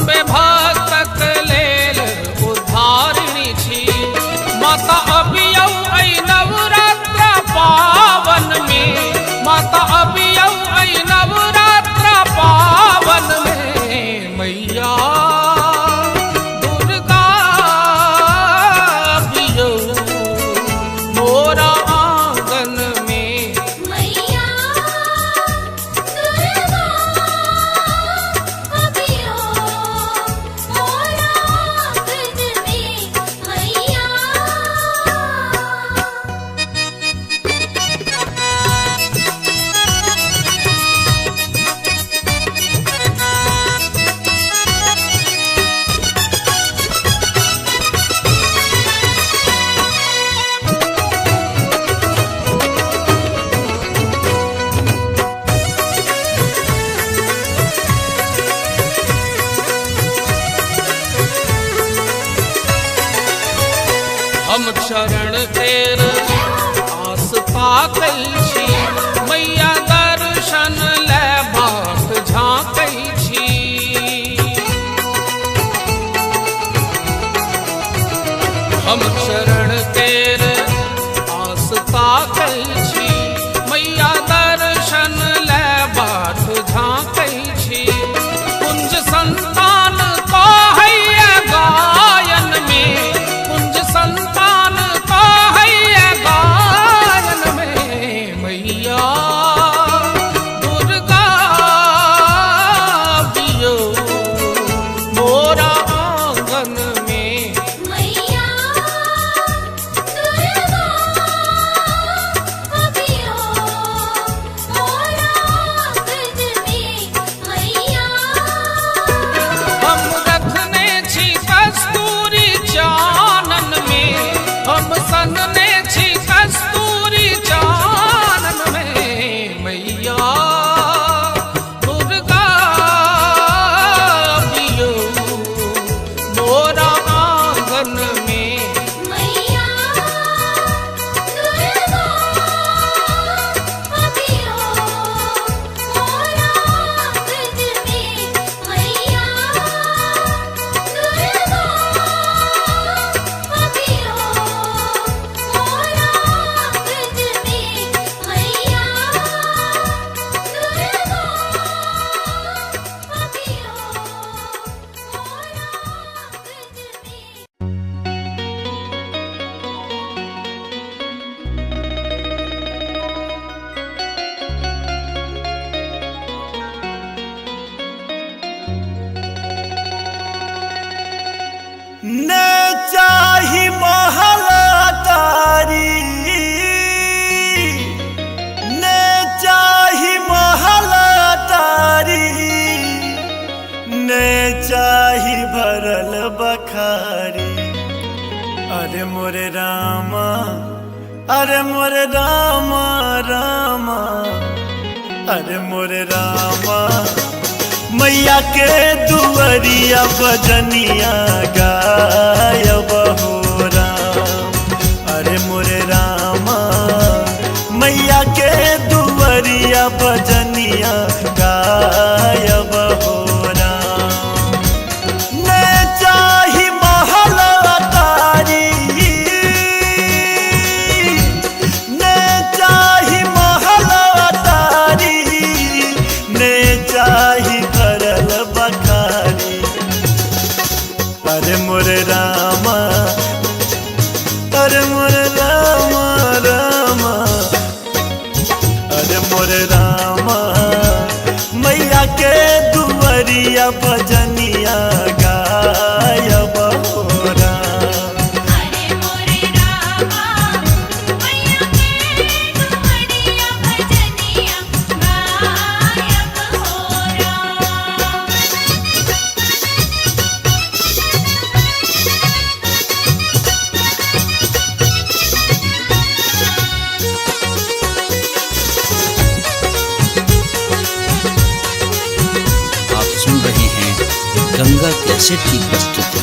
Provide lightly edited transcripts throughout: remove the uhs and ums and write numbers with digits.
अम्बे भक्तक लेल उद्धारिणी छी। माता अबियौ ऐ नवरात्र पावन में, माता अबियौ ऐ नवरात्र पावन में। मैया दुर्गा अबियौ मोरा आंगन में। मैया दुर्गा अबियौ मोरा आंगन में। मैया हम शरण तेर आस ताकै छी। मैया दर्शन लेबाक झाँकै छी। हम शरण तेर आस ताकै छी। मैया दर्शन लेबाक झाँकै छी। कुंज संतान कहैया गायन में, कुंज संतान कहैया गायन में। मैया दुर्गा अबियौ मोरा आंगन में। मैया दुर्गा अबियौ मोरा आंगन में। मैया हम रखने छी कस्तूरी चानन में, हम सनने छी कस्तूरी चानन में। मैया दुर्गा अबियौ मोरा आंगन में। मैया दुर्गा अबियौ मोरा आंगन में। मैया दुर्गा अबियौ मोरा आंगन में। मैया ने चाही महलतारी, ने चाही महलतारी, ने चाही भरल बखारी। अरे मोरे रामा, अरे मोरे रामा रामा, अरे मोरे रामा। मैया के दुअरिया बजनिया गायब हो राम। अरे मोरे रामा, मैया के दुअरिया बजनिया गायब हो राम। ने चाही महलतारी, ने चाही महलतारी, ने चाही भरल बखारी। अरे मोरे रामा, अरे मोरे रामा रामा, अरे मोरे रामा। मैया के दुअरिया बजनिया गायब हो राम। अरे मोरे रामा मैया के दुअरिया बजनिया गायब हो राम। आप सुन रहे हैं गंगा कैसेट की प्रस्तुति।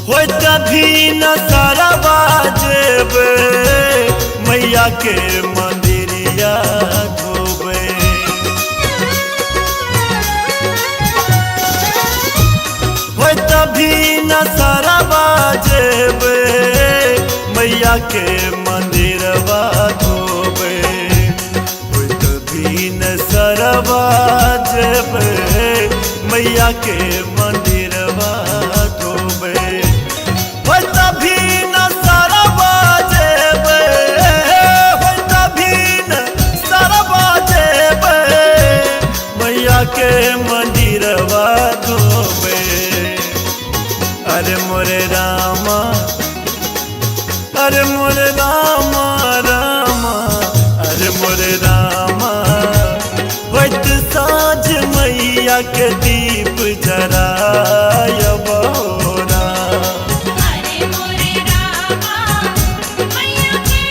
हो तभी न सरबाज के मंदिरिया धोबे। हो तभी न सरवा जेबे मैया के मंदिरवा धोबे। हो तभी न सरवा जेबे मैया के मंदिरवा धोबे। हो तभी न सरवा जेबे, हो तभी न सरवा जेबे मैया के मंदिरवा धोबे। अरे मोरे रामा, अरे मोरे रामा रामा, अरे मोरे रामा। वैत साँझ मैया के दीप जरायबो राम। अरे मोरे रामा मैया के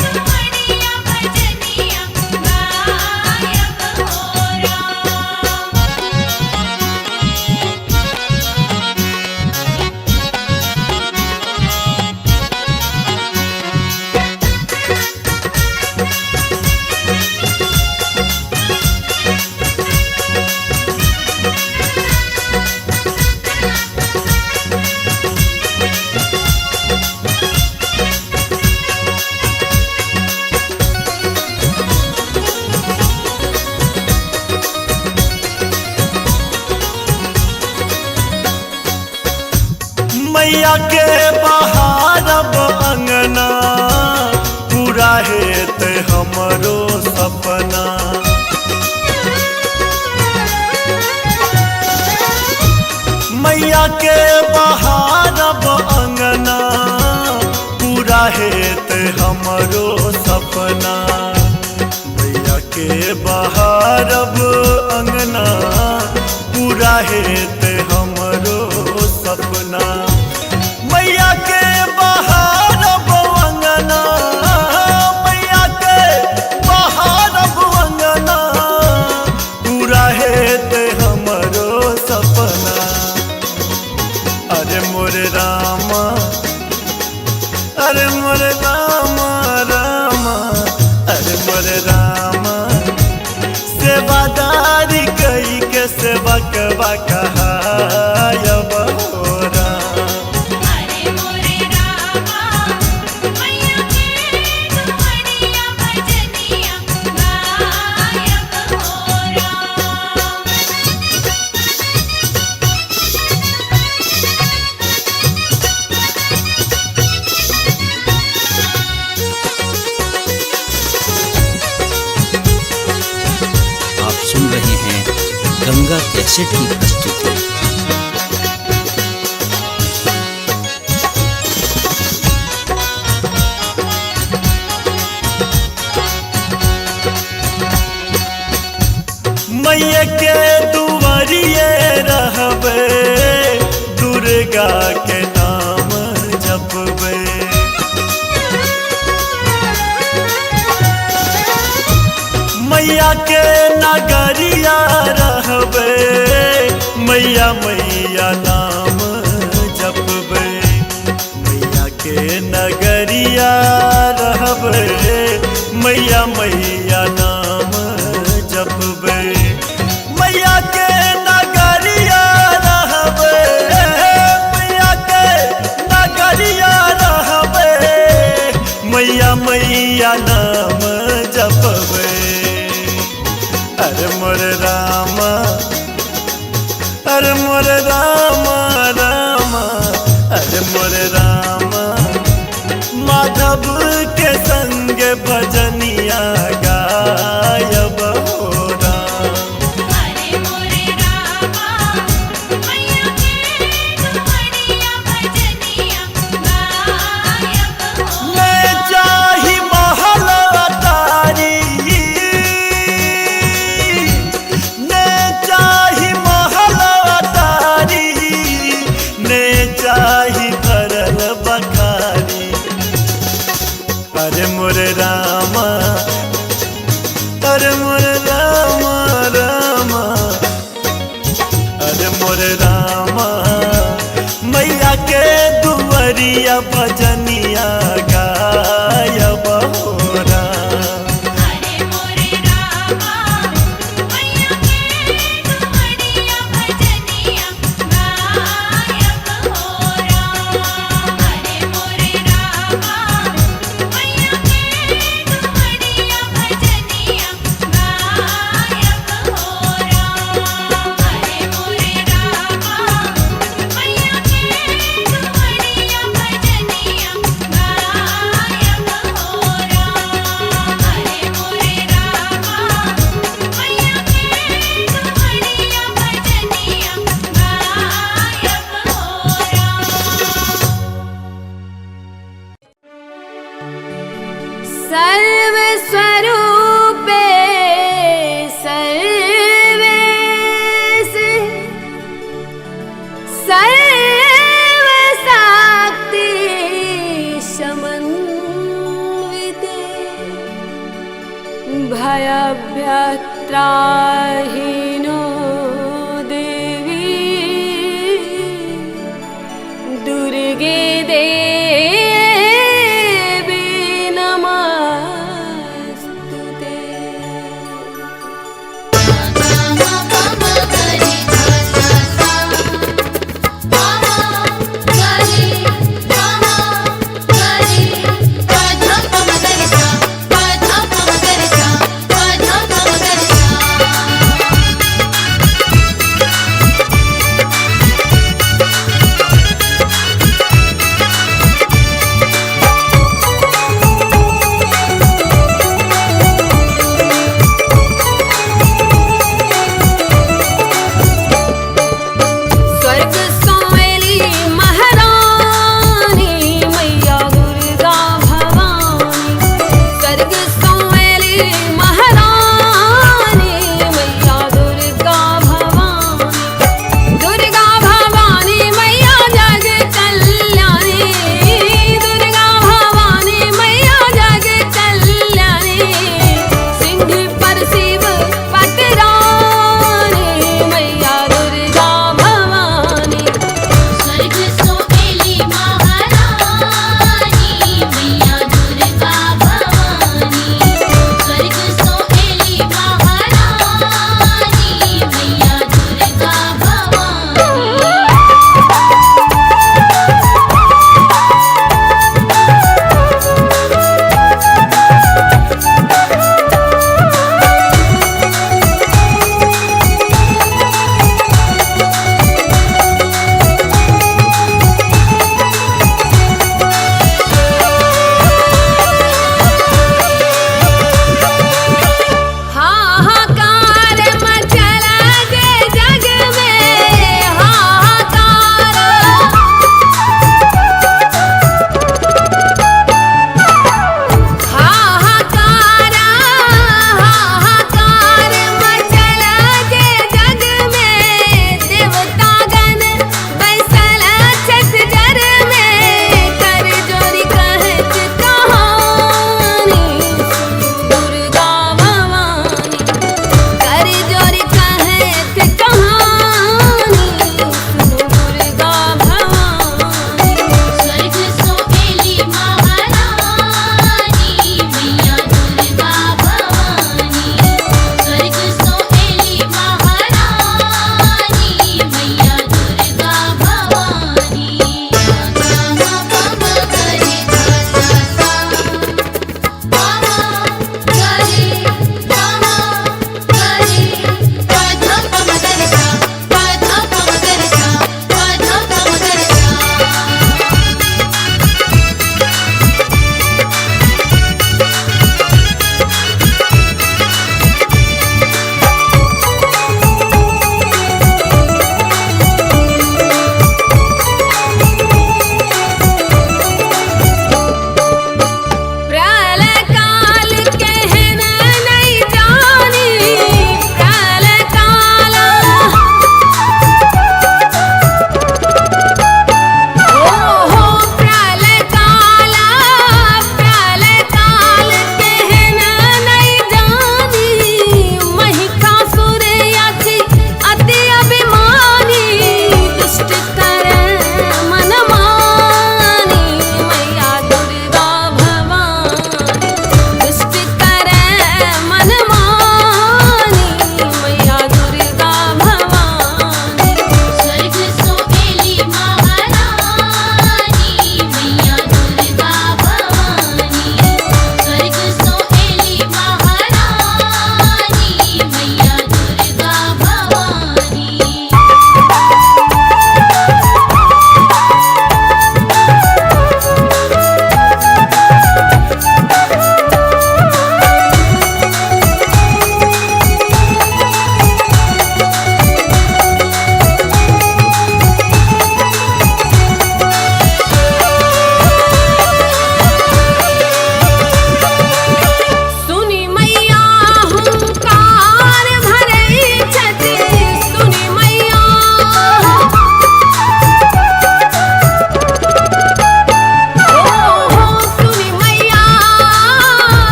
दुआरिया भजनिया गायब हो राम। मैया के बहारब अंगना पूरा हेत हमरो सपना। मैया के बहारब अंगना पूरा हेत हमरो सपना। मैया के बहारब अंगना पूरा हेत हमरो सपना। मैया के बहारब अंगना, मैया के बहारब अंगना पूरा हेत हमरो सपना। अरे मोरे रामा, अरे मोरे रामा रामा, अरे मोरे रामा। सेवादारी कई के सेवकवा कहायबो राम। अरे मोरे रामा मैया के दुआरिया भजनिया गायब हो राम। आप सुन रहे हैं गंगा कैसेट की प्रस्तुति। मैया के दुआरिये रहबे, दुर्गा के नाम जपबे। मैया के नगरिया रहबे, मैया मैया नाम जपबे। मैया के नगरिया रहबे, मैया मैया नाम जपबे। मैया के नगरिया रहबे, मैया के नगरिया रहबे, मैया मैया नाम जपबे। अरे मोरे रामा, अरे मोरे रामा रामा, अरे मोरे रामा। माधव के संग भजनिया गायबो राम। अरे मोरे रामा मैया के दुआरिया भजनिया गायब हो मैं चाही महल अटारी, मैं चाही महल अटारी, मैं चाही भरल बखारी। अरे मोरे रामा, अरे मोरे रामा रामा, अरे मोरे रामा। मैया के दुआरिया भजनिया गायबो राम। सर्वस्वरूपे सर्वेश सर्वशक्ति समन्विते भयभ्यत्राहिनो देवी दुर्गे देवी नमस्तुते।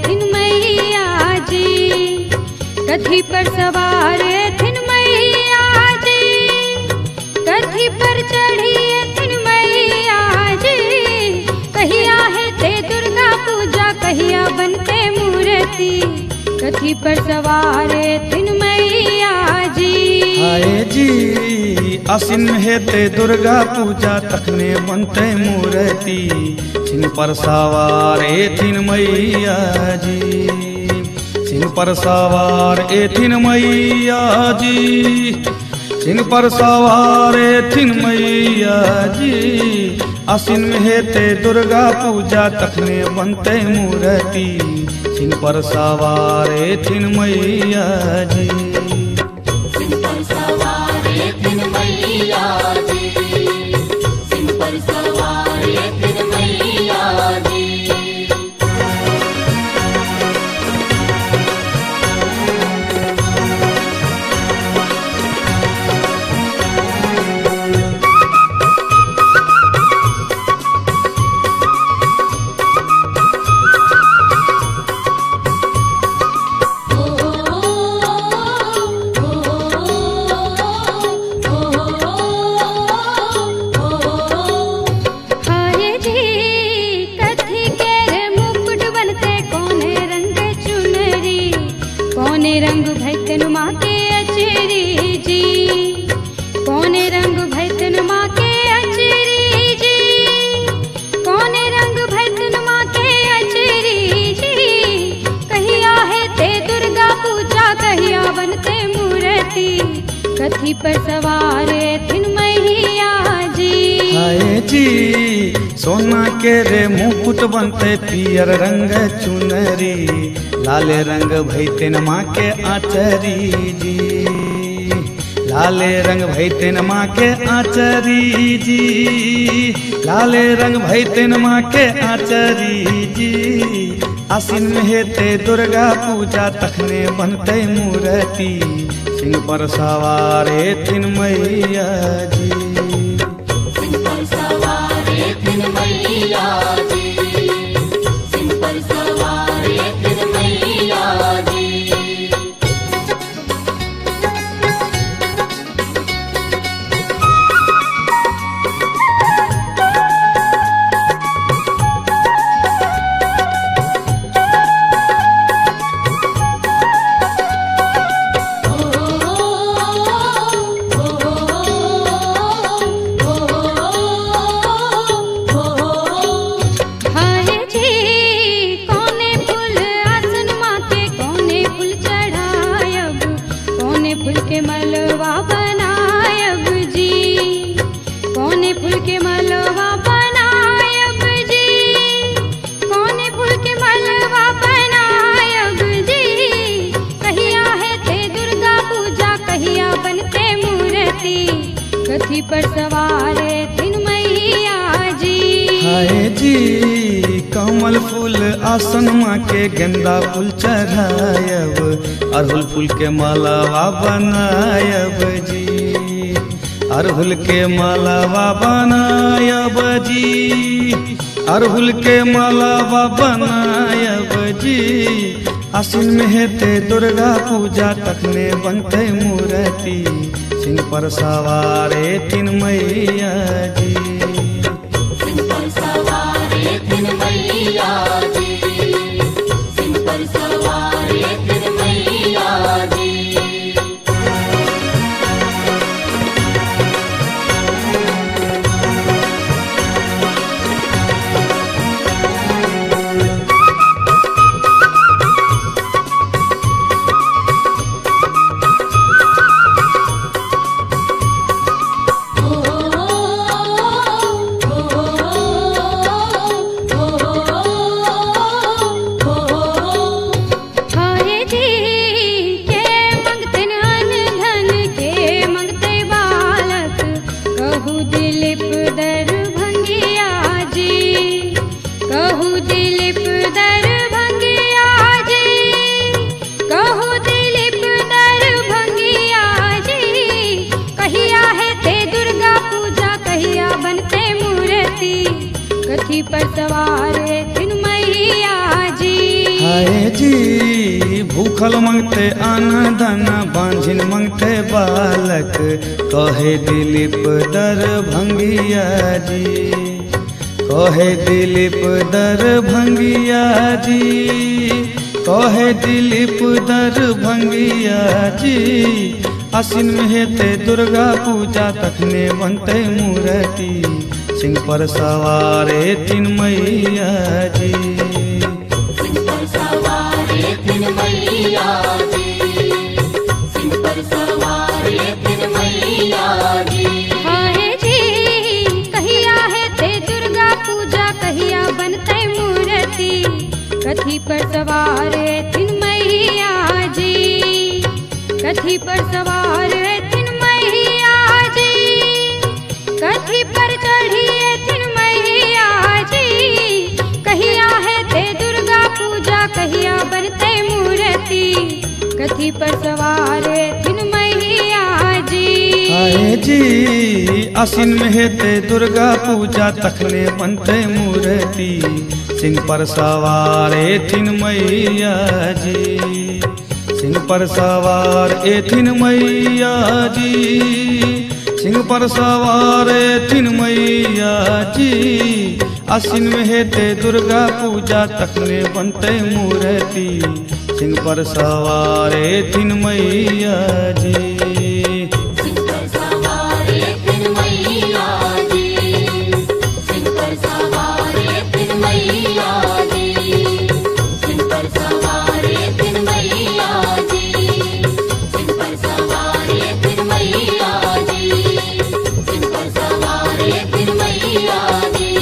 थिन मैया जी, कथी पर सवार थिन मैया जी, कथी पर चढ़ी थिन मैया जी। कहिया है ते दुर्गा पूजा, कहिया बनते मूर्ति, कथी पर सवार थिन मैया जी। हाय जी आसिन में हेते दुर्गा पूजा, तखने बनते मूर्ति, सिंह पर सवार थिन मैया जी, सिंह पर सवार थिन मैया जी, सिंह पर सवार थिन मैया जी। आसिन में हेते दुर्गा पूजा, तखने बनते मूर्ति, सिंह पर सवार थिन मैया जी। सिंह पर सवार थिन मैया जी, सिंह पर सवार थिन मैया जी। रंग भैतन माँ के अचरी जी, कौने रंग भैतन माँ के अचरी जी, कौने रंग भैतन माँ के अचरी जी। कहिया है ते दुर्गा पूजा, कहिया बनते मूर्ति, कथी पर सवार थिन मैया जी। हाय जी सोना के रे मुकुट बनते, पियर रंग चुनरी, लाले रंग भैतन माँ के आचरी जी, लाले रंग भैतन माँ के आचरी जी, लाले रंग भैतन माँ के आचरी जी। आसिन में हेते दुर्गा पूजा, तखने बनते मूर्ति, सिंह पर सवार थिन मैया जी। सिंह पर सवार थिन मैया जी, सिंह पर सवार थिन मैया जी। के मलवा बनायब जी, कौने फूल के मलवा बनायब जी, कौने फूल के मलवा बनायब जी। कहिया है ते दुर्गा पूजा, कहिया बनते मूर्ति, कथी पर सवार थिन मैया जी। हाय जी कमल फूल आसन माँ के, गेंदा फूल चढ़ायब, अड़हुल फूल के मालावा बनायब जी, अड़हुल के मालावा बनायब जी, अड़हुल के मालावा बनायब जी। आसिन में हेते दुर्गा पूजा, तखने बनते मूर्ति, सिंह पर सवार थिन मैया जी। सिंह पर सवार थिन मैया जी, सिंह पर सवार थिन मैया जी। कथी पर सवार थिन मैया जी। आए जी भूखल मंगते अन्न धन बांझिन मंगते बालक कहे दिलीप दरभंगिया जी कहे दिलीप दरभंगिया जी कहे दिलीप दरभंगिया जी आसिन में हेते दुर्गा पूजा तखने बनते मूर्ति सिंह पर सवारे तीन मैया जी सिंह पर सवारे तीन मैया जी सिंह पर सवारे तीन मैया जी हाय जी कहिया है ते दुर्गा पूजा कहिया बनते मूर्ति कथी पर सवार तीन मैया जी कथी पर सवार तीन मैया जी कथी पर चढ़ी तीन मैया जी कहिया है ते दुर्गा पूजा कहिया बनते मूर्ति कथी पर सवार तीन मैया जी आए जी आसिन में हेते दुर्गा पूजा तखने बनते मूर्ति सिंह पर सवारे तीन मैया जी सिंह पर सवार एथिन मैया जी सिंह पर सवार एथिन मैया जी आसिन में हेते दुर्गा पूजा तखने बनते मूर्ति सिंह पर सवार एथिन मैया जी सिंह पर सवारे तीन मैया जी सिंह पर सवारे तीन मैया जी सिंह पर सवारे तीन मैया जी सिंह पर सवारे तीन मैया जी सिंह पर सवारे तीन मैया जी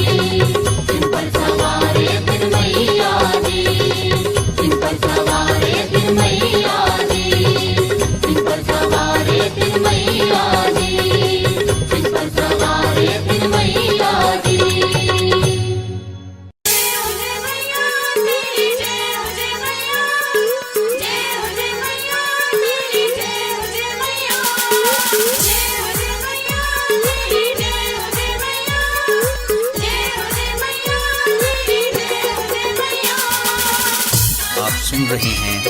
सिंह पर सवारे तीन मैया जी सिंह पर सवारे तीन मैया जी सिंह पर सवारे तीन मैया जी सिंह पर सवारे तीन मैया जी आप सुन रहे हैं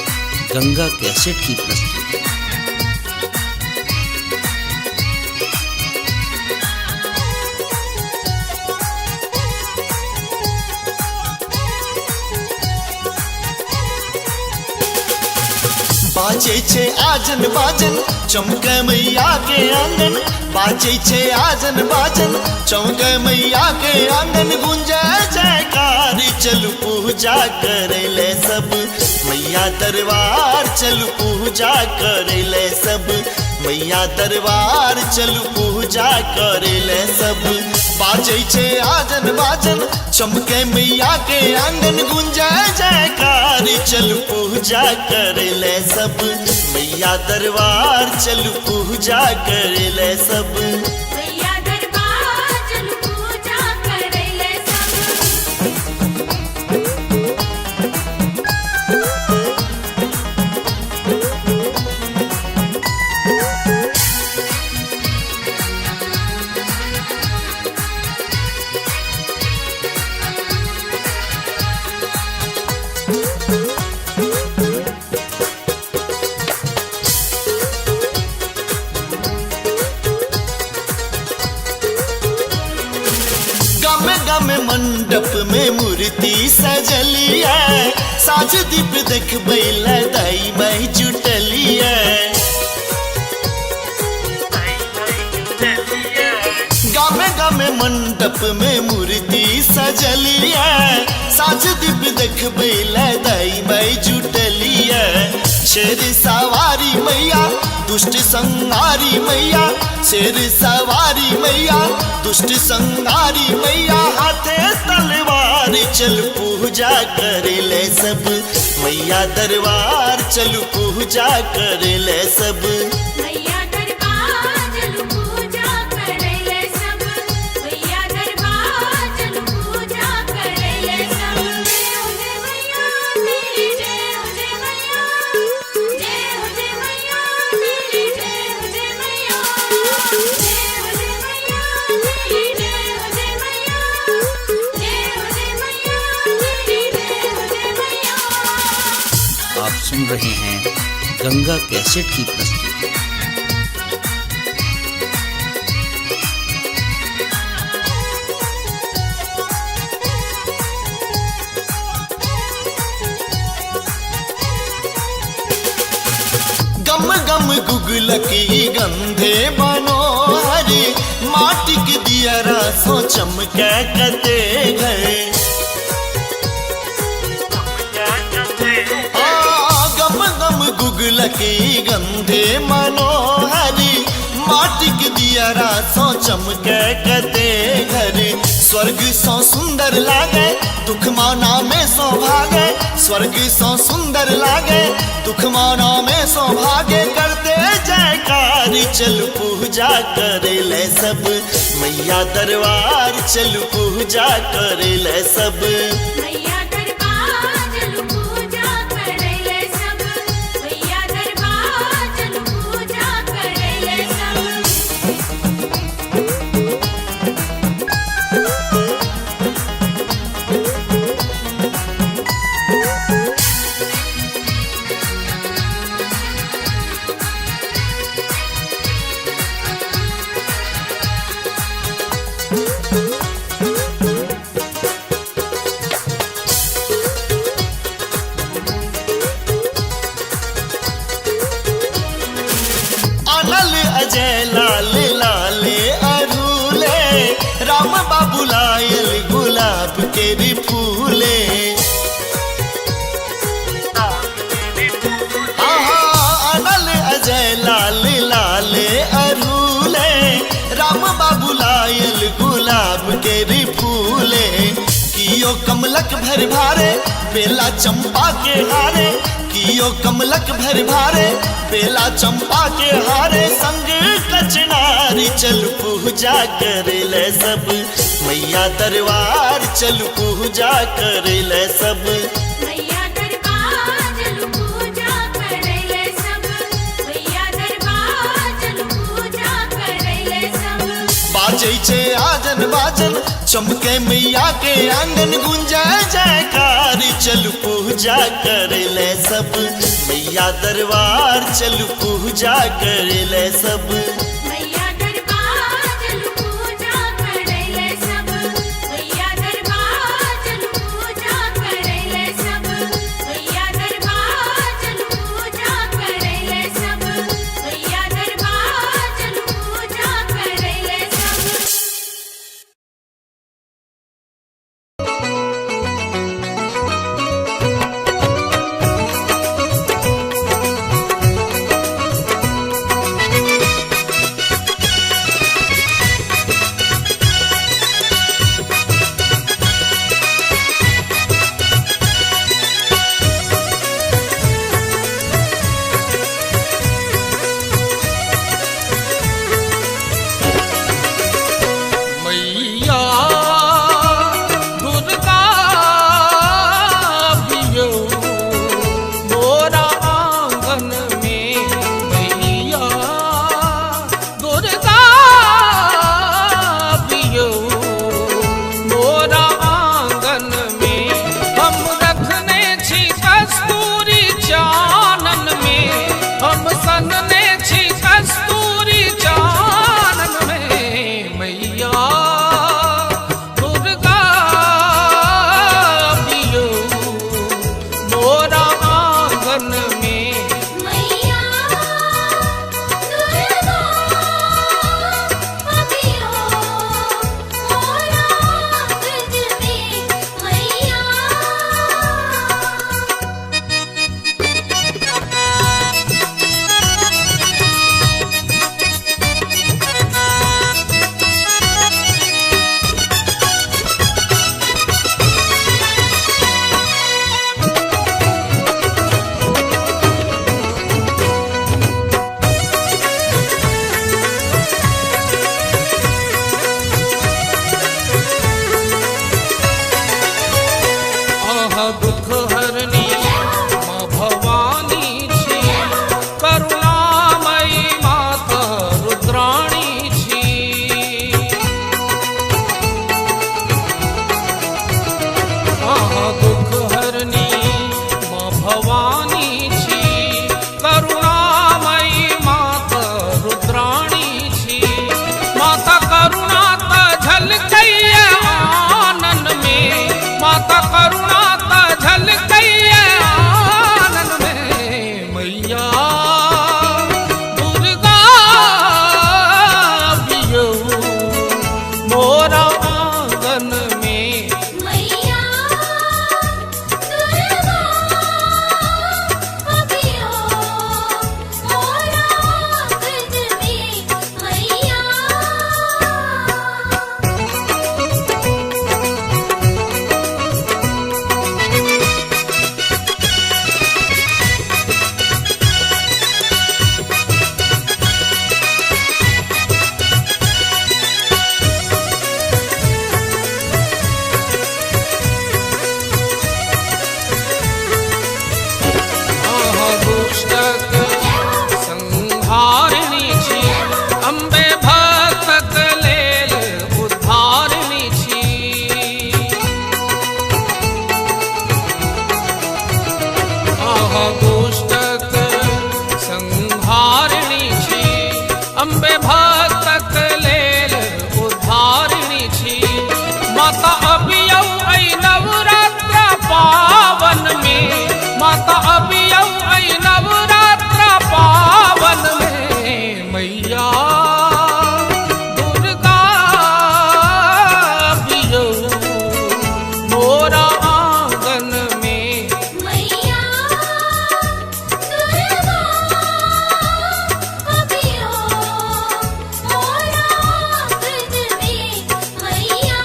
गंगा कैसेट की प्रस्तुति। बाजे छे आजन बाजन चमके मैया के आंगन बाजे छे आजन बाजन चमके मैया के आंगन गुंजे जयकार चलू पूजा करे ले सब मैया दरबार चलू पूजा करे ले सब मैया दरबार चलू पूजा करे ले सब बाजे छे आजन बाजन चमके मैया के आंगन गुंजे जयकार चलू पूजा करे ले सब मैया दरबार चलू पूजा करे ले सब मैया दरबार चलू पूजा करे ले सब गम मंडप में मूर्ति सजलिया साज दीप देख बैला दाई बाई जुटलिया गामे गामे मंडप में मूर्ति सजलिया साज दीप देख बैला दाई बाई जुटलिया शेर सवारी मैया दुष्ट संहारी मैया शेर सवारी मैया दुष्ट संहारी मैया हाथे तलवार चल पूजा करे ले सब मैया दरबार चल पूजा करे ले सब मैया दरबार चलू पूजा करे ले सब मैया दरबार चलू पूजा करे ले सब जय हो जय मैया तेरी जय हो जय मैया जय हो जय मैया तेरी जय हो जय मैया जय हो जय मैया तेरी जय हो जय मैया जय हो जय मैया तेरी जय हो जय मैया आप सुन रहे हैं गंगा कैसेट की प्रस्तुति। गम गम गुगलकी गंधे मनोहरी माटी के दियरा सो चमके कते गए। गम गम गुगलकी गंधे मनोहरी माटी के दियरा सो चमके कते घरे। स्वर्ग सो सुंदर लागे दुख माना में सो भागे। स्वर्ग सो सुंदर लागे दुख माना में सो भागे। करते जयकार चल पूजा करे ले सब मैया दरबार चल पूजा करे ले सब। मैया दरबार चल पूजा करे ले सब। मैया दरबार चल पूजा करे ले सब। अनल अजय लाल लाले अरूले राम बाबू लायल गुलाब के भी फूले। आहा अनल अजय लाल लाले अरूले राम बाबू लायल गुलाब के भी फूले। कियो कमलक भर भारे बेला चंपा के हारे। कियो कमलक भर भारे बेला चंपा के हारे। संग कचनारी चल पूजा करे ले सब मैया दरबार चल पूजा करे ले सब। मैया दरबार चल पूजा करे ले सब। मैया दरबार चल पूजा करे ले सब। बाजै छे आजन बाजन चमके मैया के आंगन गुंजे जयकार चल पूजा करे ले सब मैया दरबार चल पूजा करे ले सब। मैया दरबार चल पूजा करे ले सब। मैया दरबार चल पूजा करे ले सब। मैया दरबार चल पूजा करे ले सब। मैया दरबार चल पूजा करे ले सब। मैया दुर्गा बियो मोरा आंगन में। मैया दुर्गा बियो मोरा आंगन में। हम रखने छी कस्तूरी चानन में। हम सनने छी कस्तूरी चानन में। मैया दुर्गा बियो मोरा आंगन में। मैया दुर्गा बियो मोरा आंगन में। मैया आहा दुख हरनी माँ भवानी छी। करुणामयी माता रुद्राणी छी। आहा दुख हरनी माँ भवानी महादुष्टक संहारिणी छी, अम्बे भक्तक लेल उद्धारिणी छी। माता अबियौ ऐ नवरात्र पावन में, माता अबियौ ऐ नवरात्र पावन में, मैया दुर्गा अबियौ मोरा आंगन में। मैया दुर्गा अबियो मोरा आंगन में, मैया।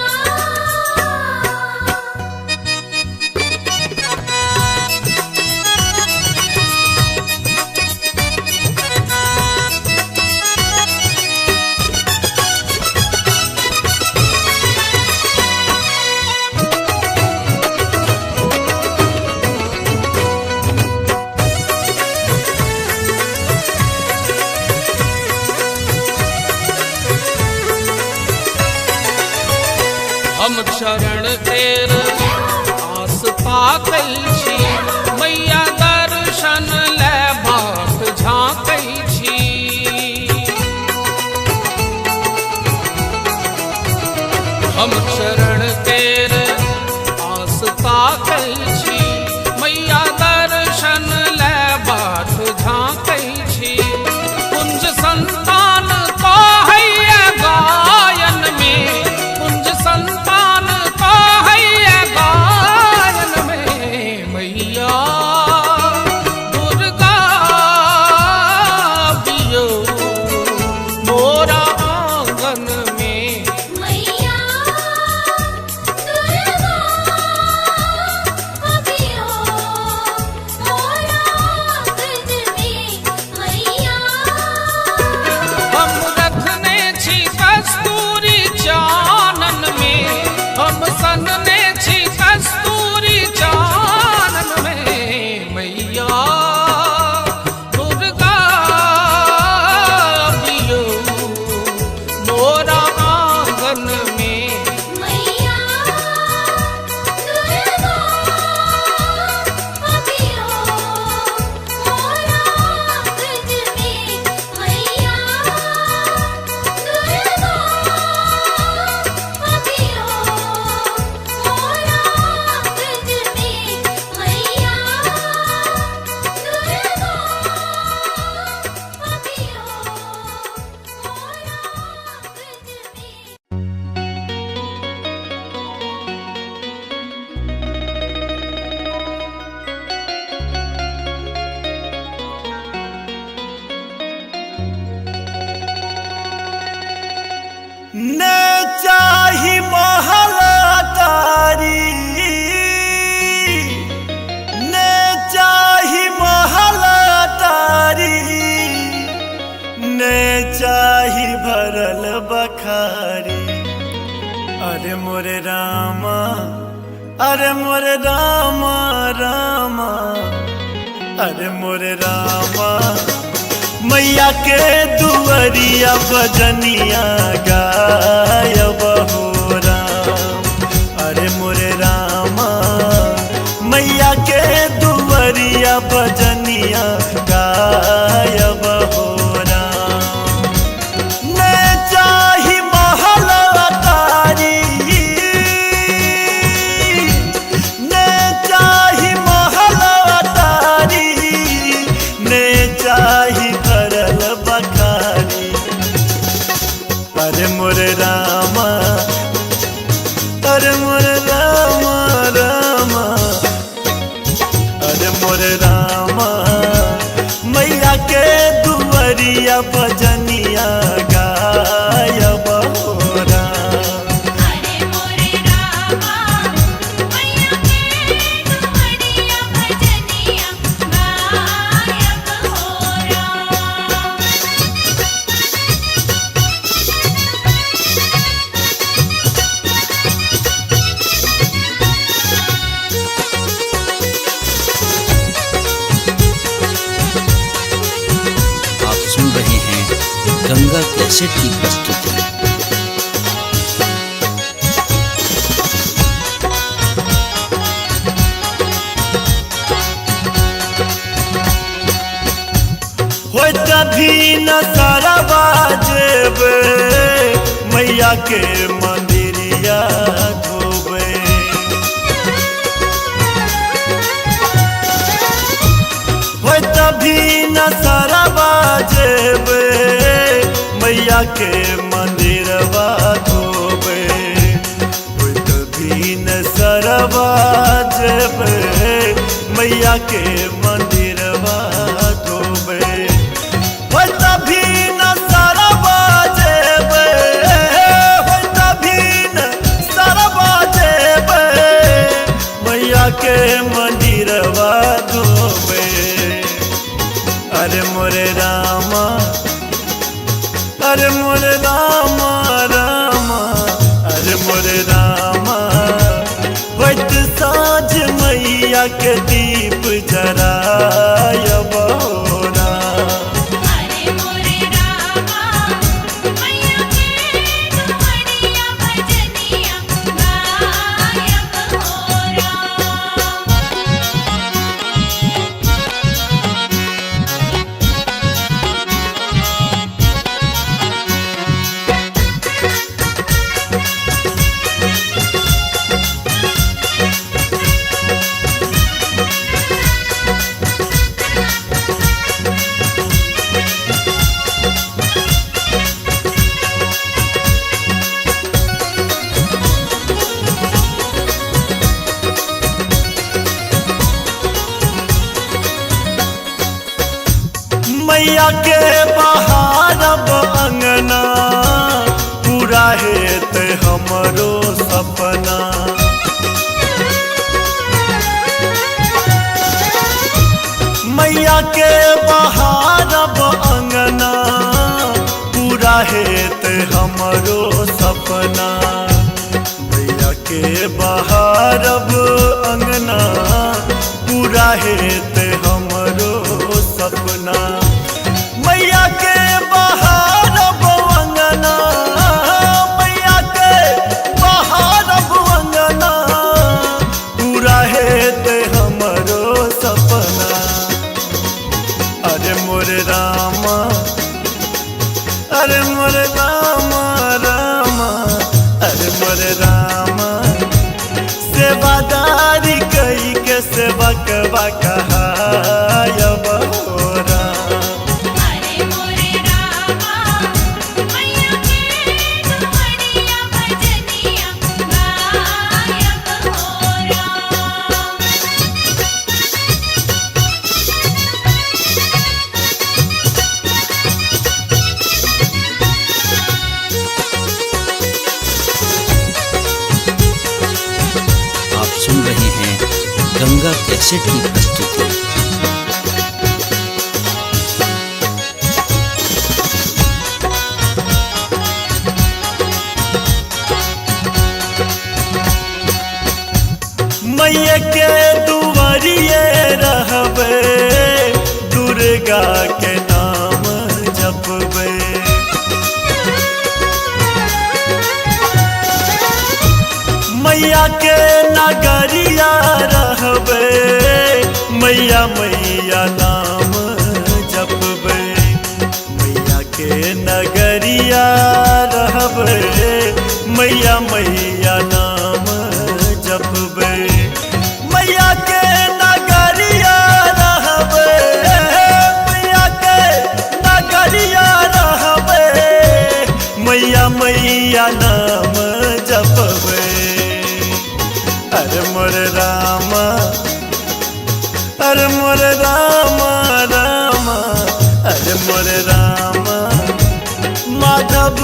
हम शरण तेर आस पाकल छी, मैया दर्शन ले बाट झाँकै छी। हम शरण तेर आस पाकल छी, मैया दर्शन ले बाट झाँकै छी। कुंज संतान कहैया गायन में, कुंज संतान कहैया गायन में, मैया दुर्गा अबियौ मोरा आंगन में। मैया दुर्गा अबियो मोरा आंगन में, मैया। हम रखने छी कस्तूरी चानन में, हम सनने छी कस्तूरी चानन में, मैया दुर्गा अबियौ मोरा आंगन में। मैया दुर्गा अबियो मोरा आंगन में, मैया दुर्गा अबियो मोरा आंगन में, मैया ने चाही महलतारी, ने चाही महलतारी, ने चाही भरल बखारी। अरे मोरे रामा, अरे मोरे रामा रामा, अरे मोरे रामा, मैया के दुअरिया बजनिया गायब हो राम। अरे मोरे रामा, मैया के दुअरिया बजनिया गायब हो राम। ने चाही महल अटारी, ने चाही महल अटारी, ने चाही भरल बखारी। अरे मोरे रामा, अरे मोरे रामा रामा, अरे मोरे रामा, मैया के दुअरिया बजनिया गायब हो राम। अरे मोरे रामा, मैया के दुअरिया बजनिया गायब हो राम। आप सुन रहे हैं गंगा कैसेट की प्रस्तुति। कभी न सरवा जेबे मैया के मंदिरिया धोबे। हो तभी न सरवा जेबे मैया के मंदिरवा धोबे। हो तभी न सरवा जेबे मैया के मंदिरवा धोबे। हो तभी न सरवा जेबे, हो तभी न सरवा जेबे मैया के मंदिरवा धोबे। अरे मोरे रामा, अरे मोरे रामा रामा, अरे मोरे रामा, वैत साँझ मैया के दीप जरायब हो राम। अरे मोरे रामा मैया के दुआरिया भजनिया गायब हो राम। मैया के बहारब अंगना पूरा हेत हमरो सपना। मैया के बहारब अंगना पूरा हेत हमरो सपना। मैया के बहारब अंगना पूरा हेत हमरो सपना। मैया के बहारब अंगना, मैया के बहारब अंगना पूरा हेत हमरो सपना। अरे मोरे रामा, अरे मोरे रामा रामा, अरे मोरे रामा, सेवादारी कई के सेवकवा कहायब हो राम। अरे मोरे रामा मैया के दुआरिया भजनिया गायब हो राम। आप सुन रहे हैं गंगा कैसेट की प्रस्तुति। मैया के दुआरिये रहबे, दुर्गा के नाम जपबे। मैया के नगरिया रहबे, मैया मैया नाम जपबे। मैया के नगरिया रहबे, मैया मैया नाम जपबे। मैया के नगरिया रहबे, मैया के नगरिया रहबे, मैया मैया नाम जपबे। अरे मोरे रामा, अरे मोरे रामा रामा, अरे मोरे रामा, माधव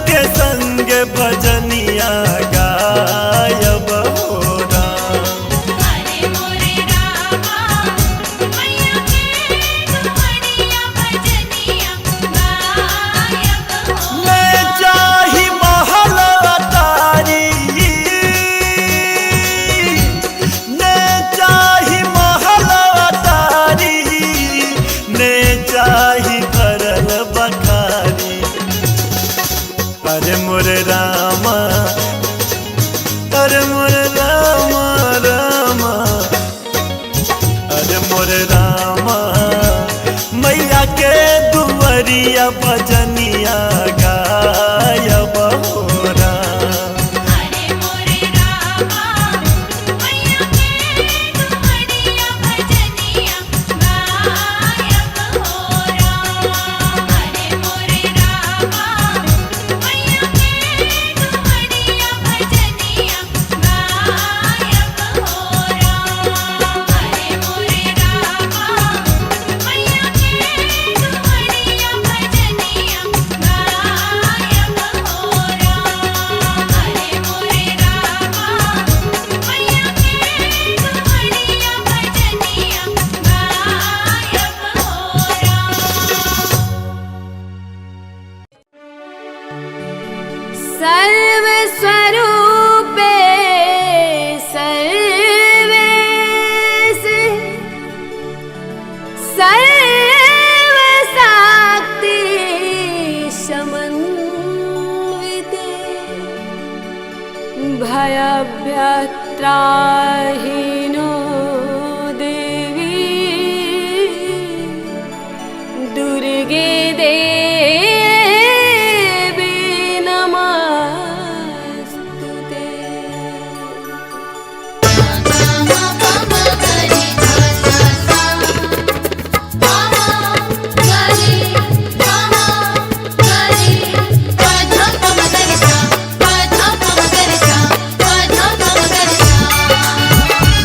के संग भजनिया गायब हो राम। अरे मोरे रामा मैया के दुआरिया भजनिया गायब हो मैं चाही महल अटारी, मैं चाही महल अटारी, मैं चाही भरल बखारी। अरे मोरे रामा, अरे मोरे रामा रामा, अरे मोरे रामा, मैया के दुआ डुमरिया भजनिया गायब होरा। हरे मोरे रामा मैया के डुमरिया भजनिया गायब होरा। हरे मोरे रामा मैया के डुमरिया भजनिया गायब होरा। हरे मोरे रामा मैया के डुमरिया भजनिया गायब होरा। हरे मोरे रामा मैया के डुमरिया भजनिया गायब होरा। सर्वस्वरूपे सर्वेश सर्वशक्ति समन्विते भयभ्यत्राहिनो देवी दुर्गे देवी नमस्तुते। Thank you.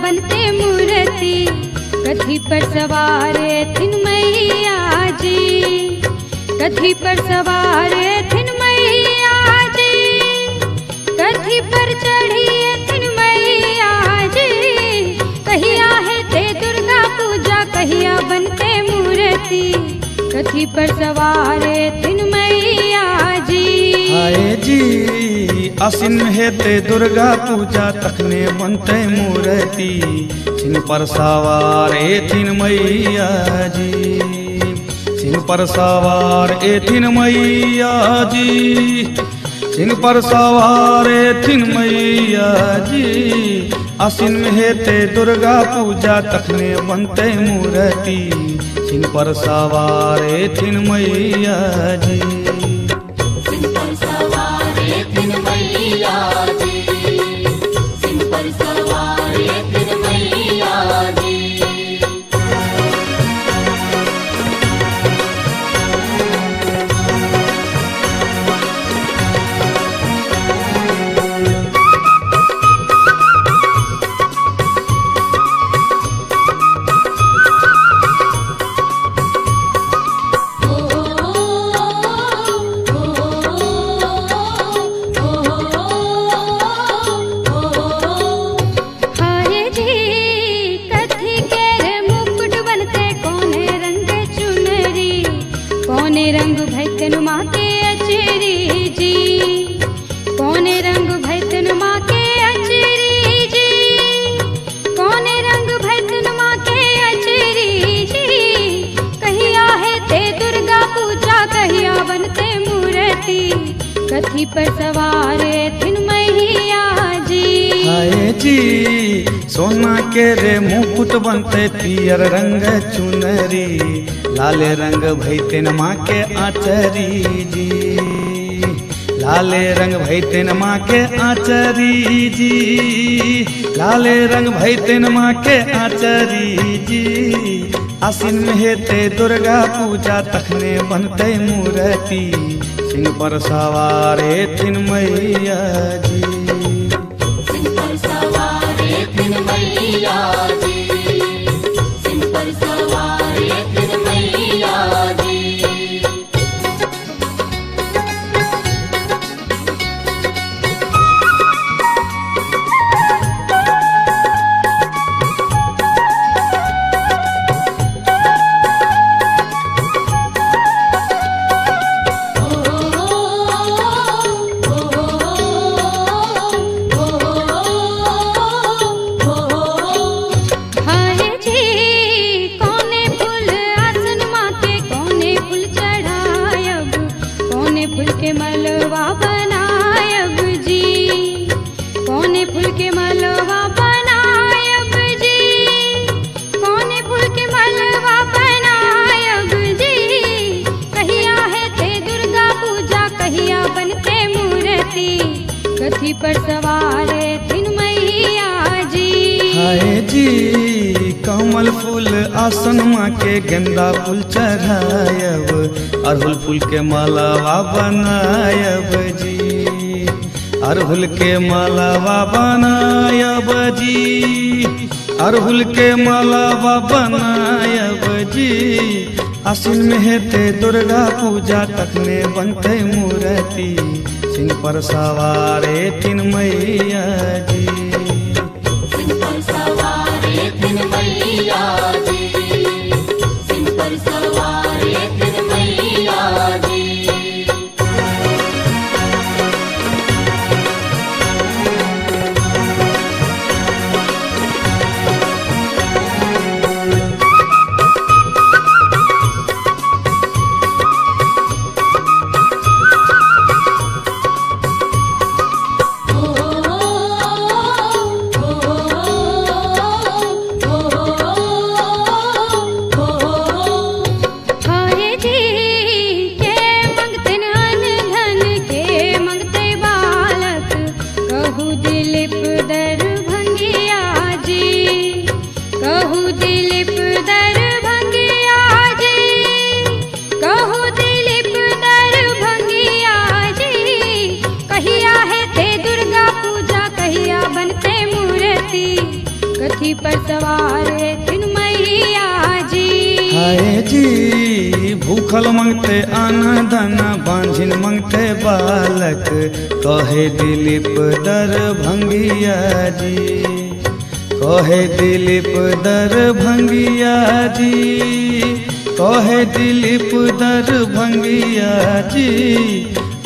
बनते मूर्ति। कथी पर सवार थिन मैया जी, कथी पर सवार थिन मैया जी, कथी पर चढ़ी थिन मैया जी। कहिया है ते दुर्गा पूजा, कहिया बनते मूर्ति। कथी पर सवार थिन मैया जी। हाय जी आसिन में हेते दुर्गा पूजा, तखने बनते मूर्ति। सिन पर सवार थिन मैया जी, सिन पर सवार थिन मैया जी, सिन पर सवार थिन मैया जी। आसिन में हेते दुर्गा पूजा, तखने बनते मूर्ति। सिन पर सवार थिन मैया जी। सिंह पर सवार थिन मैया जी, सिंह पर सवार थिन मैया जी। रंग भैतन माँ के अचरी जी, कौने रंग भैतन माँ के अचरी जी, कौने रंग भैतन माँ के अचरी जी। कहिया है ते दुर्गा पूजा, कहिया बनते मूर्ति। कथी पर सवार थिन मैया जी। हाय जी सोना के रे मुकुट बनते, पियर रंग चुनरी, लाले रंग भैतेन माँ के आचरी जी, लाले रंग भैतेन माँ के आचरी जी, लाले रंग भैतेन माँ के आचरी जी। आसिन में हेते दुर्गा पूजा, तखने बनते मूर्ति। सिंह पर सवार थिन मैया जी, सिंह पर सवार थिन मैया जी, सिंह पर सवार थिन मैया जी। मलवा बनायब जी, कौने फूल के मलवा बनायब जी, कौने फूल के मलवा बनायब जी। कहिया है ते दुर्गा पूजा, कहिया बनते मूर्ति। कथी पर सवार थिन मैया जी। हाय जी कमल फूल आसन माँ के, गेंदा फूल चढ़ायब, अरहुल फूल के मालावा बनायब जी, अरहुल के मालावा बनायब जी, अरहुल के मालावा बनायब जी। आसिन में हेते दुर्गा पूजा, तखने बनते मूर्ति। सिंह पर सवार थिन मैया जी, सिंह पर सवार थिन मैया जी, सिंह पर सवार थिन मैया जी। कथी पर सवार थिन मैया जी। हाय जी भूखल मंगते अन्न धन बांझिन मंगते बालक कहे दिलीप दरभंगिया जी। कहे दिलीप दरभंगिया जी। कहे दिलीप दरभंगिया जी।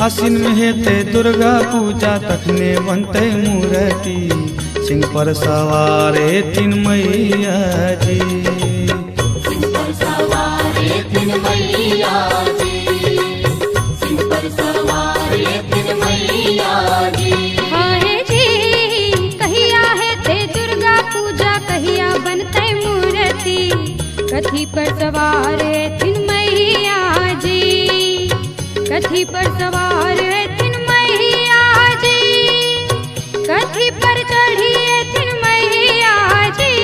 आसिन में हेते दुर्गा पूजा तखने बनते मूर्ति सिंह पर सवारे तीन मैया जी। सिंह पर सवारे तीन मैया जी। सिंह पर सवारे तीन मैया जी। हाय जी कहिया है ते दुर्गा पूजा कहिया बनते मूर्ति कथी पर सवार थिन मैया जी। कथी पर सवार थिन मैया जी। कथी पर चढ़ी थिन मैया जी।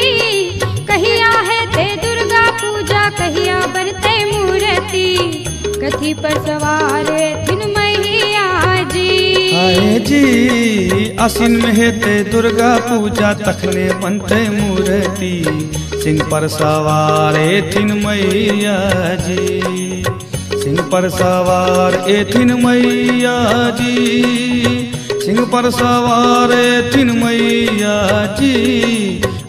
कहिया है ते दुर्गा पूजा कहिया बनते मूर्ति कथी पर सवार थिन मैया जी। हाय जी आसिन में हेते दुर्गा पूजा तखने बनते मूर्ति सिंह पर सवारे थिन मैया जी। सिंह पर सवार थिन मैया जी। सिंह पर सवार थिन मैया जी।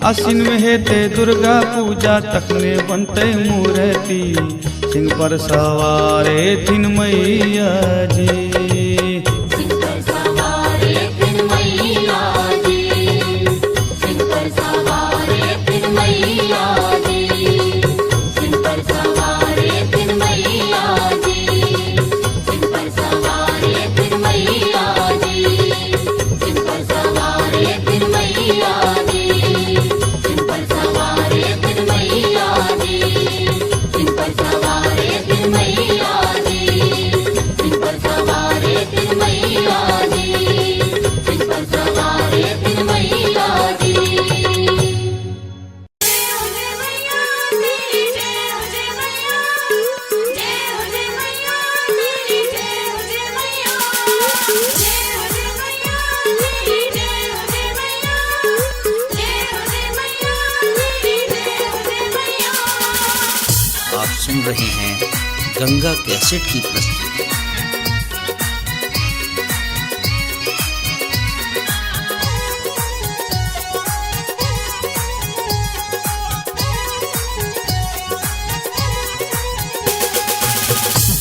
आसिन में हेते दुर्गा पूजा तखने बनते मूर्ति सिंह पर सवार थिन मैया जी। सिंह पर सवारे तीन मैया जी। सिंह पर सवारे तीन मैया जी। सिंह पर सवारे तीन मैया जी। सिंह पर सवारे तीन मैया जी। सिंह पर सवारे तीन मैया जी। सिंह पर सवारे तीन मैया जी। सिंह पर सवारे तीन मैया जी। सिंह पर सवारे तीन मैया जी। सिंह पर सवारे तीन मैया जी। आप सुन रहे हैं गंगा कैसेट की प्रस्तुति।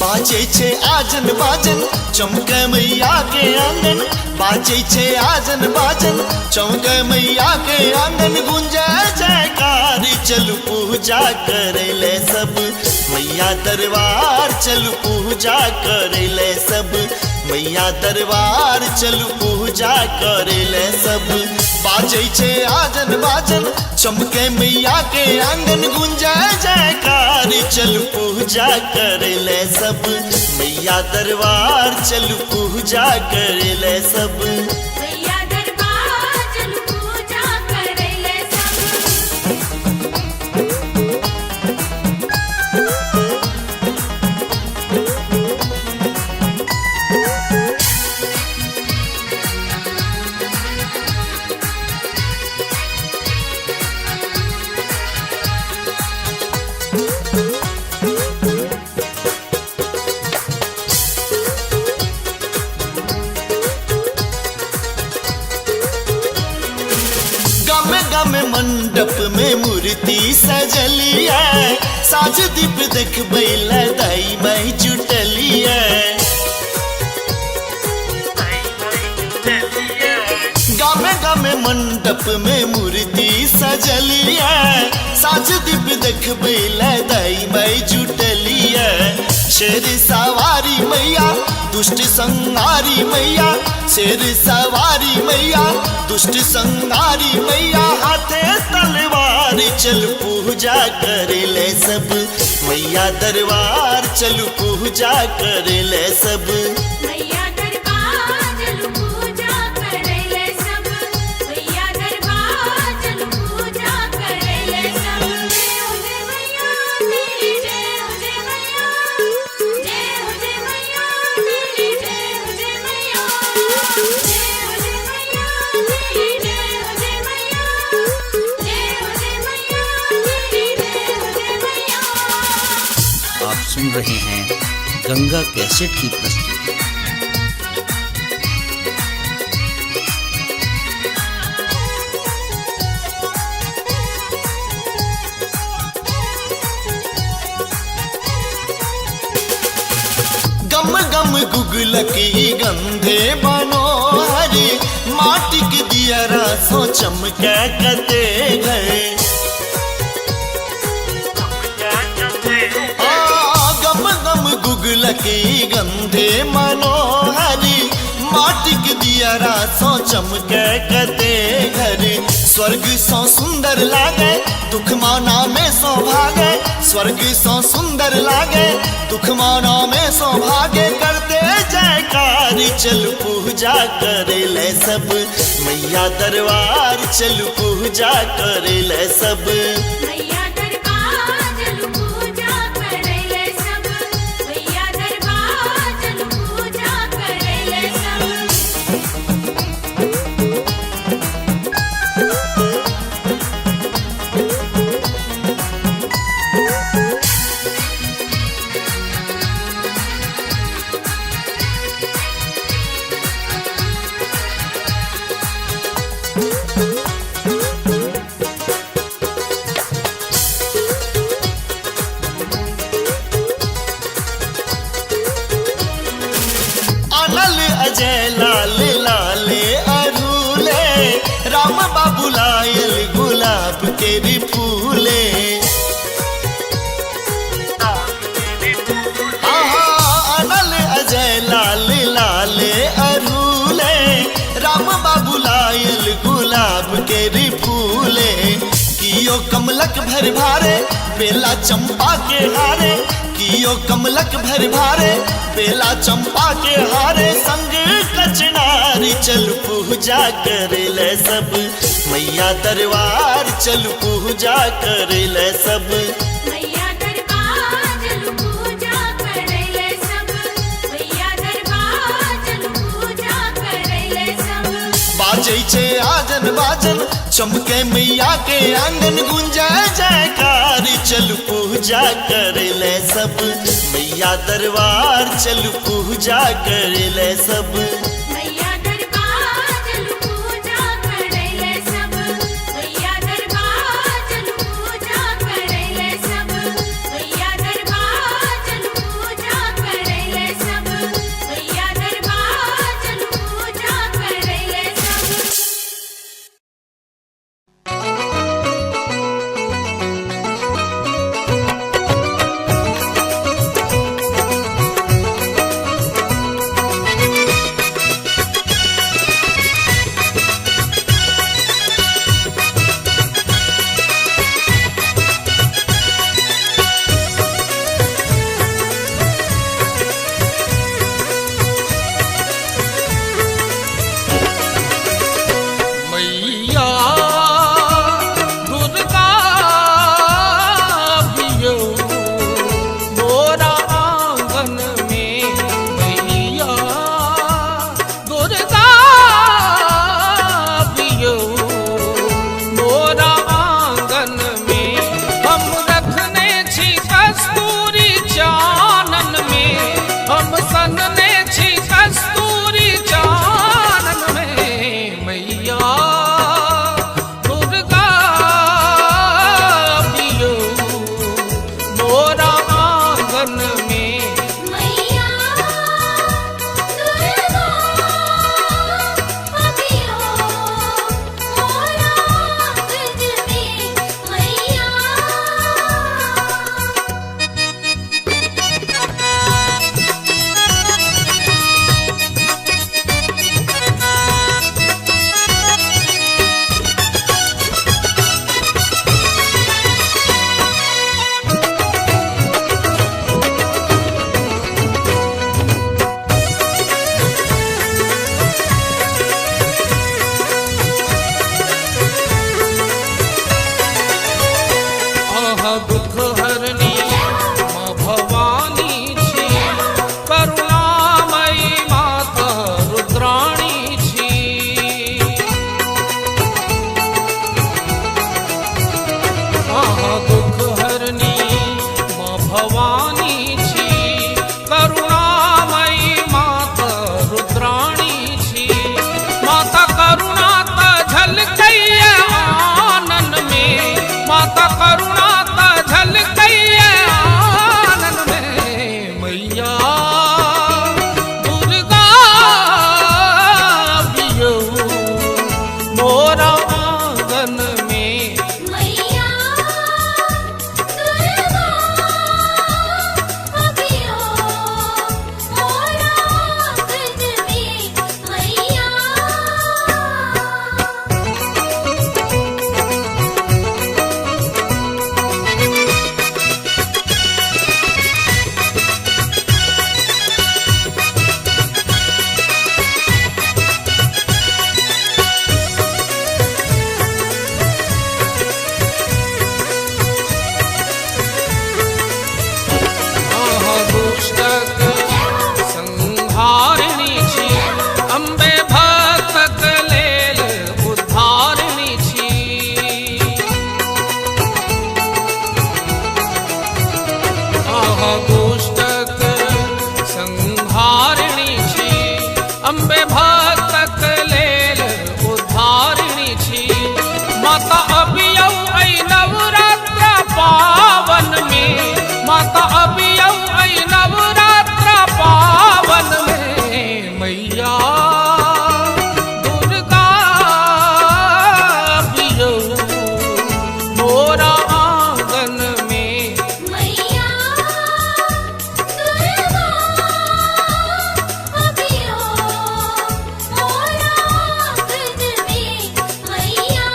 बाजे छे आजन बाजन चमके मैया के आंगन। बाजे छे आजन बाजन चमके मैया के आंगन। गुंजे जयकार चलू पूजा करे ले सब मैया दरबार। चलू पूजा करे ले सब मैया दरबार। चलू पूजा करे ले सब। बाजे छे आजन बाजन चमके मैया के आंगन। गुंजे जयकार चलू पूजा करे ले सब मैया दरबार। चलू पूजा करे ले सब मैया दरबार चलू पूजा करे ले सब। में मंडप में मूर्ति सजलिया। साज दीप देखबै लदाई माई जुटलिया। गामे गामे मंडप में मूर्ति सजलिया। साज दीप देखबै लदाई माई जुटलिया। शेर सवारी मैया दुष्ट संहारी मैया। शेर सवारी मैया दुष्ट संहारी मैया। हाथे तलवार चल पूजा करे ले सब मैया दरबार। चल पूजा करे ले सब मैया दरबार चलू पूजा करे ले सब। मैया दरबार चलू पूजा करे ले सब। जय हो जय मैया तेरी जय हो जय मैया। जय हो जय मैया तेरी जय हो जय मैया। जय हो जय मैया तेरी जय हो जय मैया। जय सुन रहे हैं गंगा कैसेट की प्रस्तुति। गम गम गुगलकी गंधे मनोहरी माटी के दियरा सो चमके कते गए। गम गम गुगलकी गंधे मनोहरी माटी के दियरा सो चमके कते घरे। स्वर्ग सो सुंदर लागे दुख माना में सो भागे। स्वर्ग सो सुंदर लागे दुख माना में सो भागे। करते जयकार चल पूजा करे ले सब मैया दरबार चल पूजा करे ले सब। मैया दरबार चल पूजा करे ले सब। मैया दरबार चल पूजा करे ले सब। अनल अजय लाल लाले अरूले राम बाबू लायल गुलाब के भी फूले। अनल अजय लाल लाले अरूले राम बाबू लायल गुलाब के भी फूले। कियो कमलक भर भारे बेला चंपा के हारे। कियो कमलक भर भारे बेला चंपा के हारे। संग कचनारी चल पूजा करे ले सब मैया दरबार चल पूजा करे ले सब। मैया दरबार चल पूजा करे ले सब। मैया दरबार चल पूजा करे ले सब। बाजै छे आजन बाजन चमके मैया के आंगन गुंजे जयकार चल पूजा करे ले सब मैया दरबार चल पूजा करे ले सब। मैया दरबार चल पूजा करे ले सब। मैया दरबार चल पूजा करे ले सब। मैया दरबार चल पूजा करे ले सब। मैया दरबार चल पूजा करे ले सब। अबियौ ऐ नवरात्र पावन में, माता अबियौ ऐ नवरात्र पावन में, मैया दुर्गा अबियौ मोरा आंगन में। मैया दुर्गा अबियो मोरा आंगन में, मैया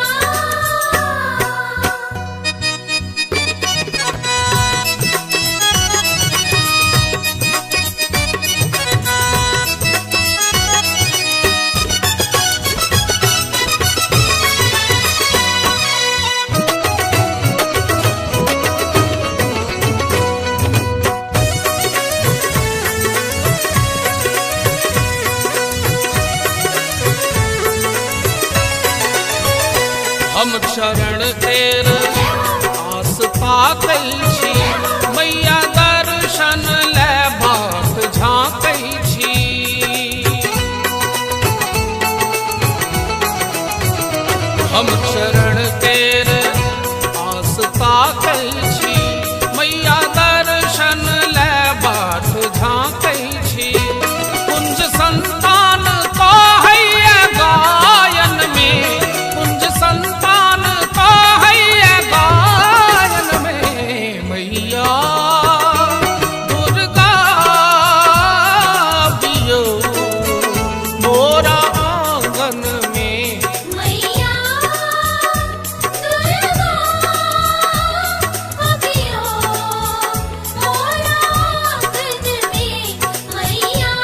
हम चरण तेर आस ताकै छी, मैया दर्शन ले बाट झाँकै छी। हम चरण तेर आस ताकै छी, मैया दर्शन ले बाट झाँकै छी। कुंज संतान कहैया गायन में, कुंज संतान कहैया गायन में, मैया दुर्गा अबियौ मोरा आंगन में। मैया दुर्गा अबियो मोरा आंगन में, मैया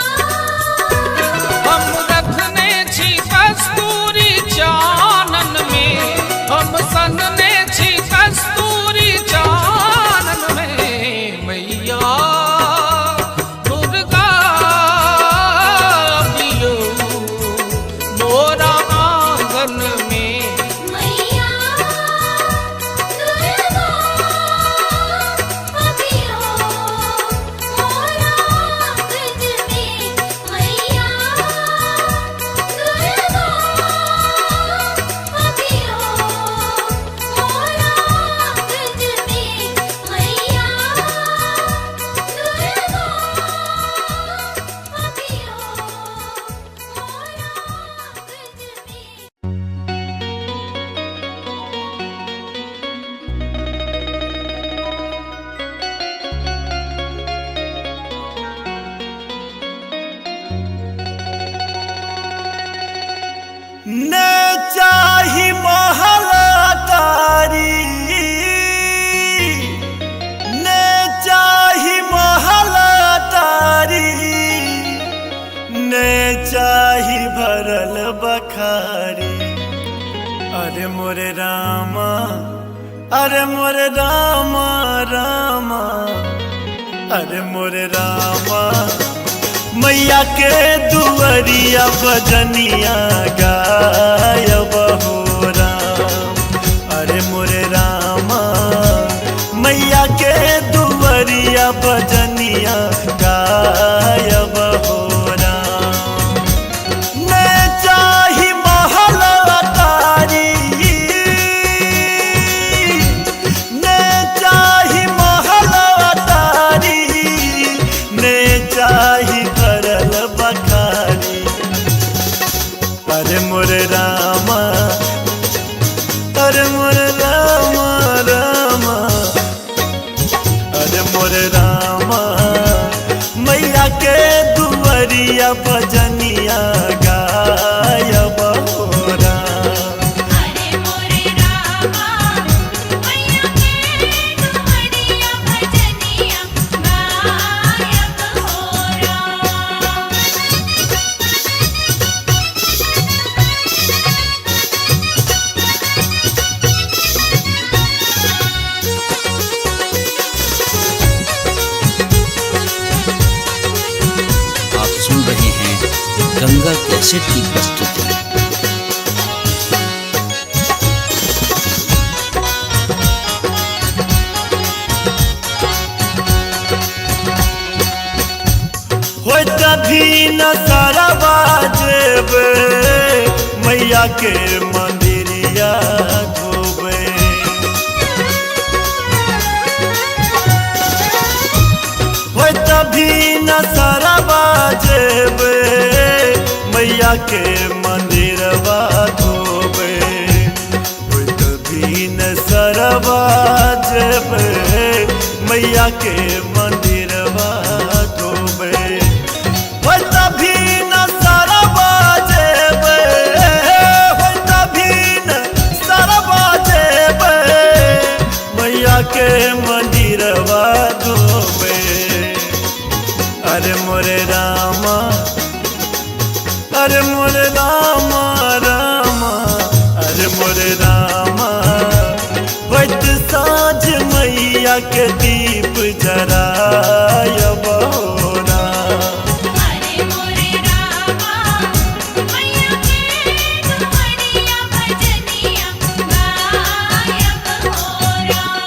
हम रखने छी कस्तूरी चानन में, हम सनने छी कस्तूरी चानन में, मैया दुर्गा अबियौ मोरा आंगन में। मैया दुर्गा अबियो मोरा आंगन में, मैया दुर्गा अबियो मोरा आंगन में, मैया ने चाही महलातारी, ने चाही महलातारी, ने चाही भरल बखारी। अरे मोरे रामा, अरे मोरे रामा रामा, अरे मोरे रामा, मैया के दुअरिया बजनिया गायब हो राम। अरे मोरे रामा, मैया के दुअरिया बजनिया गायब हो राम। ने चाही महलातारी, ने चाही महलातारी, ने चाही भरल बखारी। अरे मोरे रामा, अरे मोरे रामा रामा, अरे मोरे रामा, मैया के दुअरिया बजनिया गायब हो राम। अरे मोरे रामा, मैया के दुअरिया बजनिया गायब हो राम। आप सुन रहे हैं गंगा कैसेट की प्रस्तुति। हो तभी न सरवा जेबे मैया के मंदिरिया धोब सरवा जेबे मैया के मंदिरवा धोबे हो तभी न सरवा जेबे हो तभी न सरवा जेबे मैया के मंदिरवा धोबे। अरे मोरे रामा अरे मोरे रामा रामा अरे मोरे रामा होइत साँझ मैया के दीप जरायब हो राम। अरे मोरे रामा मैया के दुआरिया भजनिया गायब हो राम।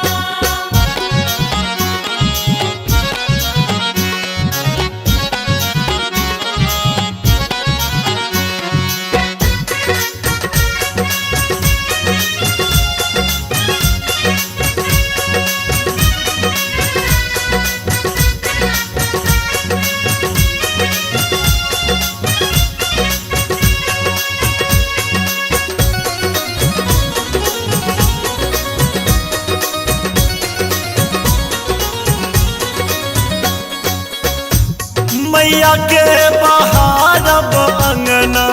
मैया के बहारब अंगना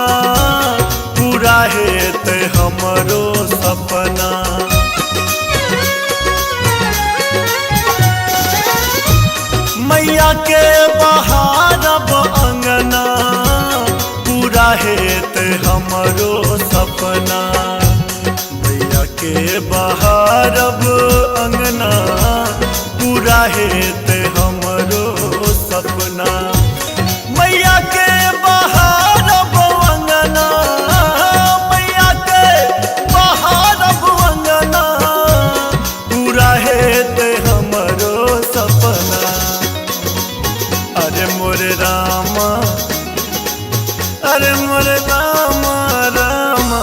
पूरा हेत हमरो सपना। मैया के बहारब अंगना पूरा हेत हमरो सपना। मैया के बहारब अंगना पूरा हेत हमरो सपना। मैया के बहारब अंगना मैया के बहारब अंगना पूरा हेत हमरो सपना। अरे मोरे रामा अरे मोरे रामा रामा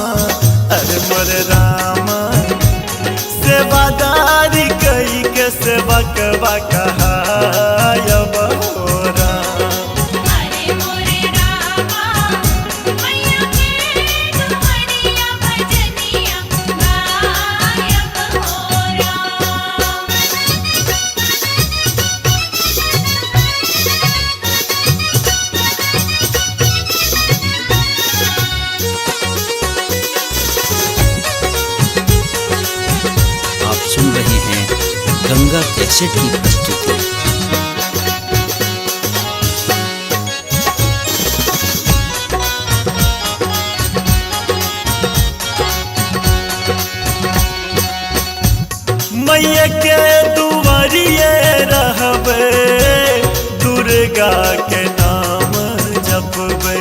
अरे मोरे रामा सेवादारी कई के सेवक कहायब हो राम। अरे मोरे रामा मैया के दुआरिया भजनिया गायब हो राम। आप सुन रहे हैं गंगा कैसेट की प्रस्तुति। मैया के दुआरिये रहबे दुर्गा के नाम जपबे।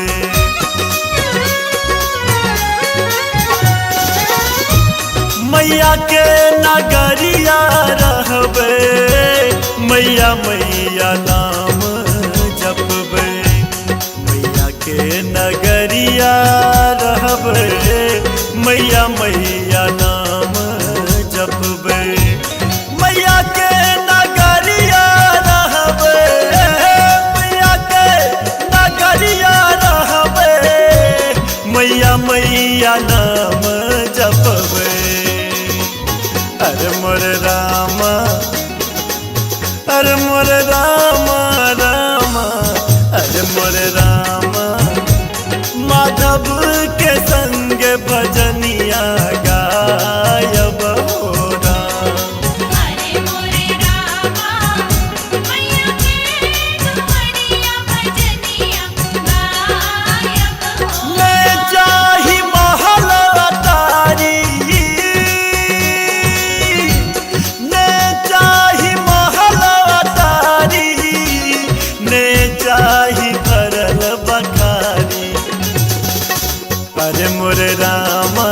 मैया के नगरिया रहबे मैया मैया नाम जपबे। मैया के नगरिया रहबे मैया मैया नाम जपबे। मैया के नगरिया रहबे मैया के नगरिया रहबे मैया मैया नाम जपबे। अरे मोरे रामा अरे मोरे रामा रामा अरे मोरे रामा माधव के संग भजनिया गायब हो राम। अरे मोरे रामा मैया के दुआरिया भजनिया गायब हो मैं चाही महल अटारी ने चाही महल अटारी ने चाही भरल बखारी। अरे मोरे रामा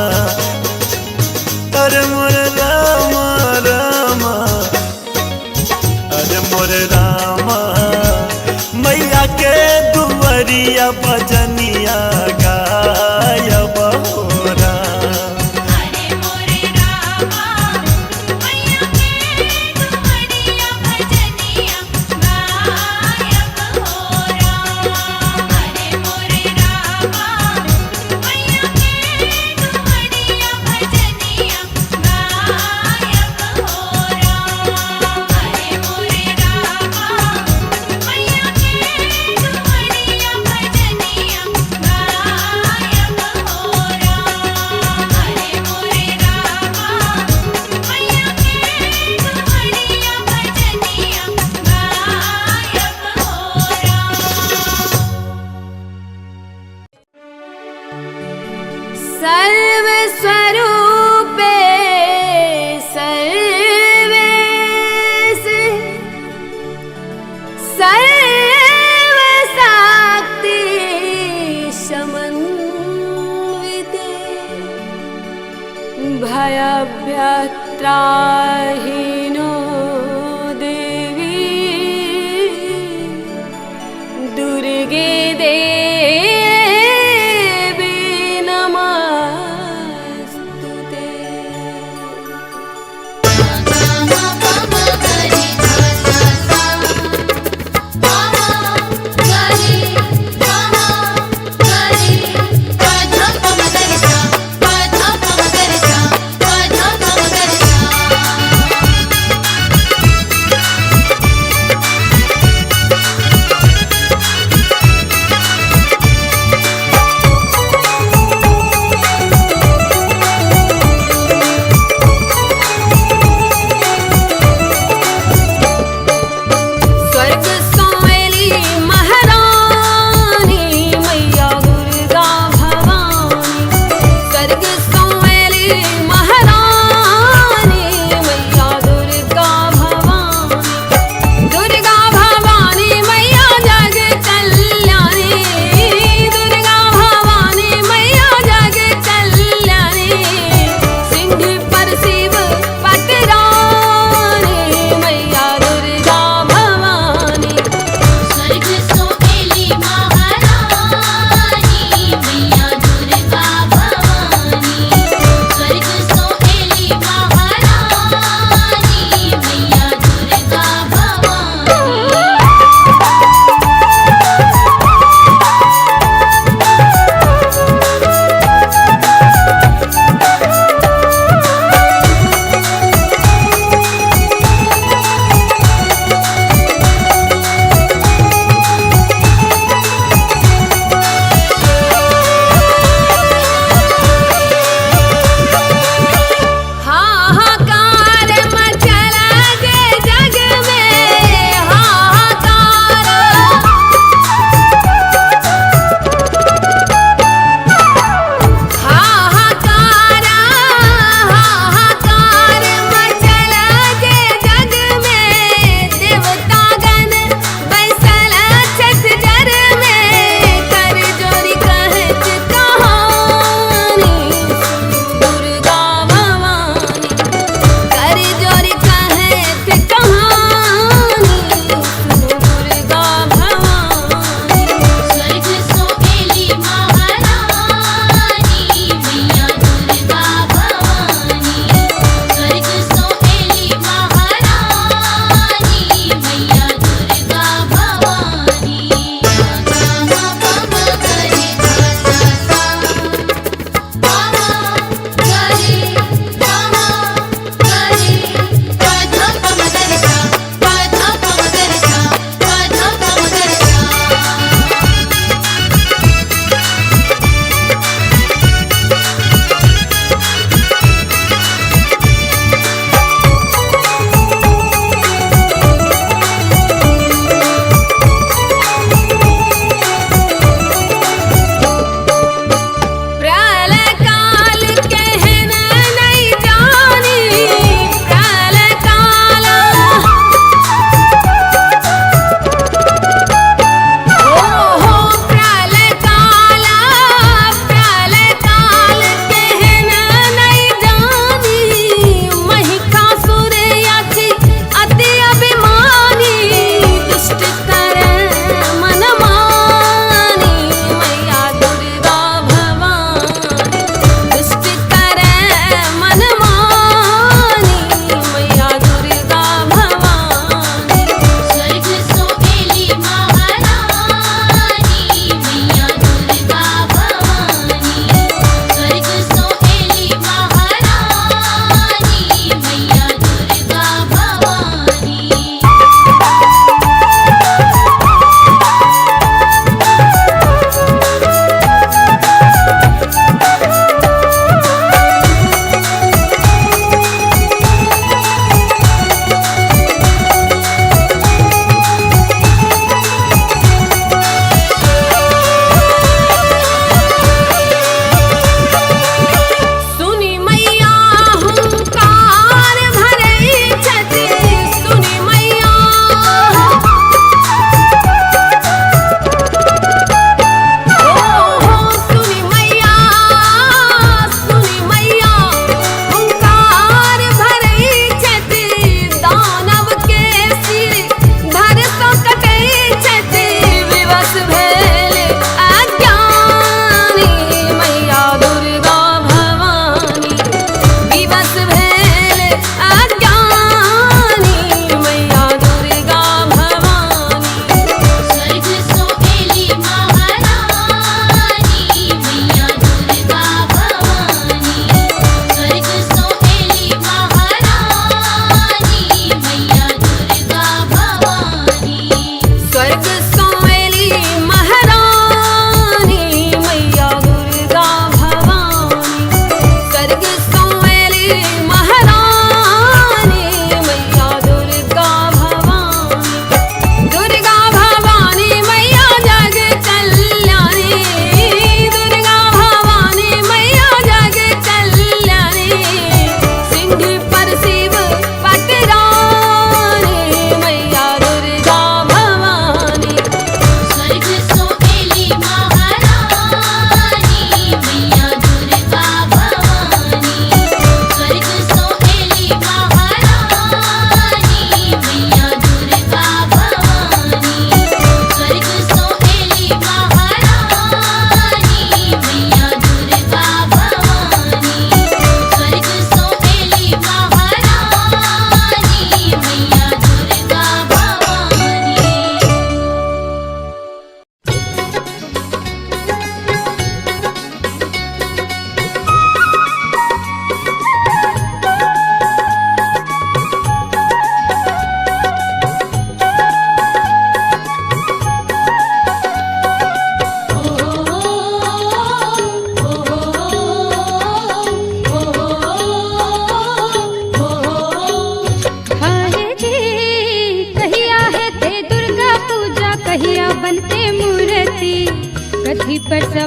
त्राहिनो देवी दुर्गे देवी नमस्तुते।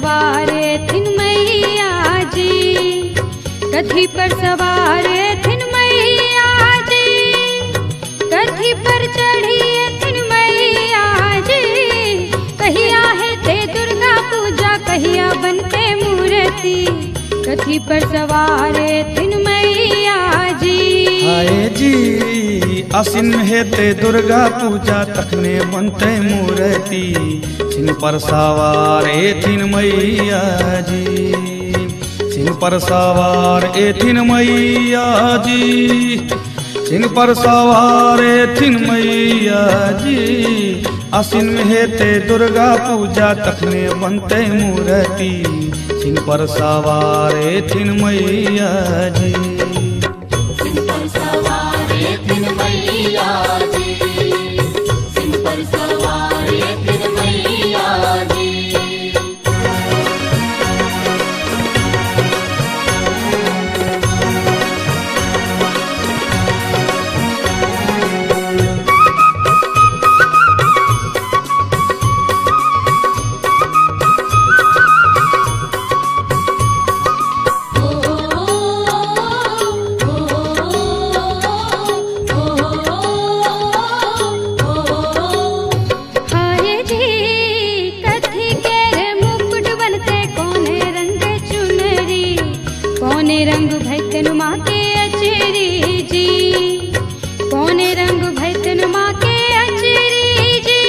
सवार थिन मैया जी, कथी पर सवार थिन मैया जी, कथी पर चढ़ी थिन मैया जी। कहिया है ते दुर्गा पूजा, कहिया बनते मूर्ति, कथी पर सवार थिन मैया जी। आए जी आसिन में हेते दुर्गा पूजा, तखने बनते मूर्ति, सिंह पर सवार थिन मैया जी, सिंह पर सवार थिन मैया जी, सिंह पर सवार थिन मैया जी। आसिन में हेते दुर्गा पूजा, तखने बनते मूर्ति, सिंह पर सवार थिन मैया जी। सिंह पर सवार थिन मैया जी, सिंह पर सवार थिन मैया जी। रंग भैतन माँ के अचरी जी, कौने रंग भैतन माँ के अचरी जी,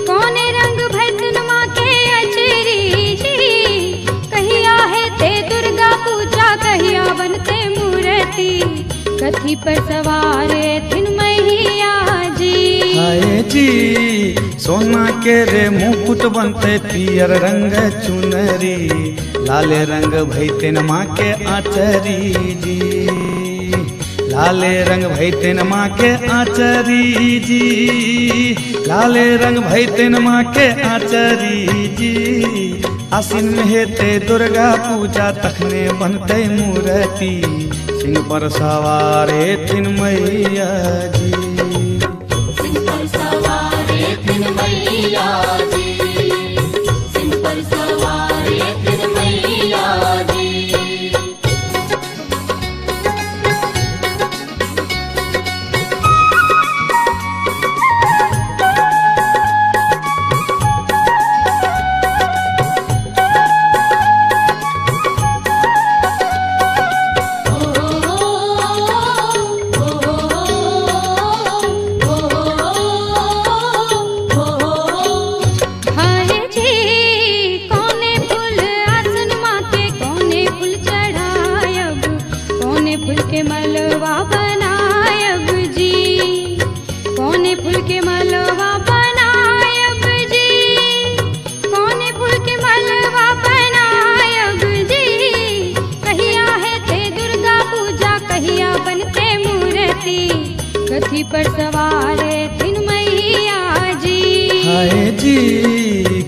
कौने रंग भैतन माँ के अचरी जी। कहिया है ते दुर्गा पूजा, कहिया बनते मूर्ति, कथी पर सवार थिन मैया जी। आए जी सोना के रे मुकुट बनते, पियर रंग चुनरी, लाले रंग भैतन माँ के आचरी जी, लाले रंग भैतन माँ के आचरी जी, लाले रंग भैतन माँ के आचरी जी। आसिन में हेते दुर्गा पूजा, तखने बनते मूर्ति, सिंह पर सवार थिन मैया जी। सिंह पर सवार थिन मैया जी, सिंह पर सवार थिन मैया जी। मलवा बनायब जी, कौने फूल के मलवा बनायब जी, कौने फूल के मलवा बनायब जी। कहिया है ते दुर्गा पूजा, कहिया बनते मूर्ति, कथी पर सवार थिन मैया जी। हाय जी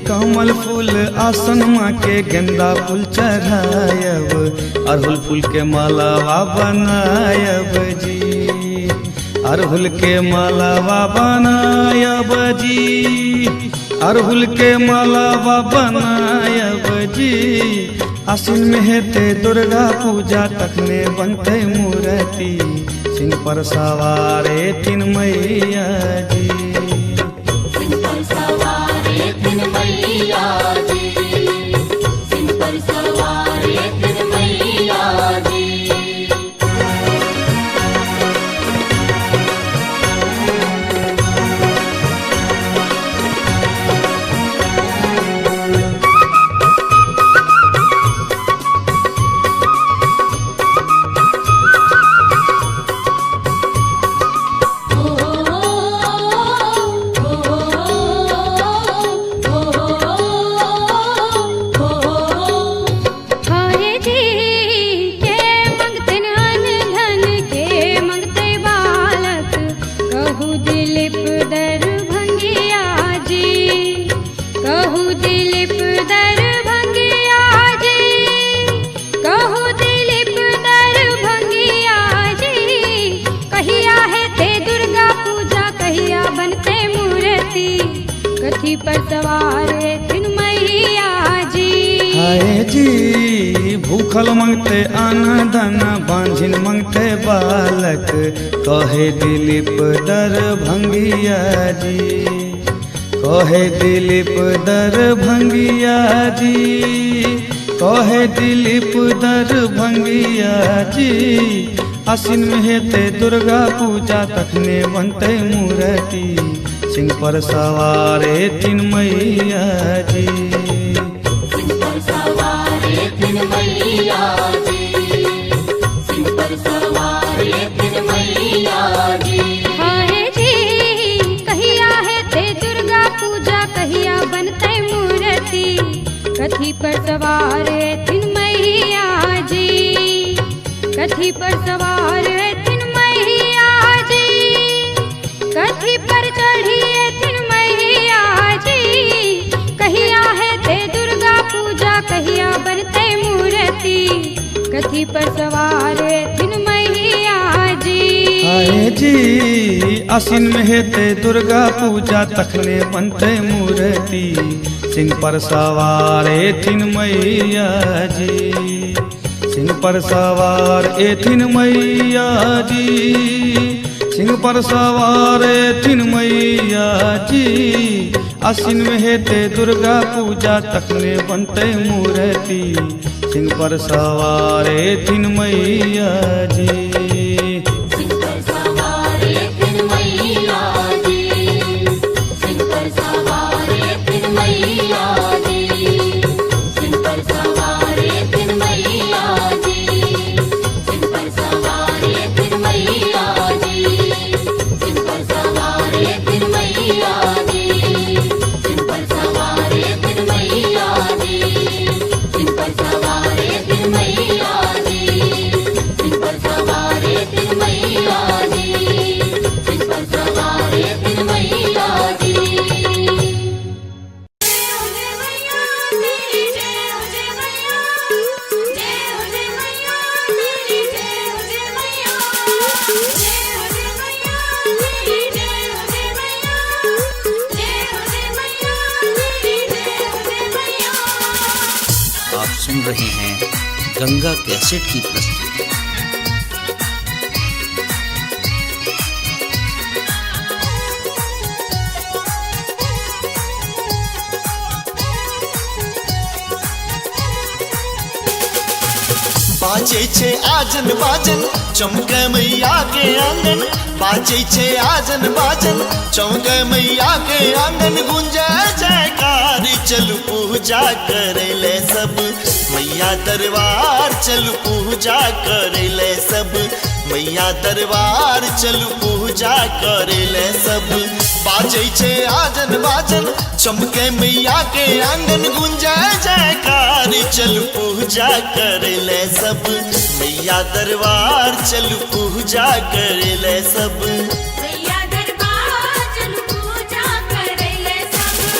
कमल फूल आसन माँ के, गेंदा फूल चढ़ायब, अड़हुल फूल के मालावा बनायब जी, अड़हुल के मालावा बनायब जी, अड़हुल के मालावा बनायब जी। आसिन में हेते दुर्गा पूजा, तखने बनते मूर्ति, सिंह पर सवार थिन मैया जी। सिंह पर सवार थिन मैया जी, सिंह पर सवार थिन मैया जी। कथी पर सवार थिन मैया जी। हाय जी भूखल मंगते आना दाना बांझिन मंगते बालक कहे दिलीप दरभंगिया जी कहे दिलीप दरभंगिया जी कहे दिलीप दरभंगिया जी आसिन में हेते दुर्गा पूजा तखने बनते मूर्ति सिंह पर सवारे तीन मैया जी सिंह पर सवारे तीन मैया जी सिंह पर सवारे तीन मैया जी हाय जी कहिया है ते दुर्गा पूजा कहिया बनते मूर्ति कथी पर सवार तीन मैया जी कथी पर सवार तीन मैया जी कथी पर चढ़ी तीन मैया जी कहिया है ते दुर्गा पूजा कहिया बनते मूर्ति कथी पर सवार तीन मैया जी हाय जी आसिन में हेते दुर्गा पूजा तखने बनते मूर्ति सिंह पर सवारे तीन मैया जी सिंह पर सवार तीन मैया जी सिंह पर सवार तीन मैया जी आसिन में हेते दुर्गा पूजा तखने बनते मूर्ति सिंह पर सवारे तीन मैया जी सिंह पर सवारे तीन मैया जी सिंह पर सवारे तीन मैया जी सिंह पर सवारे तीन मैया जी सिंह पर सवारे तीन मैया जी सिंह पर सवारे तीन मैया जी सिंह पर सवारे तीन मैया जी सिंह पर सवारे तीन मैया जी सिंह पर सवारे तीन मैया जी सिंह पर सवारे तीन मैया जी आप सुन रहे हैं गंगा कैसेट की प्रस्तुति। बाजे छे आजन बाजन चमके मैया के आंगन बाजे छे आजन बाजन चमके मैया के आंगन गुंजे जयकार चलू पूजा करे ले सब मैया दरबार चलू पूजा करे ले सब मैया दरबार चलू पूजा करे ले सब बाजे छे आजन बाजन चमके मैया के आंगन गुंजे जयकार चलू पूजा करे ले सब मैया दरबार चलू पूजा करे ले सब मैया दरबार चलू पूजा करे ले सब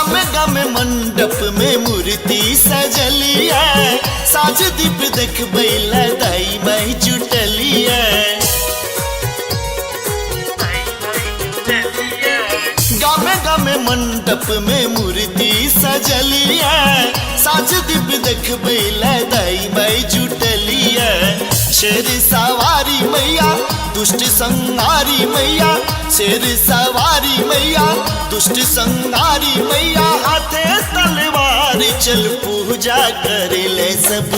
मंडप में मूर्ति सजली है साज दीप देख बैला दाई बाई जुटली है गामे गामे मंडप में मूर्ति सजली है साज दीप देख बैला दाई बाई जुटली है शेर सवारी मैया दुष्ट संहारी मैया शेर सवारी मैया दुष्ट संहारी मैया हाथे तलवार चल पूजा करे ले सब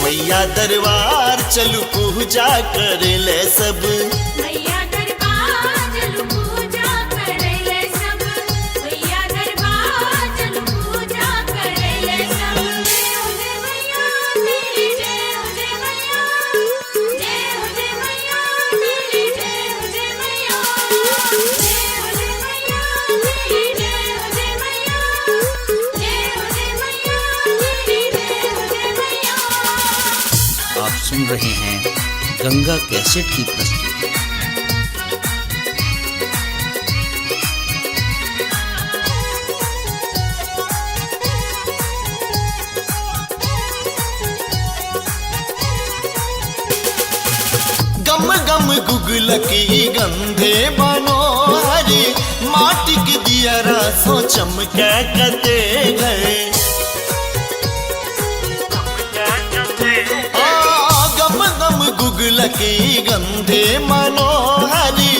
मैया दरबार चल पूजा करे ले सब मैया दरबार चलू पूजा करे ले सब मैया दरबार चलू पूजा करे ले सब जय हो जय मैया तेरी जय हो जय मैया जय हो जय मैया तेरी जय हो जय मैया जय हो जय मैया तेरी जय हो जय मैया जय हो जय मैया तेरी जय हो जय मैया सुन रहे हैं गंगा कैसेट की प्रस्तुति। गम गम गुगलकी गंधे मनोहरी माटी के दियरा सो चमके कते गए। गम गम गुगलकी गंधे मनोहरी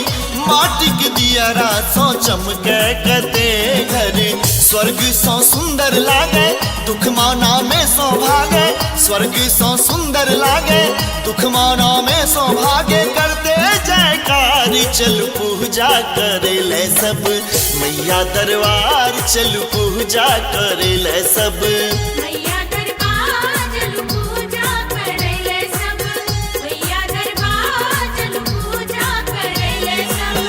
माटी के दियरा सो चमके कते घरे। स्वर्ग सो सुंदर लागे दुख माना में सौभागे। स्वर्ग सो सुंदर लागे दुख माना में सौभागे। करते जयकारी चल पूजा करे ले सब मैया दरबार। चल पूजा करे ले सब मैया दरबार चल पूजा करे ले सब। मैया दरबार चल पूजा करे ले सब।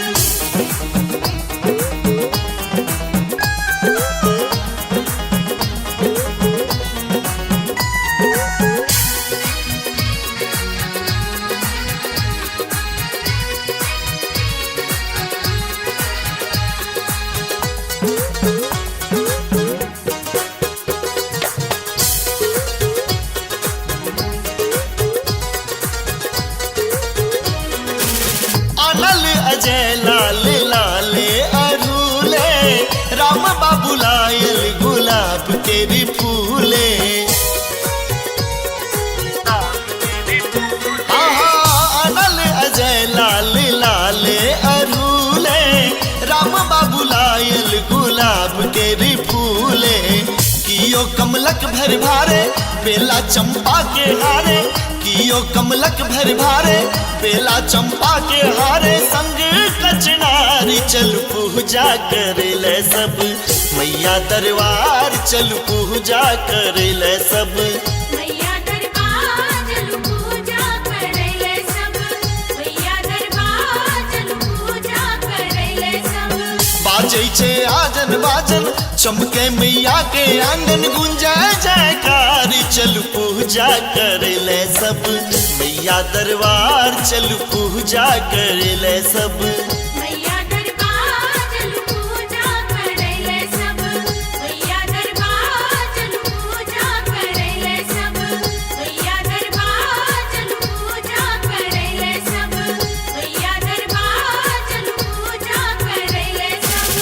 अनल अजय लाल लाले अरूले राम बाबू लायल गुलाब के भी फूले। अनल अजय लाल लाले अरूले राम बाबू लायल गुलाब के भी फूले। कियो कमलक भर भारे बेला चंपा के हारे। कियो कमलक भर भारे बेला चंपा के हारे। संग कचनारी चल पूजा करे ले सब मैया दरबार। चल पूजा करे ले सब मैया दरबार चल पूजा करे ले सब। मैया दरबार चल पूजा करे ले सब। बाजै छे आजन बाजन चमके मैया के आंगन। गुंजा जयकार चल पूजा करे ले सब मैया दरबार। चल पूजा करे ले सब मैया दरबार चल पूजा करे ले सब। मैया दरबार चल पूजा करे ले सब। मैया दरबार चल पूजा करे ले सब। मैया दरबार चल पूजा करे ले सब।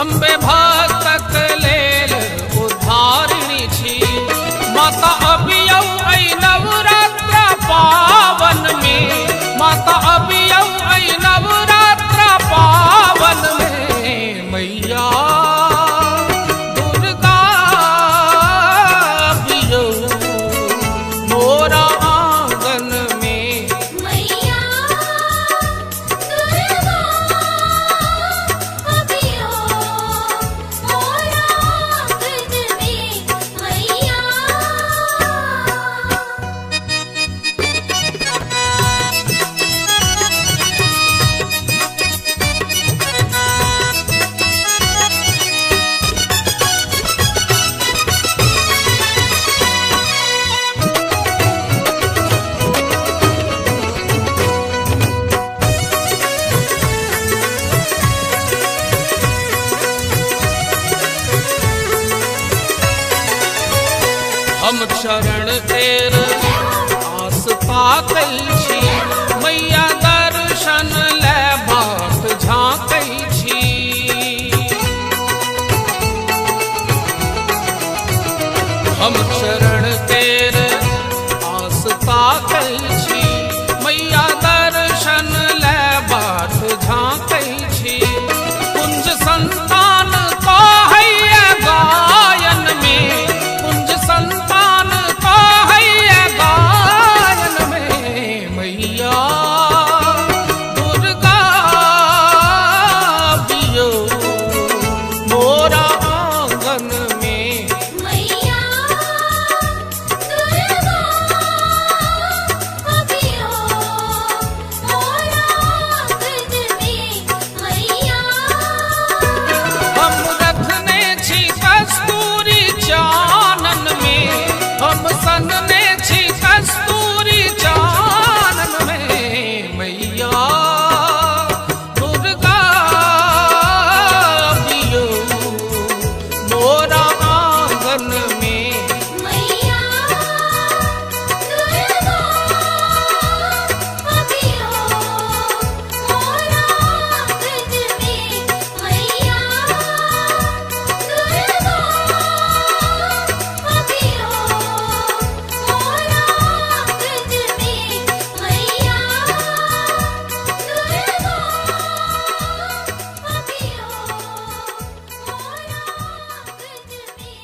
अम्बे भक्तक लेल उद्धारिणी छी। माता अबियौ ऐ नवरात्र पावन में, माता अबियौ ऐ नवरात्र पावन में। मैया दुर्गा अबियौ मोरा आंगन में। मैया दुर्गा अबियो मोरा आंगन में। मैया हम चरण तेर आस ताकै छी। मैया दर्शन ले बाट झाँकै छी। हम चरण तेर आस ताकै छी। मैया दर्शन ले बाट झाँकै छी। कुंज संतान कहैया गायन में, कुंज संतान कहैया गायन में। मैया दुर्गा अबियौ मोरा आंगन में। मैया दुर्गा अबियो मोरा आंगन में। मैया हम रखने छी कस्तूरी चानन में, हम सनने छी कस्तूरी चानन में। मैया दुर्गा अबियौ मोरा आंगन में। मैया दुर्गा अबियो मोरा आंगन में। मैया दुर्गा अबियो मोरा आंगन में। मैया दुर्गा अबियो मोरा आंगन में।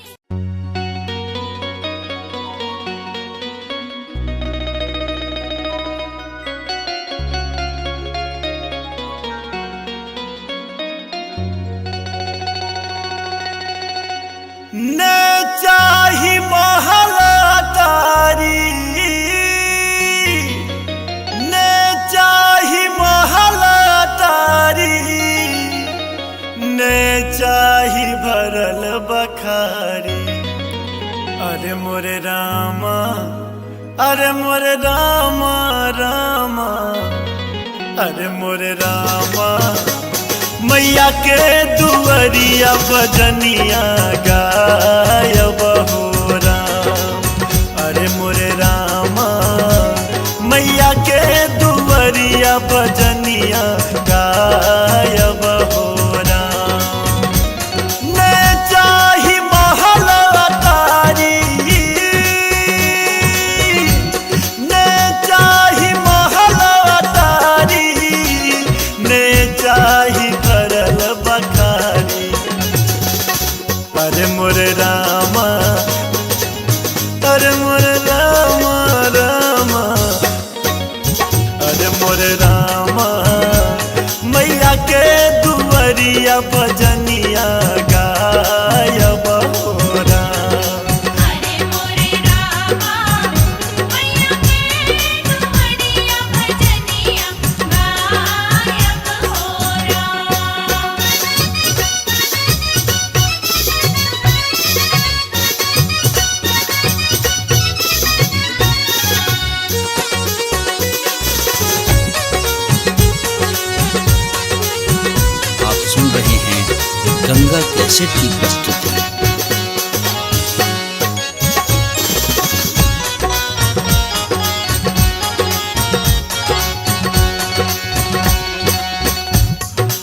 ने चाही महलतारी, ने चाही महलतारी, ने चाही भरल बखारी। अरे मोरे रामा, अरे मोरे रामा रामा, अरे मोरे रामा। मैया के दुअरिया बजनिया गायब हो राम। अरे मोरे रामा, मैया के दुअरिया बजनिया गायब हो राम। ने चाही महलतारी, ने चाही महलतारी, ने चाही भरल बखारी। अरे मोरे रामा, अरे मोरे रामा रामा, अरे मोरे रामा। मैया के दुअरिया बजनिया गायब हो राम। अरे मोरे रामा मैया के दुअरिया भजनिया गायब हो राम। आप सुन रहे हैं गंगा कैसेट की प्रस्तुति।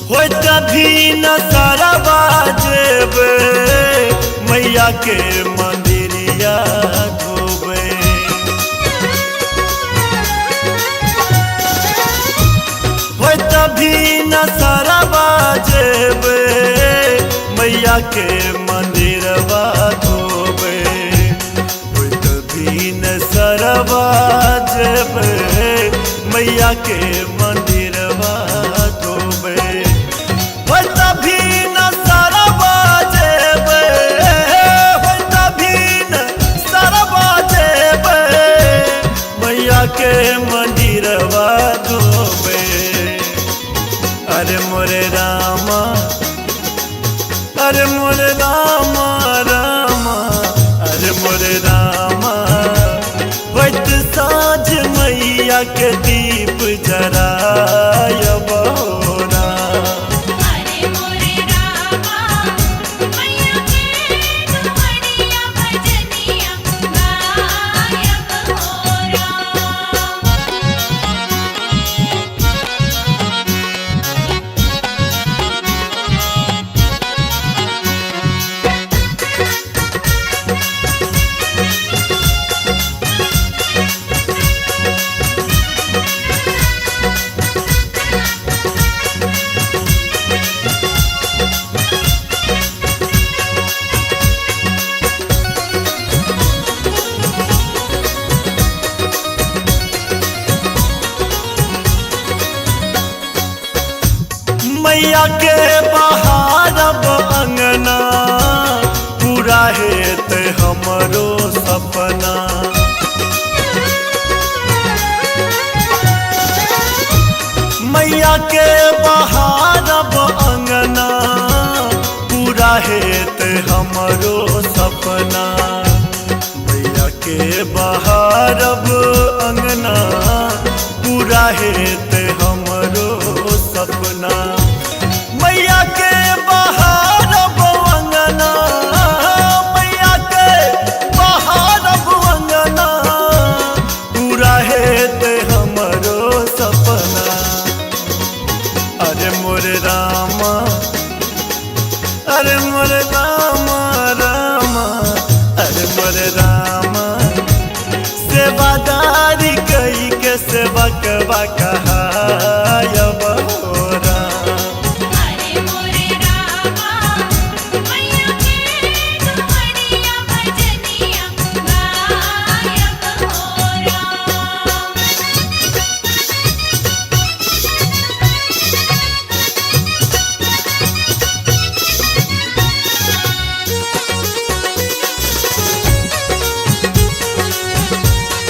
हो तभी न सरवा मैया के मंदिरिया धोबे। हो तभी न सरवा जेबे मैया के मंदिरवा धोबे। हो तभी न सरवा जेबे मैया के मंदिरवा धोबे। हो तभी न सरवा जेबे, हो तभी न सरवा जेबे मैया के मंदिरवा धोबे। अरे मोरे रामा, अरे मोरे रामा रामा, अरे मोरे रामा, वक्त साँझ मैया के दीप जरायब हो राम। अरे मोरे रामा मैया के दुआरिया भजनिया गायब हो राम। मैया के बहारब अंगना पूरा हेत हमरो सपना। मैया के बहारब अंगना पूरा हेत हमरो सपना। मैया के बहारब अंगना पूरा हेत हमरो सपना। मैया के बहारब अंगना, मैया के बहारब अंगना पूरा हेत हमरो सपना। अरे मोरे रामा, अरे मोरे रामा रामा, अरे मोरे रामा, सेवादारी कई के सेवकवा कहायब हो राम। अरे मोरे रामा मैया के दुआरिया भजनिया गायब हो राम।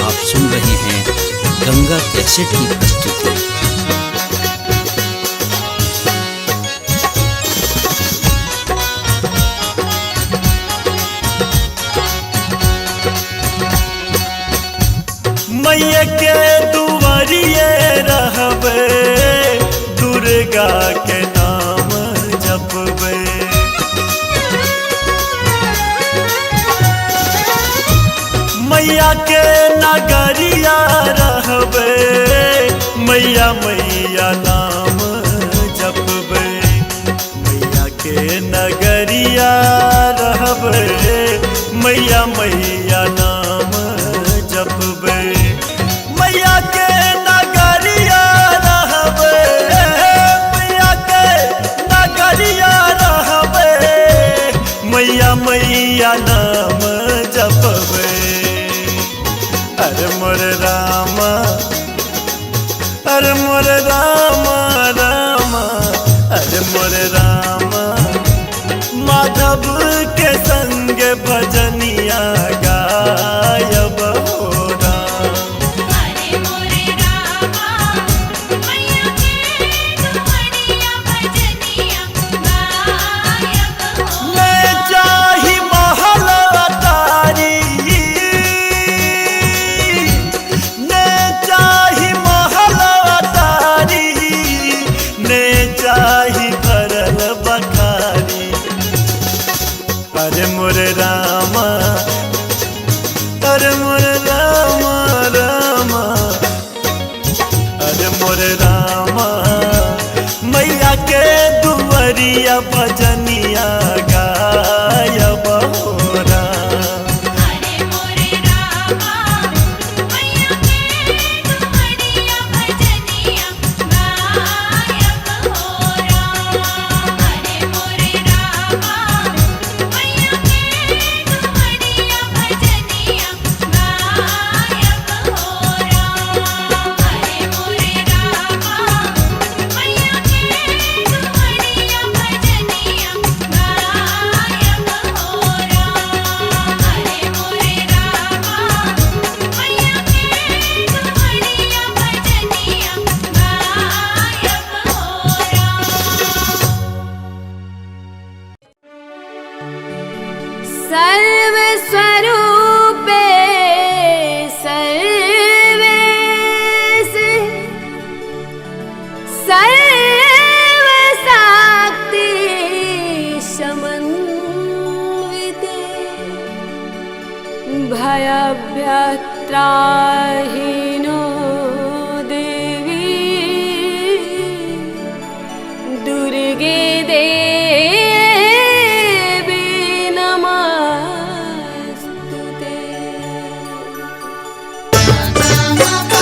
आप सुन रहे हैं गंगा कैसेट की प्रस्तुति। मैया के दुआरिये रहबे, दुर्गा के नाम जपबे। मैया के नगरिया रहबे, मैया मैया नाम जपबे। मैया के नगरिया रहबे, मैया मैया नाम जपबे। मैया के नगरिया रहबे, मैया के नगरिया रहबे, मैया मैया नाम जपबे। अरे मोरे रामा, अरे मोरे रामा रामा, अरे मोरे रामा, माधव के संग भजनिया गायब हो राम। अरे मोरे रामा मैया के दुआरिया भजनिया गायब हो ले जाहि महल अटारी, ले जाहि महल अटारी, ले जाहि भरल बखारी। अरे मोरे रामा, अरे मोरे रामा रामा, अरे मोरे रामा, मैया के दुआरिया भजनिया गायब हो सर्वस्वरूपे सर्वेश सर्वशक्ति समन्विते भयभ्यत्राहिनो देवी दुर्गे देवी नमस्तुते। Thank you.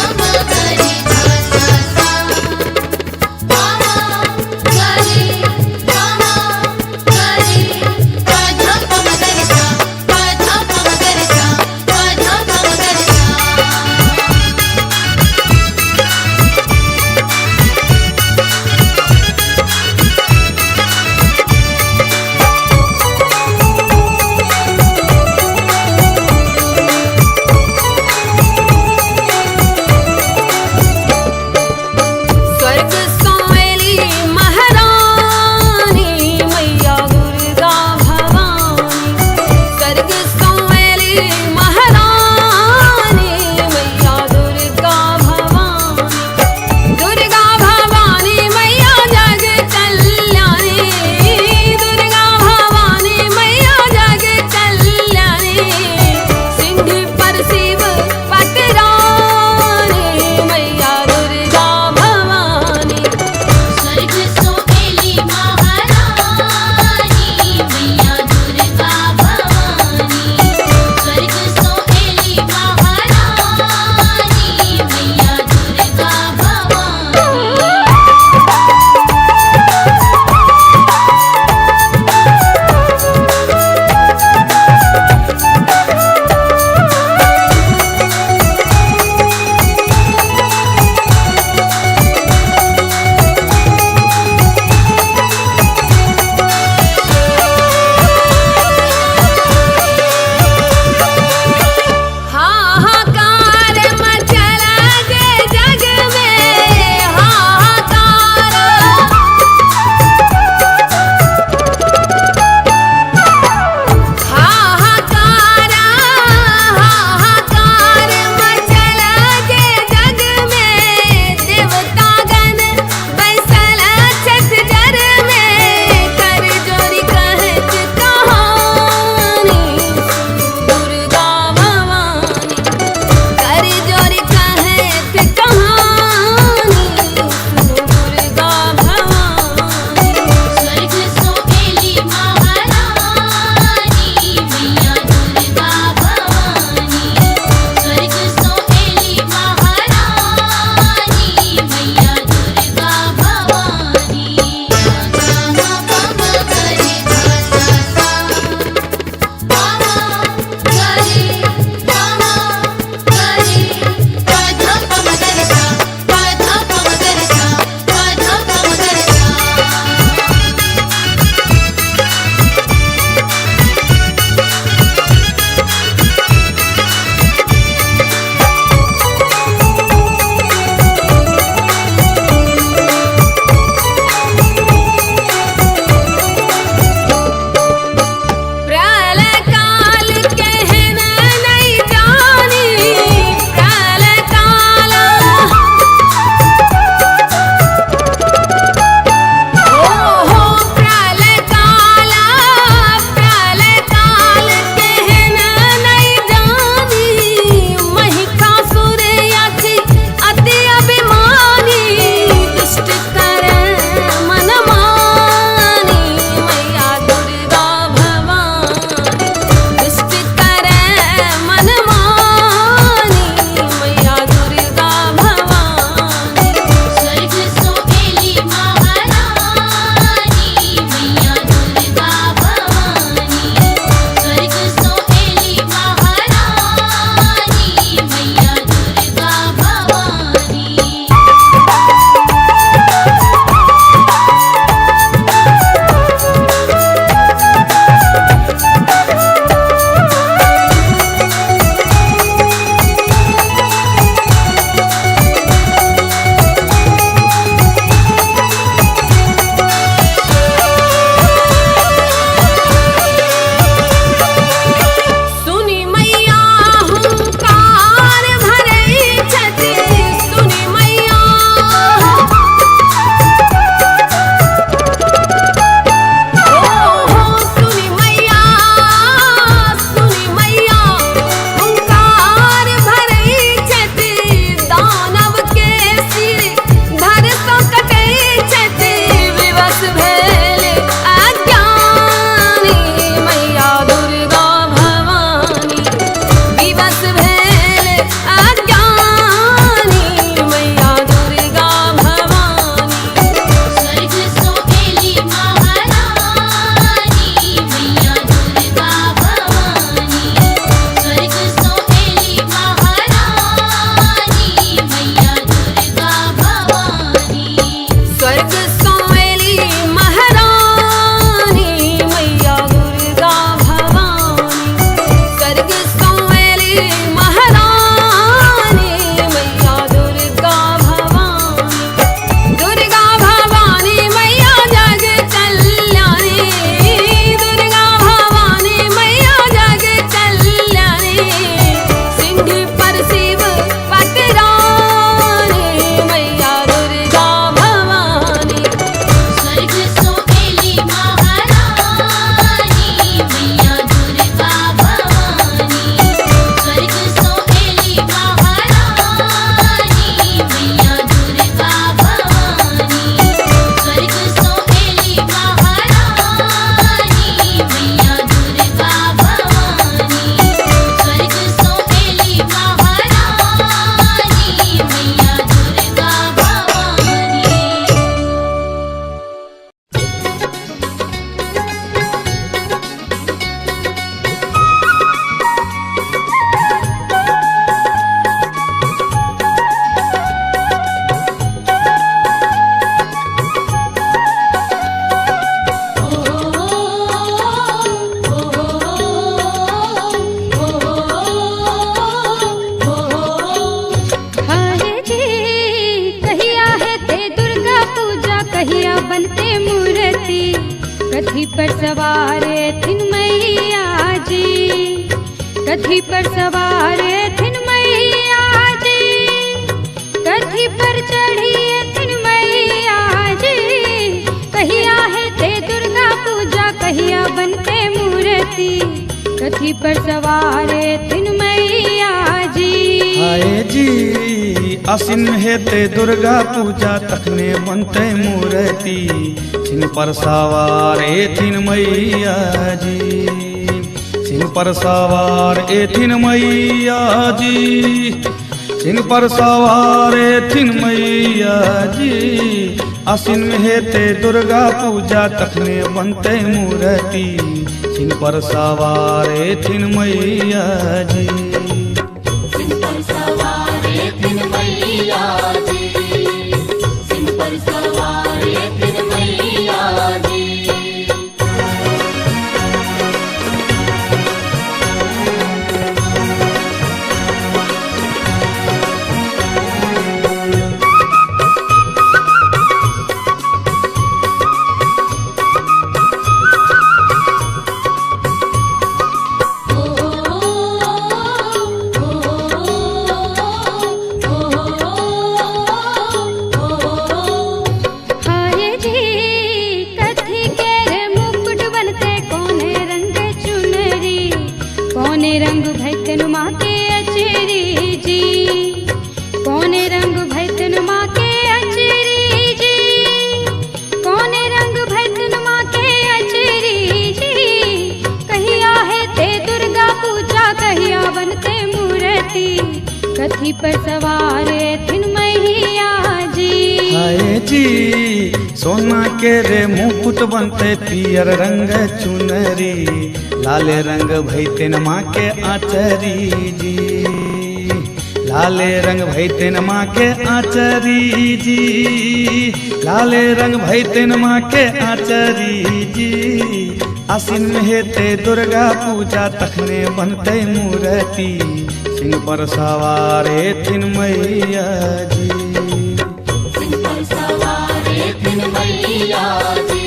सवार थिन मैया जी, कथी पर सवार थिन मैया जी, कथी पर चढ़ी थिन मैया जी। कहिया है ते दुर्गा पूजा, कहिया बनते मूर्ति, कथी पर सवार थिन मैया जी। आए जी आसिन हेते दुर्गा पूजा, तखने बनते मूर्ति, सिंह पर सवार थिन मैया जी, सिंह पर सवार थिन मैया जी, सिंह पर सवार थिन मैया जी। आसिन में हेते दुर्गा पूजा, तखने बनते मूर्ति, सिंह पर सवार थिन मैया जी। सिंह पर सवार थिन मैया जी, सिंह पर सवार थिन मैया जी। रंग भैतन माँ के अचरी जी, कौने रंग भैतन माँ के अचरी जी, कौने रंग भैतन माँ के अचरी जी। कहिया है ते दुर्गा पूजा, कहिया बनते मूर्ति, कथी पर सवार थिन मैया जी। आए जी सोना के रे मुकुट बनते, पियर रंग चुनरी, लाले रंग भैतेन माँ के आचरी जी, लाले रंग भैतेन माँ के आचरी जी, लाले रंग भैतेन माँ के आचरी जी। आसिन में हेते दुर्गा पूजा, तखने बनते मूर्ति, सिंह पर सवार थिन मैया जी। सिंह पर सवार थिन मैया जी,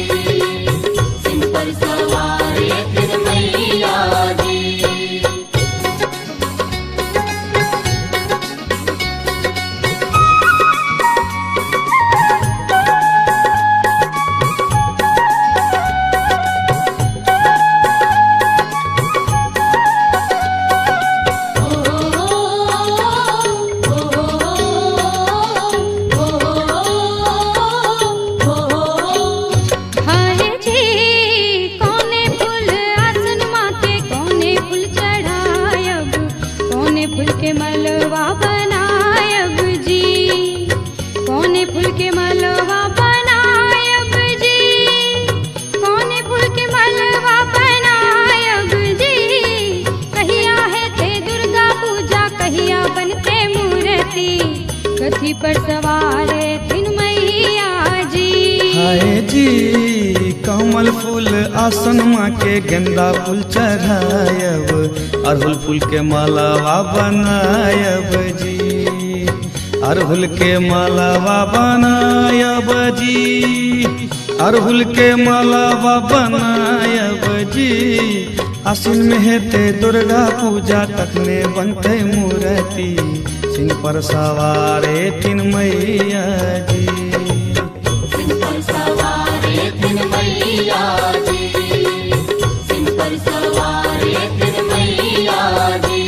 सिंह पर सवार थिन मैया जी। कथी पर सवार थिन मैया जी। हाय जी कमल फूल आसन माँ के, गेंदा फूल चढ़ायब, अड़हुल फूल के मालावा बनायब जी, अड़हुल के मालावा बनायब जी, अड़हुल के मालावा बनायब जी। आसिन में हेते दुर्गा पूजा, तखने बनते मूर्ति, सिंह पर सवार थिन मैया जी। सिंह पर सवार थिन मैया जी, सिंह पर सवार थिन मैया जी।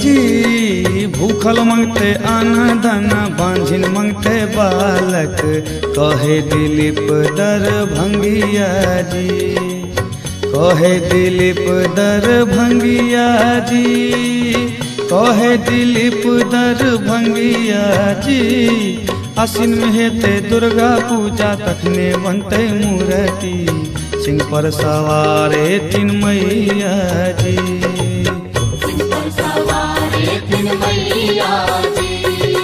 जी भूखल मंगते अन्न धन बांझिन मंगते बालक कहे दिलीप दरभंगिया जी कहे दिलीप दरभंगिया जी कहे दिलीप दरभंगिया जी आसिन में हेते दुर्गा पूजा तखने बनते मूर्ति सिंह पर सवारे तीन मैया जी सिंह पर सवारे तीन मैया जी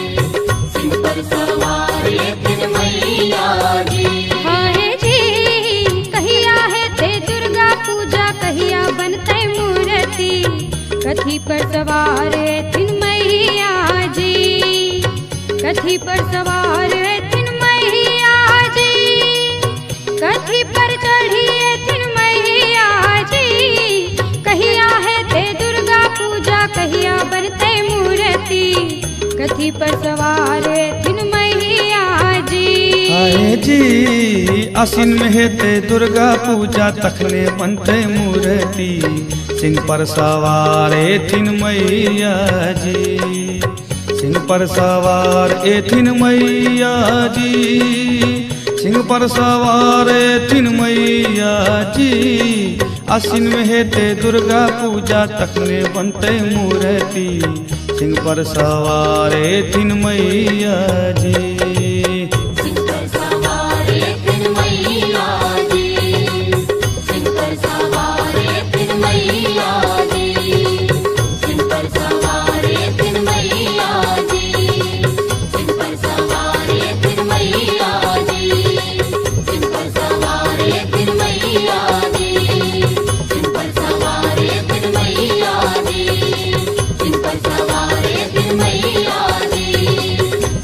सिंह पर सवारे तीन मैया जी हाय जी कहिया है ते दुर्गा पूजा कहिया बनते मूर्ति कथी पर सवार है तीन मैया जी कथी पर सवार है तीन मैया जी कथी पर चढ़ी है तीन मैया जी कहिया है ते दुर्गा पूजा कहिया बनते मूर्ति कथी पर सवार है तीन मैया जी आए जी आसिन में हेते दुर्गा पूजा तखने बनते मूर्ति सिंह पर सवार तीन मैया जी सिंह पर सवार तीन मैया जी सिंह पर सवार तीन मैया जी आसिन में हेते दुर्गा पूजा तखने बनते मूर्ति सिंह पर सवार तीन मैया जी सिंह पर सवारे तीन मैया जी सिंह पर सवारे तीन मैया जी सिंह पर सवारे तीन मैया जी सिंह पर सवारे तीन मैया जी सिंह पर सवारे तीन मैया जी सिंह पर सवारे तीन मैया जी सिंह पर सवारे तीन मैया जी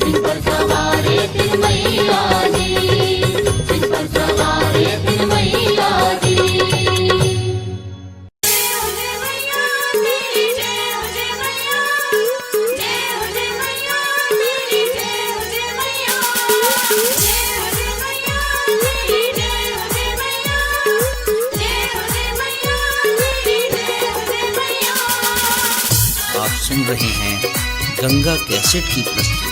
सिंह पर सवारे तीन मैया जी सिंह पर सवारे तीन मैया जी आप सुन रहे हैं गंगा कैसेट की प्रस्तुति।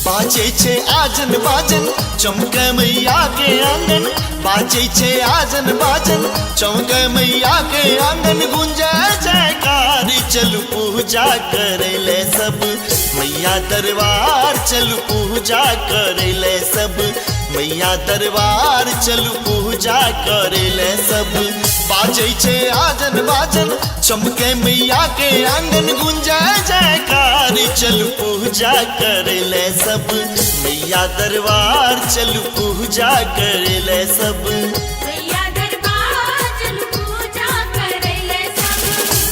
बाजे छे आजन बाजन चमके मैया के आंगन बाजे छे आजन बाजन चमके मैया के आंगन गुंजे जयकार चलू पूजा करे ले सब मैया दरबार चलू पूजा करे ले सब मैया दरबार चलू पूजा करे ले सब बाजे छे आजन बाजन चमके मैया के आंगन गुंजे जयकार चलू पूजा करे ले सब मैया दरबार चलू पूजा करे ले सब मैया दरबार चलू पूजा करे ले सब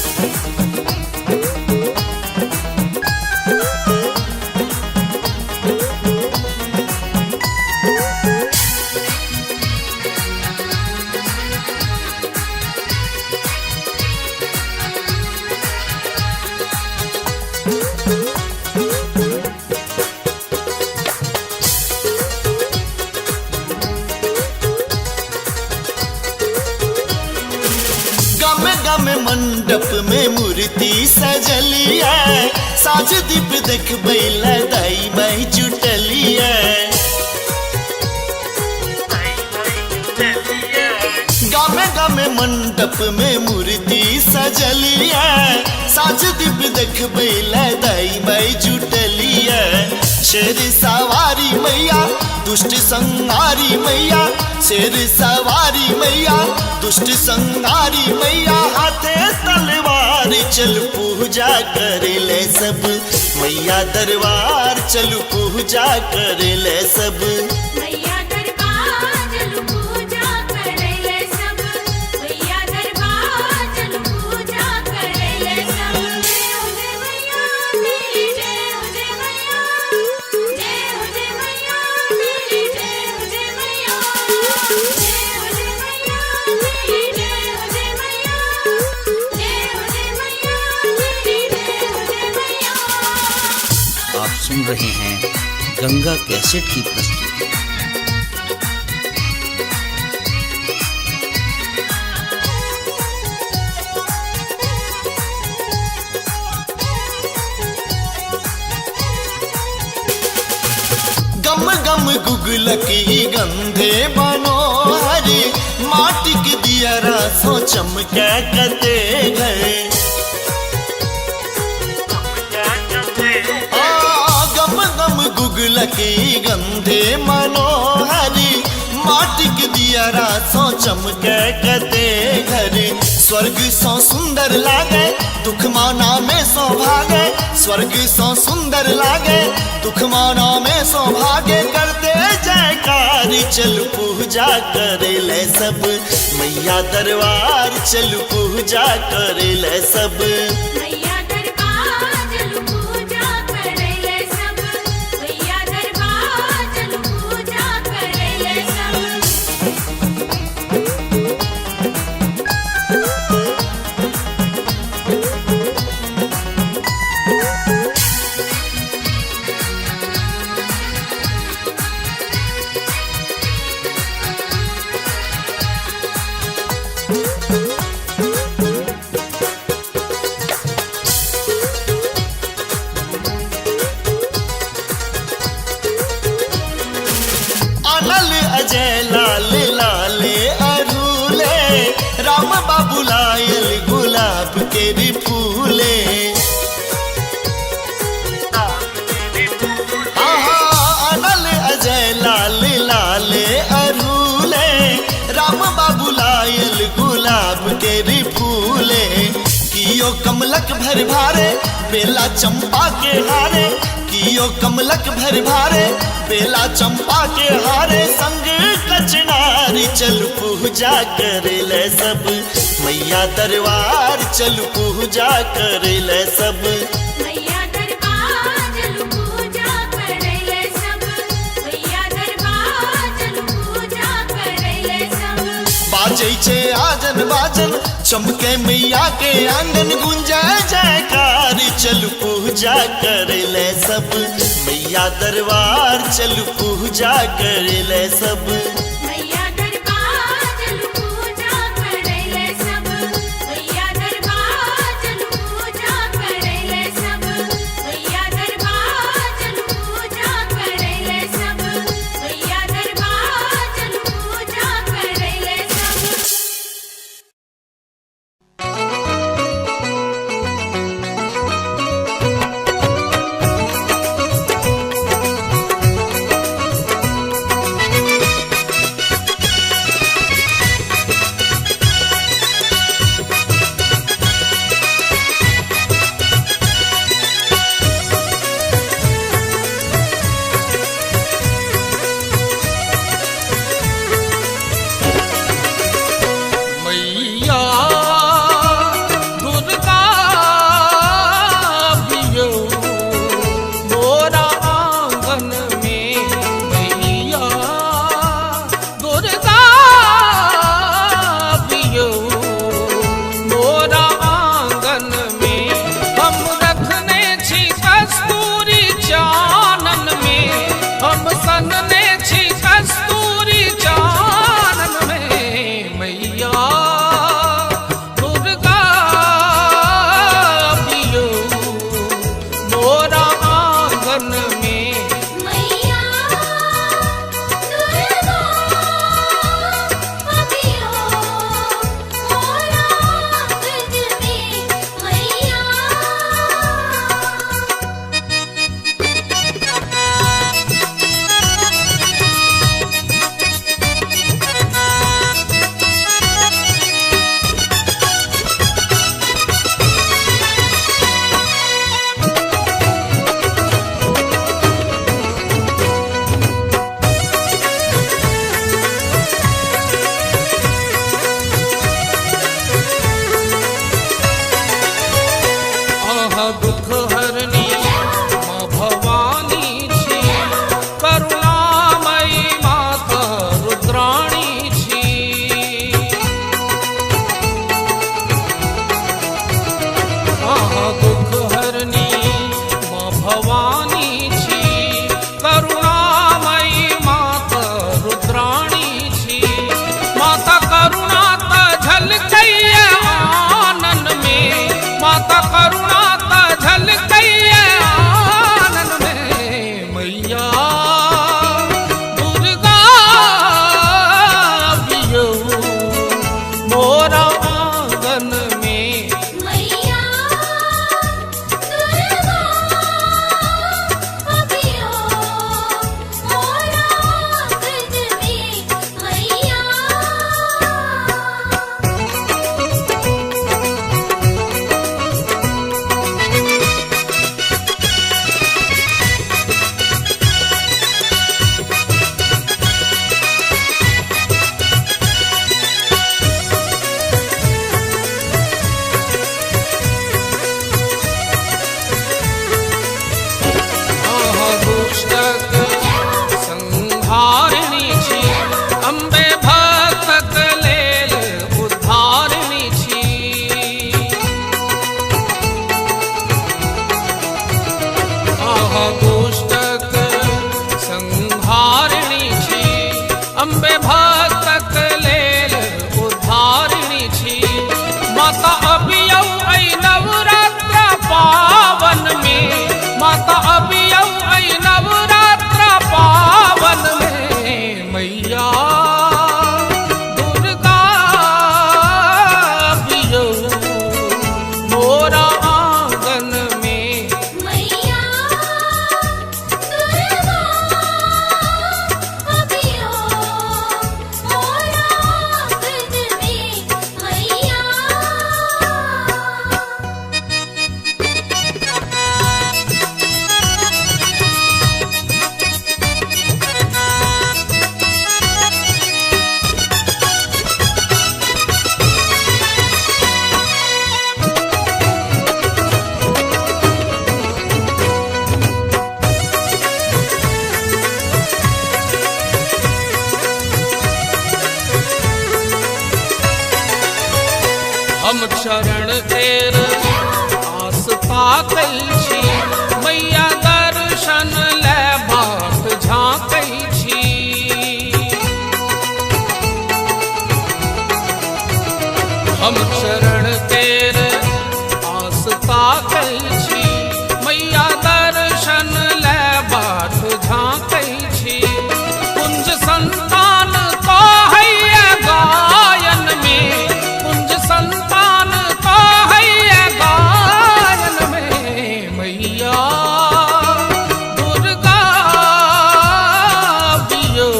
गमे गमे मंडप में मूर्ति सजली है साज दीप देख बैला दाई माई जुटली है गामे गामे मंडप में मूर्ति सजली है साज दीप देख बैला दाई माई जुटली है शेर सवारी मैया दुष्ट संहारी मैया शेर सवारी मैया दुष्ट संहारी मैया हाथे तलवार चल पूजा करे ले सब मैया दरबार चल पूजा करे ले सब मैया दरबार चलू पूजा करे ले सब मैया दरबार चलू पूजा करे ले सब जय हो जय मैया तेरी जय हो जय मैया जय हो जय मैया तेरी जय हो जय मैया जय हो जय मैया तेरी जय हो जय मैया जय हो जय मैया तेरी जय हो जय मैया आप सुन रहे हैं गंगा कैसेट की प्रस्तुति। गम गम गुगलकी गंधे मनोहरी माटी की दियरा सो चमके कते गए। गम गम गुगलकी गंधे मनोहरी माटी की दियरा सो चमके कते घरे। स्वर्ग सो सुंदर लागे दुख माना में सौभागे। स्वर्ग सो सुंदर लागे दुख माना में सौभागे। करते जयकारी चल पूजा करे ले सब मैया दरबार चल पूजा करे ले सब। मैया दरबार चल पूजा करे ले सब। मैया दरबार चल पूजा करे ले सब। अनल अजय लाल लाले अरूले राम बाबू लायल गुलाब के भी फूले। आहा अनल अजय लाल लाले अरूले राम बाबू लायल गुलाब के भी फूले। कियो कमलक भर भारे बेला चंपा के हारे। कियो कमलक भर भारे बेला चंपा के हारे। संग कचनारी चल पूजा करे ले सब मैया दरबार चल पूजा करे ले सब। मैया दरबार चल पूजा करे ले सब। मैया दरबार चल पूजा करे ले सब। बाजै छे आजन बाजन चमके मैया के आंगन गुंजे जयकार चल पूजा करे ले सब मैया दरबार चल पूजा करे ले सब। मैया दरबार चल पूजा करे ले सब। मैया दरबार चल पूजा करे ले सब। मैया दरबार चल पूजा करे ले सब। मैया दरबार चल पूजा करे ले सब। भवानी छी, करुणामयी माता रुद्राणी छी। माता करुणा त झलकैया आनन में, माता करुणा त झलकैया आनन में। मैया दुर्गा बियो मोरा आंगन में। मैया दुर्गा अभियो मोरा आंगन में। मैया दुष्टक संहारिणी छी, अम्बे भक्तक लेल उद्धारिणी छी। दुष्टक संहारिणी छी, अम्बे भक्तक लेल उद्धारिणी छी। माता अबियौ ऐ नवरात्र पावन में, माता अबियौ ऐ नवरात्र पावन में। मैया दुर्गा अबियौ मोरा आंगन में। मैया दुर्गा अभियो मोरा आंगन में। मैया हम चरण तेर आस ताकै छी, मैया दर्शन ले बाट झाँकै छी। हम चरण तेर आस ताकै छी, मैया दर्शन ले बाट झाँकै छी। कुंज संतान कहैया गायन में, कुंज संतान कहैया गायन में। मैया दुर्गा बियो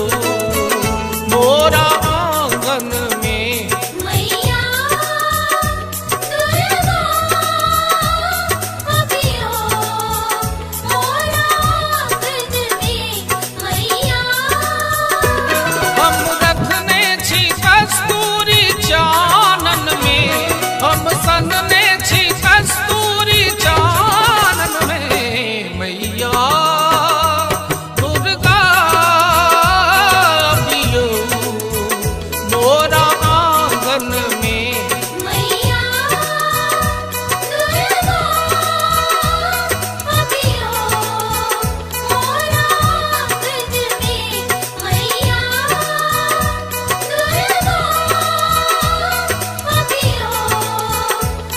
मोरा आंगन में। मैया दुर्गा अभियो मोरा आंगन में। मैया हम रखने छी कस्तूरी चानन में, हम सनने छी कस्तूरी चानन में। मैया दुर्गा बियो मोरा आंगन में। मैया दुर्गा अभियो मोरा आंगन में। मैया दुर्गा अभियो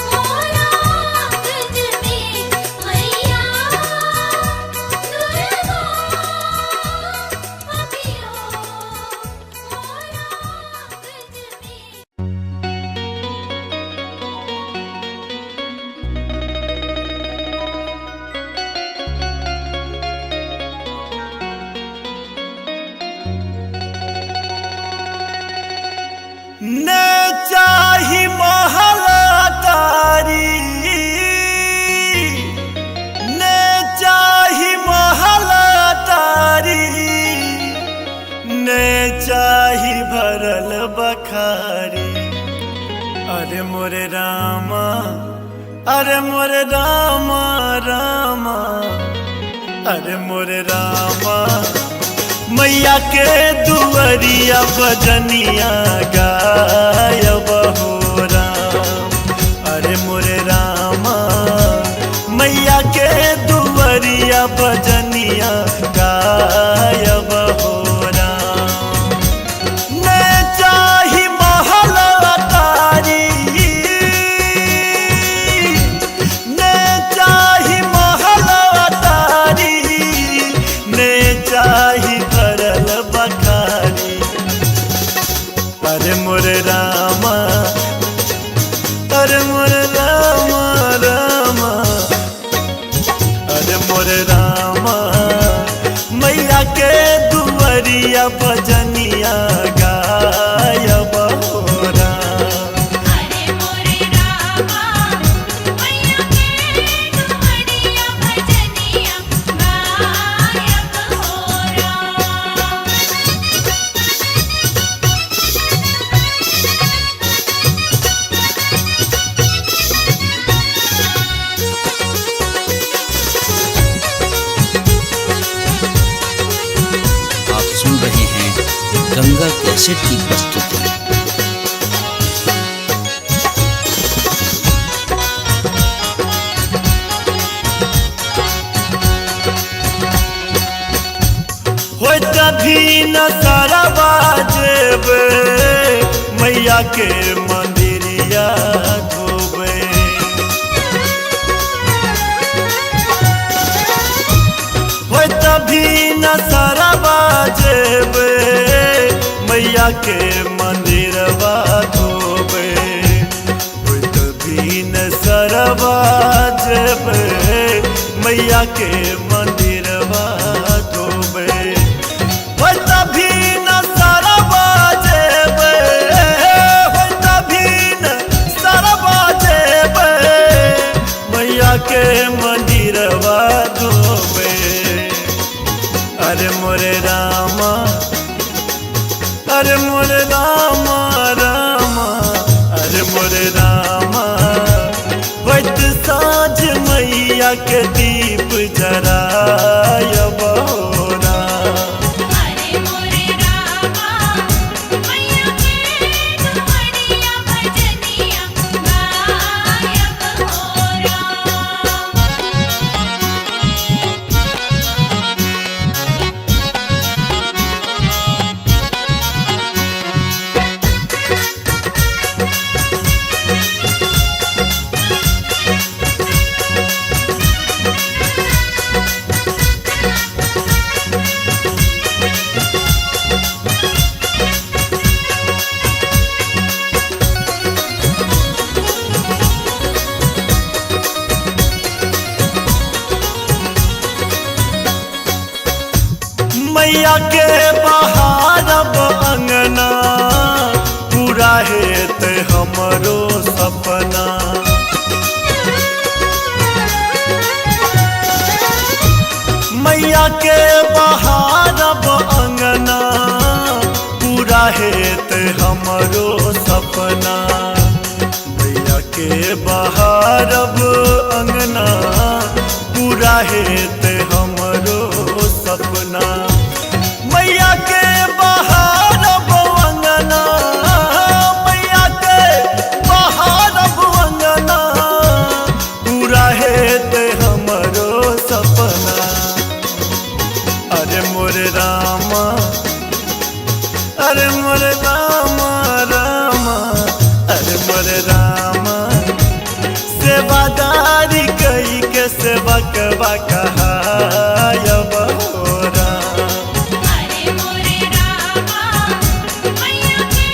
मोरा आंगन में। मैया बखारी। अरे मोरे रामा, अरे मोरे रामा रामा, अरे मोरे रामा, मैया के दुअरिया बजनिया गायब हो राम। अरे मोरे रामा, मैया के दुअरिया मैया भजनिया गायब हो राम। न चाही महल अटारी, न चाही महल अटारी, न चाही भरल बखारी। अरे मोर रामा, अरे मोर रामा रामा, अरे मोर रामा, मैया के दुआरिया भजनिया गायब हो राम। अरे मोरे रामा मैया के दुआरिया भजनिया गायब हो राम। आप सुन रहे हैं गंगा कैसेट की प्रस्तुति। हो तभी न सारा बाजेबे, मैया के मंदिरिया धोबे। हो तभी न सारा बाजेबे, मैया के मंदिरवा धोबे। हो तभी न सारा बाजेबे, मैया के मंदिरवा धोबे। हो तभी न सारा बाजेबे, हो तभी न सारा बाजेबे, मैया के मंदिरवा धोबे। अरे मोरे रामा, अरे मोरे रामा रामा, अरे मोरे रामा, वैत साँझ मैया के दीप जरायब हो राम। अरे मोरे रामा मैया के दुआरिया भजनिया गायब हो राम। मैया के बहारब अंगना, पूरा हेत हमरो सपना। मैया के बहारब अंगना, पूरा हेत हमरो सपना। मैया के बहारब अंगना, पूरा हेत हमरो सपना। मैया के बहारब अंगना, मैया के बहारब अंगना, पूरा हेत हमरो सपना। अरे मोर रामा, अरे मोर रामा रामा, अरे मोर रामा, सेवादारी कई के सेवकवा कहायब हो राम। अरे मोरे रामा मैया के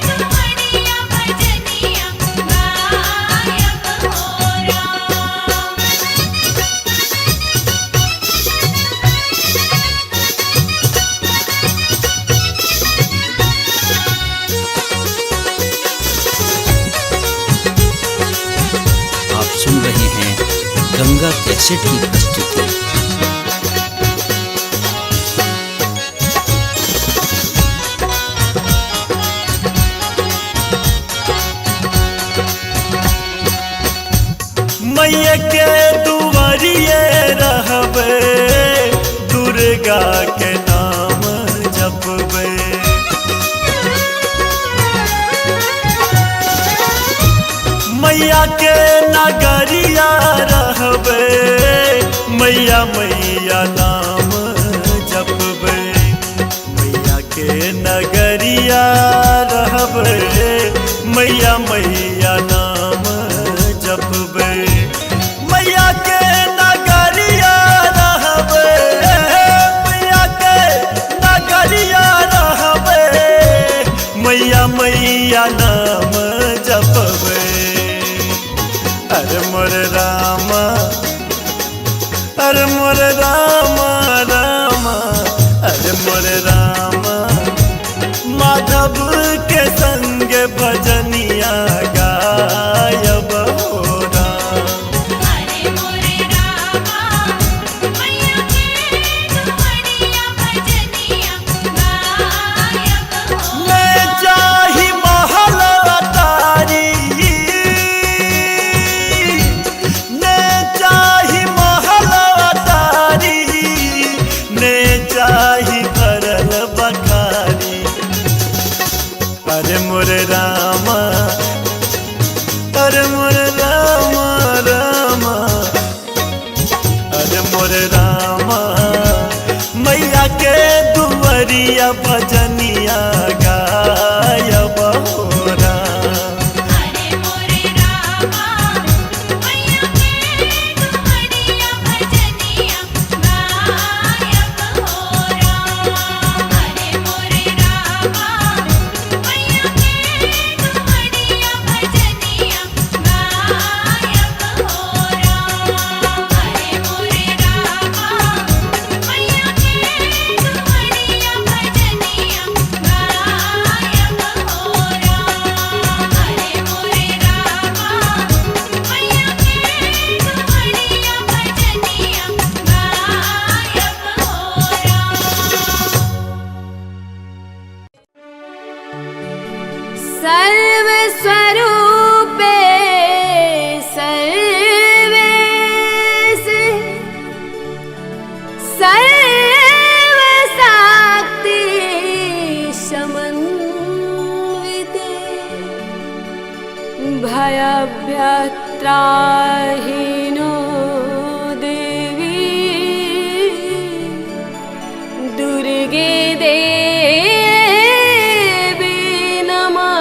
दुआरिया भजनिया गायब हो राम। आप सुन रहे हैं गंगा कैसेट की प्रस्तुति। मैया के दुआरिये रहबे, दुर्गा के नाम जपबे। मैया के नगरिया रहबे, मैया मैया अभ्यत्राहिनो देवी दुर्गे देवी नमस्तुते।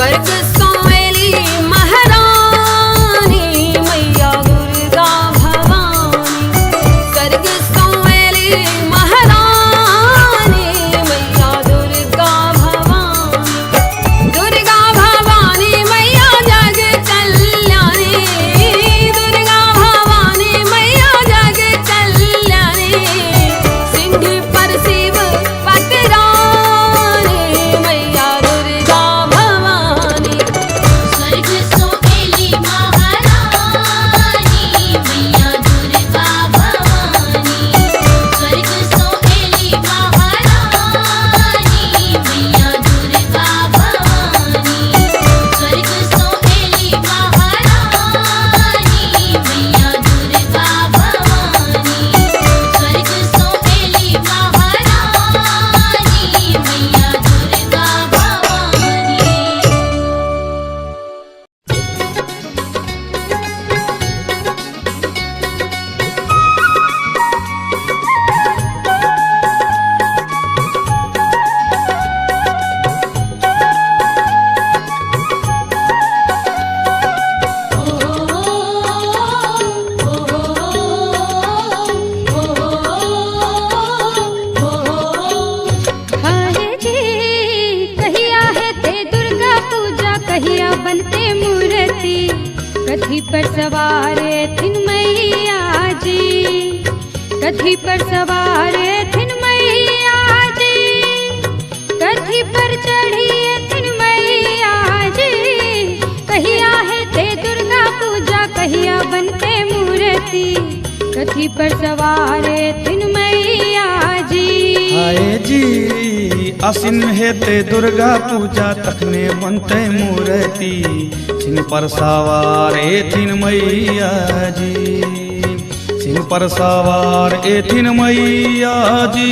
स्वर्ग सोएली महारानी मैया दुर्गा भवानी। स्वर्ग सोएली महारानी मैया दुर्गा भवानी। दुर्गा भवानी मैया जग कल्याणी। दुर्गा भवानी मैया जग कल्याणी। सिंह पर शिव पटरानी मैया दुर्गा भवानी। स्वर्ग सोएली महारानी मैया दुर्गा भवानी। स्वर्ग सोएली महारानी मैया दुर्गा भवानी। स्वर्ग सोएली महारानी मैया दुर्गा भवानी। स्वर्ग सोएली महारानी मैया दुर्गा भवानी। हाय जी कहिया है ते दुर्गा पूजा कहिया बनते मूर्ति। कथी पर सवार थिन मैया जी। कथी पर सवार थिन मैया जी। कथी पर चढ़ी थिन मैया जी। कहिया है ते दुर्गा पूजा कहिया बनते मूर्ति। कथी पर सवार थिन मैया जी। हाय जी आसिन में हेते दुर्गा पूजा तखने बनते मूर्ति। सिंह पर सवार एथिन मैया जी। सिंह पर सवार एथिन मैया जी।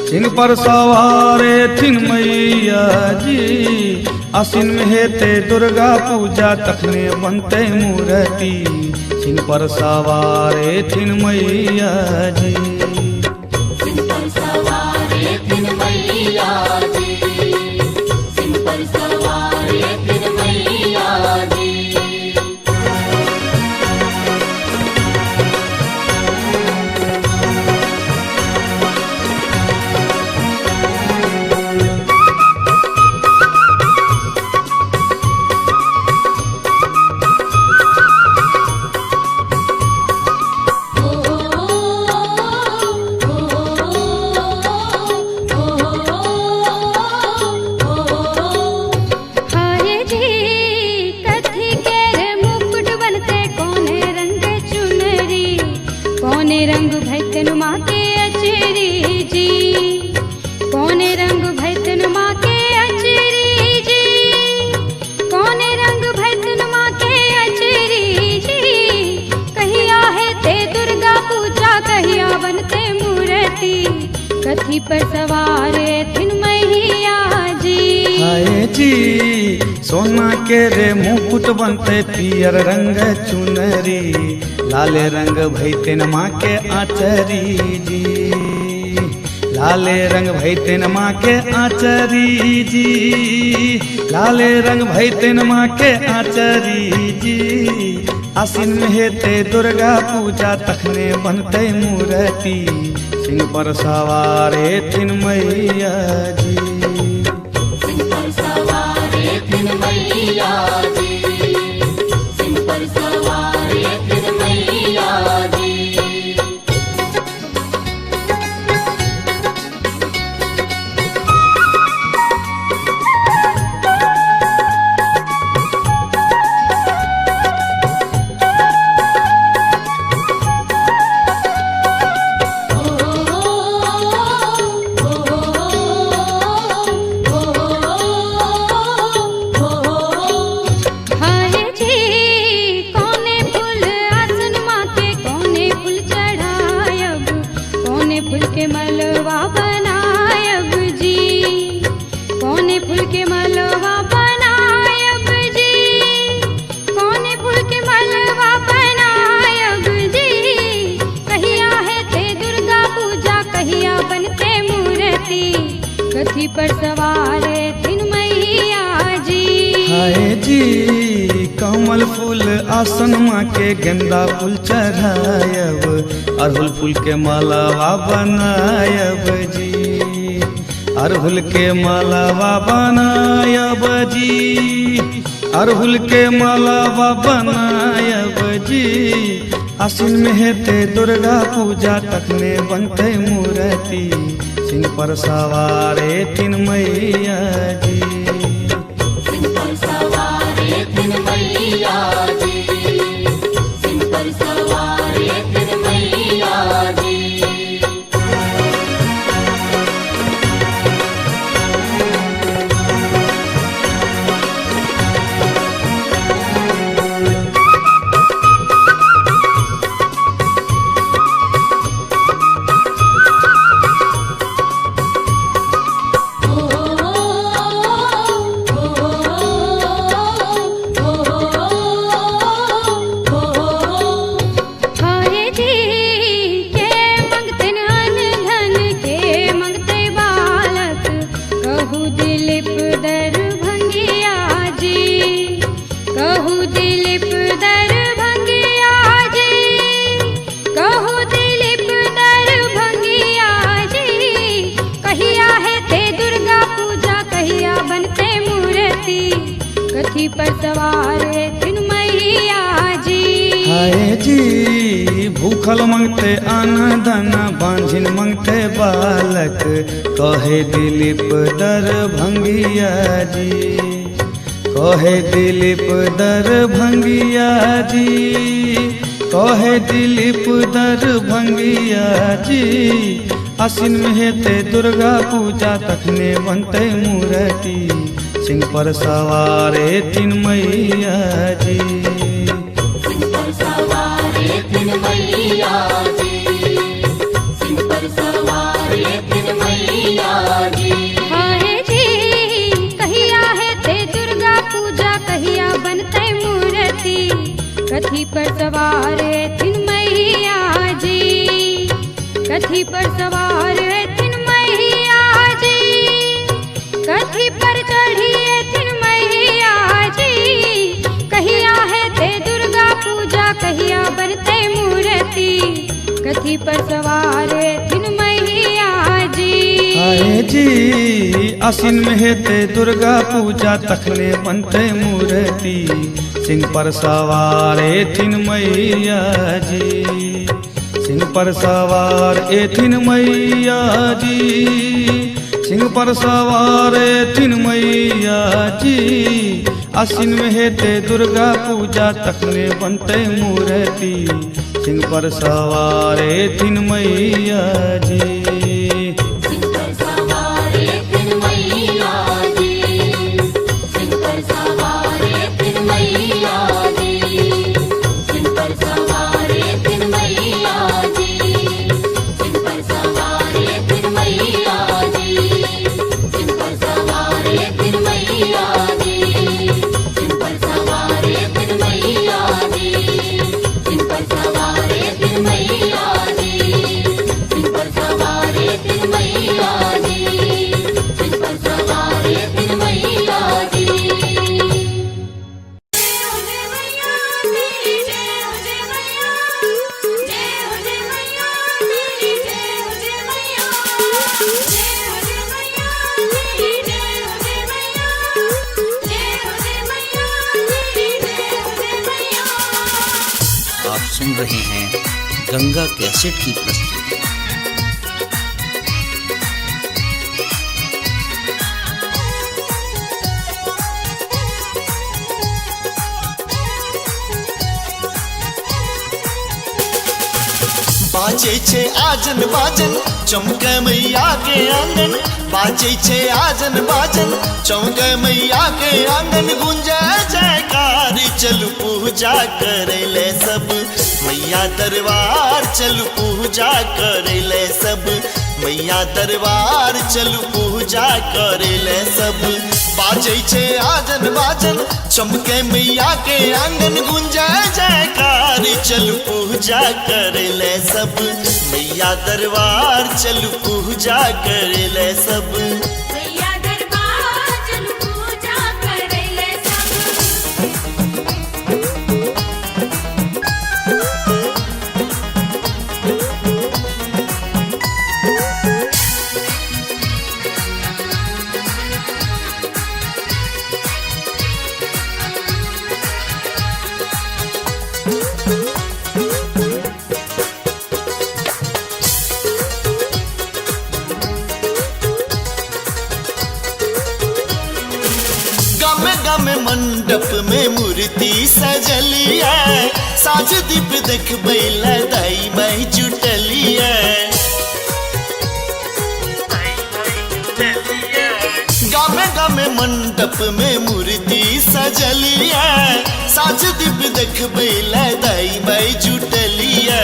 सिंह पर सवार एथिन मैया जी। आसिन में हेते दुर्गा पूजा तखने बनते मूर्ति। सिंह पर सवार एथिन मैया जी। सिंह पर सवार थिन मैया जी। सिंह पर सवार थिन मैया जी। हाय जी कथी के रे मुकुट बनते कोने रंग चुनरी। कोने रंग भैतन माँ के अचरी जी। कोने रंग भैतन माँ के अचरी जी। कोने रंग भैतन माँ के अचरी जी। कहिया है ते दुर्गा पूजा कहिया बनते मूर्ति। कथी पर सवार थिन मैया जी। हाय जी सोना के रे मुकुट बनते पियर रंग चुनरी। लाले रंग भैतेन माँ के आचरी जी। लाले रंग भैतेन माँ के आचरी जी। लाले रंग भैतेन माँ के आचरी जी। आसिन में हेते दुर्गा पूजा तखने बनते मूर्ति। सिंह पर सवार एथिन मैया जी। सिंह पर सवार थिन मैया जी। सिंह पर सवार थिन मैया जी। हाय जी कमल फूल आसन माँ के गेंदा फूल चढ़ायब अड़हुल फूल के मालावा बनायब जी अड़हुल के मालावा बनायब जी अड़हुल के मालावा बनायब जी आसिन में हेते दुर्गा पूजा तखने बनते मूर्ति सिंह पर सवारे तीन मैया जी सिंह पर सवारे तीन मैया जी सिंह पर सवारे तीन मैया जी हाय जी के मंगते अन धन के मंगते बालक कहू दिलीप दरभंगिया जी कहू दिलीप दरभंगिया जी कहू दिलीप दरभंगिया जी कहिया है ते दुर्गा पूजा कहिया बनते मूर्ति कथी पर सवार तीन मैया जी हाय जी भूखल मंगते अन्न धन बांझिन मंगते बालक कहे दिलीप दरभंगिया जी कहे दिलीप दरभंगिया जी कहे दिलीप दरभंगिया जी आसिन में हेते दुर्गा पूजा तखने बनते मूर्ति सिंह पर सवारे तीन मैया जी सिंह पर सवारे तीन मैया जी सिंह पर सवारे तीन मैया जी हाय जी कहिया है ते दुर्गा पूजा कहिया बनते मूर्ति कथी पर सवार तीन मैया जी कथी पर सवार तीन मैया जी कथी पर चढ़िए तीन मैया जी कहिया है ते दुर्गा पूजा कहिया बनते मूर्ति कथी पर सवार तीन मैया जी हाय जी आसिन में हेते दुर्गा पूजा तखने बनते मूर्ति सिंह पर सवारे तीन मैया जी सिंह पर सवार तीन मैया जी सिंह पर सवार तीन मैया जी आसिन में हेते दुर्गा पूजा तखने बनते मूर्ति सिंह पर सवार तीन मैया जी सिंह पर सवारे तीन मैया जी सिंह पर सवारे तीन मैया जी सिंह पर सवारे तीन मैया जी सिंह पर सवारे तीन मैया जी सिंह पर सवारे तीन मैया जी सिंह पर सवारे तीन मैया जी सिंह पर सवारे तीन मैया जी सिंह पर सवारे तीन मैया जी सिंह पर सवारे तीन मैया जी आप सुन रहे हैं गंगा कैसेट की प्रस्तुति। बाजे छे आजन बाजन चमके मैया के आंगन बाजे छे आजन बाजन चमके मैया के आंगन गुंजे जयकार चलू पूजा करे ले सब मैया दरबार चलू पूजा करे ले सब मैया दरबार चलू पूजा करे ले सब बाजे छे आजन बाजन चमके मैया के आंगन गुंजे जयकार चलू पूजा करे ले सब मैया दरबार चलू पूजा करे ले सब मैया दरबार चलू पूजा करे ले सब मंडप में मूर्ति सजलिया साज दीप देखबै लदाई माई जुटलिया गामे गामे मंडप में मूर्ति सजलिया साज दीप देखबै लदाई माई जुटलिया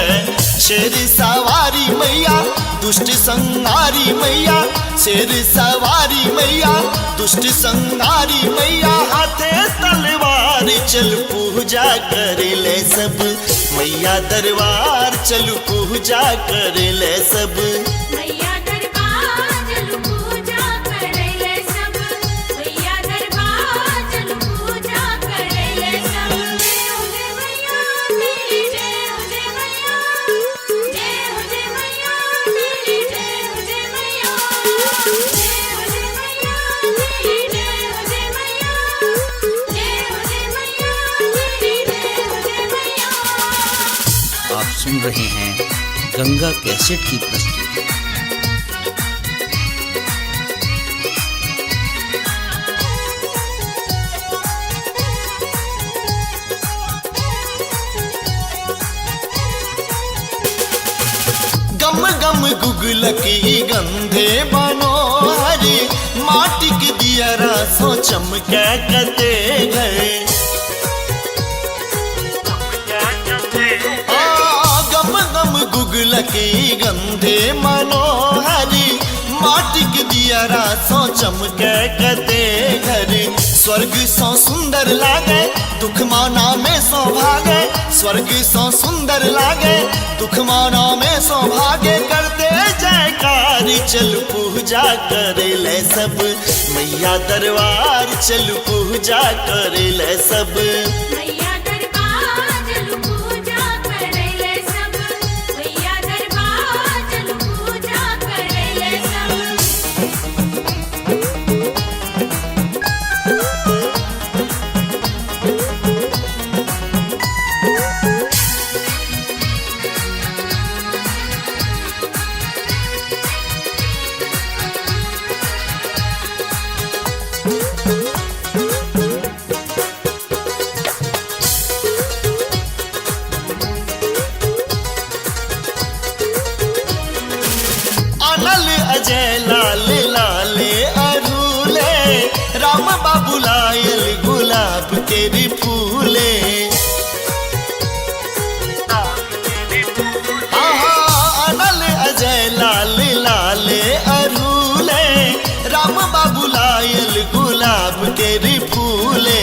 शेर सवारी मैया दुष्ट संहारी मैया शेर सवारी मैया दुष्ट संहारी मैया हाथे तलवार चल पूजा करे ले सब मैया दरबार चल पूजा करे ले सब मैया दरबार चल पूजा करे ले सब मैया दरबार चल पूजा करे ले सब जय हो जय मैया तेरी जय हो जय मैया जय हो जय मैया तेरी जय हो जय मैया जय हो जय मैया तेरी जय हो जय मैया जय हो जय मैया तेरी जय हो जय मैया। आप सुन रहे हैं गंगा कैसेट की प्रस्तुति। गम गम गुगलकी गंधे मनोहरी माटी के दियरा सो चमके कते गए गम गम गुगलकी गंधे मनोहरी माटी के दियरा सो चमके कते घर स्वर्ग सो सुंदर लागे दुख माना में सो भागे स्वर्ग सो सुंदर लागे दुख माना में सो भागे करते जयकार चल पूजा करे ले सब मैया दरबार चल पूजा करे ले सब मैया दरबार चल पूजा करे ले सब मैया दरबार चल पूजा करे ले सब। अनल अजय लाल लाले अरूले राम बाबू लायल गुलाब के भी फूले अनल अजय लाल लाले अरूले राम बाबू लायल गुलाब के भी फूले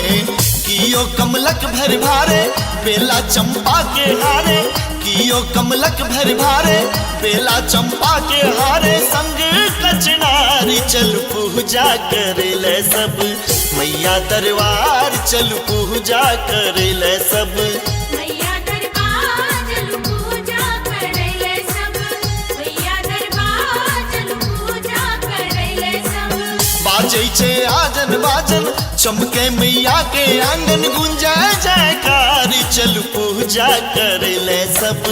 कियो कमलक भर भारे बेला चंपा के हारे कियो कमलक भर भारे बेला चंपा के हारे संग कचनारी चल पूजा करे ले सब मैया दरबार चल पूजा करे ले सब मैया दरबार चल पूजा करे ले सब मैया दरबार चल पूजा करे ले सब। बाजै छे आजन बाजन चमके मैया के आंगन गुंजे जयकार चल पूजा करे ले सब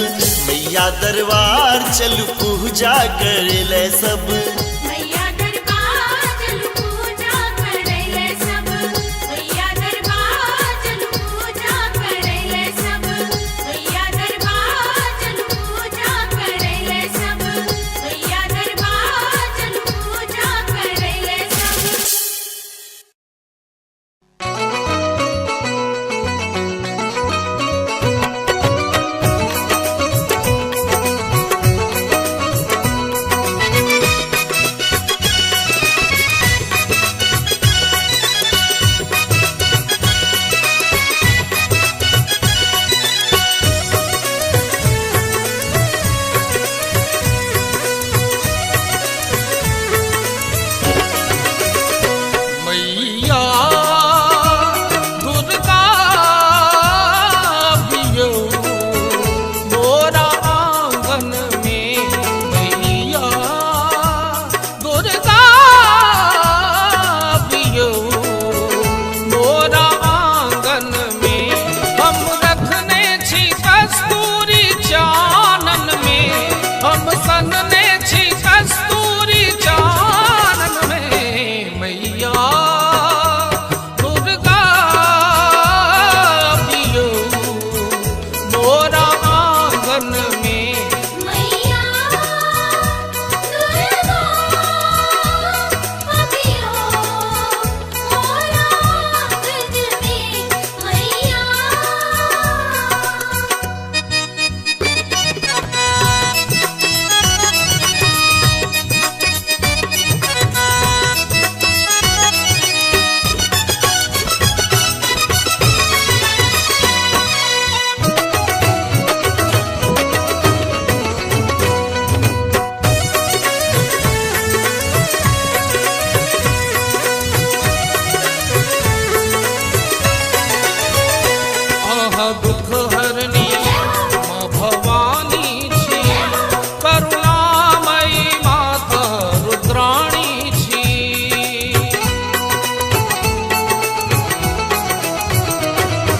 मैया दरबार चल पूजा करे ले सब मैया दरबार चल पूजा करे ले सब मैया दरबार चल पूजा करे ले सब मैया दरबार चल पूजा करे ले सब मैया दरबार चल पूजा करे ले सब।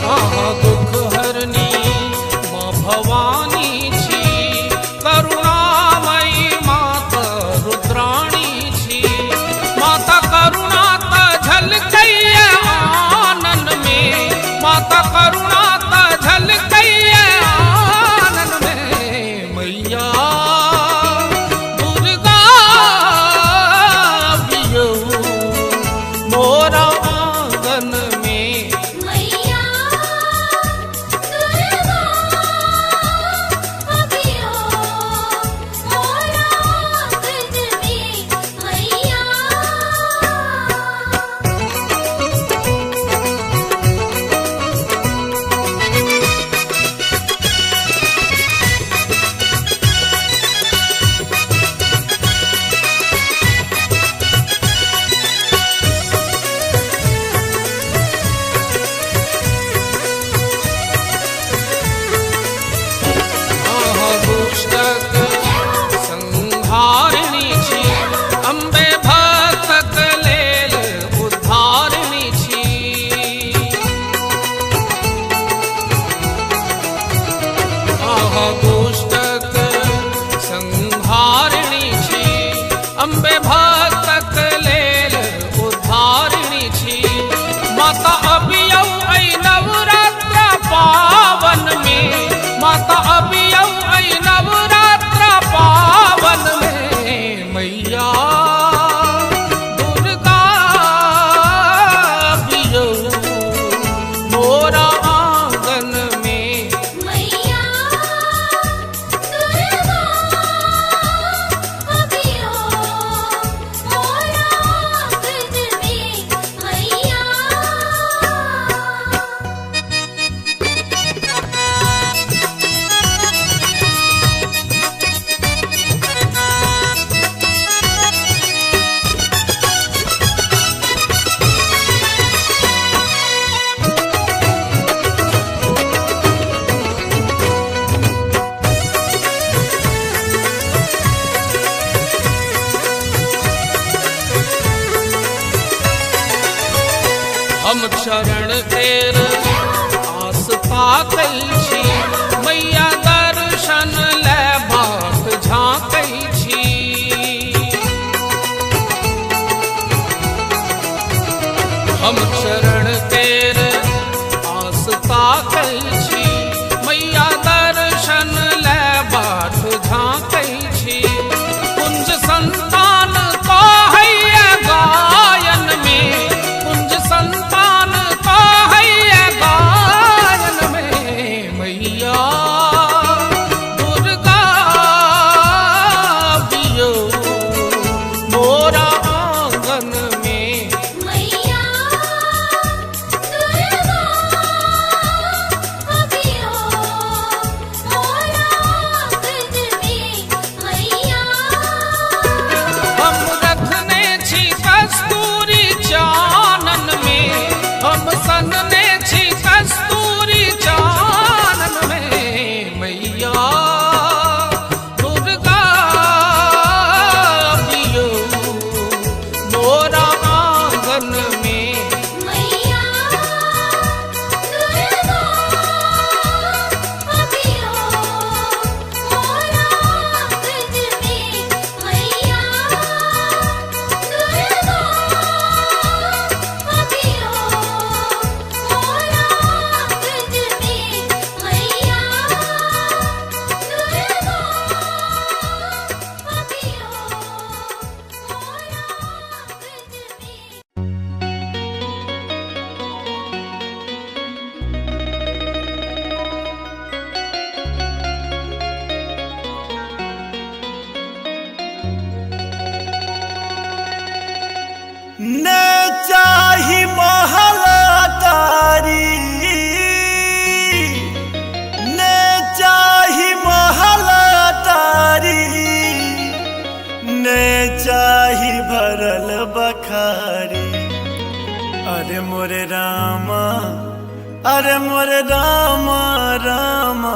आहा दुख हरनी माँ भवानी छी, करुणामयी माता रुद्राणी छी। माता करुणा त झलकैया आनन में, माता करुणा त झलकैया आनन में। मैया दुर्गा बियो मोरा आंगन में। मैया दुर्गा अभियो मोरा आंगन में। मैया आहा दुष्टक संहारिणी छी, अम्बे भक्तक लेल उद्धारिणी छी। आहा दुष्टक संहारिणी छी, अम्बे भक्तक लेल उद्धारिणी छी। माता अभियौ ऐ नवरात्र पावन में, माता अभियौ ऐ नवरात्र पावन में। मैया दुर्गा अभियौ मोरा आंगन में। मैया दुर्गा अभियो मोरा आंगन में। मैया हम चरण तेर आस ताकै छी, मैया दर्शन ले बाट झाँकै छी। हम चरण तेर आस ताकै छी, मैया दर्शन ले बाट झाँकै छी। कुंज संतान कहैया गायन में, कुंज संतान कहैया गायन में। मैया दुर्गा बियो मोरा आंगन में। मैया दुर्गा अभियो मोरा आंगन में। मैया हम रखने छी कस्तूरी चानन में, हम सनने छी कस्तूरी चानन में। मैया दुर्गा बियो मोरा आंगन में। मैया दुर्गा अभियो मोरा आंगन में। मैया दुर्गा अभियो मोरा आंगन में। मैया बखारी। अरे मोरे रामा, अरे मोरे रामा रामा,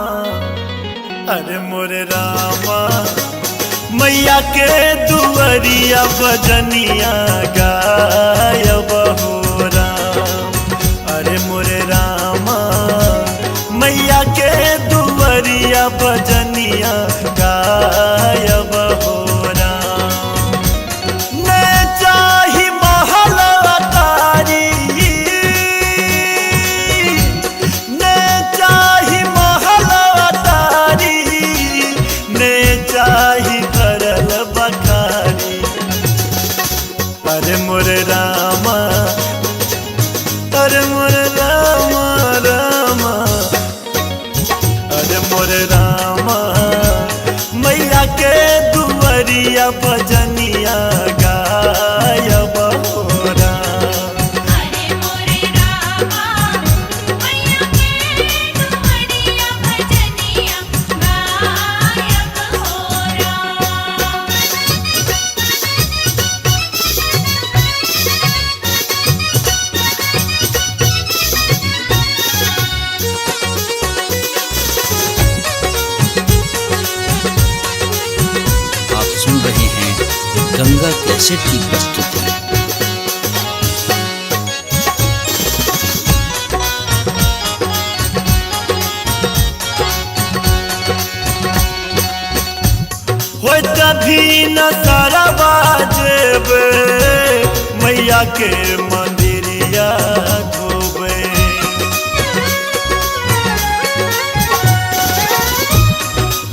अरे मोरे रामा, मैया के दुअरिया बजनिया गायब हो राम। अरे मोरे रामा मैया के दुवरिया भजनिया गायब हो राम। ने चाही महल अटारी, ने चाही महल अटारी, ने चाही भरल बखारी। अरे मोर रामा, अरे मोर रामा रामा, अरे मोर रामा, मैया के दुवरिया भजनिया गायब हो राम। अरे मोरे रामा मैया के दुवरिया भजनिया गायब हो राम। आप सुन रहे हैं गंगा कैसेट की प्रस्तुति। हो तभी न सरवा जेबे मैया के मंदिरिया धोबे।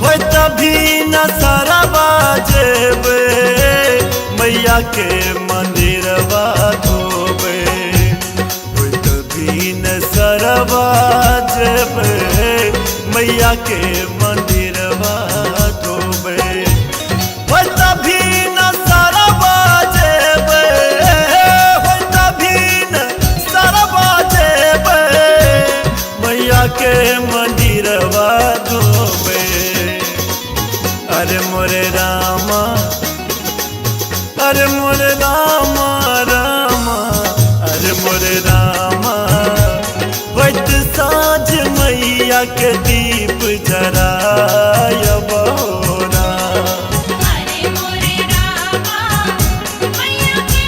हो तभी न सरवा जेबे मैया के मंदिरवा धोबे। हो तभी न सरवा जेबे मैया के मंदिरवा धोबे। हो तभी न सरवा जेबे, हो तभी न सरवा जेबे मैया के मंदिरवा धोबे। अरे मोरे रामा, अरे मोरे रामा रामा, अरे मोरे रामा, होइत साँझ मैया के दीप जरायब हो राम। अरे मोरे रामा मैया के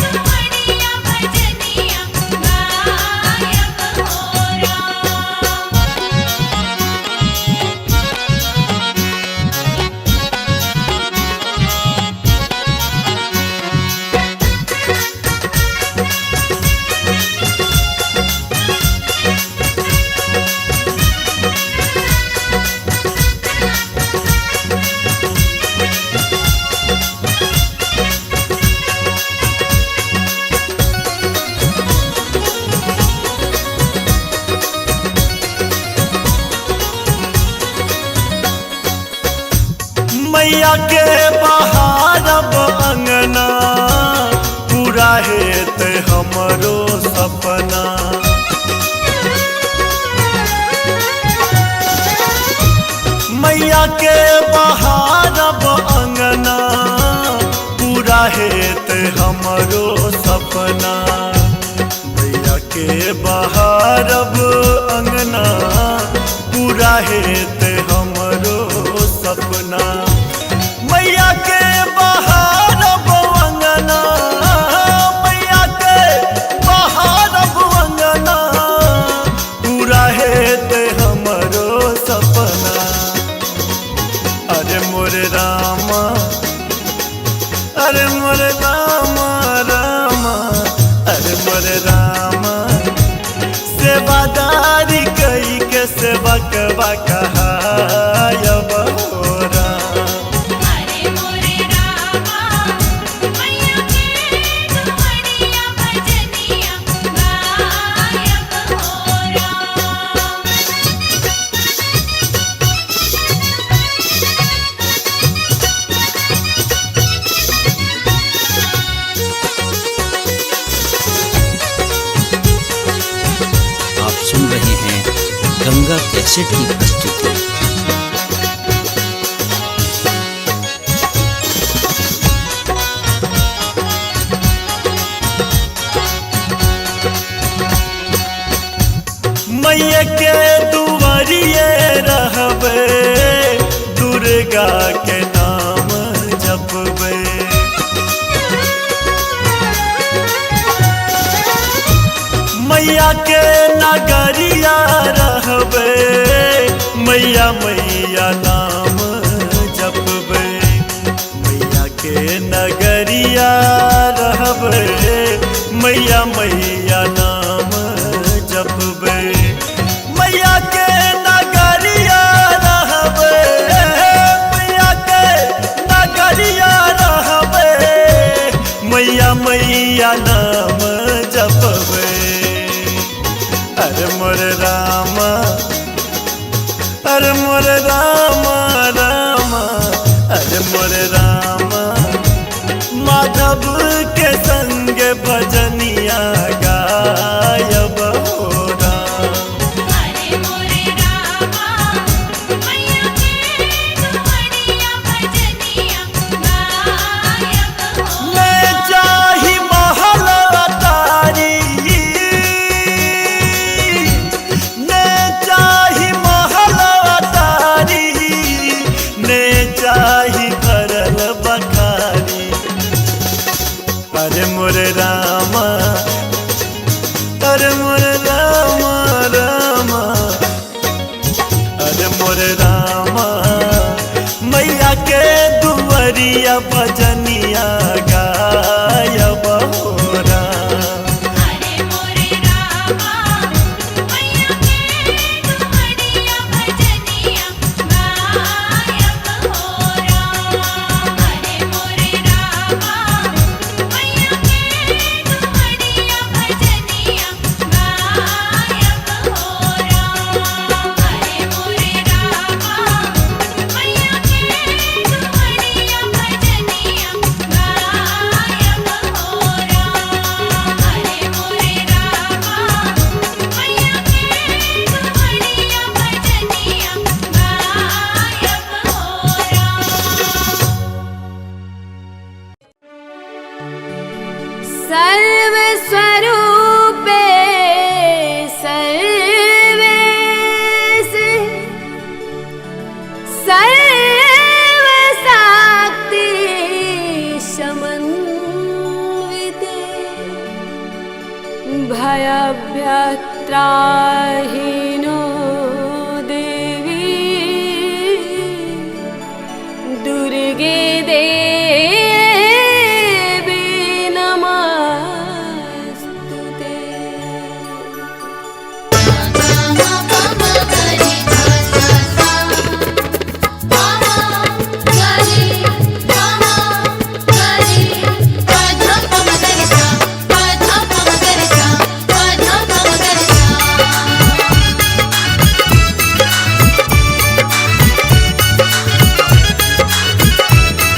दुवरिया भजनिया गायब हो राम। मैया के बहारब अंगना, पूरा हेत हमरो सपना। मैया के बहारब अंगना, पूरा हेत हमरो सपना। मैया के बहारब अंगना, पूरा हेत हमरो सपना। मैया के बहारब अंगना, मैया के बहारब अंगना, पूरा हेत हमरो सपना। अरे मोरे रामा, अरे मोरे रामा रामा, अरे मोरे रामा, सेवादारी कई के सेवक कहायब हो राम। अरे मोरे रामा मैया के दुवरिया भजनिया गायब हो राम। आप सुन रहे हैं गंगा कैसेट की प्रस्तुति। मैया के दुवरिये रहबे, दुर्गा के नाम जपबे। मैया के नगरिया रह रहबे मैया मैया नाम जपबे मैया के नगरिया रहबे मैया मैया नाम जपबे मैया के नगरिया रहबे मैया के नगरिया रहबे मैया मैया नाम जपबे अरे मोर रामा अरे मोर रामा रामा अरे मोर रामा माधव के संग भजनिया गायब हो राम। अरे मोरे रामा मैया के दुआरिया भजनिया गायब हो मैं चाही महल अटारी ने चाही महल अटारी ने चाही भरल बखारी अरे मोरे रामा अरे मोरे रामा रामा अरे मोरे रामा मैया के दुआरिया भजनिया गायब हो राम। अरे मोरे रामा मैया के दुआरिया भजनिया गायब हो राम। अरे मोरे रामा मैया के दुआरिया भजनिया गायब हो राम। अरे मोरे रामा मैया के दुआरिया भजनिया गायब हो राम। अरे मोरे रामा मैया के दुआरिया भजनिया सर्वस्वरूपे सर्वेश सर्वशक्ति समन्विते भयभ्यत्राहिनो देवी दुर्गे देवी नमस्तुते। Thank you.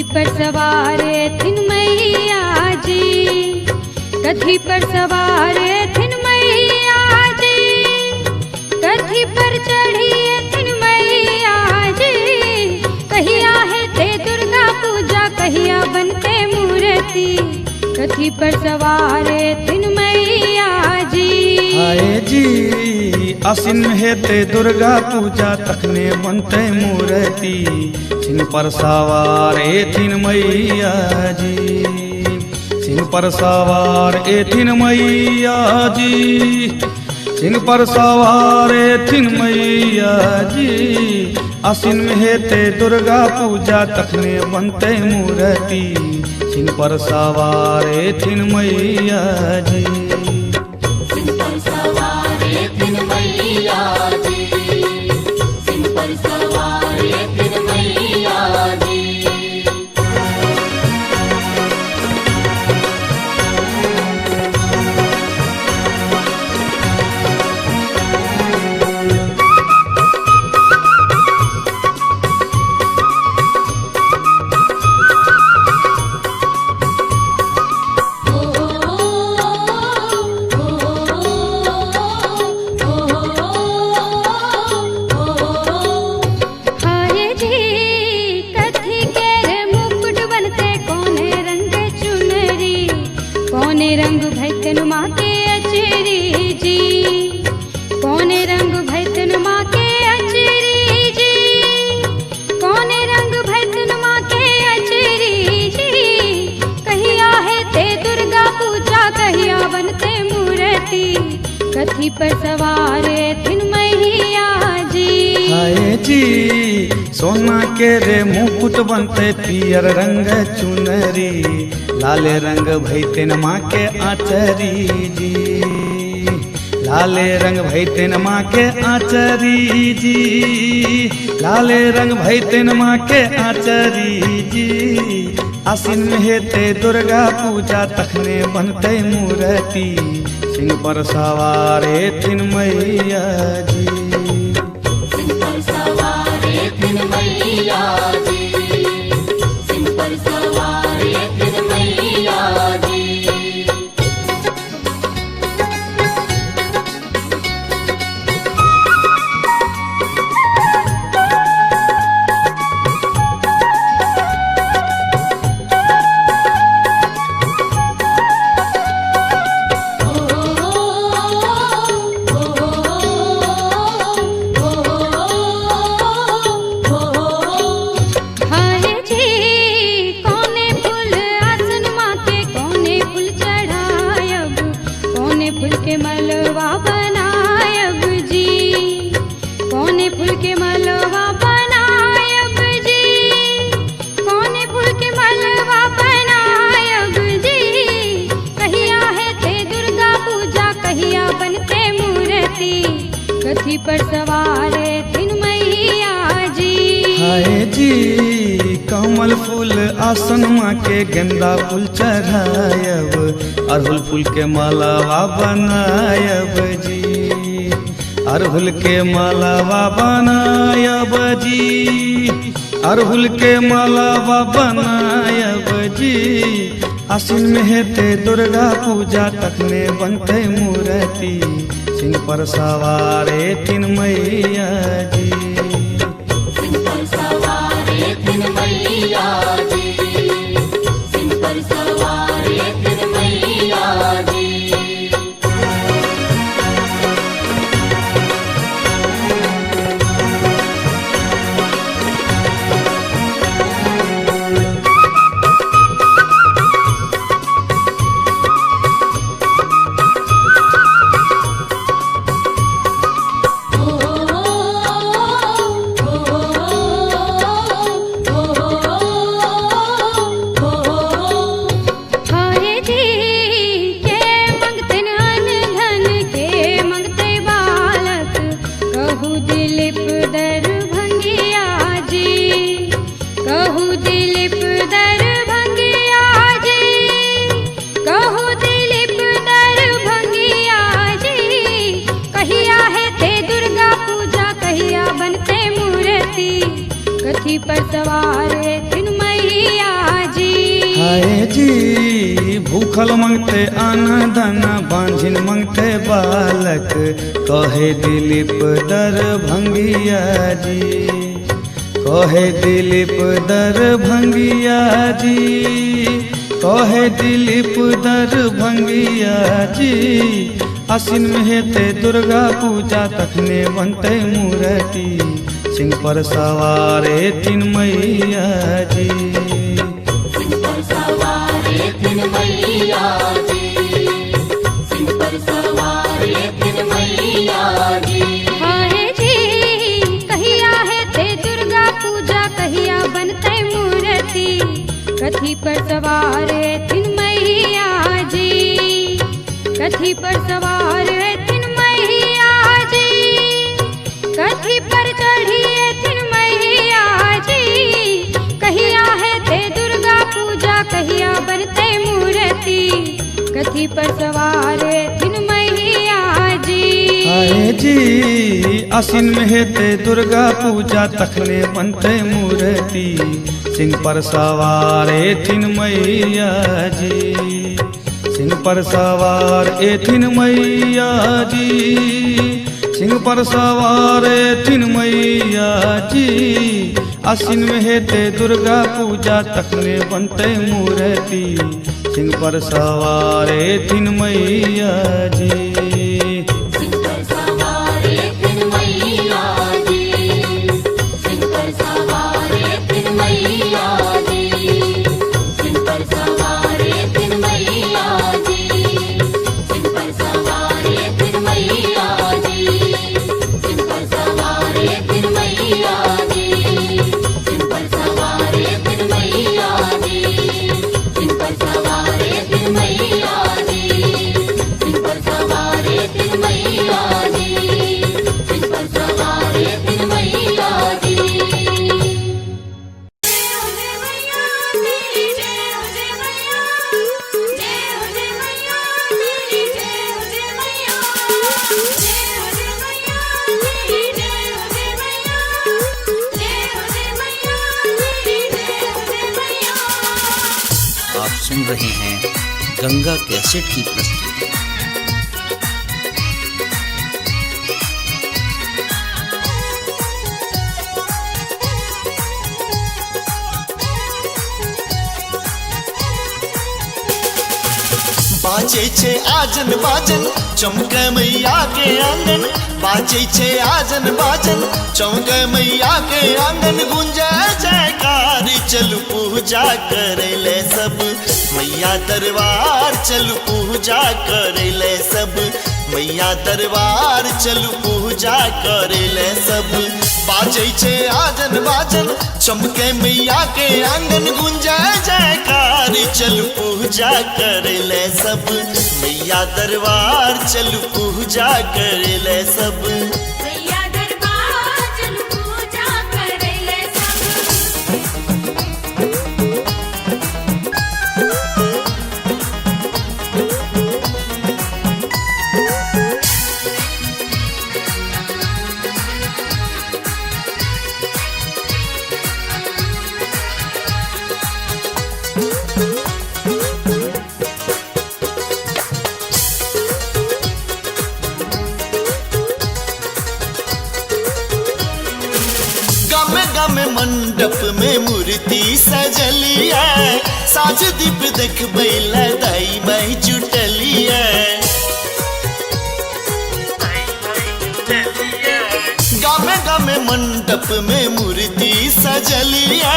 कथी पर सवार थिन मैया जी, कथी पर सवार थिन मैया जी, कथी पर चढ़ी थिन मैया जी। कहिया है ते दुर्गा पूजा, कहिया बनते मूर्ति, कथी पर सवार थिन मैया जी। आए जी आसिन में हेते दुर्गा पूजा, तखने बनते मूर्ति, सिंह पर सवार थिन मैया जी, सिंह पर सवार थिन मैया जी, सिंह पर सवार थिन मैया जी। आसिन में हेते दुर्गा पूजा, तखने बनते मूर्ति, सिंह पर सवार थिन मैया जी। सिंह पर सवार थिन मैया जी, सिंह पर सवार थिन मैया जी। रंग भैतन माँ के अचरी जी, कौने रंग भैतन माँ के अचरी जी, कौने रंग भैतन माँ के अचरी जी। कहिया है ते दुर्गा पूजा, कहिया बनते मूर्ति, कथी पर सवार थिन मैया जी। हाय जी सोना के रे मुकुट बनते, पियर रंग चुनरी, लाले रंग भैतन माँ के आचरी जी, लाले रंग भैतन माँ के आचरी जी, लाले रंग भैतन माँ के आचरी जी। आसिन में हेते दुर्गा पूजा, तखने बनते मूर्ति, सिंह पर सवार थिन मैया जी। सिंह पर सवार थिन मैया जी, सिंह पर सवार थिन मैया जी। मलवा बनायब जी, कौने फूल के मलवा बनायब जी, कौने फूल के मलवा बनायब जी। कहिया है ते दुर्गा पूजा, कहिया बनते मूर्ति, कथी पर सवार थिन मैया जी। हाय जी कमल फूल आसन माँ के, गेंदा फूल चढ़ायब, अड़हुल फूल के मालावा बनायब जी, अड़हुल के मालावा बनायब जी, अड़हुल के मालावा बनायब जी। आसिन में हेते दुर्गा पूजा, तखने बनते मूर्ति, सिंह पर सवार थिन मैया जी। सिंह पर सवार थिन मैया जी, सिंह पर सवार थिन मैया जी। कथी पर सवार थिन मैया हाय जी भूखल मंगते अन्न धन बांझिन मंगते बालक कहे दिलीप दरभंगिया जी कहे दिलीप दरभंगिया जी कहे दिलीप दरभंगिया जी आसिन में हेते दुर्गा पूजा तखने बनते मूर्ति सिंह पर सवारे तीन मैया जी सिंह पर सवारे तीन मैया जी सिंह पर सवारे तीन मैया जी हाय जी कहिया है ते दुर्गा पूजा कहिया बनते मूर्ति कथी पर सवार है तीन मैया जी कथी पर सवार है तीन मैया जी कथी पर चढ़ी है तीन मैया जी कहिया है ते दुर्गा पूजा कहिया बनते मूर्ति कथी पर सवार है तीन मैया जी हाय जी आसिन में हेते दुर्गा पूजा तखने बनते मूर्ति सिंह पर सवारे तीन मैया जी सिंह पर सवार एथिन मैया जी सिंह पर सवार एथिन मैया जी आसिन में हेते दुर्गा पूजा तखने बनते मूर्ति सिंह पर सवार एथिन मैया जी सिंह पर सवारे तीन मैया जी सिंह पर सवारे तीन मैया जी सिंह पर सवारे तीन मैया जी सिंह पर सवारे तीन मैया जी सिंह पर सवारे तीन मैया जी सिंह पर सवारे तीन मैया जी सिंह पर सवारे तीन मैया जी सिंह पर सवारे तीन मैया जी सिंह पर सवारे तीन मैया जी आप सुन रहे हैं गंगा कैसेट की प्रस्तुति। बाजे छे आजन बाजन चमके मैया के आंगन बाजे छे आजन बाजन चमके मैया के आंगन गुंजे जयकार चलू पूजा करे ले सब मैया दरबार चलू पूजा करे ले सब मैया दरबार चलू पूजा करे ले सब बाजे छे आजन बाजन चमके मैया के आंगन गुंजे जयकार चलू पूजा करे ले सब मैया दरबार चलू पूजा करे ले सब मैया दरबार चलू पूजा करे ले सब गमे गमे मंडप में मूर्ति सजलिया साज दीप देख बैला दाई माई जुटलिया गमे गमे मंडप में मूर्ति सजलिया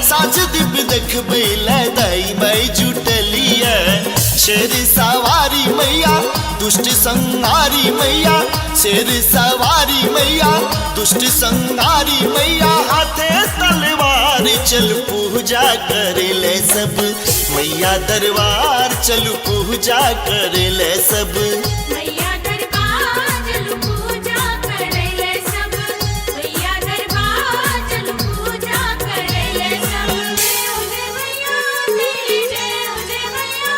साज दीप देख बैला दाई माई जुटलिया शेर सवारी मैया दुष्ट संहारी मैया शेर सवारी मैया दुष्ट संहारी मैया हाथे तलवार चल पूजा करे ले सब मैया दरबार चल पूजा करे ले सब मैया दरबार चलू पूजा करे ले सब मैया दरबार चलू पूजा करे ले सब जय हो जय मैया तेरी जय हो जय मैया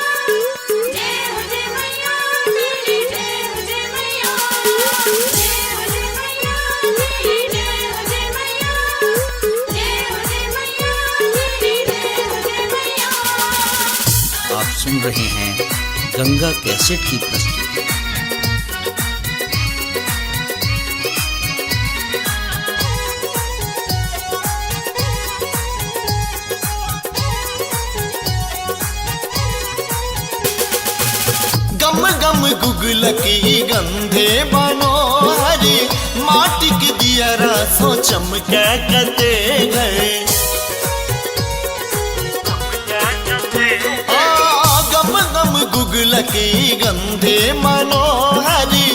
जय हो जय मैया तेरी जय हो जय मैया जय हो जय मैया तेरी जय हो जय मैया जय हो जय मैया तेरी जय हो जय मैया सुन रहे हैं गंगा कैसेट की प्रस्तुति। गम गम गुगलकी गंधे मनोहरी माटी के दियरा सो चमके कते गए। गम गम गुगलकी गंधे मनोहरी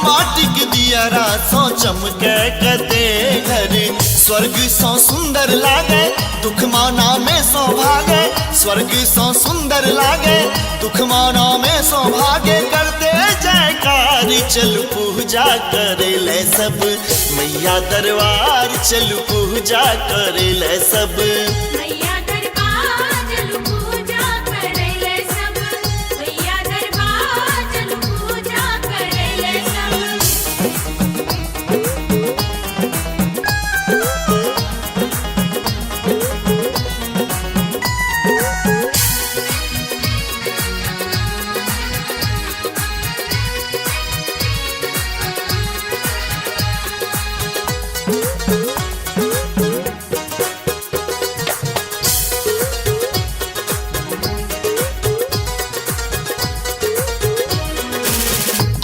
माटी के दियरा सो चमके कते घरे। स्वर्ग सो सुंदर लागे दुख माना में सौभागे। स्वर्ग सो सुंदर लागे दुख माना में सौभागे। करते जयकारी चल पूजा करे ले सब मैया दरबार चल पूजा करे ले सब। मैया दरबार चल पूजा करे ले सब। मैया दरबार चल पूजा करे ले सब।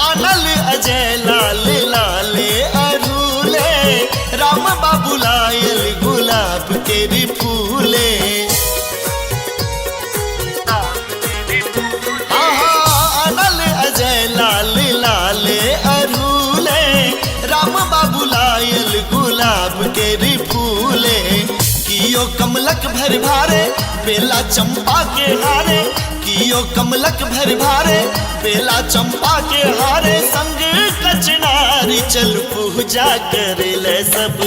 अनल अजय लाल लाले अरूले राम बाबू लायल गुलाब के भी फूले। अनल अजय लाल लाले अरूले राम बाबू लायल गुलाब के भी फूले। कियो कमलक भर भारे बेला चंपा के हारे। कियो कमलक भर भारे बेला चंपा के हारे। संग कचनारी चल पूजा करे ले सब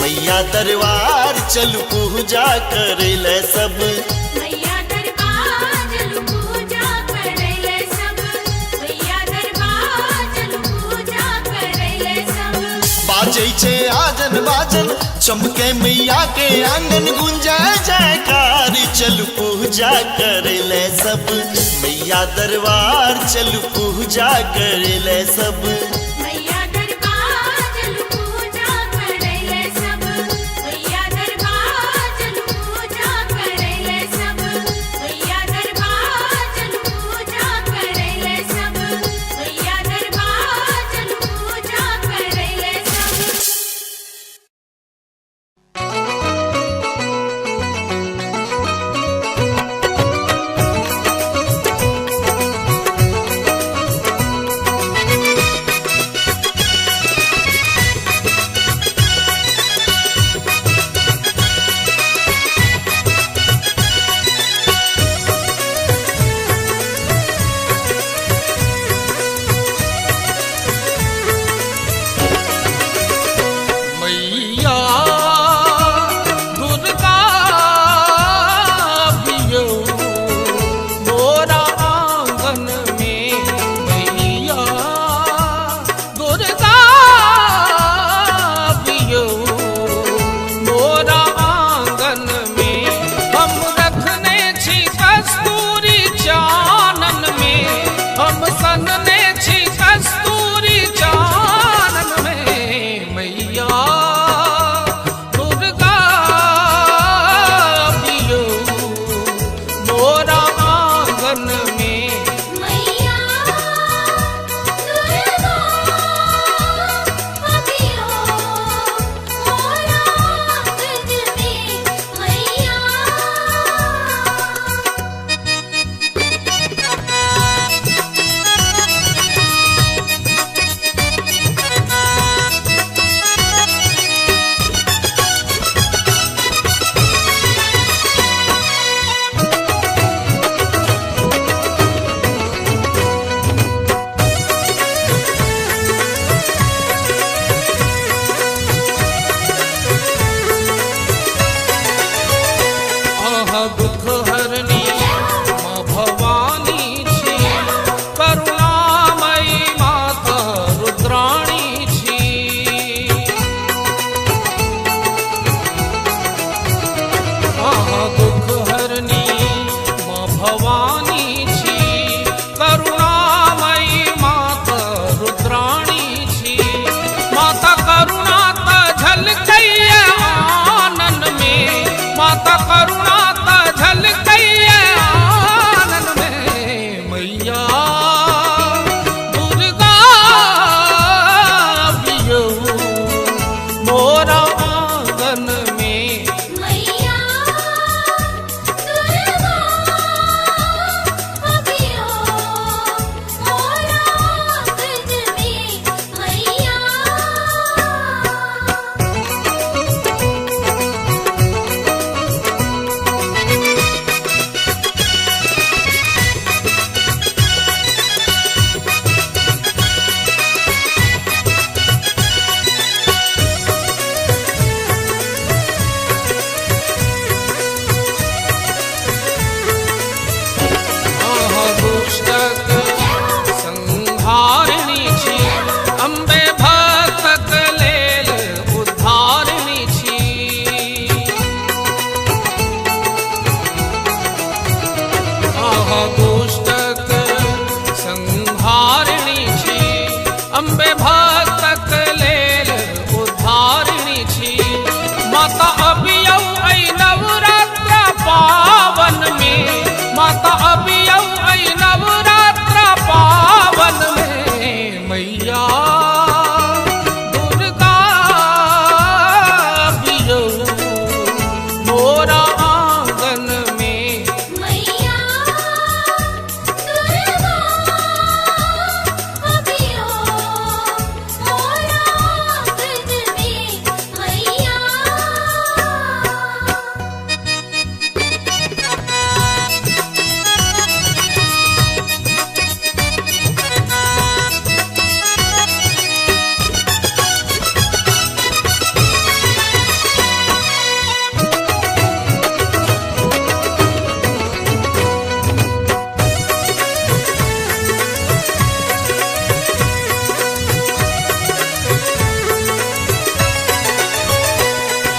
मैया दरबार चल पूजा करे ले सब। मैया दरबार चल पूजा करे ले सब। मैया दरबार चल पूजा करे ले सब। बाजै छे आजन बाजन चमके मैया के आंगन गुंजे जयकार चल पूजा करे ले सब मैया दरबार चल पूजा करे ले सब। मैया दरबार चल पूजा करे ले सब। मैया दरबार चल पूजा करे ले सब। मैया दरबार चल पूजा करे ले सब। मैया दरबार चल पूजा करे ले सब।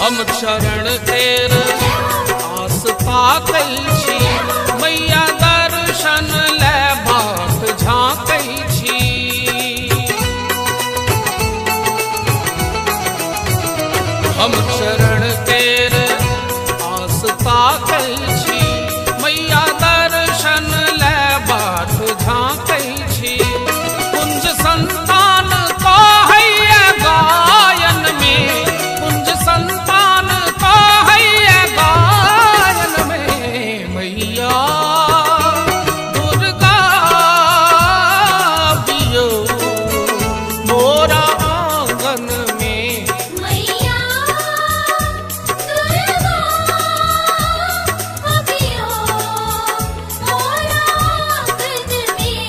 हम चरण तेर आस ताकै छी, मैया दर्शन ले बाट झाँकै छी। हम चरण तेर आस ताकै छी, मैया दर्शन ले बाट झाँकै छी। कुंज संतान कहैया गायन में, कुंज संतान कहैया गायन में, मैया दुर्गा बियो मोरा आंगन में। मैया दुर्गा अबियो मोरा आंगन में।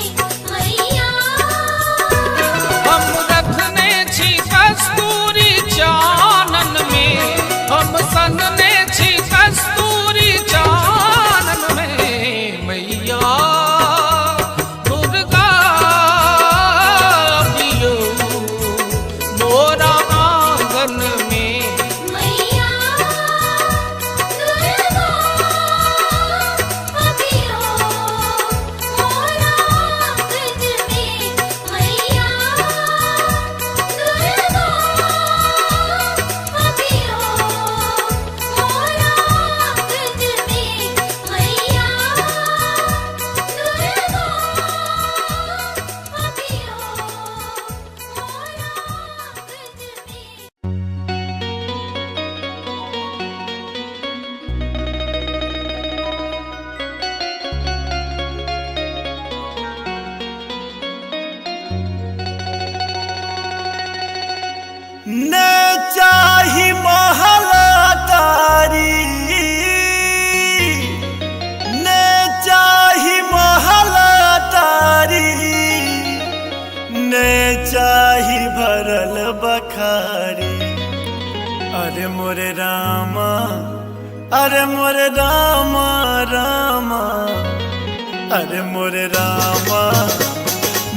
मैया हम रखने छी कस्तूरी चानन में, हम सनने छी कस्तूरी चानन में, मैया दुर्गा बियो मोरा आंगन में। मैया दुर्गा अबियो मोरा आंगन में। मैया दुर्गा अबियो मोरा आंगन में। मैया ने चाही महलातारी, ने चाही महलातारी, ने चाही भरल बखारी। अरे मोरे रामा, अरे मोरे रामा रामा, अरे मोरे रामा,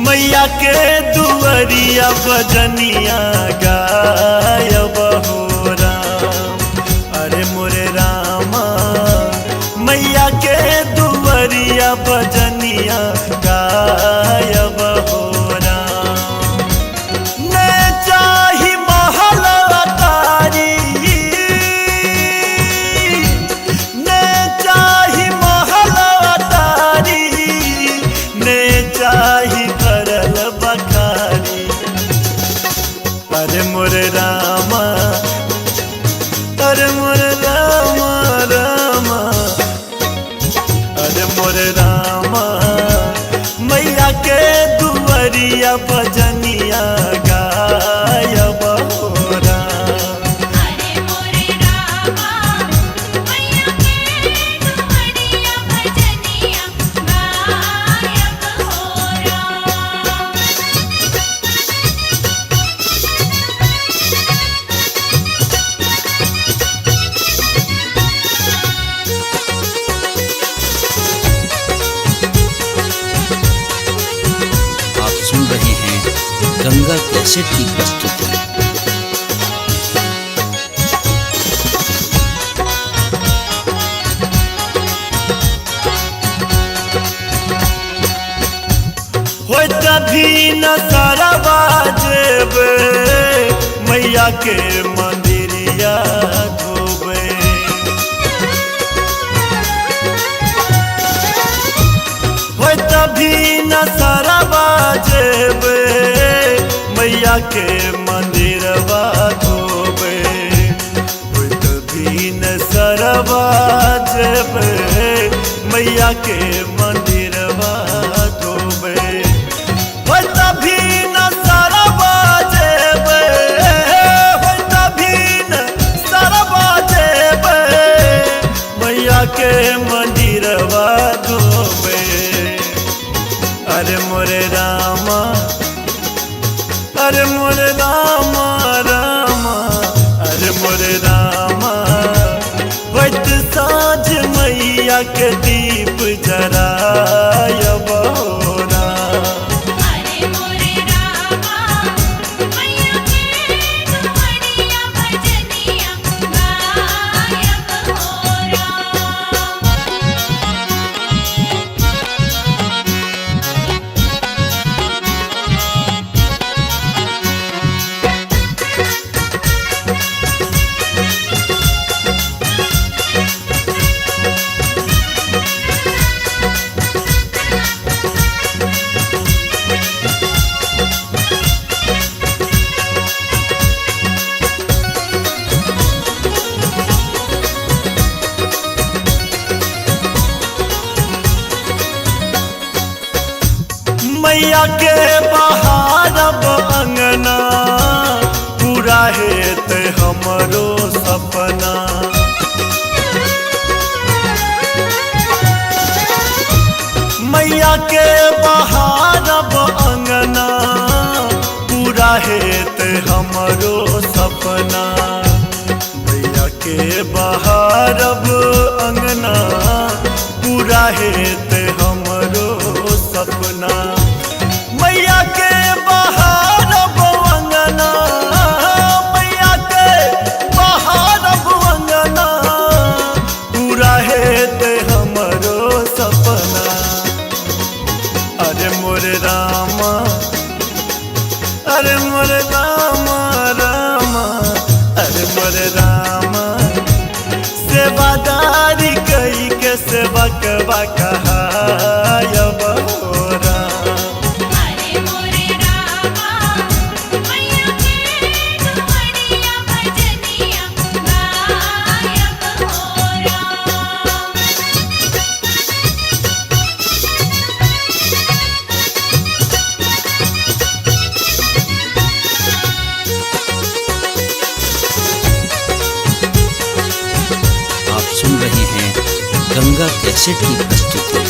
मैया के दुअरिया भजनिया गायब हो राम। अरे मोरे रामा, मैया के दुअरिया भजनिया गायब हो राम। ने चाही महलातारी, ने चाही महलातारी, ने चाही भरल बखारी। अरे मोरे रामा, अरे मोरे रामा रामा, अरे मोरे रामा, मैया के दुअरिया भजनिया गायब हो राम। अरे मोरे रामा, मैया के दुअरिया भजनिया गायब हो राम। आप सुन रहे हैं गंगा कैसेट की प्रस्तुति। हो तभी न सरवा जेबे, मैया के मंदिरिया धोबे। हो तभी न सरवा जेबे, मैया के मंदिरवा धोबे। हो तभी न सरवा जेबे, मैया के मंदिरवा धोबे। हो तभी न सरवा जेबे, हो तभी न सरवा जेबे, मैया के मंदिरवा धोबे। अरे मोरे रामा, अरे मोरे रामा रामा, अरे मोरे रामा, वत साँझ मैया के दीप जरायब हो राम। अरे मोरे रामा, मैया के दुअरिया भजनिया गायब मैया के बहारब अंगना पूरा हेत हमरो सपना। मैया के बहारब अंगना पूरा हेत हमरो सपना। मैया के बहारब अंगना पूरा हेत हमरो सपना। मैया के बहारब अंगना, मैया के बहारब अंगना पूरा हेत हमरो सपना। अरे मोरे रामा, अरे मोरे रामा रामा, अरे मोरे रामा सेवादारी कई के सेवक कहायब हो राम। अरे मोरे रामा मैया के दुआरिया भजनिया गायब हो राम। आप सुन रहे हैं गंगा कैसेट की प्रस्तुति।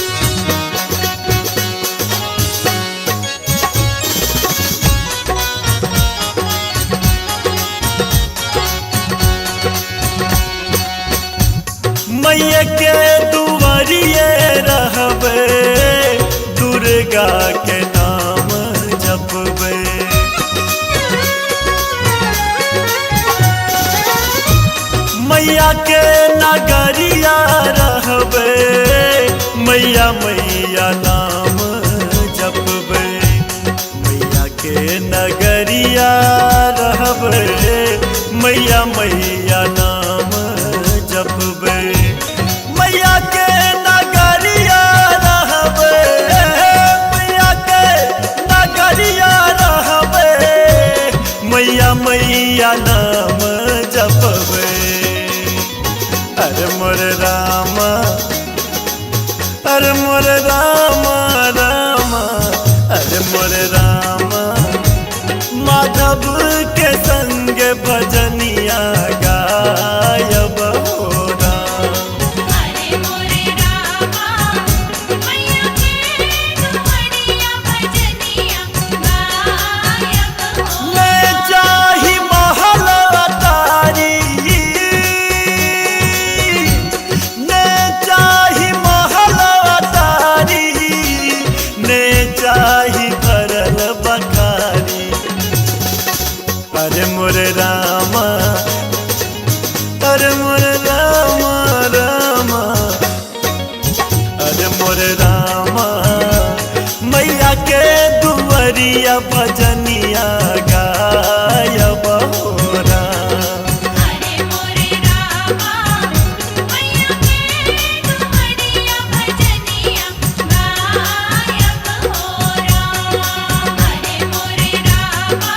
मैया के दुआरिये रहबे, दुर्गा के नाम जपबे। मैया के नगरिया रहबे, मैया मैया नाम जपबे। मैया के नगरिया रहबे, मैया मैया नाम जपबे। मैया के नगरिया रहबे, मैया के नगरिया रहबे, मैया मैया नाम जपबे। अरे मोरे रामा, अरे मोरे रामा रामा, अरे मोरे रामा माधव के संग भजनिया गायब हो राम। अरे मोरे रामा मैया के दुआरिया भजनिया गायब हो मैं चाही महल अटारी, ने चाही महल अटारी, ने चाही भरल बखारी। अरे मोरे रामा, अरे मोरे रामा रामा, अरे मोरे रामा मैया के दुआरिया भजनिया गायब हो राम। अरे मोरे रामा मैया के दुआरिया भजनिया गायब हो राम। अरे मोरे रामा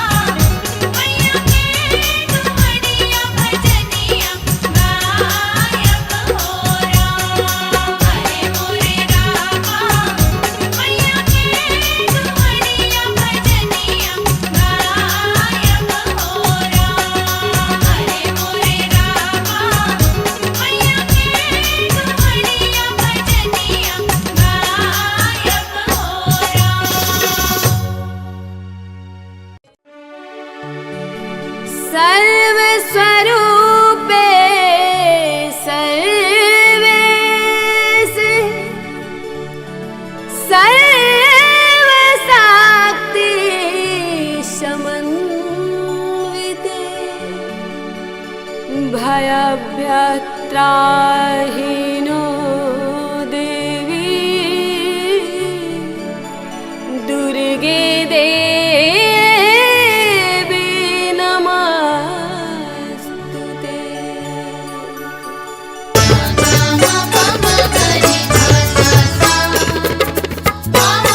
मैया के दुआरिया भजनिया गायब हो राम। अरे मोरे रामा मैया के दुआरिया भजनिया गायब हो राम। अरे मोरे रामा मैया के दुआरिया भजनिया गायब हो राम। सर्वस्वरूपे सर्वेश सर्वशक्ति समन्विते भयभ्यत्राहिनो देवी दुर्गे देवी नमस्तुते। Bye.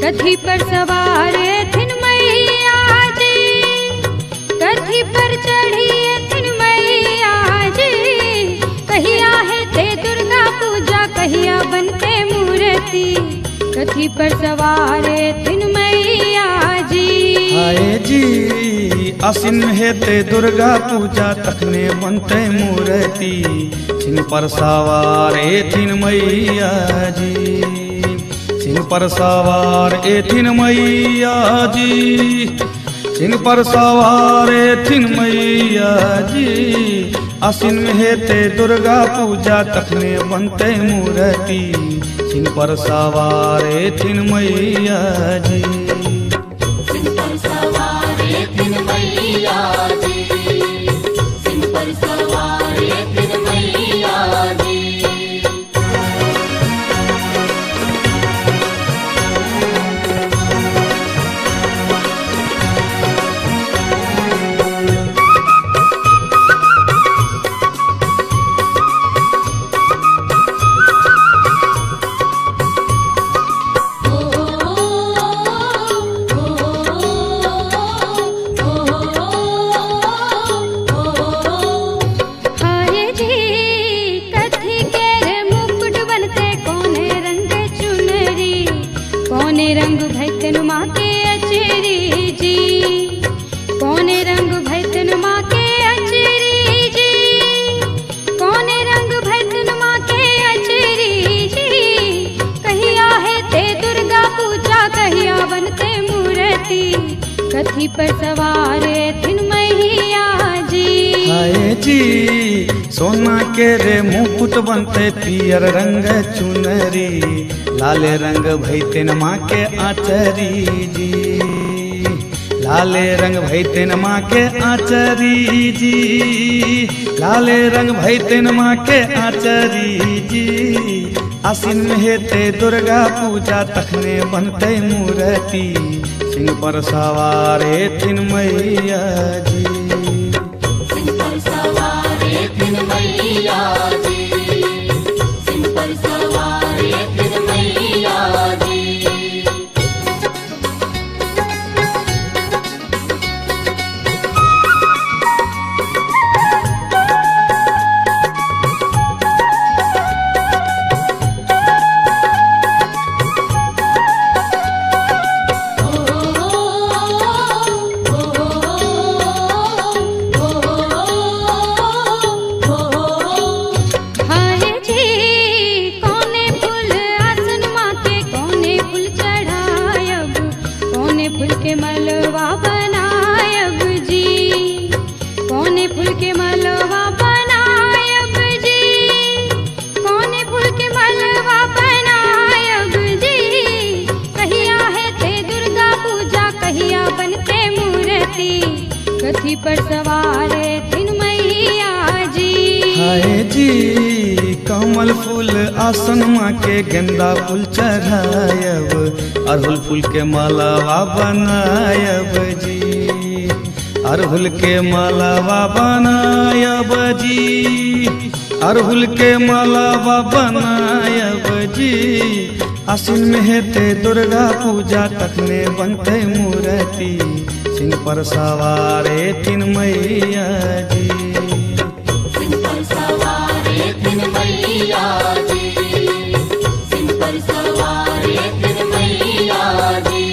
कथी पर सवार थिन मैया जी, कथी पर चढ़ी थिन मैया जी। कहिया है ते दुर्गा पूजा, कहिया बनते मूर्ति, कथी पर सवार थिन मैया जी। आए जी आसिन में हेते दुर्गा पूजा, तखने बनते मूर्ति, सिंह पर सवार थिन मैया जी। सिंह पर सवार थिन मैया जी, सिंह पर सवार थिन मैया जी। आसिन में हेते दुर्गा पूजा, तखने बनते मूर्ति, सिंह पर सवार थिन मैया जी। सिंह पर सवार थिन मैया जी, सिंह पर सवार थिन मैया जी। रंग भैतन माँ के अचरी जी, कौने रंग भैतन माँ के अचरी जी, कौने रंग भैतन माँ के अचरी जी। कहिया है ते दुर्गा पूजा, कहिया बनते मूर्ति, कथी पर सवार थिन मैया जी। आए जी सोना के रे मुकुट बनते, पियर रंग चुनरी, लाले रंग भैतन माँ के आचरी जी। लाले रंग भैतन माँ के आचरी जी, लाले रंग भैतन माँ के आचरी जी। आसिन में हेते दुर्गा पूजा, तखने बनते मूर्ति, सिंह पर सवार थिन मैया जी। सिंह पर सवार थिन मैया जी, सिंह पर सवार थिन मैया जी। कथी पर सवार थिन मैया जी। हाय जी कमल फूल आसन माँ के, गेंदा फूल चढ़ायब, अड़हुल फूल के मालावा बनायब जी। अड़हुल के मालावा बनायब जी, अड़हुल के मालावा बनायब जी। आसिन में हेते दुर्गा पूजा, तखने बनते मूर्ति, सिंह पर सवार थिन मैया जी। सिंह पर सवार थिन मैया जी, सिंह पर सवार थिन मैया जी।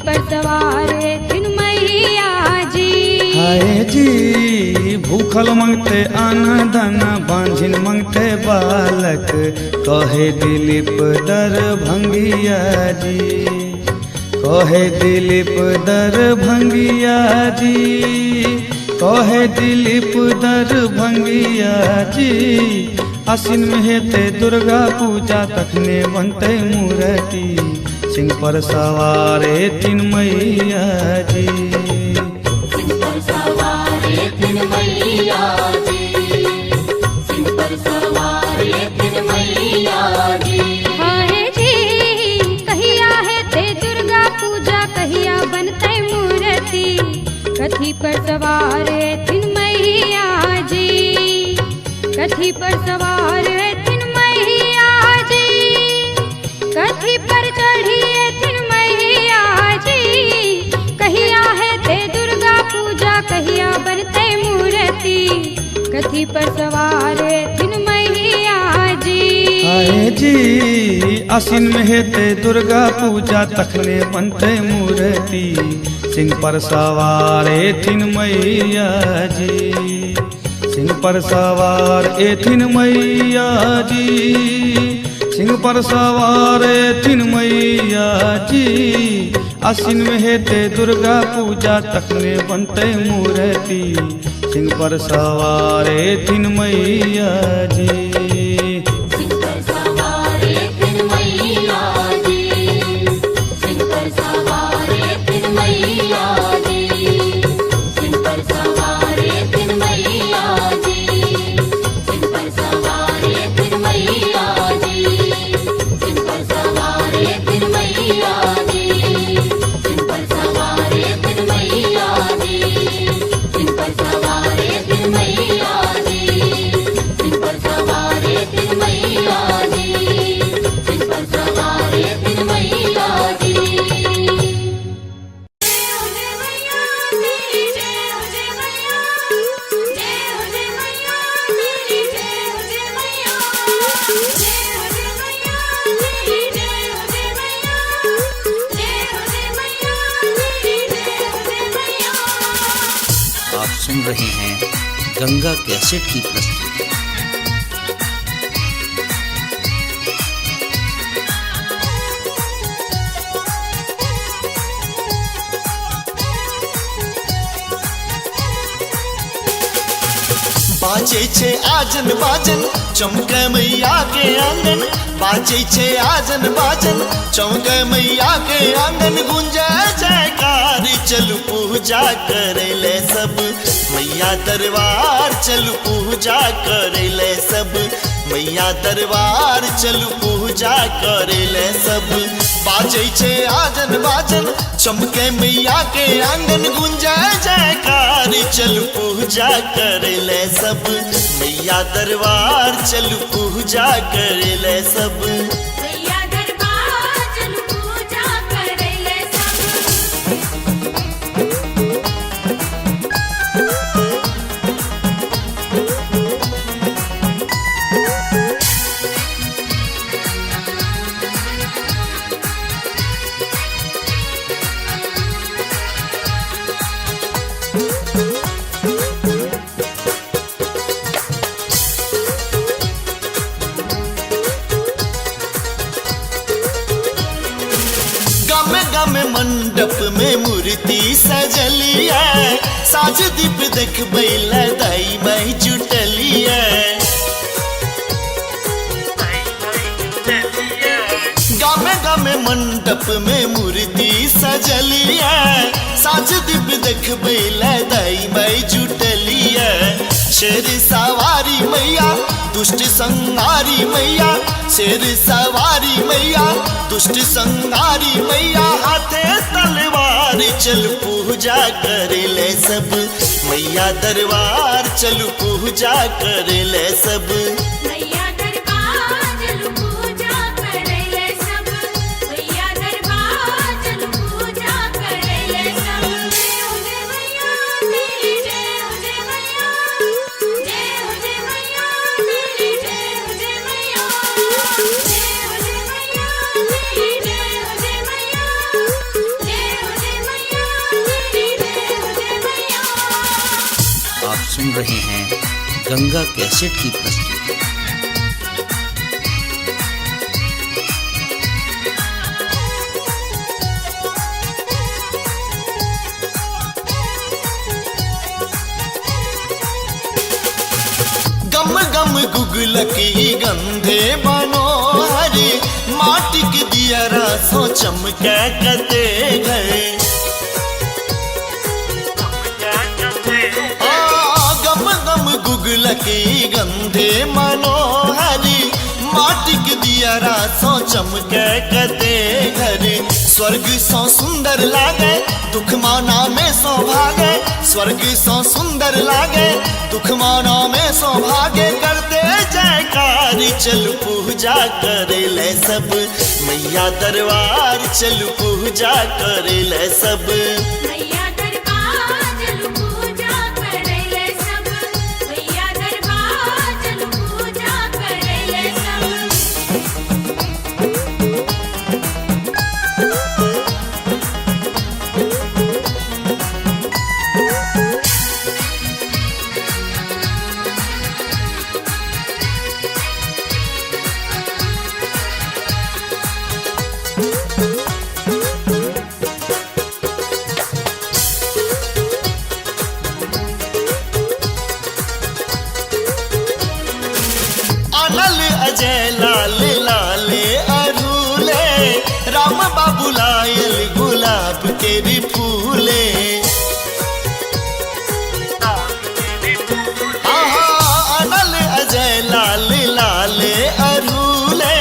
पर सवार थिन मैया जी। हाय जी भूखल मंगते आना दाना बांझिन मंगते बालक कहे दिलीप दरभंगिया जी, कहे दिलीप दरभंगिया जी, कहे दिलीप दरभंगिया जी। आसिन में हेते दुर्गा पूजा तखने बनते मूर्ति, सिंह पर सवारे तीन मैया जी। सिंह पर सवारे तीन मैया जी, सिंह पर सवारे तीन मैया जी। हाय जी कहिया है ते दुर्गा पूजा, कहिया बनते मूर्ति, कथी पर सवार है तीन मैया जी, कथी पर सवार है तीन मैया जी, कथी पर चढ़ी है तीन मैया जी। कहिया है ते दुर्गा पूजा, कहिया बनते मूर्ति, कथी पर सवार है तीन मैया जी। आए जी आसिन में हेते दुर्गा पूजा तखने बनते मूर्ति, सिंह पर सवार एथिन मैया जी, सिंह पर सवार एथिन मैया जी, सिंह पर सवार एथिन मैया जी। आसिन में हेते दुर्गा पूजा तखने बनते मूर्ति, सिंह पर सवार एथिन मैया जी। सिंह पर सवारे तीन मैया जी, सिंह पर सवारे तीन मैया जी, सिंह पर सवारे तीन मैया जी, सिंह पर सवारे तीन मैया जी, सिंह पर सवारे तीन मैया जी, सिंह पर सवारे तीन मैया जी, सिंह पर सवारे तीन मैया जी, सिंह पर सवारे तीन मैया जी, सिंह पर सवारे तीन मैया जी। आप सुन रहे हैं गंगा कैसेट की प्रस्तुति। बाजे छे आजन बाजन चमके मैया के आंगन, बाजे छे आजन बाजन चमके मैया के आंगन। गुंजे जयकार चलू पूजा करे ले सब, मैया दरबार चलू पूजा करे ले सब, मैया दरबार चलू पूजा करे ले सब। बाजे छे आजन बाजन चमके मैया के आंगन, गुंजे जयकार चलू पूजा करे ले सब, मैया दरबार चलू पूजा करे ले सब। मैया दरबार चलू पूजा करे ले सब। गामे गामे मंडप में मूर्ति सजली है, साज दीप देख बैला दाई माई जुटली है। गामे गामे मंडप में मूर्ति सजली है, साज दीप देख बैला दाई माई जुटली है। शेर सवारी मैया दुष्ट संहारी मैया, शेर सवारी मैया दुष्ट संहारी मैया। हाथे तलवार चल पूजा करे ले सब, मैया दरबार चल पूजा करे ले सब। मैया दरबार चलू पूजा करे ले सब, मैया दरबार चलू पूजा करे ले सब। जय हो जय मैया तेरी, जय हो जय मैया, जय हो जय मैया तेरी, जय हो जय मैया, जय हो जय मैया तेरी, जय हो जय मैया, जय हो जय मैया तेरी, जय हो जय मैया। आप आप सुन रहे हैं गंगा कैसेट की प्रस्तुति। गम गम गुगलकी गंधे मनोहरी माटी के दियरा सो चमके कते गए। गम गम गुगलकी गंधे मनोहरी माटी के दियरा सो चमके कते घरे। स्वर्ग सो सुंदर लागे दुख माना में सौभागे। स्वर्ग सो सुंदर लागे दुख माना में सौभागे। करते जयकारी चल पूजा करे ले सब मैया दरबार चल पूजा करे ले सब। मैया दरबार चल पूजा करे ले सब। मैया दरबार चल पूजा करे ले सब। अनल अजय लाल लाले अरूले राम बाबू लायल गुलाब के भी फूले। आहा अनल अजय लाल लाले अरूले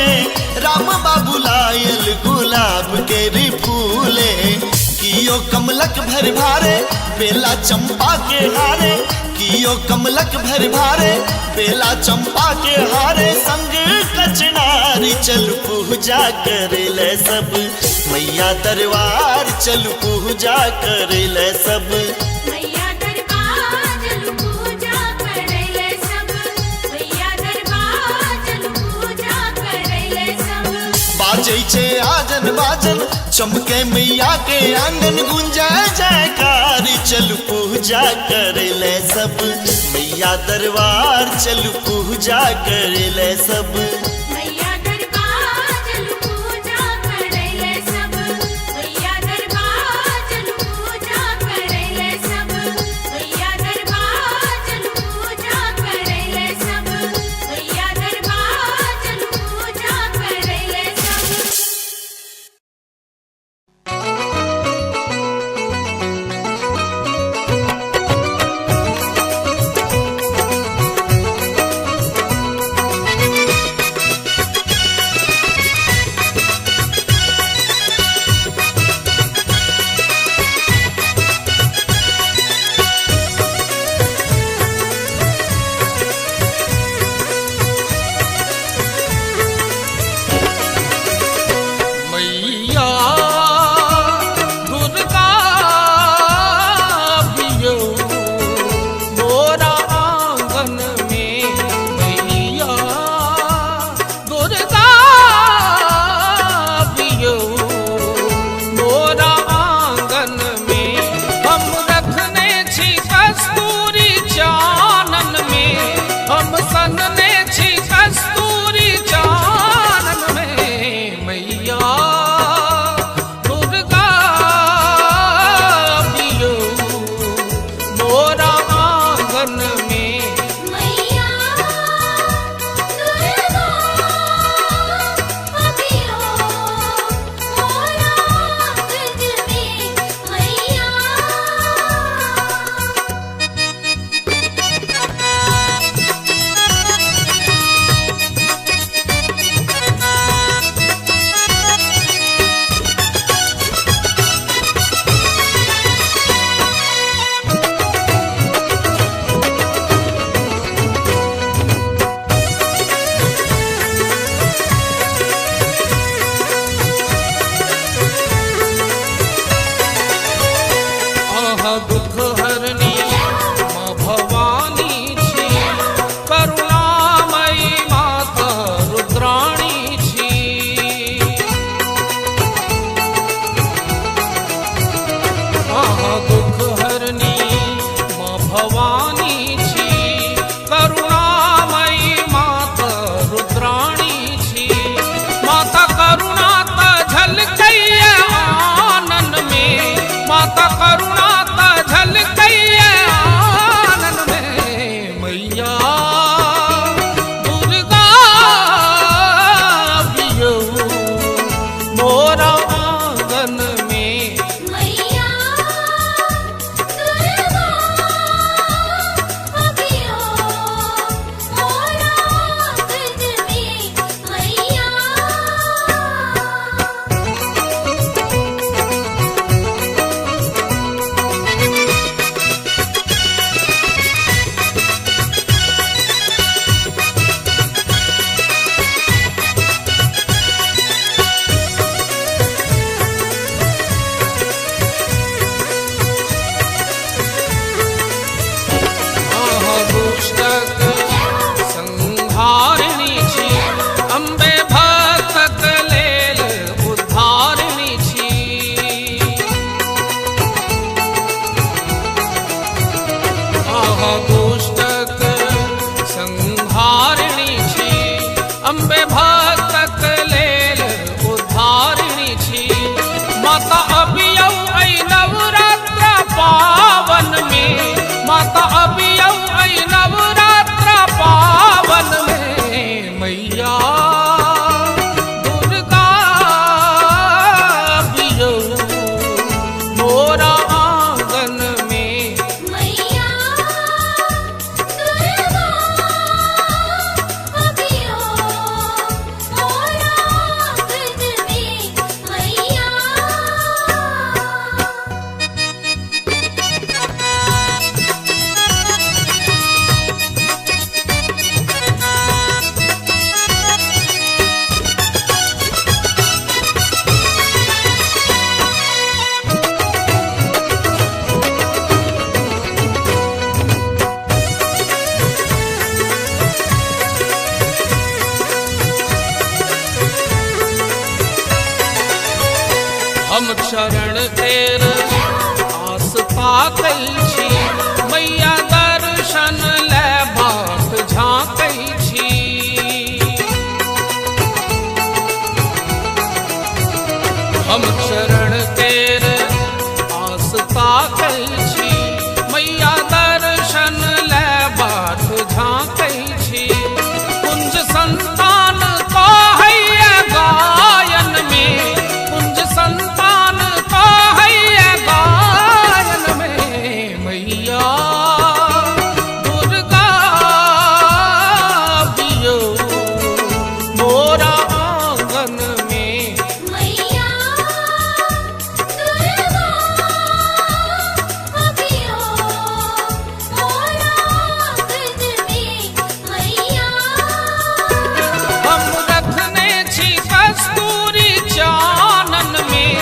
राम बाबू लायल गुलाब के भी फूले। कियो कमलक भर भारे बेला चंपा के हारे। कियो कमलक भर भारे बेला चंपा के हारे। संग कचनारी चल पूजा करे ले सब मैया दरबार चल पूजा करे ले सब। मैया दरबार चल पूजा करे ले सब। मैया दरबार चल पूजा करे ले सब। बाजै छे आजन बाजन चमके मैया के आंगन गुंजा जयकारी चल पूजा करे ले सब मैया दरबार चल पूजा करे ले सब। मैया दरबार चल पूजा करे ले सब। मैया दरबार चल पूजा करे ले सब। मैया दरबार चल पूजा करे ले सब। मैया दरबार चल पूजा करे ले सब। हम चरण तेर आस ताकै छी, मैया दर्शन ले बाट झाँकै छी। हम चरण तेर आस ताकै छी, मैया दर्शन ले बाट झाँकै छी। कुंज संतान कहैया गायन में, कुंज संतान कहैया गायन में, मैया दुर्गा बियो मोरा आंगन में। मैया दुर्गा अभियो मोरा आंगन में। मैया हम रखने छी कस्तूरी चानन में,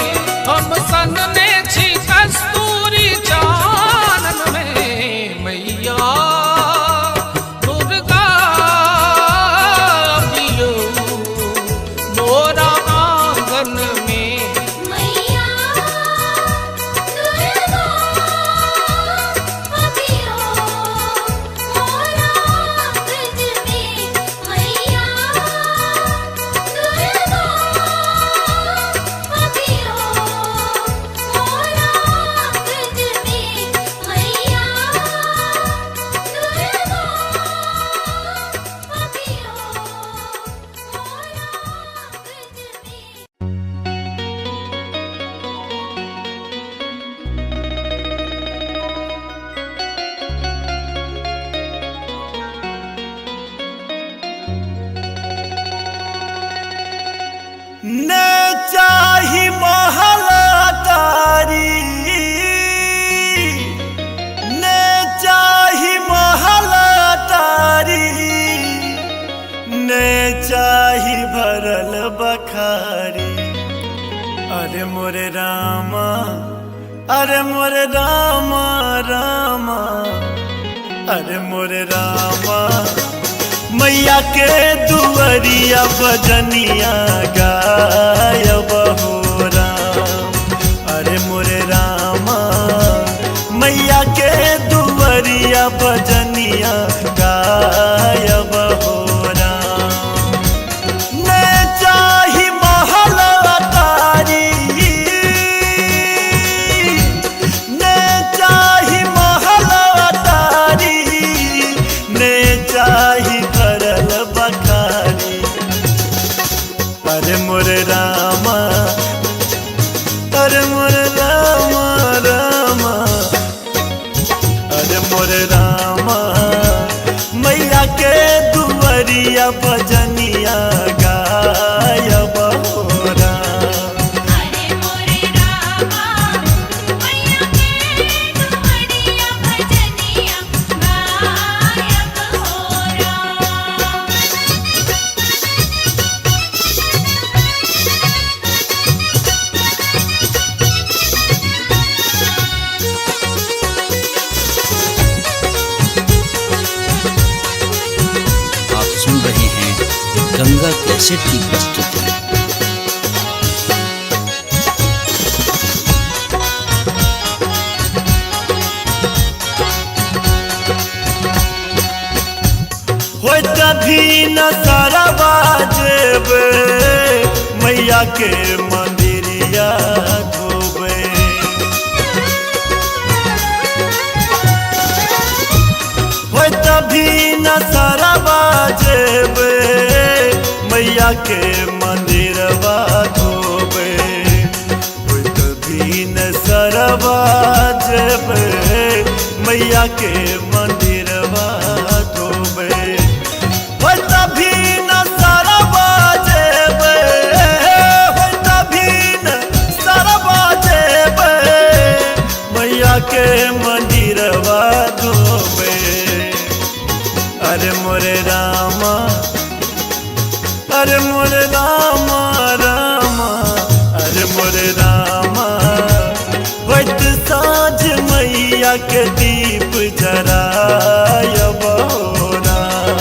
हम सनने छी कस्तूरी चानन में, मैया दुर्गा बियो मोरा आंगन में। मैया दुर्गा अभियो मोरा आंगन में। मैया दुर्गा अभियो मोरा आंगन में। मैया ने चाही महल अटारी, ने चाही महल अटारी, ने चाही भरल बखारी। अरे मोरे रामा, अरे मोरे रामा रामा, अरे मोरे रामा, मैया के दुअरिया बजनिया गायब हो राम। अरे मोरे रामा, मैया के दुअरिया बजनिया गायब हो राम। ने चाही महल अटारी, ने चाही महल अटारी, ने चाही भरल बखारी। अरे मोरे रामा, अरे मोरे रामा रामा, अरे मोरे रामा, मैया के दुअरिया बजनिया गायब हो राम। अरे मोरे रामा, मैया के दुअरिया बजनिया गायब हो राम। आप सुन रहे हैं गंगा कैसेट की प्रस्तुति। हो तभी न सारा बाजेबे, मैया के मंदिरिया धोबे। हो तभी न सारा बाजेबे, मैया के मंदिरवा धोबे। हो तभी न सारा बाजेबे, मैया के मंदिरवा धोबे। हो तभी न सारा बाजेबे, हो तभी न सारा बाजेबे, मैया के मंदिरवा धोबे। अरे मोरे रामा, अरे मोरे रामा रामा, अरे मोरे रामा, वैत साँझ मैया के दीप जरायब हो राम।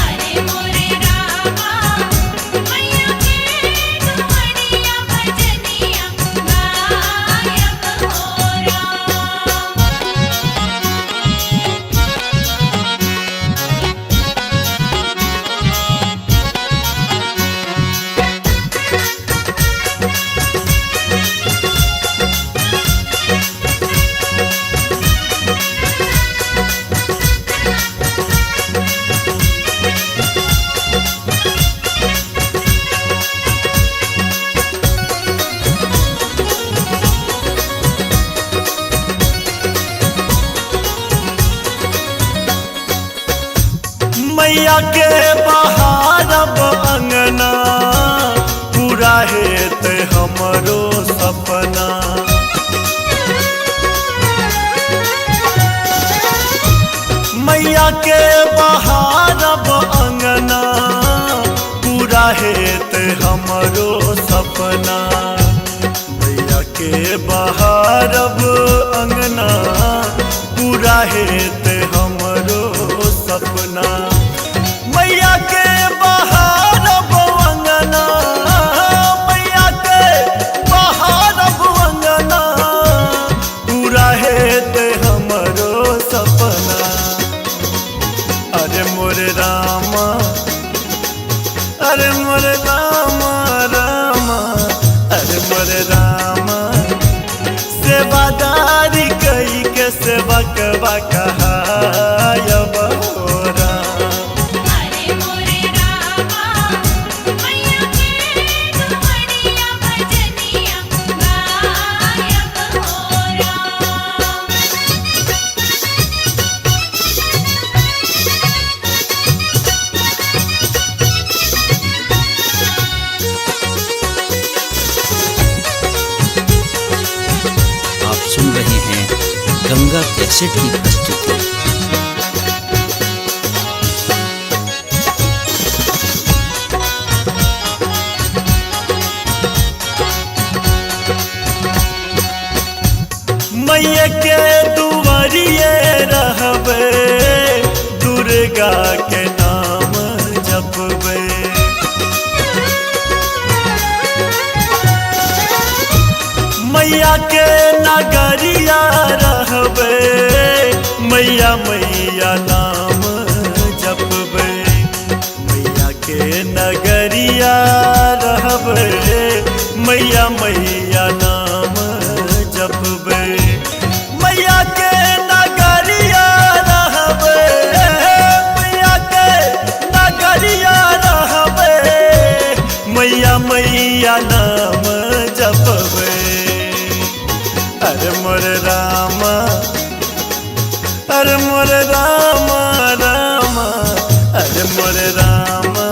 अरे मोरे रामा, मैया के दुअरिया बजनिया गायब मैया के बहारब अंगना पूरा हेत हमरो सपना। मैया के बहारब अंगना पूरा हेत हमरो सपना। मैया के बहारब अंगना पूरा हेत हमरो सपना। मैया के बहारब अंगना, मैया के बहारब अंगना पूरा हेत हमरो सपना। अरे मोरे रामा, अरे मोरे रामा रामा, अरे मोरे रामा सेवादारी कई के सेवा कबा कहायब हो राम। अरे मोरे रामा मैया के दुआरिया भजनिया गायब हो राम। आप सुन रहे हैं गंगा कैसेट की प्रस्तुति। मैया के दुआरिये रहबे, दुर्गा के नाम जपबे। मैया के नगरिया रहबे, मैया मैया नाम जपबे। मैया के नगरिया रहबे, मैया मैया नाम जपबे। मैया के नगरिया रहबे, मैया के नगरिया रहबे, मैया मैया नाम जपबे। अरे मोरे रामा, अरे मोरे रामा रामा, अरे मोरे रामा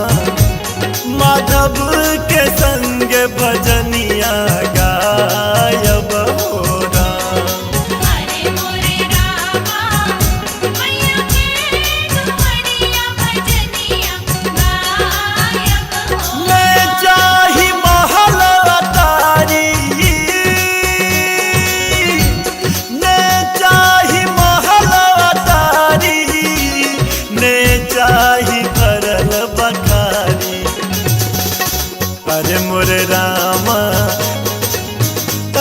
माधव के संग भजनिया गायब हो राम। अरे मोरे रामा मैया के दुआरिया भजनिया गायब हो। ले जाहि महल अटारी, ले जाहि महल अटारी, ले जाहि भरल बखारी। अरे मोरे रामा,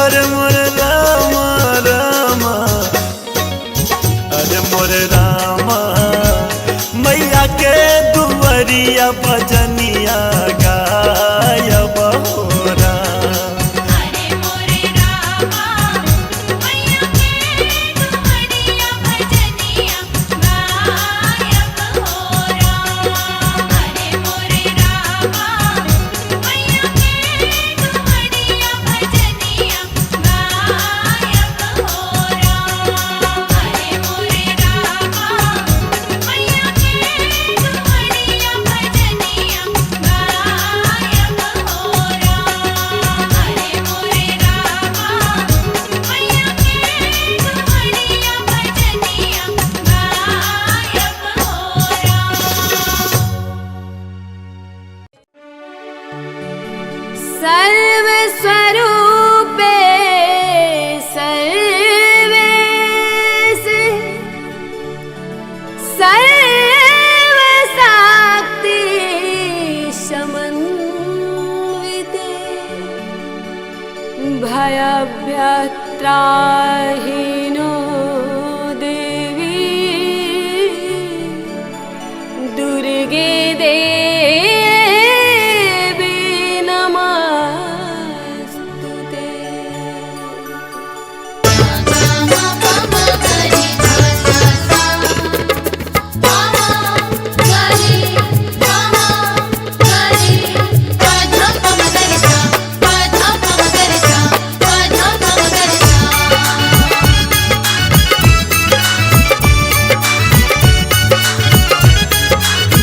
अरे मोरे रामा रामा, अरे मोरे रामा मैया के दुआरिया भजनिया गायब हो राम। अरे मोरे रामा मैया के दुआरिया भजनिया गायब हो राम। अरे मोरे रामा मैया के दुआरिया भजनिया गायब हो राम। अरे मोरे रामा मैया के दुआरिया भजनिया गायब हो राम। अरे मोरे रामा मैया के दुआरिया भजनिया गायब हो राम। सर्वस्वरूपे सर्वेश सर्वशक्ति समन्विते भयभ्यत्राहिनो देवी दुर्गे देवी नमस्तुते। Bye.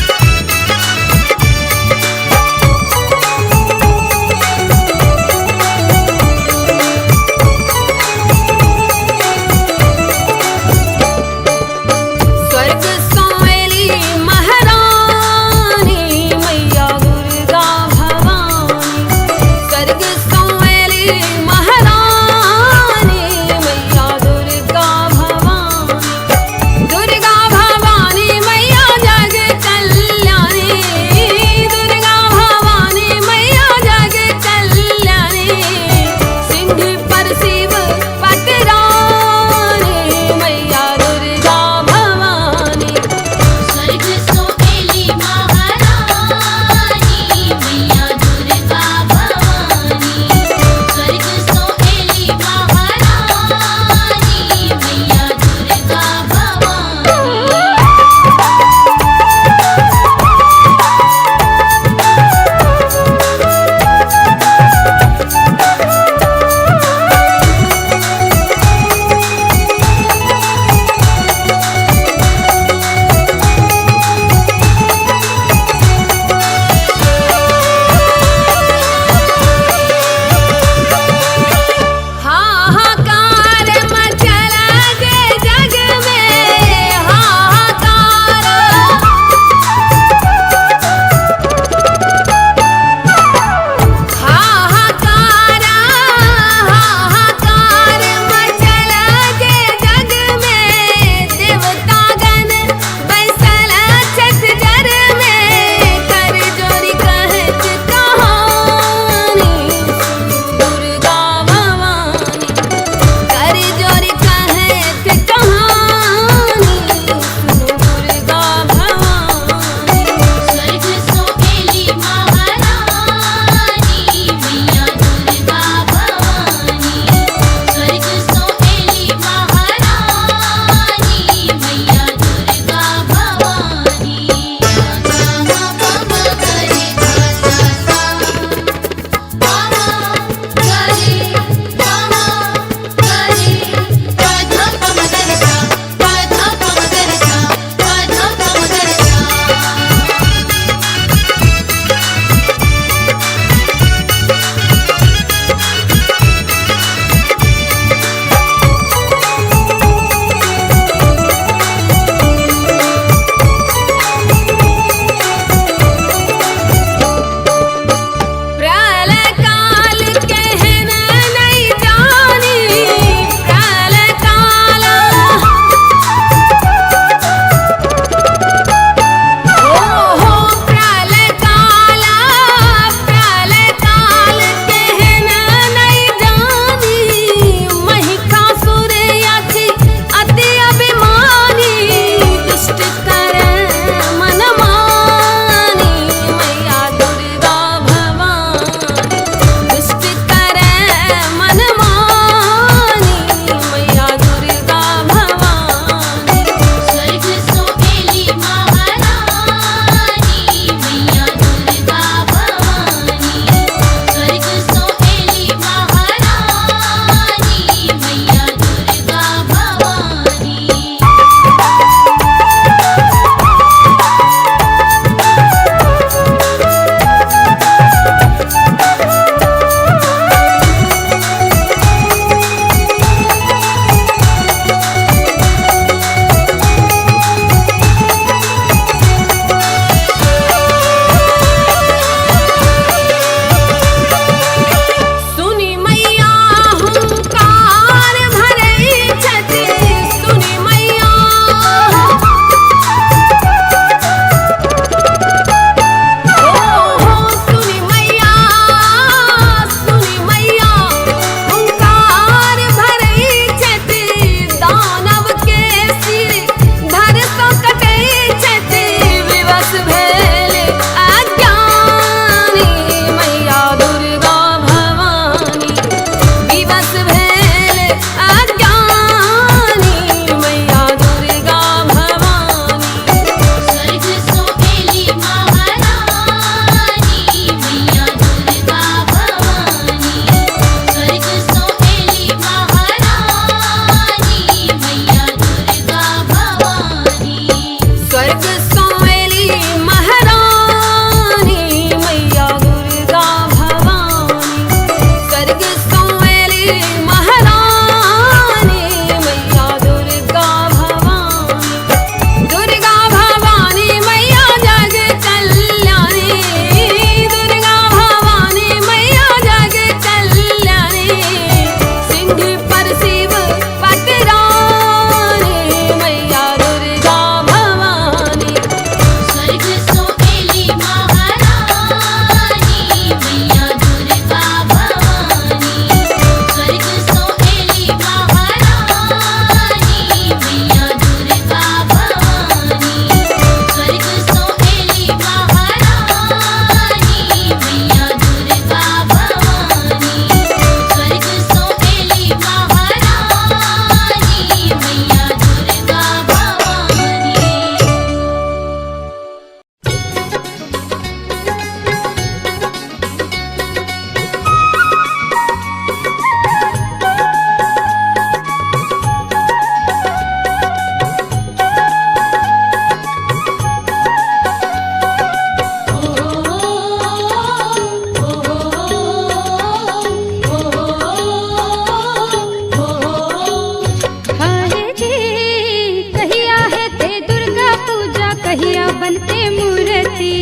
बनते मूर्ति।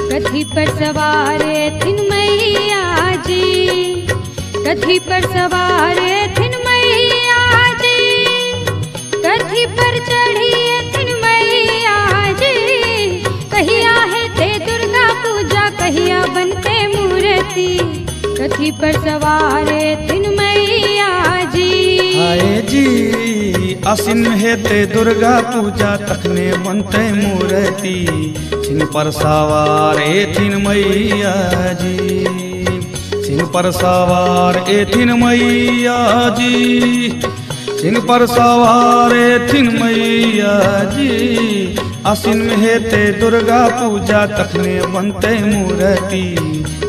कथी पर सवार थिन मैया जी, कथी पर सवार थिन मैया जी, कथी पर चढ़ी थिन मैया जी। कहिया है ते दुर्गा पूजा, कहिया बनते मूर्ति। कथी पर सवार थिन मैया जी। हाय जी आसिन में हेते दुर्गा पूजा, तखने बनते मूर्ति। सिंह पर सवार थिन मैया जी, सिंह पर सवार थिन मैया जी, सिंह पर सवार थिन मैया जी। आसिन में हेते दुर्गा पूजा, तखने बनते मूर्ति।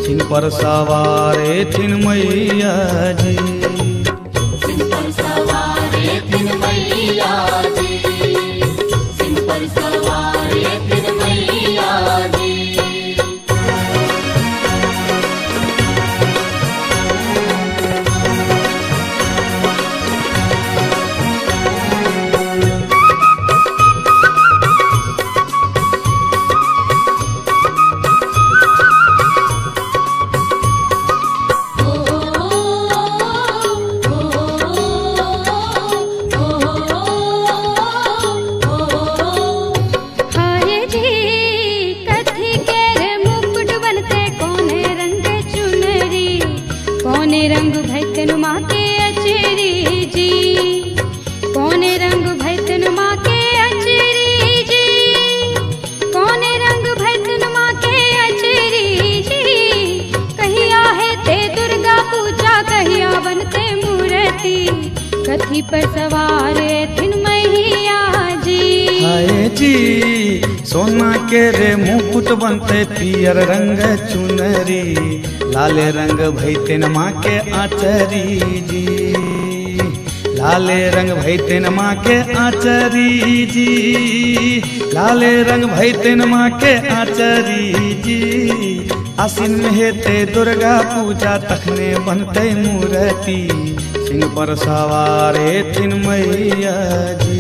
सिंह पर सवार थिन मैया जी। सिंह पर सवार थिन मैया जी, सिंह पर सवार थिन मैया जी। रंग भैतन माँ के अचरी जी, कौने रंग भैतन माँ के अचरी जी, कौने रंग भैतन माँ के अचरी जी। कहिया है ते दुर्गा पूजा, कहिया बनते मूर्ति। कथी पर सवार थिन मैया जी। हाय जी सोना के रे मुकुट बनते, पियर रंग चुनरी, लाले रंग भैतेन माँ के आचरी जी, लाले रंग भैतेन माँ के आचरी जी, लाले रंग भैतेन माँ के आचरी जी। आसिन में हेते दुर्गा पूजा, तखने बनते मूर्ति। सिंह पर सवार थिन मैया जी,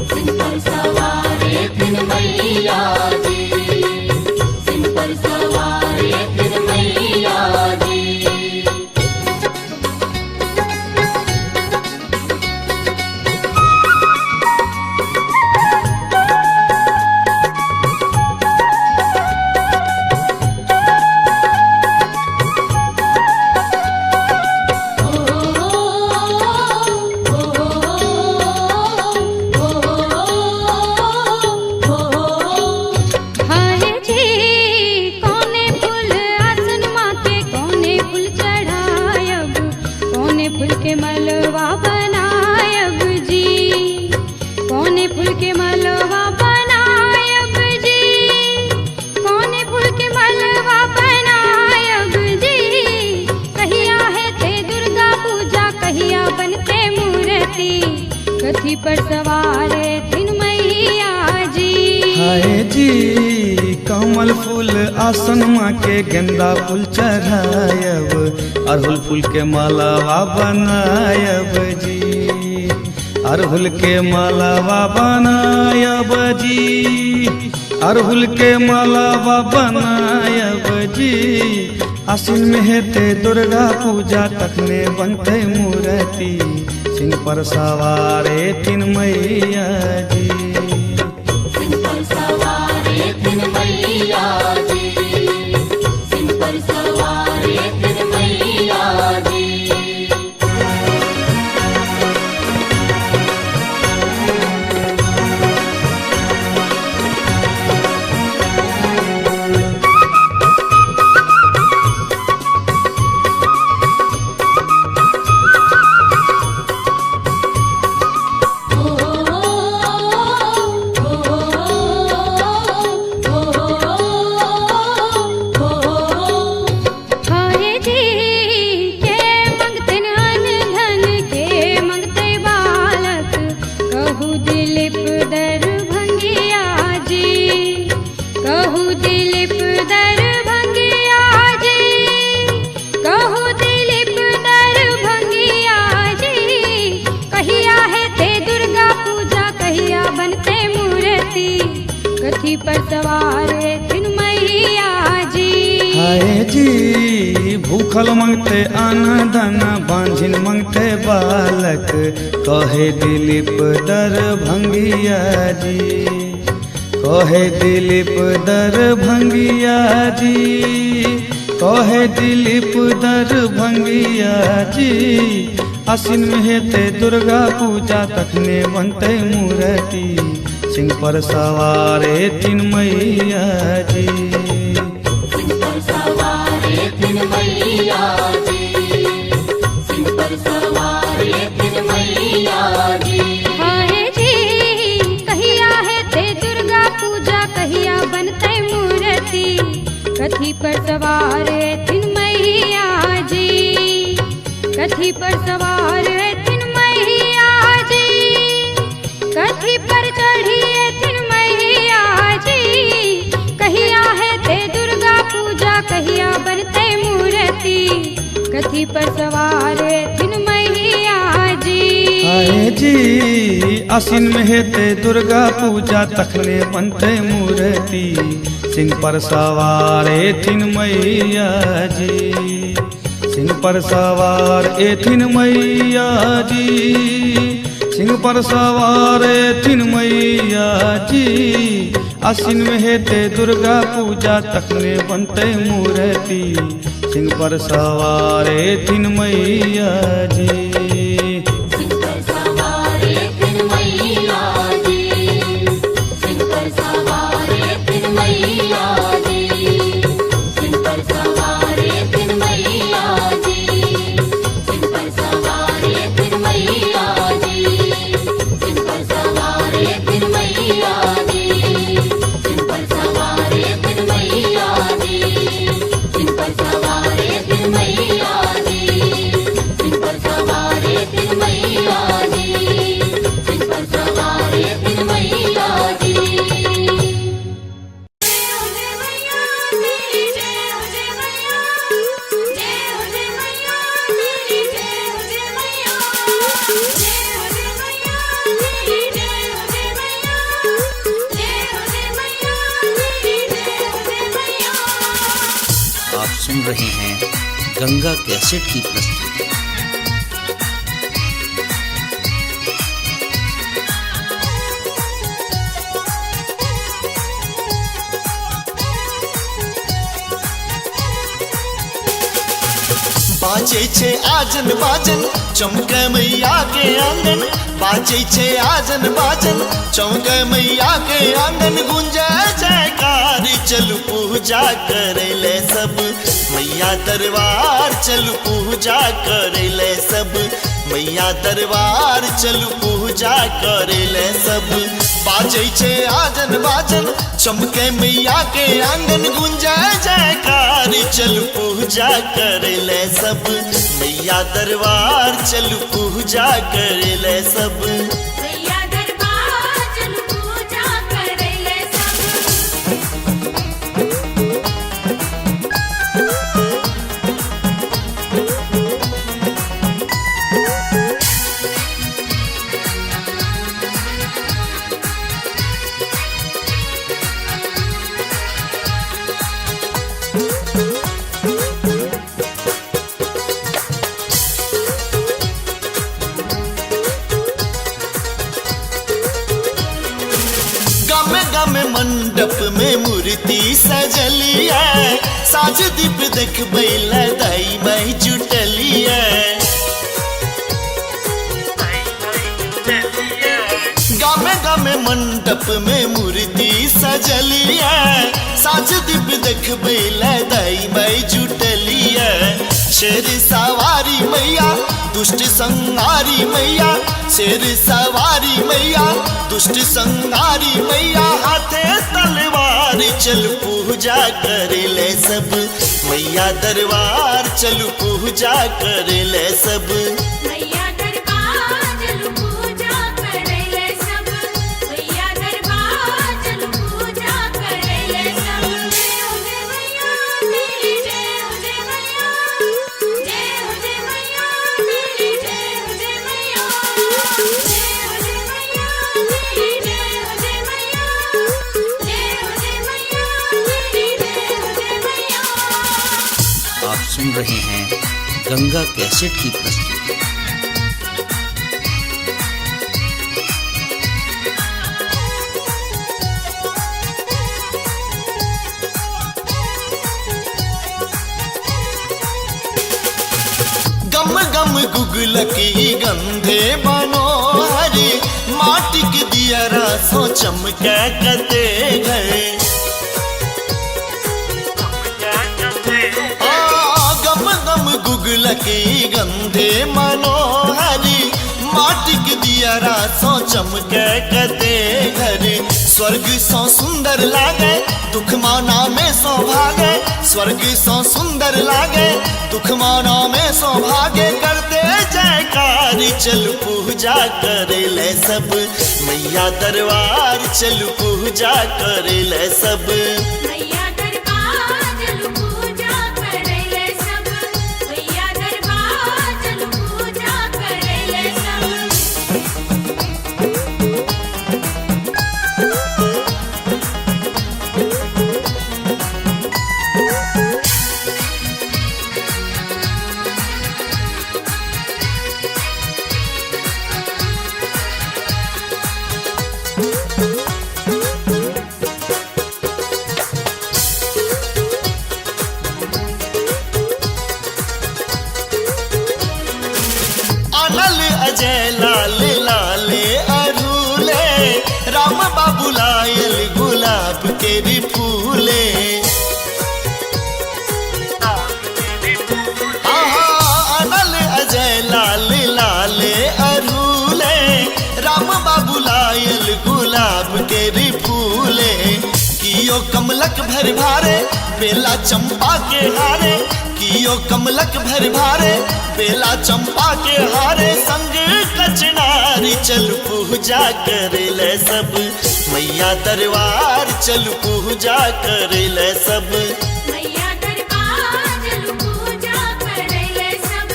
सिंह पर सवार थिन मैया जी, सिंह पर सवार थिन मैया जी। मलवा बनायब जी, कौने फूल के मलवा बनायब जी, कौने फूल के मलवा बनायब जी। कहिया है ते दुर्गा पूजा, कहिया बनते मूर्ति। कथी पर सवार थिन मैया जी। हाय जी कमल फूल आसन माँ के, गेंदा फूल चढ़ायब, अड़हुल फूल के मालावा बनायब जी, अड़हुल के मालावा बनायब जी, अड़हुल के मालावा बनायब जी। आसिन में हेते दुर्गा पूजा, तखने बनते मूर्ति। सिंह पर सवार थिन मैया जी, सिंह पर सवार थिन मैया जी, सिंह पर सवार थिन मैया जी। कथी पर सवार थिन मैया जी। हाय जी भूखल मंगते अन्न धन बांझिन मंगते बालक कहे दिलीप दरभंगिया जी। कहे दिलीप दरभंगिया जी। कहे दिलीप दरभंगिया जी। आसिन में हेते दुर्गा पूजा तखने बनते मूर्ति सिंह पर सवारे तीन मैया जी। सिंह पर सवारे तीन मैया जी। सिंह पर सवारे तीन मैया जी। हाय जी कहिया है ते दुर्गा पूजा कहिया बनते मूर्ति कथी पर सवार थिन मैया जी। कथी पर सवार थिन मैया जी। कथी पर चढ़िए थिन मैया जी। कहिया है ते दुर्गा पूजा कहिया बनते मूर्ति कथी पर सवार थिन मैया जी। हाय जी आसिन में हेते दुर्गा पूजा तखने बनते मूर्ति सिंह पर सवारे थिन मैया जी। सिंह पर सवार थिन मैया जी। सिंह पर सवार थिन मैया जी। आसिन में हेते दुर्गा पूजा तखने बनते मूर्ति सिंह पर सवार थिन मैया जी। सिंह पर सवारे तीन मैया जी। सिंह पर सवारे तीन मैया जी। सिंह पर सवारे तीन मैया जी। सिंह पर सवारे तीन मैया जी। सिंह पर सवारे तीन मैया जी। सिंह पर सवारे तीन मैया जी। सिंह पर सवारे तीन मैया जी। सिंह पर सवारे तीन मैया जी। सिंह पर सवारे तीन मैया जी। आप सुन रहे हैं गंगा कैसेट की प्रस्तुति। बाजे छे आजन बाजन चमके मैया के आंगन। बाजे छे आजन बाजन चमके मैया के आंगन। गुंजे जयकार चलू पूजा करे ले सब मैया दरबार। चलू पूजा करे ले सब मैया दरबार। चलू पूजा करे ले सब। बाजे छे आजन बाजन चमके मैया के आंगन। गुंजे जयकार चलू पूजा करे ले सब मैया दरबार। चलू पूजा करे ले सब मैया दरबार चलू पूजा करे ले सब। गम मंडप में मूर्ति सजलिया। साज दीप देख बैला दाई माई जुटलिया। गामे गामे मंडप में मूर्ति सजलिया। साज दीप देख बैला दाई माई जुटलिया। शेर सवारी मैया दुष्ट संहारी मैया। शेर सवारी मैया दुष्ट संहारी मैया। हाथे तलवार चल पूजा करे ले सब मैया दरबार। चलू पूजा करे ले सब मैया दरबार चलू पूजा करे ले सब। मैया दरबार चलू पूजा करे ले सब। जय हो जय मैया तेरी जय हो जय मैया। जय हो जय मैया तेरी जय हो जय मैया। जय हो जय मैया तेरी जय हो जय मैया। जय सुन रहे हैं गंगा कैसेट की प्रस्तुति। गम गम गुगलकी गंधे मनोहरी माटी के दियरा सो चमके कते गए। गम गम गुगलकी गंधे मनोहरी माटी के दियरा सो चमके कते घरे। स्वर्ग सो सुंदर लागे दुख माना में सौभागे। स्वर्ग सो सुंदर लागे दुख माना में सौभागे। करते जयकारी चल पूजा करे ले सब मैया दरबार चल पूजा करे ले सब। मैया दरबार चल पूजा करे ले सब। मैया दरबार चल पूजा करे ले सब। अनल अजय लाल लाले अरूले राम बाबू लायल गुलाब के री फूले। आहा अनल अजय लाल लाले अरूले राम बाबू लायल गुलाब के री फूले। कियो कमलक भर भारे बेला चंपा के हारे। कियो कमलक भर भारे बेला चंपा के हारे। संग कचनारी चल पूजा करे ले सब मैया दरबार चल पूजा करे ले सब। मैया दरबार चल पूजा करे ले सब।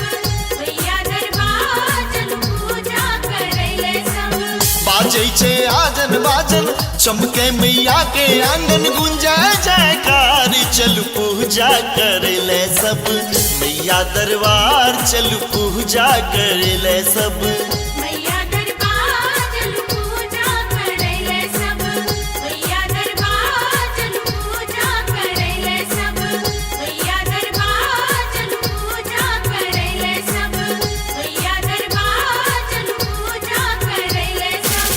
मैया दरबार चल पूजा करे ले सब। बाजै छे आजन बाजन चमके मैया के आंगन गुंजा जयकारी चल पूजा करे ले सब मैया दरबार चल पूजा करे ले सब। मैया दरबार चल पूजा करे ले सब। मैया दरबार चल पूजा करे ले सब। मैया दरबार चल पूजा करे ले सब। मैया दरबार चल पूजा करे ले सब।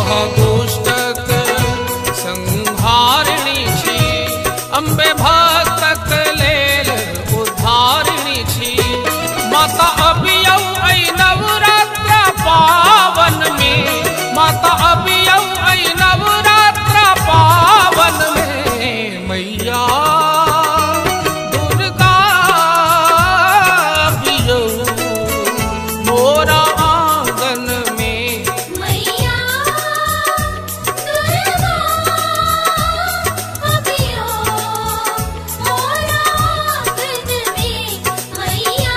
महादुष्टक संहारिणी छी, अम्बे भक्तक लेल उद्धारिणी छी। माता अबियौ ऐ नवरात्र पावन में, माता अबियौ ऐ नवरात्र पावन में, मैया दुर्गा अबियौ मोरा आंगन में। मैया दुर्गा अबियो मोरा आंगन में, मैया।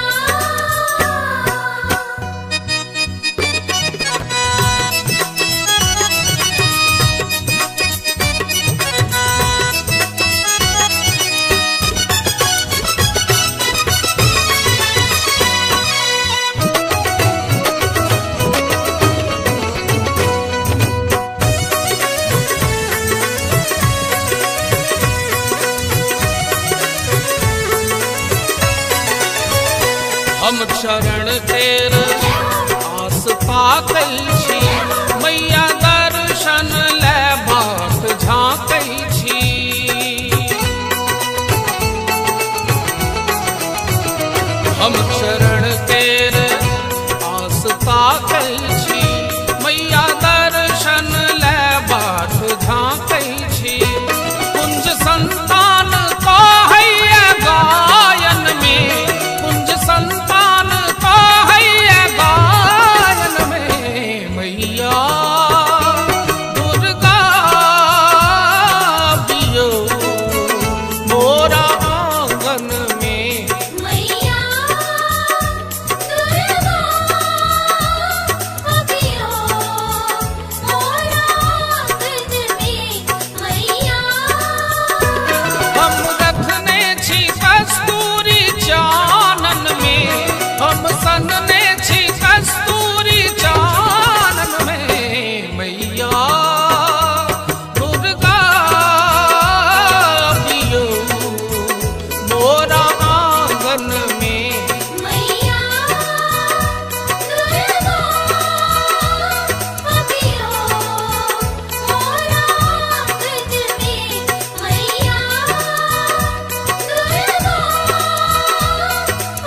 हम चरण तेर आस ताकै छी, मैया दर्शन ले बाट झाँकै छी। हम चरण तेर आस ताकै छी, मैया दर्शन ले बाट झाँकै छी। कुंज संतान कहैया गायन में, कुंज संतान कहैया गायन में, मैया दुर्गा अबियौ मोरा आंगन में। मैया दुर्गा अबियो मोरा आंगन में, मैया। हम रखने छी कस्तूरी चानन में, हम सनने छी कस्तूरी चानन में, मैया दुर्गा अबियौ मोरा आंगन में। मैया दुर्गा अबियो मोरा आंगन में, मैया दुर्गा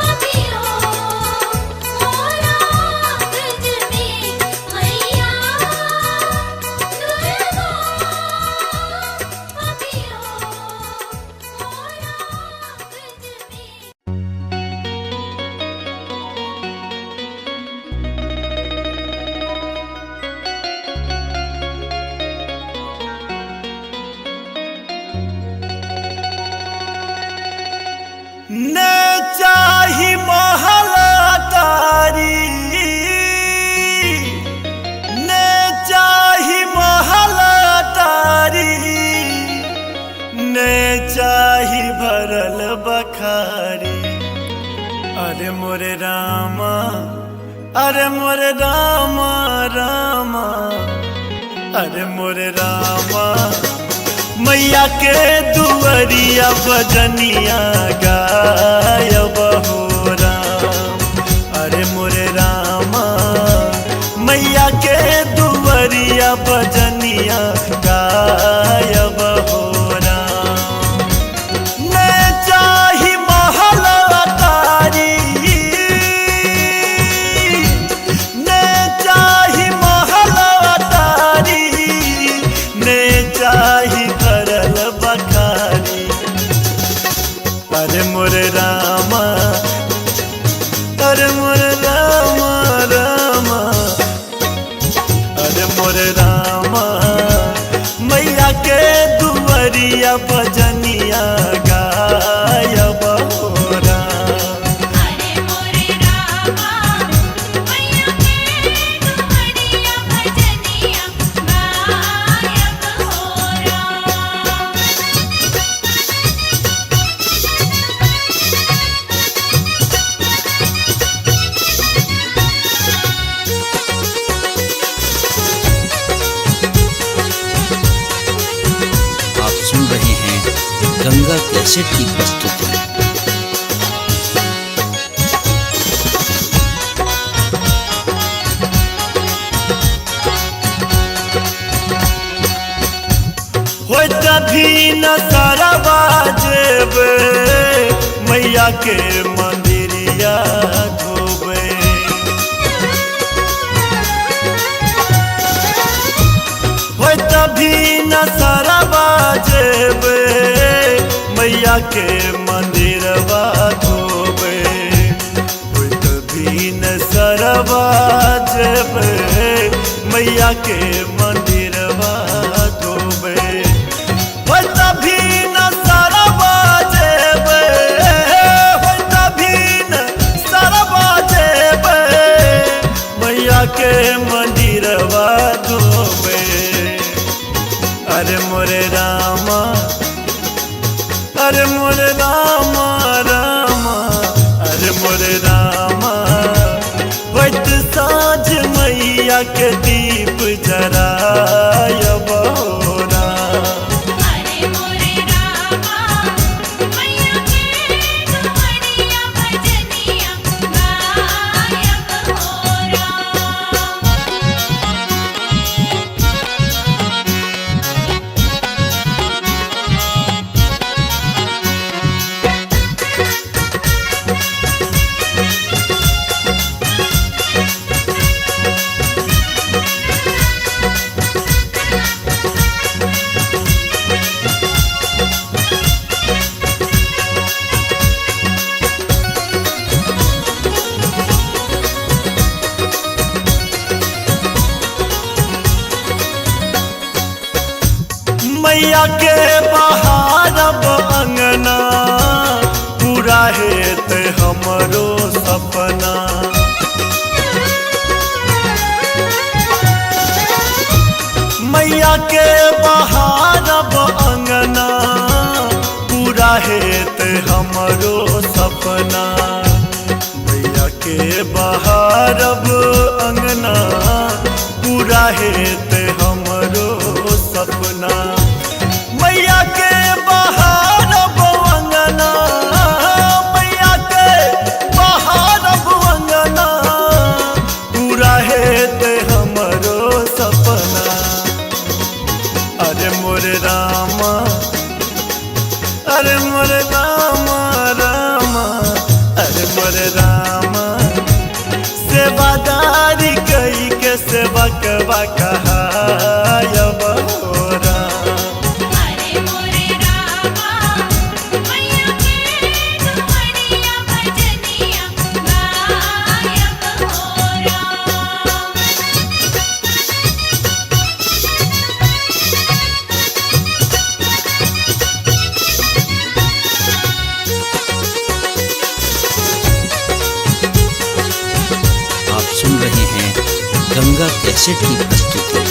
अबियो मोरा आंगन में, मैया ने चाही महलातारी, ने चाही महलातारी, ने चाही भरल बखारी। अरे मोरे रामा, अरे मोरे रामा रामा, अरे मोरे रामा, मैया के दुअरिया भजनिया गायब हो राम। अरे मोरे रामा, मैया के दुअरिया भजनिया गायब हो राम। ने चाही महलातारी, ने चाही महलातारी, ने चाही भरल बखारी। अरे मोरे रामा, अरे मोरे रामा रामा, अरे मोरे रामा, मैया के दुअरिया भजनिया गायब हो राम। अरे मोरे रामा, मैया के दुअरिया भजनिया गायब हो राम। आप सुन रहे हैं गंगा कैसेट की प्रस्तुति। भी न सरवा जेबे मैया के मंदिरिया धोबे। होय तभी न सरवा जेबे मैया के मंदिरवा धोबे। होय तभी न सरवा जेबे मैया के मंदिरवा धोबे। होय तभी न सरवा जेबे, होय तभी न सरवा जेबे मैया के मंदिरवा धोबे। अरे मोरे रामा, अरे मोरे रामा रामा, अरे मोरे रामा। वैत साँझ मैया के दीप जरायब हो राम। अरे मोरे रामा मैया के दुआरिया भजनिया गायब हो राम। मैया के बहारब अंगना पूरा हेत हमरो सपना। मैया के बहारब अंगना पूरा हेत हमरो सपना। मैया के बहारब अंगना पूरा हेत हमरो सपना। मैया के बहारब अंगना, मैया के बहारब अंगना पूरा हेत हमरो सपना। अरे मोरे रामा, अरे मोरे रामा रामा, अरे मोरे रामा। सेवादारी कई के सेवकवा कहायब हो राम। अरे मोरे रामा मैया के दुआरिया भजनिया गायब हो राम। आप सुन रहे हैं गंगा कैसेट की प्रस्तुति।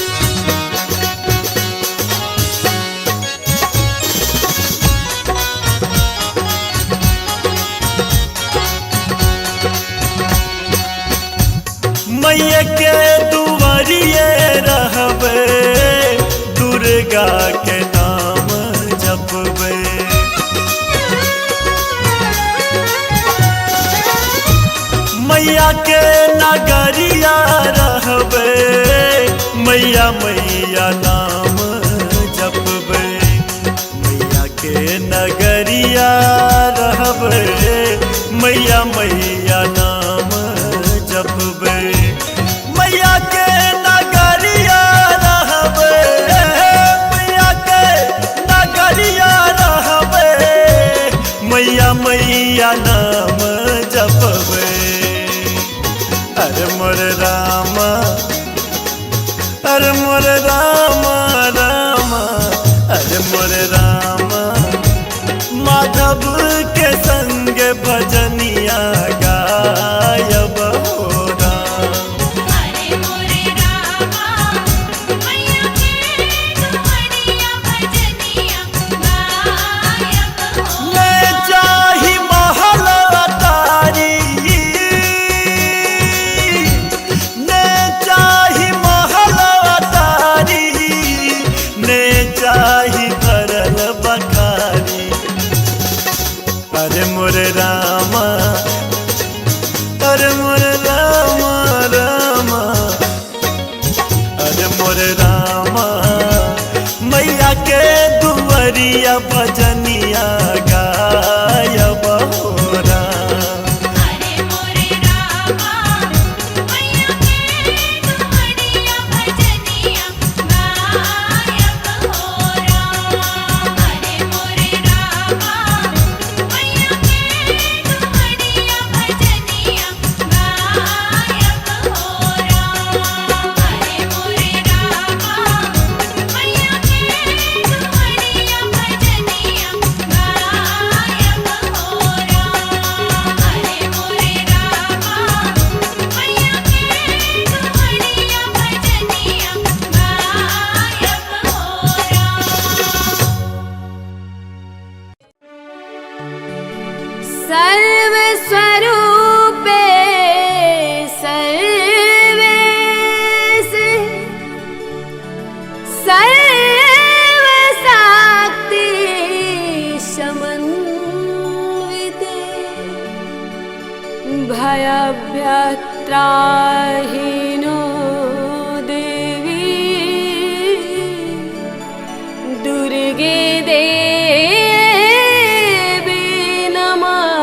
मैया के दुआरिये रहबे दुर्गा के नाम जपबे। मैया के नगरिया रहबे मैया मैया नाम जपबे। मैया के नगरिया रहबे मैया मैया नाम जपबे। मैया के नगरिया रहबे, मैया के नगरिया रहबे मैया मैया नाम जपबे। अरे मोर रामा, अरे मोर रामा रामा, अरे मोर रामा। माधव के संग भजनिया गायब हो राम। अरे मोरे रामा मैया के दुआरिया भजनिया गायब हो ले जाहि महल अटारी, ने चाहि महल अटारी, ने चाहि भरल बखारी। अरे मोर रामा त्राहिनो देवी दुर्गे देवी नमस्तुते।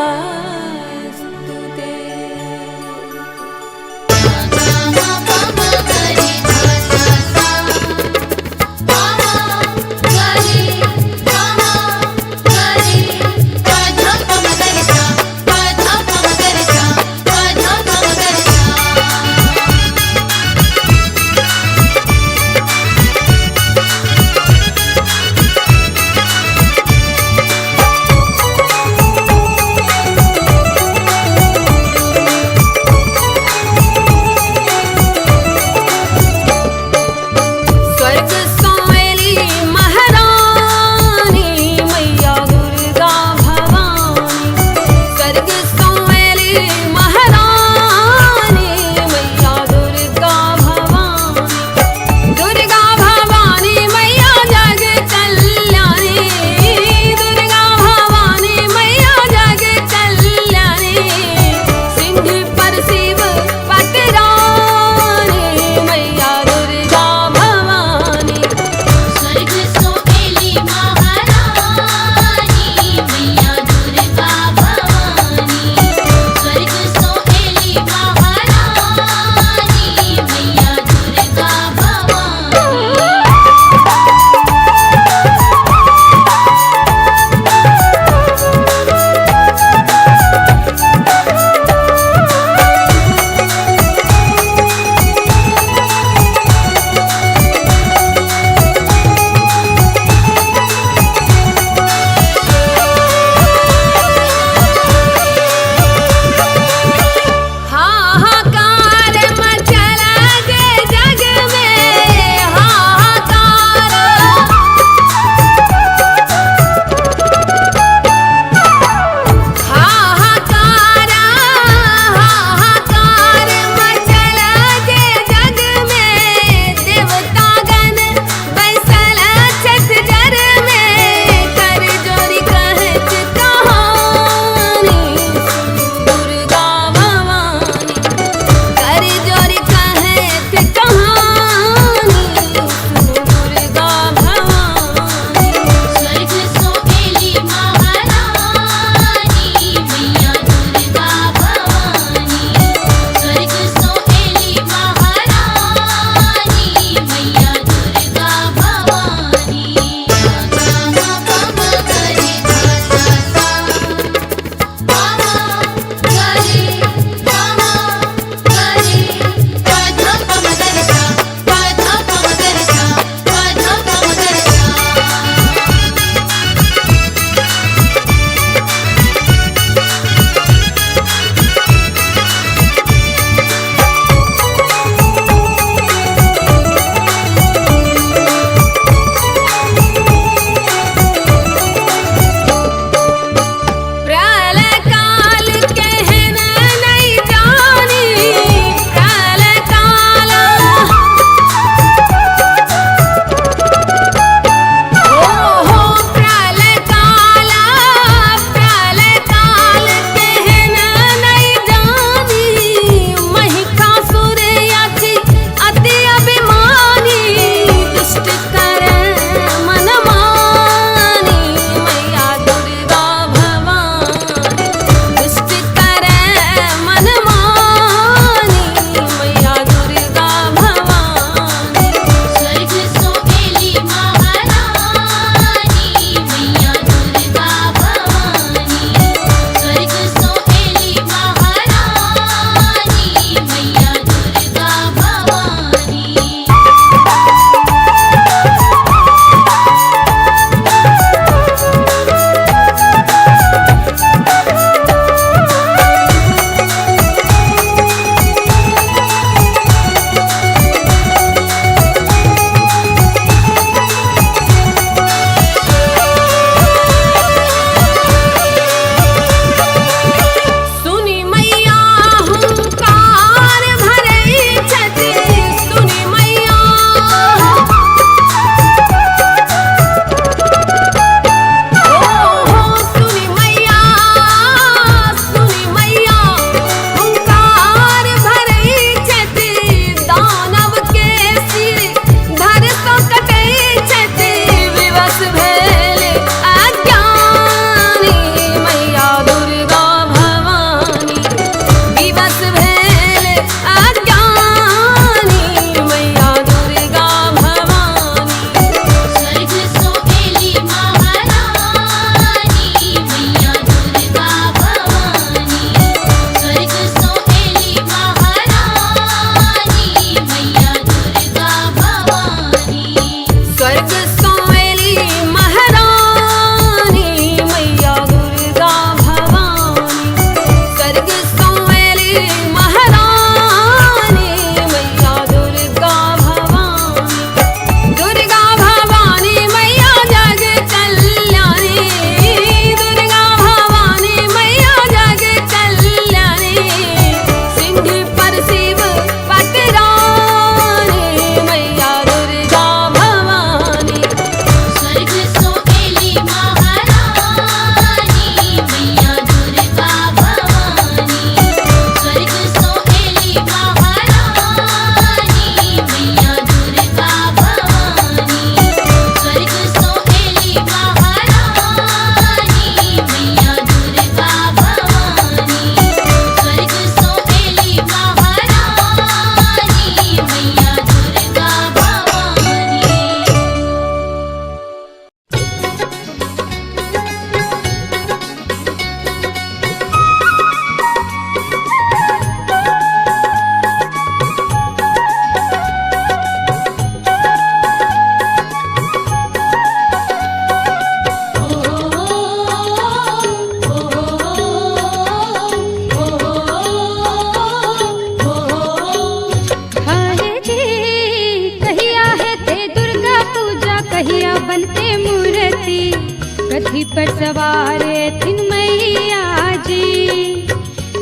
पर सवार थिन मैया जी,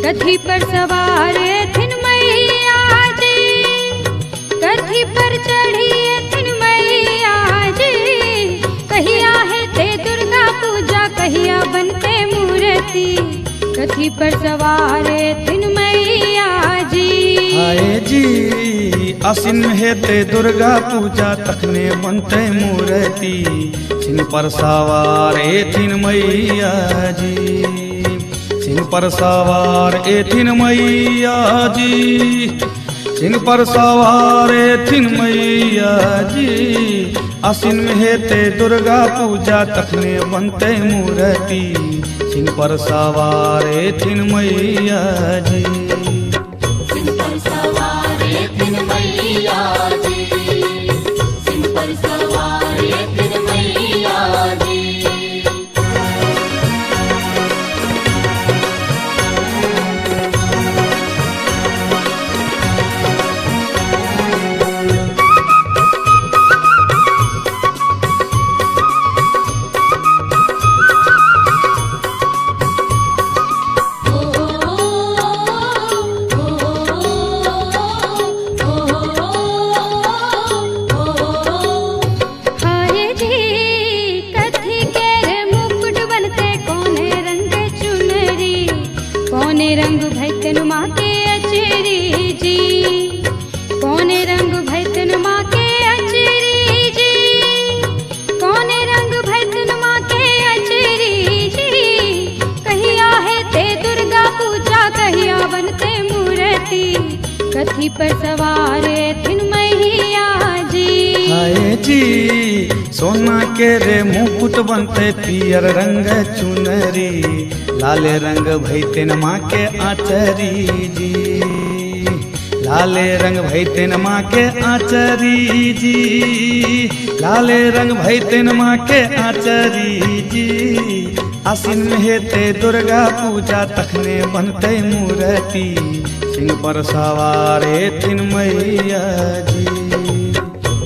कथी पर सवार थिन मैया जी, कथी पर चढ़ी थिन मैया जी। कहिया है ते दुर्गा पूजा, कहिया बनते मूर्ति, कथी पर सवार थिन मैया जी। आए जी आसिन में हेते दुर्गा पूजा, तखने बनते मूर्ति, सिंह पर सवार थिन मैया जी, सिंह पर सवार थिन मैया जी, सिंह पर सवार थिन मैया जी। आसिन में हेते दुर्गा पूजा, तखने बनते मूर्ति, सिंह पर सवार थिन मैया जी। सिंह पर सवार थिन मैया जी, सिंह पर सवार थिन मैया जी। रंग भैतन माँ के अचरी जी, कौने रंग भैतन माँ के अचरी जी, कौने रंग भैतन माँ के अचरी जी। कहिया है ते दुर्गा पूजा, कहिया बनते मूर्ति, कथी पर सवार थिन मैया जी। आए जी सोना के रे मुकुट बनते, पियर रंग चुनरी, लाले रंग भैतन माँ के आचरी जी, लाले रंग भैतन माँ के आचरी जी, लाले रंग भैतन माँ के आचरी जी। आसिन में हेते दुर्गा पूजा, तखने बनते मूर्ति, सिंह पर सवार थिन मैया जी।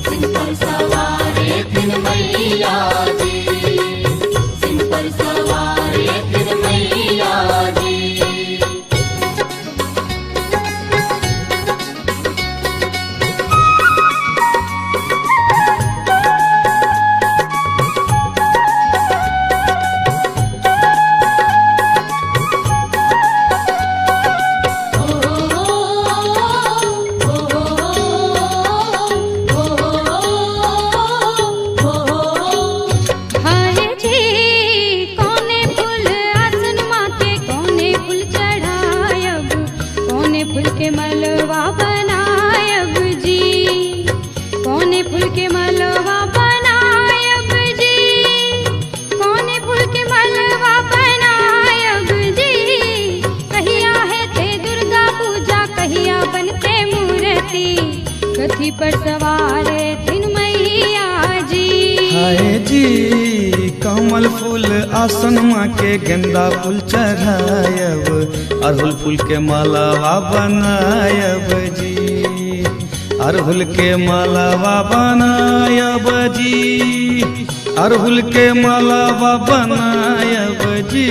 सिंह पर सवार थिन मैया जी, सिंह पर सवार थिन मैया जी। कथी पर सवार थिन मैया जी। हाय जी कमल फूल आसन माँ के, गेंदा फूल चढ़ायब, अड़हुल फूल के मालावा बनायब जी, अड़हुल के मालावा बनायब जी, अड़हुल के मालावा बनायब जी।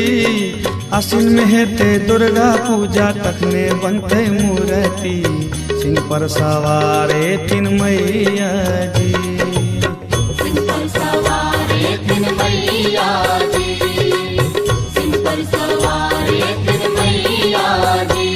आसिन में हेते दुर्गा पूजा, तखने बनते मूर्ति, सिंह पर सवार थिन मैया जी। सिंह पर सवार थिन मैया जी, सिंह पर सवार थिन मैया जी।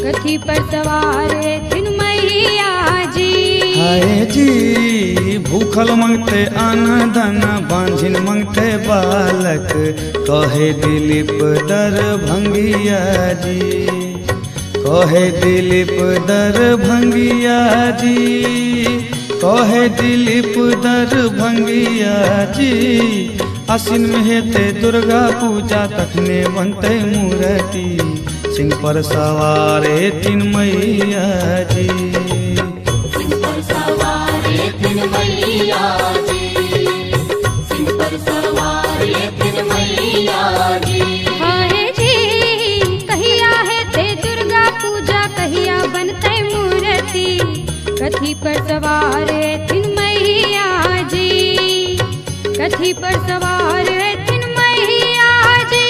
कथी पर सवार थिन मैया हाय जी भूखल मंगते आना दाना बांझिन मंगते बालक कहे दिलीप दरभंगिया जी कहे दिलीप दरभंगिया जी कहे दिलीप दरभंगिया जी आसिन में हेते दुर्गा पूजा तखने बनते मूर्ति सिंह पर सवारे तीन मैया जी सिंह पर सवारे तीन मैया जी सिंह पर सवारे तीन मैया जी हाय जी कहिया है ते दुर्गा पूजा कहिया बनते मूर्ति कथी पर सवार है तीन मैया जी कथी पर सवार है तीन मैया जी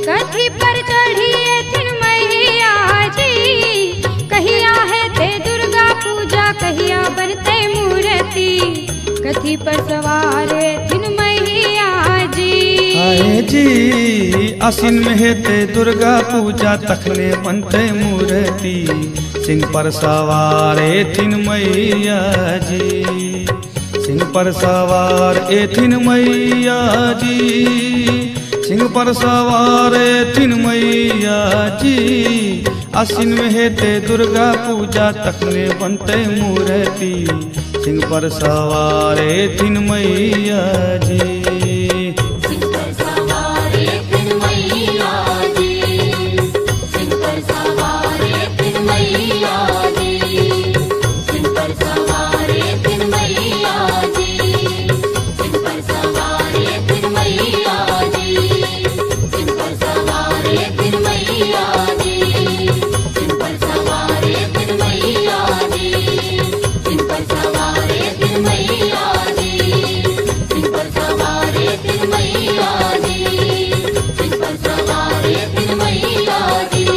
कथी पर चढ़ी है तीन मैया जी कहिया है ते दुर्गा पूजा कहिया बनते मूर्ति कथी पर सवार है तीन मैया जी हाय जी आसिन में हेते दुर्गा पूजा तखने बनते मूर्ति सिंह पर सवारे तीन मैया जी सिंह पर सवार एथिन मैया जी सिंह पर सवार एथिन मैया जी आसिन में हेते दुर्गा पूजा तखने बनते मूर्ति सिंह पर सवार एथिन मैया जी सिंह पर सवारे तीन मैया जी सिंह पर सवारे तीन मैया जी सिंह पर सवारे तीन मैया जी सिंह पर सवारे तीन मैया जी सिंह पर सवारे तीन मैया जी सिंह पर सवारे तीन मैया जी सिंह पर सवारे तीन मैया जी सिंह पर सवारे तीन मैया जी सिंह पर सवारे तीन मैया जी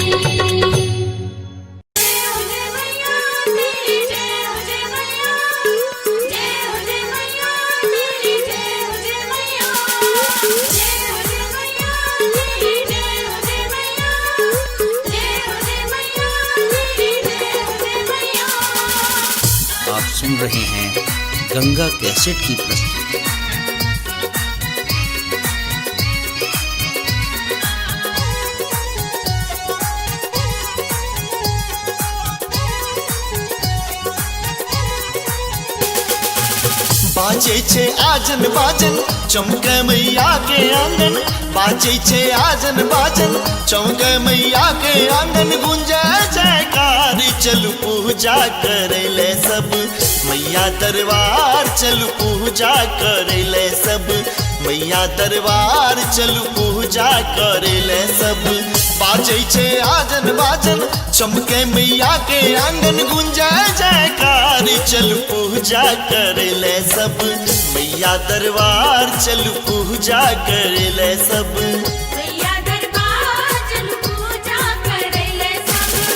आप सुन रहे हैं गंगा कैसेट की प्रस्तुति। बाजे छे आजन बाजन चमके मैया के आंगन बाजे छे आजन बाजन चमके मैया के आंगन गुंजे जयकार चलू पूजा करे ले सब मैया दरबार चलू पूजा करे ले सब मैया दरबार चलू पूजा करे ले सब बाजे छे आजन बाजन चमके मैया के आंगन गुंजे जयकार चलू पूजा करे ले सब मैया दरबार चलू पूजा करे ले सब मैया दरबार चलू पूजा करे ले सब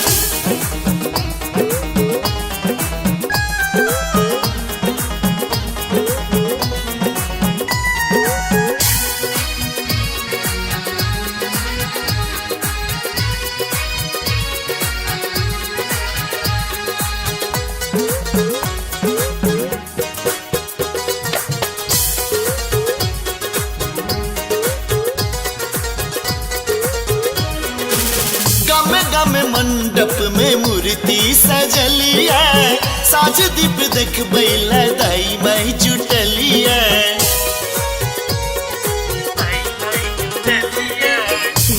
गमे गमे मंडप में मूर्ति सजलिया साज दीप देख बैला दाई माई जुटलिया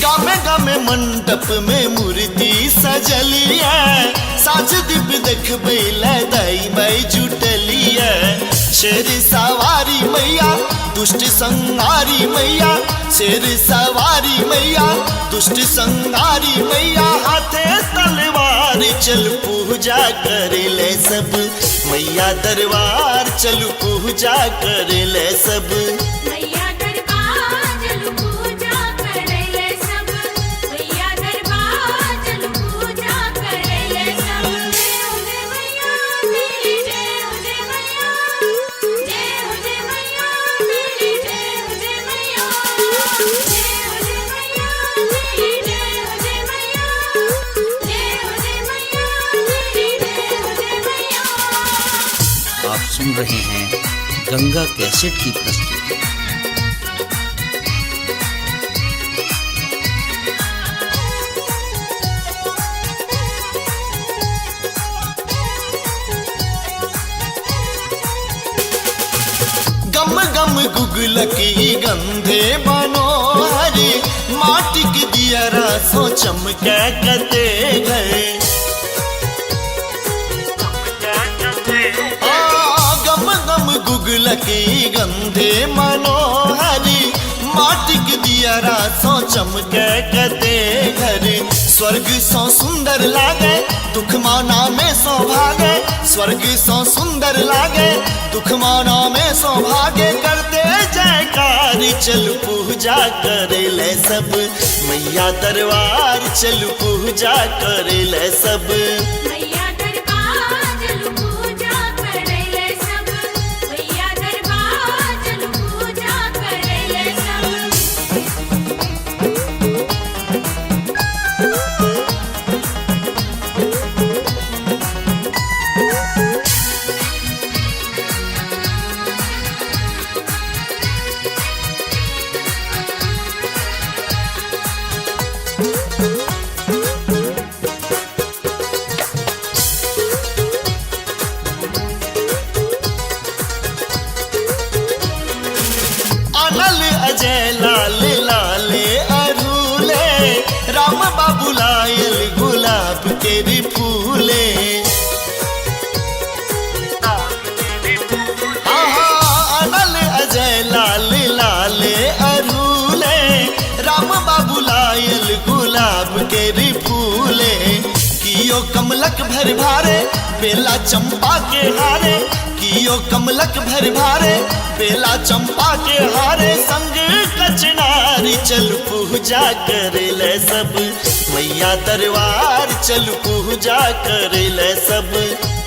गमे गमे मंडप में मूर्ति सजलिया साज दीप देख बैला दाई माई जुटलिया शेर सवारी मैया दुष्ट संहारी मैया शेर सवारी मैया दुष्ट संहारी मैया हाथे तलवार चल पूजा करे ले सब मैया दरबार चल पूजा करे ले सब मैया दरबार चलू पूजा करे ले सब मैया दरबार चलू पूजा करे ले सब जय हो जय मैया मेरी जय हो जय मैया जय हो जय मैया मेरी जय हो जय मैया जय हो जय मैया मेरी जय हो जय मैया जय हो जय मैया मेरी जय हो जय मैया सुन रहे हैं गंगा कैसेट की प्रस्तुति। गम गम गुगलकी गंधे मनोहरी माटी की दियरा सो चमके कते गए। गम गम गुगलकी गंधे मनोहरी माटी की दियरा सो चमके कते घर। स्वर्ग सो सुंदर लागे दुख माना में सौभागे। स्वर्ग सो सुंदर लागे दुख माना में सौभागे। करते जयकार चल पूजा करे ले सब मैया दरबार चल पूजा करे ले सब। मैया दरबार चल पूजा करे ले सब। मैया दरबार चल पूजा करे ले सब। अनल अजय लाल लाले अरूले राम बाबू लायल गुलाब के फूले। अनल अजय लाल लाले अरूले राम बाबू लायल गुलाब के फूले। कियो कमलक भर भारे बेला चंपा के हारे। कियो कमलक भर भारे बेला चंपा के हारे। संग कचनारी चल पूजा करे ले सब मैया दरबार चल पूजा करे ले सब।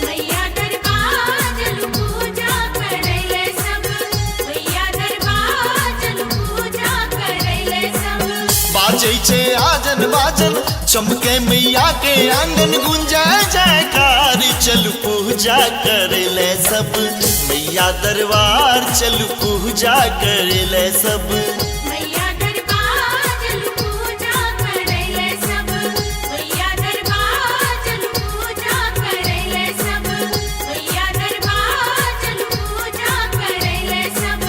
मैया दरबार चल पूजा करे ले सब। मैया दरबार चल पूजा करे ले सब। बाजै छे आजन बाजन चमके मैया के आंगन गुंजा जयकार चल पूजा करे ले सब मैया दरबार चल पूजा करे ले सब। मैया दरबार चल पूजा करे ले सब। मैया दरबार चल पूजा करे ले सब। मैया दरबार चल पूजा करे ले सब।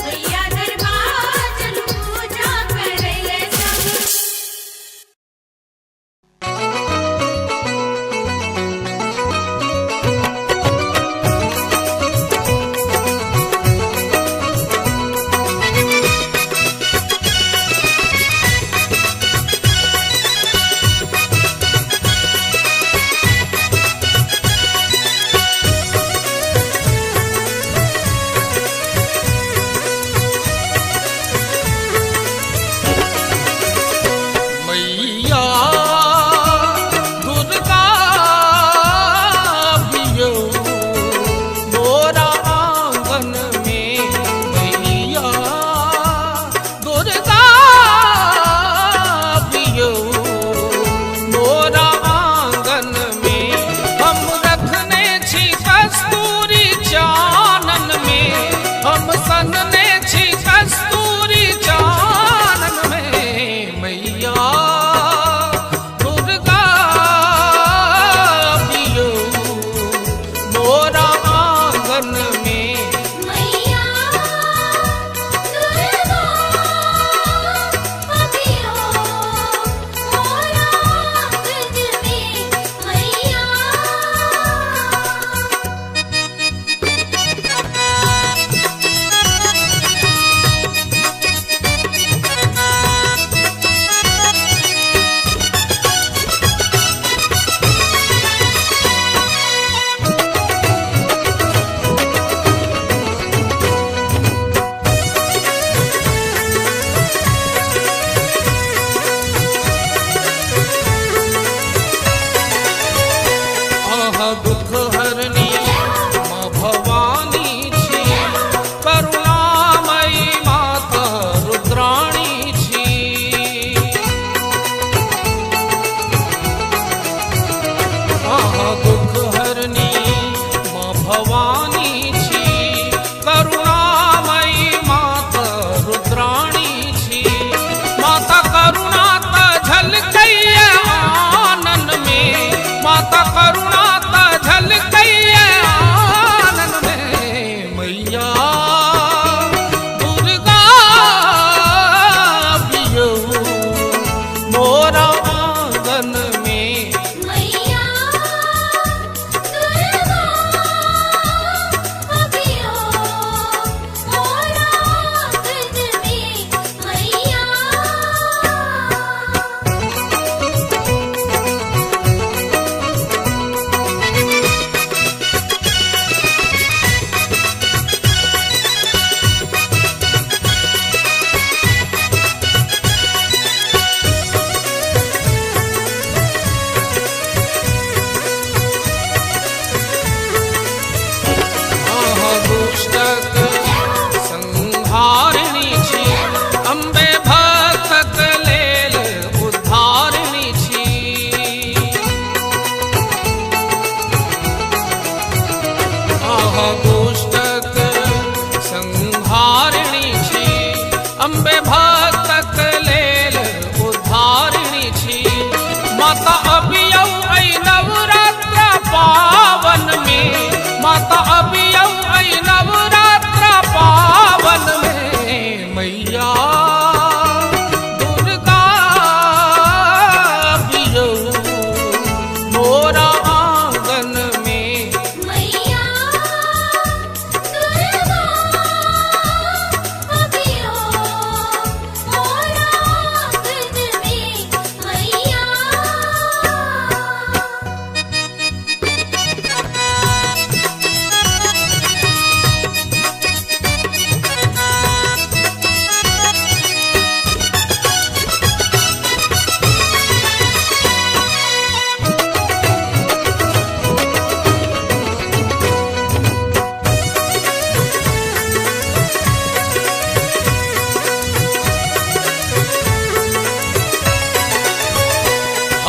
मैया दरबार चल पूजा करे ले सब।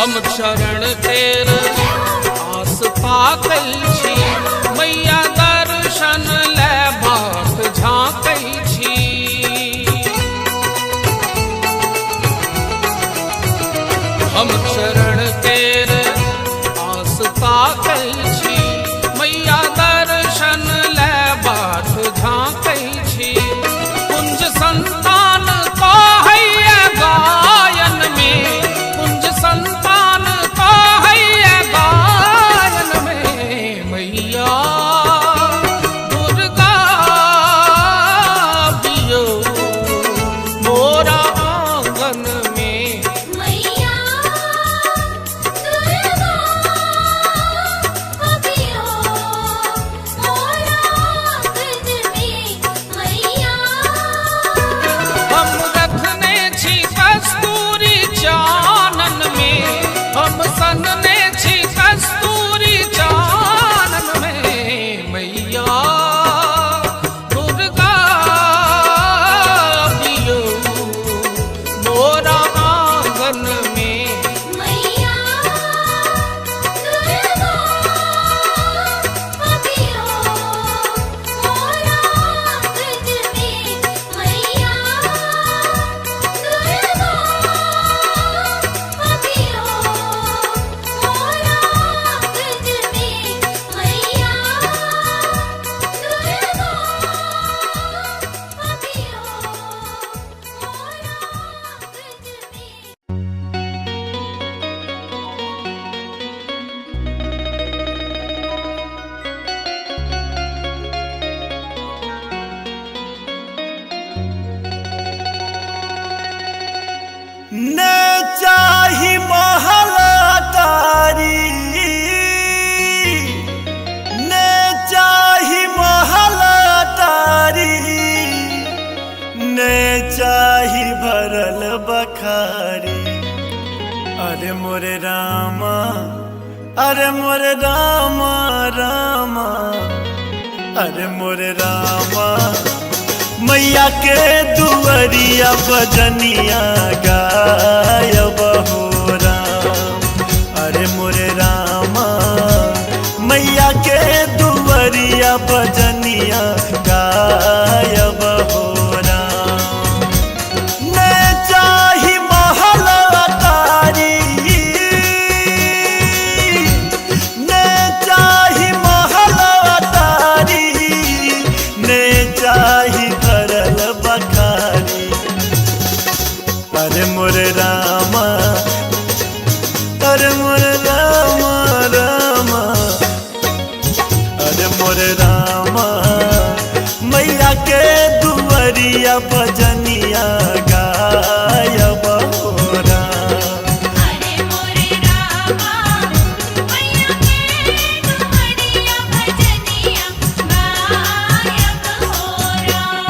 हम चरण तेर आस पाकै छी, मैया दर्शन ले बाट झाँकै छी। हम चरण तेर आस पाकै छी, मैया दर्शन ले बाट झाँकै छी। कुंज संतान तो हैया गायन में, कुंज संतान तो हैया गायन में, मैया दुर्गा बियो मोरा आंगन में। मैया दुर्गा अबियो मोरा आंगन में। मैया हम रखने छी कस्तूरी चानन में, हम सनने छी कस्तूरी चानन में, मैया दुर्गा बियो मोरा आंगन में। मैया दुर्गा अबियो मोरा आंगन में। मैया दुर्गा अबियो मोरा आंगन में। मैया दुर्गा अबियो मोरा आंगन में। ने चाही महलातारी, ने चाही महलातारी, ने चाही भरल बखारी। अरे मोरे रामा, अरे मोरे रामा रामा, अरे मोरे रामा, मैया के दुअरिया बजनिया गायब हो राम। अरे मोरे रामा, मैया के दुअरिया बजनिया गायब हो राम। ने चाही महलातारी, ने चाही महलातारी, ने चाही भरल बखारी। अरे मोरे रामा, अरे मोरे रामा रामा, अरे मोरे रामा, मैया के दुअरिया बजनिया गायब हो राम। अरे मोरे रामा, मैया के दुअरिया बजनिया गायब हो राम।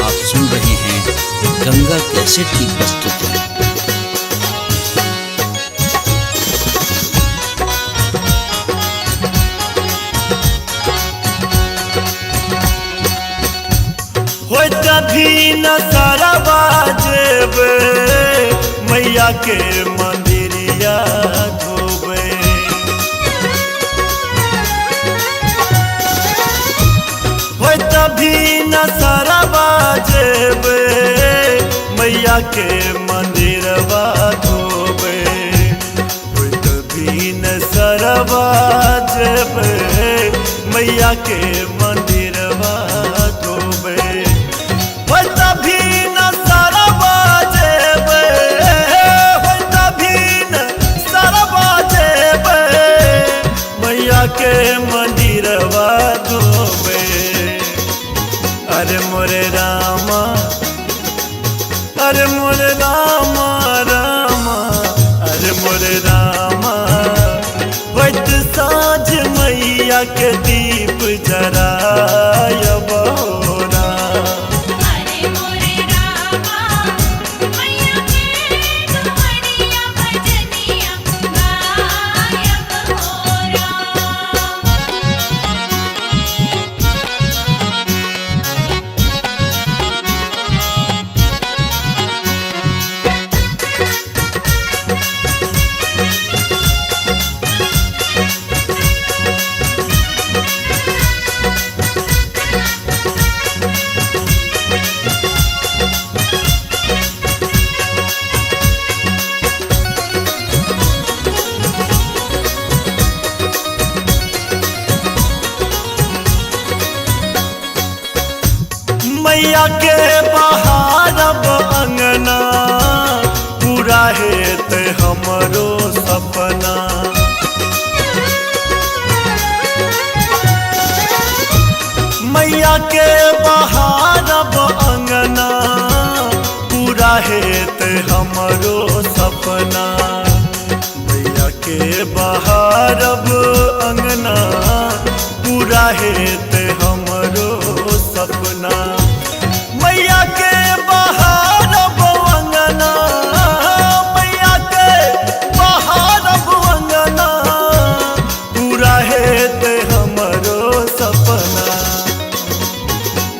आप सुन रहे हैं गंगा कैसेट की प्रस्तुति। हो तभी न सरवा जेबे, मैया के मंदिरिया धोबे। हो तभी न सरवा जेबे, मैया के मंदिरवा धोबे। हो तभी न सरवा जेबे, मैया के मंदिरवा धोबे। हो तभी न सरवा जेबे, हो तभी न सरवा जेबे, मैया के मंदिरवा धोबे। अरे मोरे रामा, अरे मोरे रामा रामा, अरे मोरे रामा, वैत साँझ मैया के दीप जरा मैया के बहारब अंगना पूरा हेत हमरो सपना। मैया के बहारब अंगना पूरा हेत हमरो सपना। मैया के बहारब अंगना पूरा हेत हमरो सपना। मैया के बहारब अंगना, मैया के बहारब अंगना पूरा हेत हमरो सपना।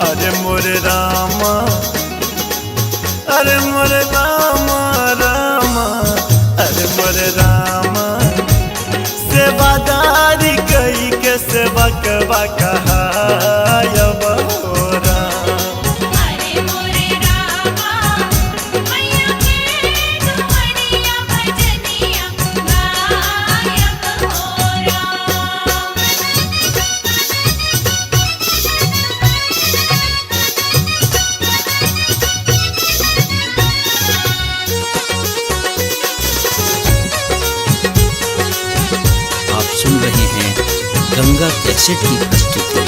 अरे मोरे रामा, अरे मोरे रामा रामा, अरे मोरे रामा सेवादारी कई के सेवा कबा कहायब हो राम। अरे मोरे रामा मैया के दुआरिया भजनिया गायब हो राम। आप सुन रहे हैं गंगा कैसेट की प्रस्तुति।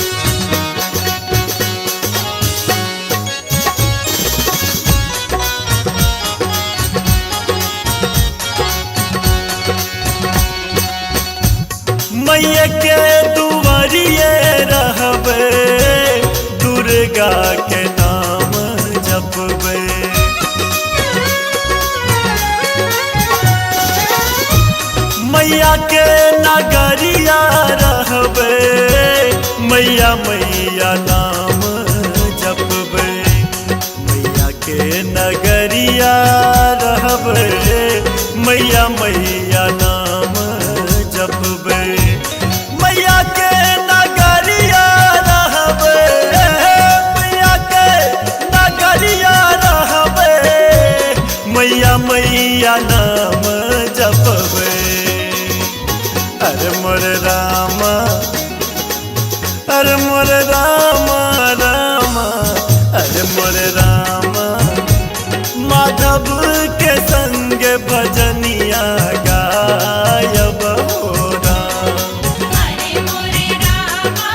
मैया के दुआरिये रहबे, दुर्गा के नाम जपबे। मैया के नगरिया रहबे, मैया मैया नाम जपबे। मैया के नगरिया रहबे, मैया मैया नाम जपबे। मैया के नगरिया रहबे, मैया के नगरिया रहबे, मैया मैया नाम जपबे। अरे मोरे रामा, अरे मोरे रामा रामा, अरे मोरे रामा माधव के संग भजनिया गायब हो राम। अरे मोरे रामा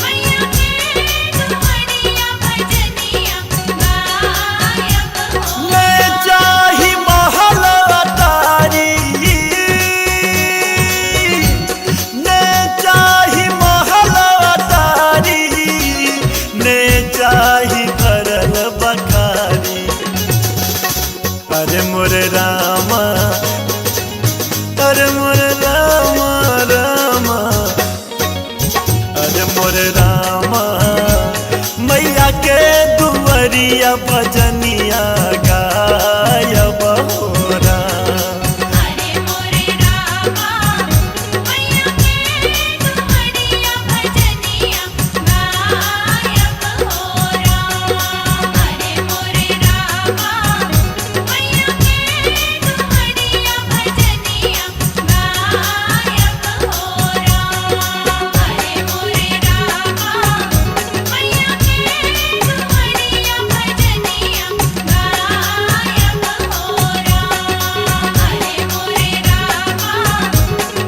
मैया के दुआरिया भजनिया गायब हो ले जाही महल अटारी, ले जाही महल अटारी, ले जाही भरल बखारी। अरे मोरे रामा, अरे मोरे रामा रामा, अरे मोरे रामा मैया के दुआरिया भजनिया गायब हो राम। अरे मोरे रामा मैया के दुआरिया भजनिया गायब हो राम। अरे मोरे रामा मैया के दुआरिया भजनिया गायब हो राम। अरे मोरे रामा मैया के दुआरिया भजनिया गायब हो राम। अरे मोरे रामा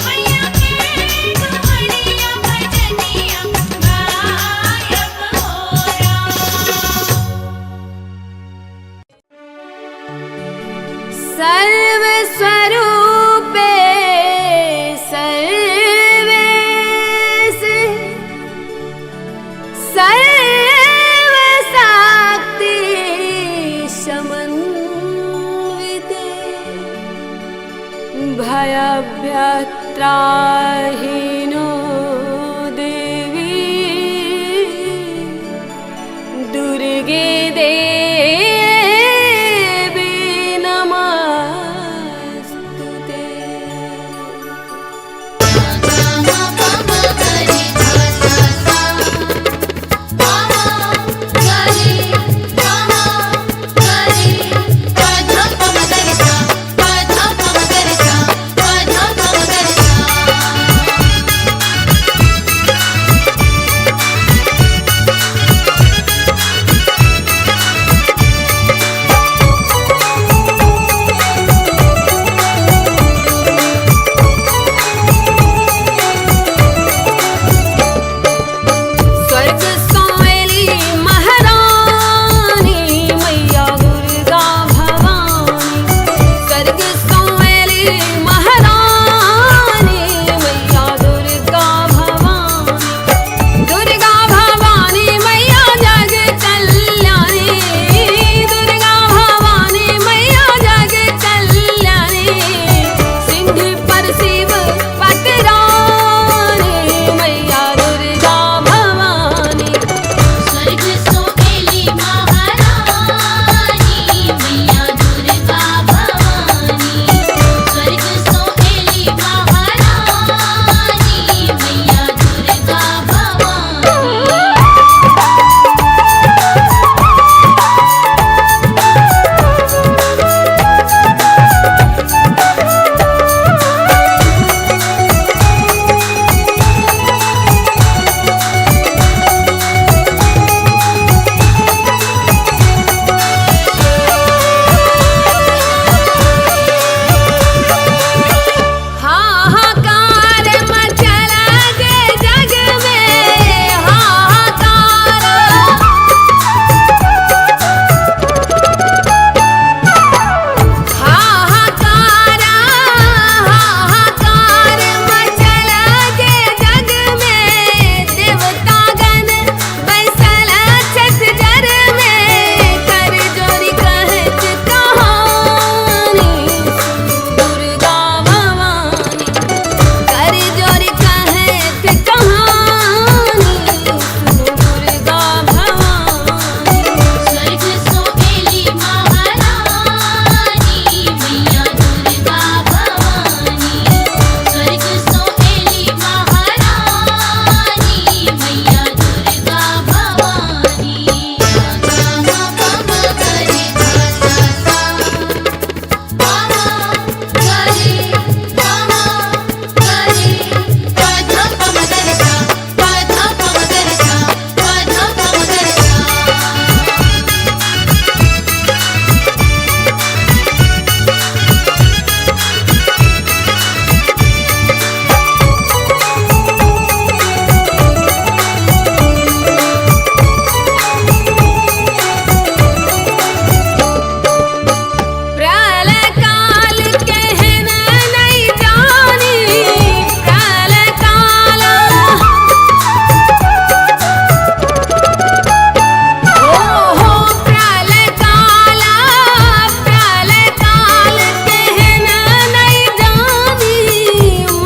मैया के दुआरिया भजनिया गायब हो राम। सर्वस्वरूपे सर्वेश सर्वशक्ति समन्विते भयभ्यत्राहिनो देवी दुर्गे देवी नमस्तुते। Bye. गरे गामा गरे पाधा पमगरसा पाधा पमगरसा पाधा पमगरसा प्रलय काल कहन नहीं जानी प्रलय काल हो प्रलय काल कहन नहीं जानी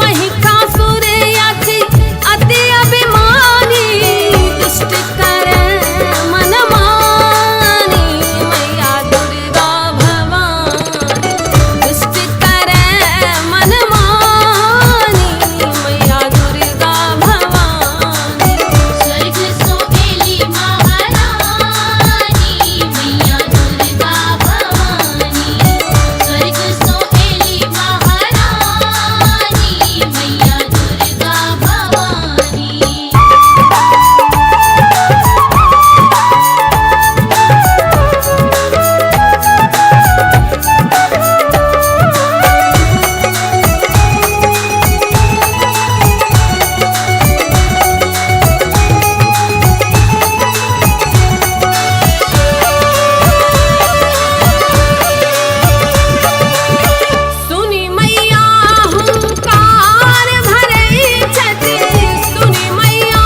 महिषासुर याची अति अभिमानी दुष्ट कर मन मानी मैया दुर्गा भवानी दुष्ट कर मन मानी मैया दुर्गा भवानी स्वर्ग सोएली महारानी मैया दुर्गा भवानी स्वर्ग सोएली महारानी मैया दुर्गा भवानी सुनी मैया हुंकार भरई छथि सुनी मैया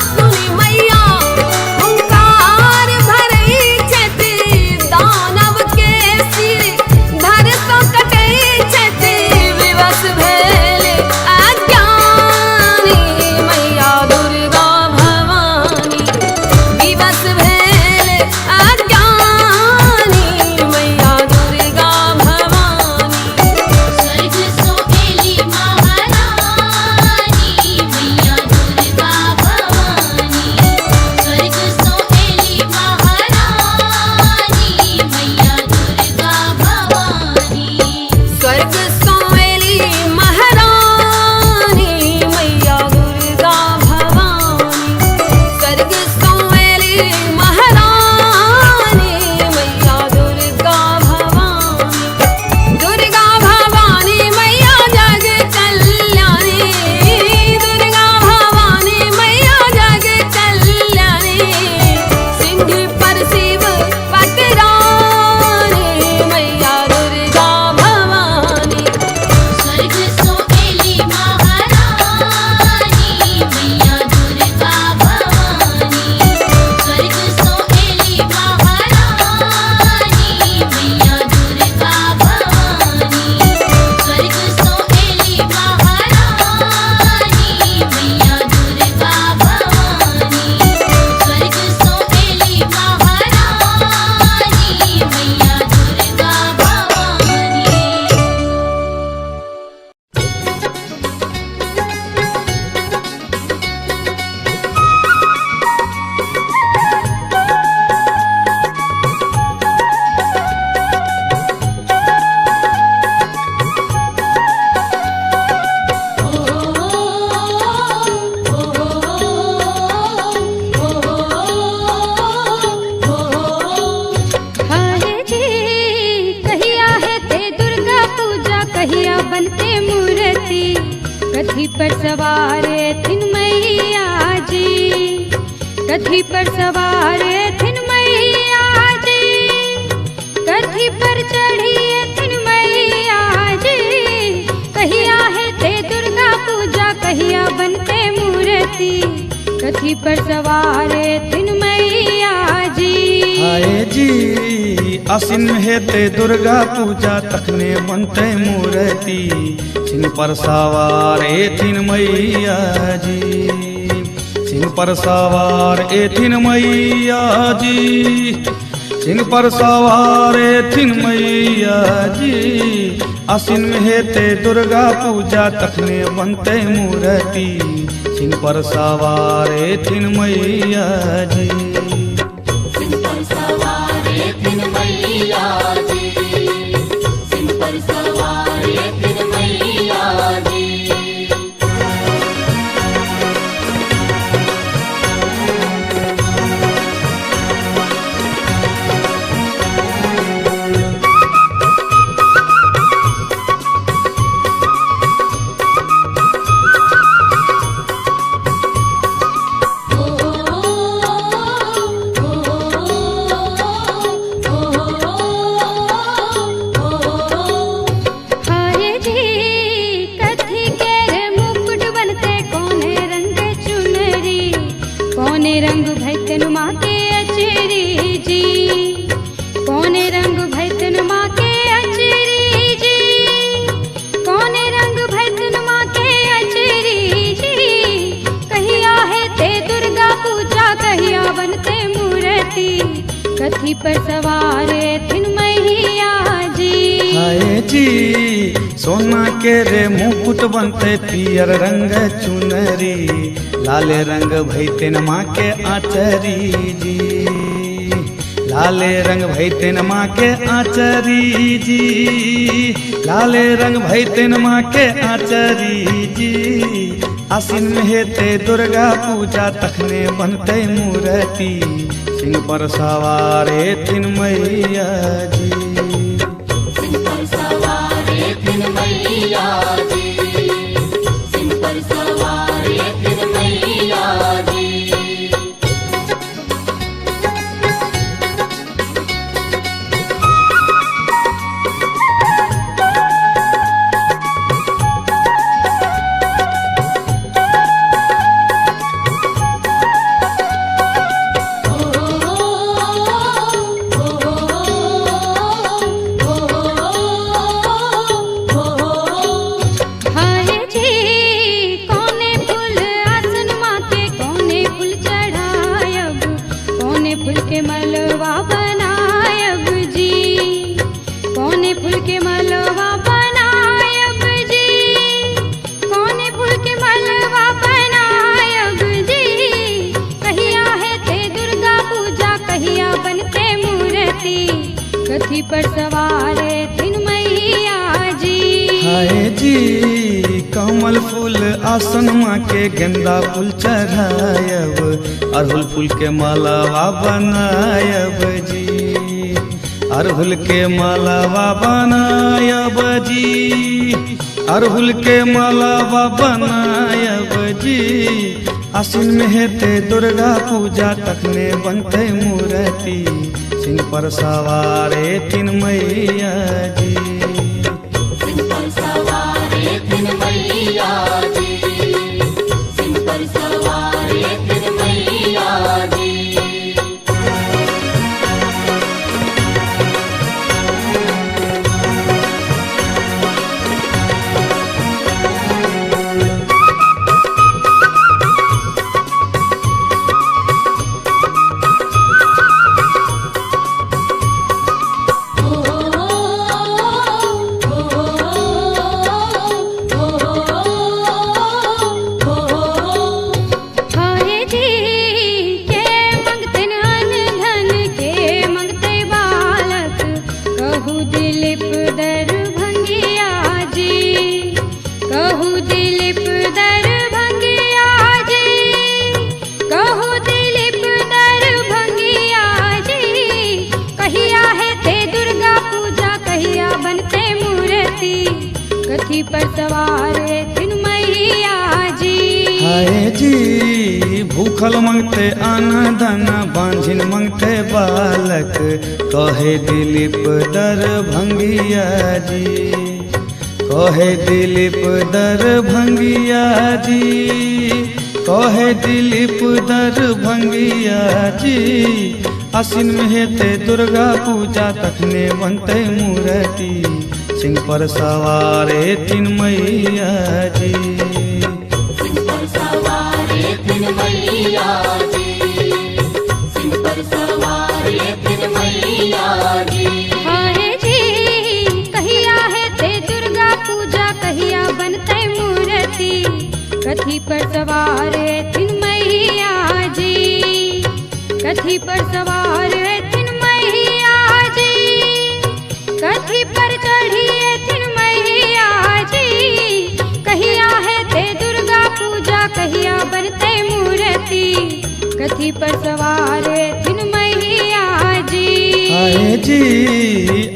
सुनी मैया हुंकार भरई छथि दानव के सिर धर सो कटई छथि विवश भेल अज्ञानी मैया दुर्गा भवानी विवश भेल अज्ञानी मैया दुर्गा भवानी स्वर्ग सोएली महारानी मैया दुर्गा भवानी स्वर्ग सोएली महारानी मैया दुर्गा भवानी स्वर्ग सोएली महारानी मैया दुर्गा भवानी स्वर्ग सोएली महारानी मैया दुर्गा भवानी दुर्गा भवानी मैया जग कल्याणी दुर्गा भवानी मैया जग कल्याणी सिंह पर शिव पटरानी मैया दुर्गा भवानी स्वर्ग सोएली महारानी मैया दुर्गा भवानी स्वर्ग सोएली महारानी मैया दुर्गा भवानी स्वर्ग सोएली महारानी मैया दुर्गा भवानी स्वर्ग सोएली महारानी मैया दुर्गा भवानी हाय जी कहिया है ते दुर्गा पूजा कहिया बनते मूर्ति कथी पर सवार थिन मैया जी कथी पर सवार थिन मैया जी कथी पर चढ़ी थिन मैया जी कहिया है ते दुर्गा पूजा कहिया बनते मूर्ति कथी पर सवार थिन मैया जी हाय जी आसिन हेते दुर्गा पूजा तखने बनते मूर्ति सिंह पर सवार एथिन मैया जी सिंह पर सवार एथिन मैया जी सिंह पर सवार एथिन मैया जी आसिन में हेते दुर्गा पूजा तखने बनते मूर्ति सिंह पर सवारे थिन मैया जी। सिंह पर सवारे थिन मैया जी, सिंह पर सवारे थिन मैया जी। रंग भैतन माँ के अचरी जी, कौने रंग भैतन माँ के अचरी जी, कौने रंग भैतन माँ के अचरी जी। कहिया है ते दुर्गा पूजा, कहिया बनते मूर्ति, कथी पर सवारे थिन मैया जी। हाय जी सोना के रे मुकुट बनते पियर रंग चुनरी, लाले रंग भैतेन माँ के आचरी जी, लाले रंग भैतेन माँ के आचरी जी, लाले रंग भैतेन माँ के आचरी जी। आसिन में हेते दुर्गा पूजा, तखने बनते मूर्ति, सिंह पर सवारे थिन मैया जी। सिंह पर सवारे थिन मैया जी, सिंह पर सवारे थिन मैया जी। मलवा बनायब जी, कौने फूल के मलवा बनायब जी, कौने फूल के मलवा बनायब जी। कहिया है ते दुर्गा पूजा, कहिया बनते मूर्ति, कथी पर सवारे थिन मैया जी। हाय जी कमल फूल आसन माँ के, गेंदा फूल चढ़ायब, अड़हुल फूल के मालावा बनायब जी, अड़हुल के मालावा बनायब जी, अड़हुल के मालावा बनायब जी। आसिन में हेते दुर्गा पूजा, तखने बनते मूर्ति, सिंह पर सवारे थिन मैया जी। सिंह पर सवारे थिन मैया जी, सिंह पर सवारे थिन मैया जी। कथी पर सवारे थिन मैया जी। हाय जी भूखल मंगते आना दाना, बांझिन मंगते बालक, कहे दिलीप दरभंगिया जी, कहे दिलीप दरभंगिया जी, कहे दिलीप दरभंगिया जी। आसिन में हेते दुर्गा पूजा, तखने बनते मूर्ति, सिंह पर सवारे थिन मैया जी। सिंह पर सवारे थिन मैया जी, सिंह पर सवारे थिन मैया जी। हाय जी कहिया है ते दुर्गा पूजा, कहिया बनते मूर्ति, कथी कथी पर सवार थिन मैया जी, कथी पर सवार थिन मैया जी, कथी पर चढ़ी थिन मैया जी। कहिया है ते दुर्गा पूजा, कहिया बनते मूर्ति, कथी पर सवार थिन मैया जी। आए जी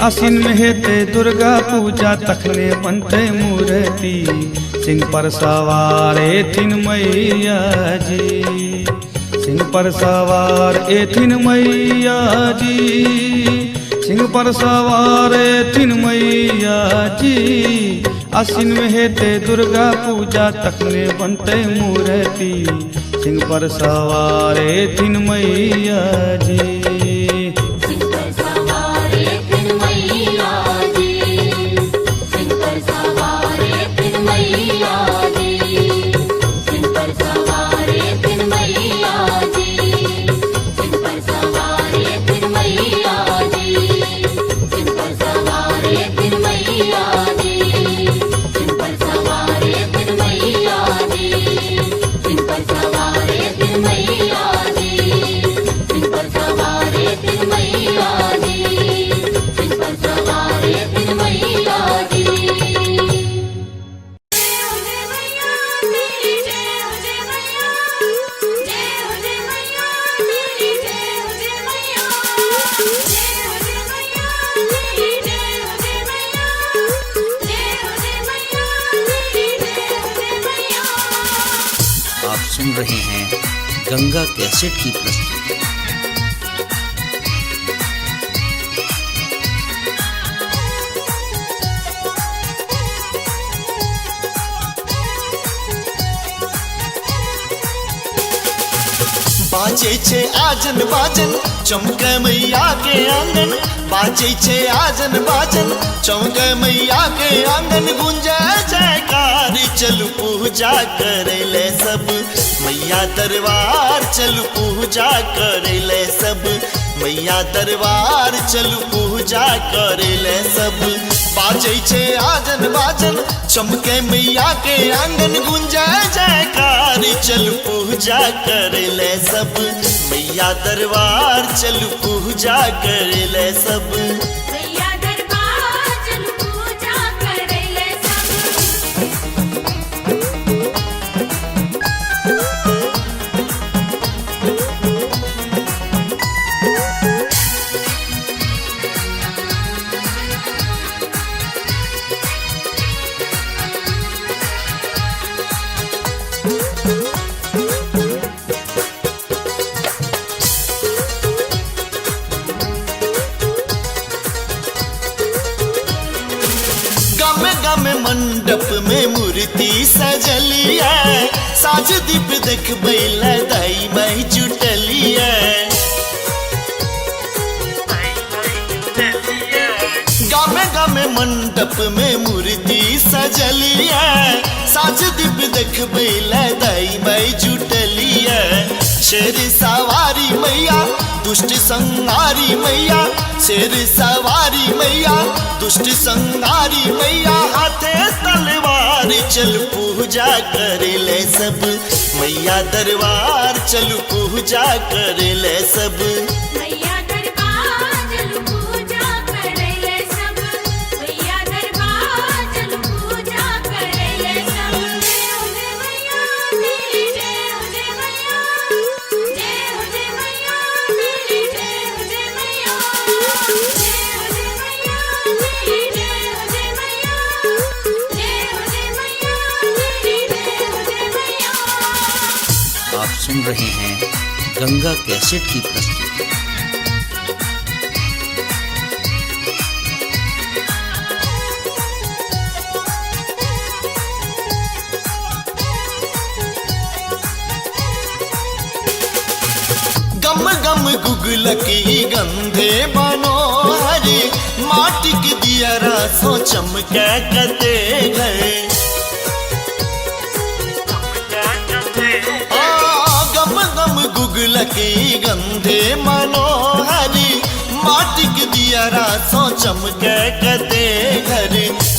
आसिन में हेते दुर्गा पूजा, तखने बनते मूर्ति, सिंह पर सवार थिन मैया जी, सिंह पर सवार थिन मैया जी, सिंह पर सवार थिन मैया जी। आसिन में हेते दुर्गा पूजा, तखने बनते मूर्ति, सिंह पर सवार थिन मैया जी। सिंह पर सवार थिन मैया जी, सिंह पर सवार थिन मैया जी, सिंह पर सवार थिन मैया जी, सिंह पर सवार थिन मैया जी, सिंह पर सवार थिन मैया जी, सिंह पर सवार थिन मैया जी, सिंह पर सवार थिन मैया जी, सिंह पर सवार थिन मैया जी, सिंह पर सवार थिन मैया जी। आप सुन रहे हैं गंगा कैसेट की प्रस्तुति। बाजे छे आजन बाजन चमके मैया के आंगन, बाजे छे आजन बाजन चमके मैया के आंगन। गुंजे जयकार चलू पूजा करे ले सब मैया दरबार, चलू पूजा करे ले सब मैया दरबार, चलू पूजा करे ले सब। बाजे छे आजन बाजन चमके मैया के आंगन, गुंजे जयकार चलू पूजा करे ले सब मैया दरबार, चलू पूजा करे ले सब। मैया दरबार चलू पूजा करे ले सब। गम गम मंडप में मूर्ति सजली है, साज दीप देख बैला दाई माई जुटली है। गम गम मंडप में मूर्ति सजली है, साज दीप देख बैला दाई माई जुटली है। शेर सवारी मैया दुष्ट संहारी मैया, शेर सवारी मैया दुष्ट संहारी मैया। हाथे तलवार चल पूजा करे ले सब मैया दरबार, चल पूजा करे ले सब। मैया दरबार चलू पूजा करे ले सब, मैया दरबार चलू पूजा करे ले सब। जय हो जय मैया मेरी, जय हो जय मैया, जय हो जय मैया मेरी, जय हो जय मैया, जय हो जय मैया मेरी, जय हो जय मैया, जय हो जय मैया मेरी, जय हो जय मैया। आप सुन रहे हैं गंगा कैसेट की प्रस्तुति। गम गम गुगलकी गंधे मनोहरी, माटी की दिया रासों चमके कते गए। गम गम गुगलकी गंधे मनोहरी, माटी की दिया रासों चमके कते घर।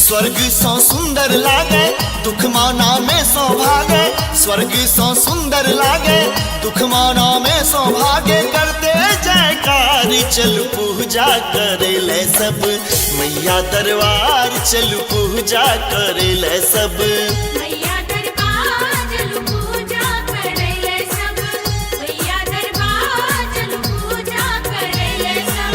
स्वर्ग सौ सुंदर लागे दुख माना में सौभागे, स्वर्ग सौ सुंदर लागे दुख माना में सौभागे। करते जयकार चल पूजा करे ले सब, मैया दरबार चल पूजा करे ले सब। मैया दरबार चल पूजा करे ले सब, मैया दरबार चल पूजा करे ले सब।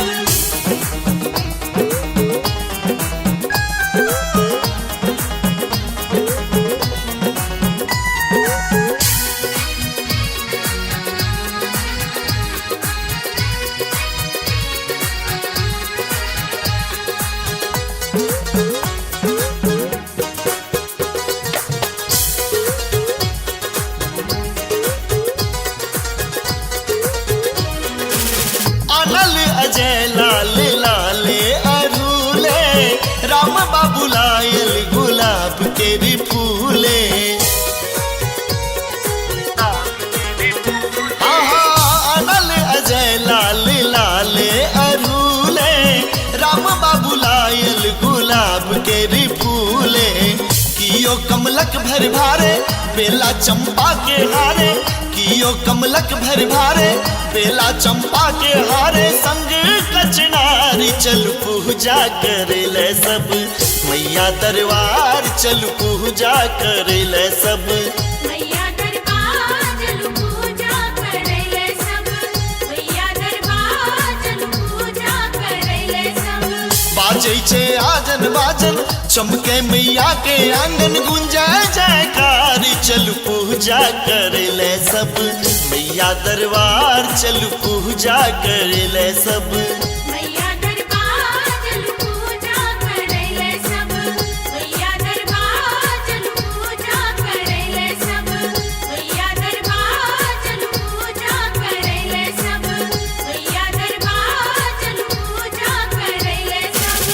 अनल अजय लाल लाले अरूले, राम बाबू लायल गुलाब के फूले। आहा अनल अजय लाल लाले अरूले, राम बाबू लायल गुलाब के फूले। कियो कमलक भर भारे बेला चंपा के हारे, कियो कमलक भर भारे बेला चंपा के हारे। संग कचनारी चल पूजा करे ले सब, मैया दरबार चल पूजा करे ले सब। मैया दरबार चल पूजा करे ले सब, मैया दरबार चल पूजा करे ले सब। बाजै छे आजन बाजन चमके मैया के आंगन, गुंजा जयकार चल पूजा करे ले सब, मैया दरबार चल पूजा करे ले सब। मैया दरबार चल पूजा करे ले सब, मैया दरबार चल पूजा करे ले सब, मैया दरबार चल पूजा करे ले सब, मैया दरबार चल पूजा करे ले सब।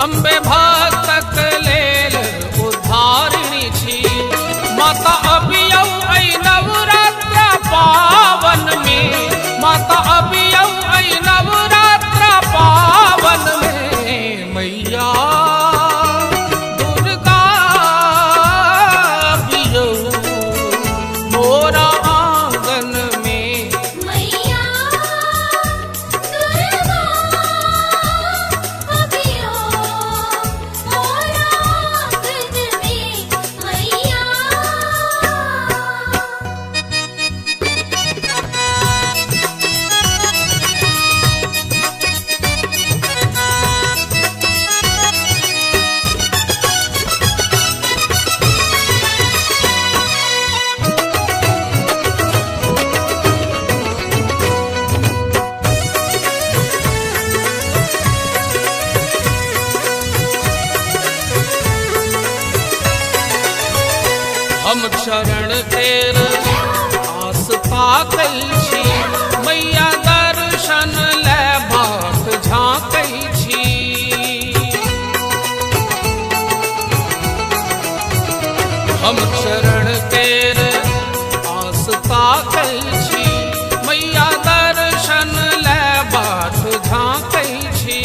अम्बे भक्तक लेल उद्धारिणी छी। माता अबियौ ऐ नवरात्र पावन में, माता अबियौ ऐ नवरात्र पावन में। मैया दुर्गा अबियौ मोरा आंगन में। मैया दुर्गा अबियो मोरा आंगन में। मैया हम शरण तेर आस पाकै छी। मैया दर्शन लेबाक झाँकै छी। हम शरण तेर आस पाकै छी। मैया दर्शन लेबाक झाँकै छी।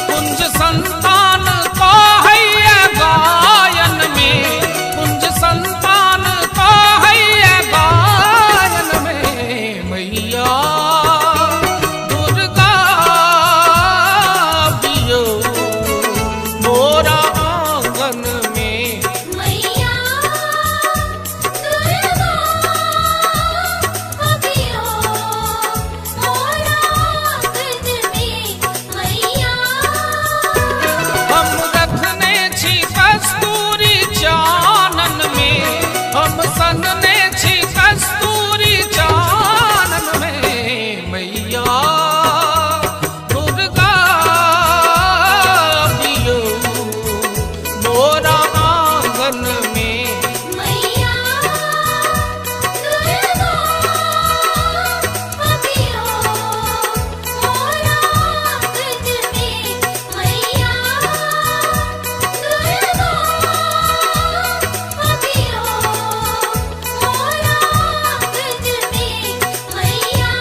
कुंज संतान कहैया गायन में, कुंज संतान कहैया गायन में। मैया दुर्गा अबियौ मोरा आंगन में। मैया दुर्गा अबियो मोरा आंगन में। मैया हम रखने छी कस्तूरी चानन में, हम सनने छी कस्तूरी चानन में। मैया दुर्गा अबियौ मोरा आंगन में। मैया दुर्गा अबियो मोरा आंगन में। मैया दुर्गा अबियो मोरा आंगन में। मैया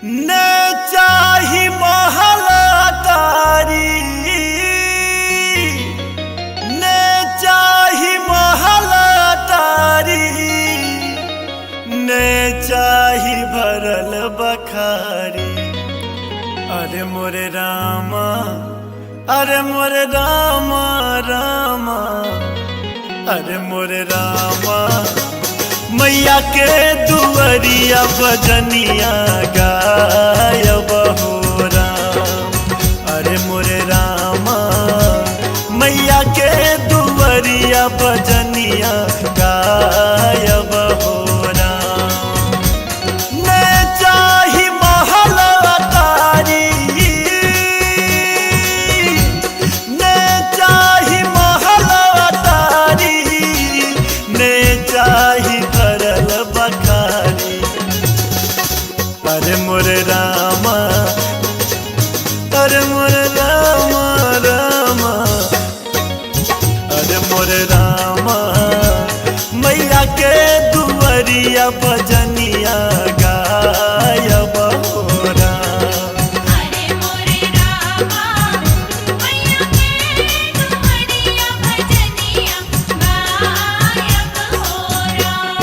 ने चाही महल अटारी, ने चाही महल अटारी, ने चाही भरल बखारी। अरे मोरे रामा, अरे मोरे रामा रामा, अरे मोरे रामा। मैया के दुअरिया बजनिया गायब हो राम। अरे मोरे रामा, मैया के दुअरिया बजनिया गायब हो राम। ने चाही महल अटारी, ने चाही महल अटारी, ने चाही भरल बखारी। अरे मोरे रामा, अरे मोरे रामा रामा, अरे मोरे रामा। मैया के दुअरिया बजनिया गायब हो राम। अरे मोरे रामा, मैया के दुअरिया बजनिया गायब हो राम।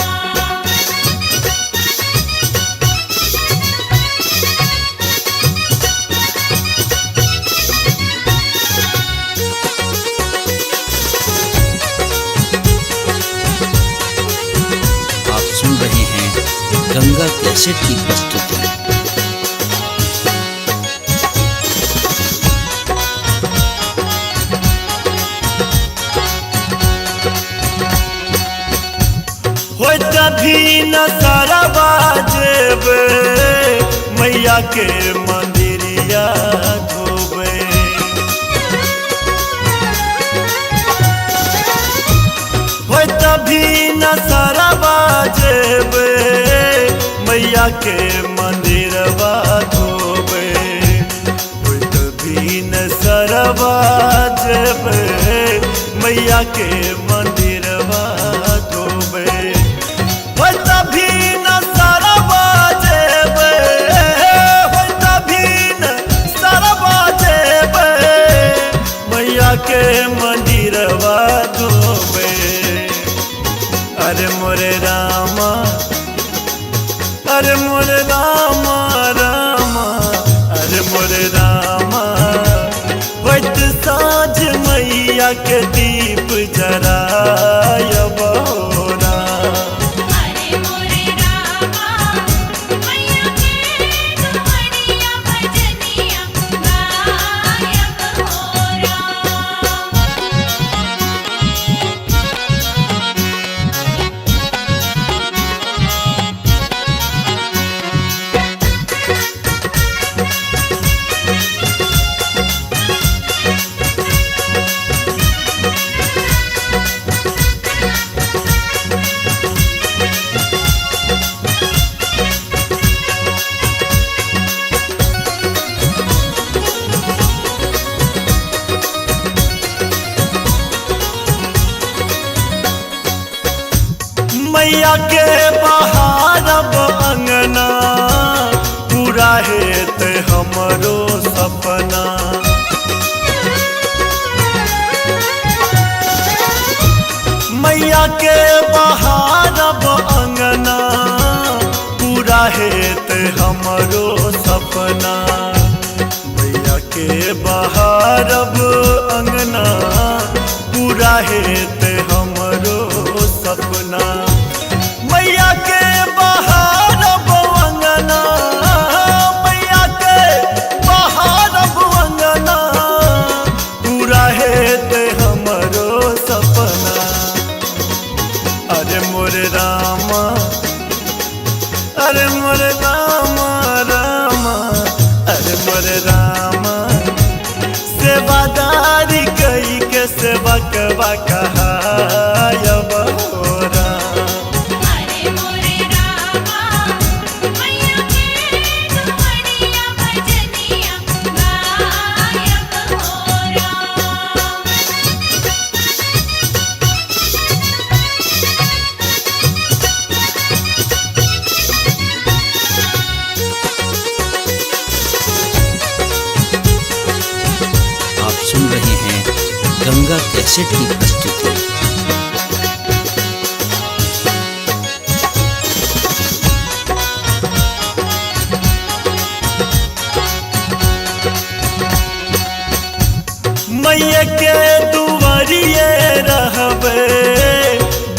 आप सुन रहे हैं गंगा कैसेट की प्रस्तुति। हो तभी न सरवा जेबे मैया के मंदिरिया धोबे। हो तभी न सरवा जेबे मैया के मंदिरवा धोबे। हो तभी न सरवा जेबे मैया के मंदिरवा धोबे। हो तभी न सरवा जेबे, हो तभी न सरवा जेबे मैया के मंदिरवा धोबे। अरे मोरे रामा, अरे मोरे रामा रामा, अरे मोरे रामा, वैत साँझ मैया के दीप जरायब हो राम। अरे मोरे रामा मैया के दुआरिया भजनिया गायब हो राम। मैया के बहारब अंगना पूरा हेत हमरो सपना। मैया के बहारब अंगना पूरा हेत हमरो सपना। मैया के बहारब अंगना पूरा हेत हमरो सपना। मैया के बहारब अंगना, मैया के बहारब अंगना पूरा हेत हमरो सपना। अरे मोरे रामा, अरे मोरे रामा रामा, अरे मोरे रामा, सेवादारी कई के सेवकवा कहायब हो राम। अरे मोरे रामा मैया के दुआरिया भजनिया गायब हो राम। आप सुन रहे हैं गंगा कैसेट की प्रस्तुति। मैया के दुआरिये रहबे,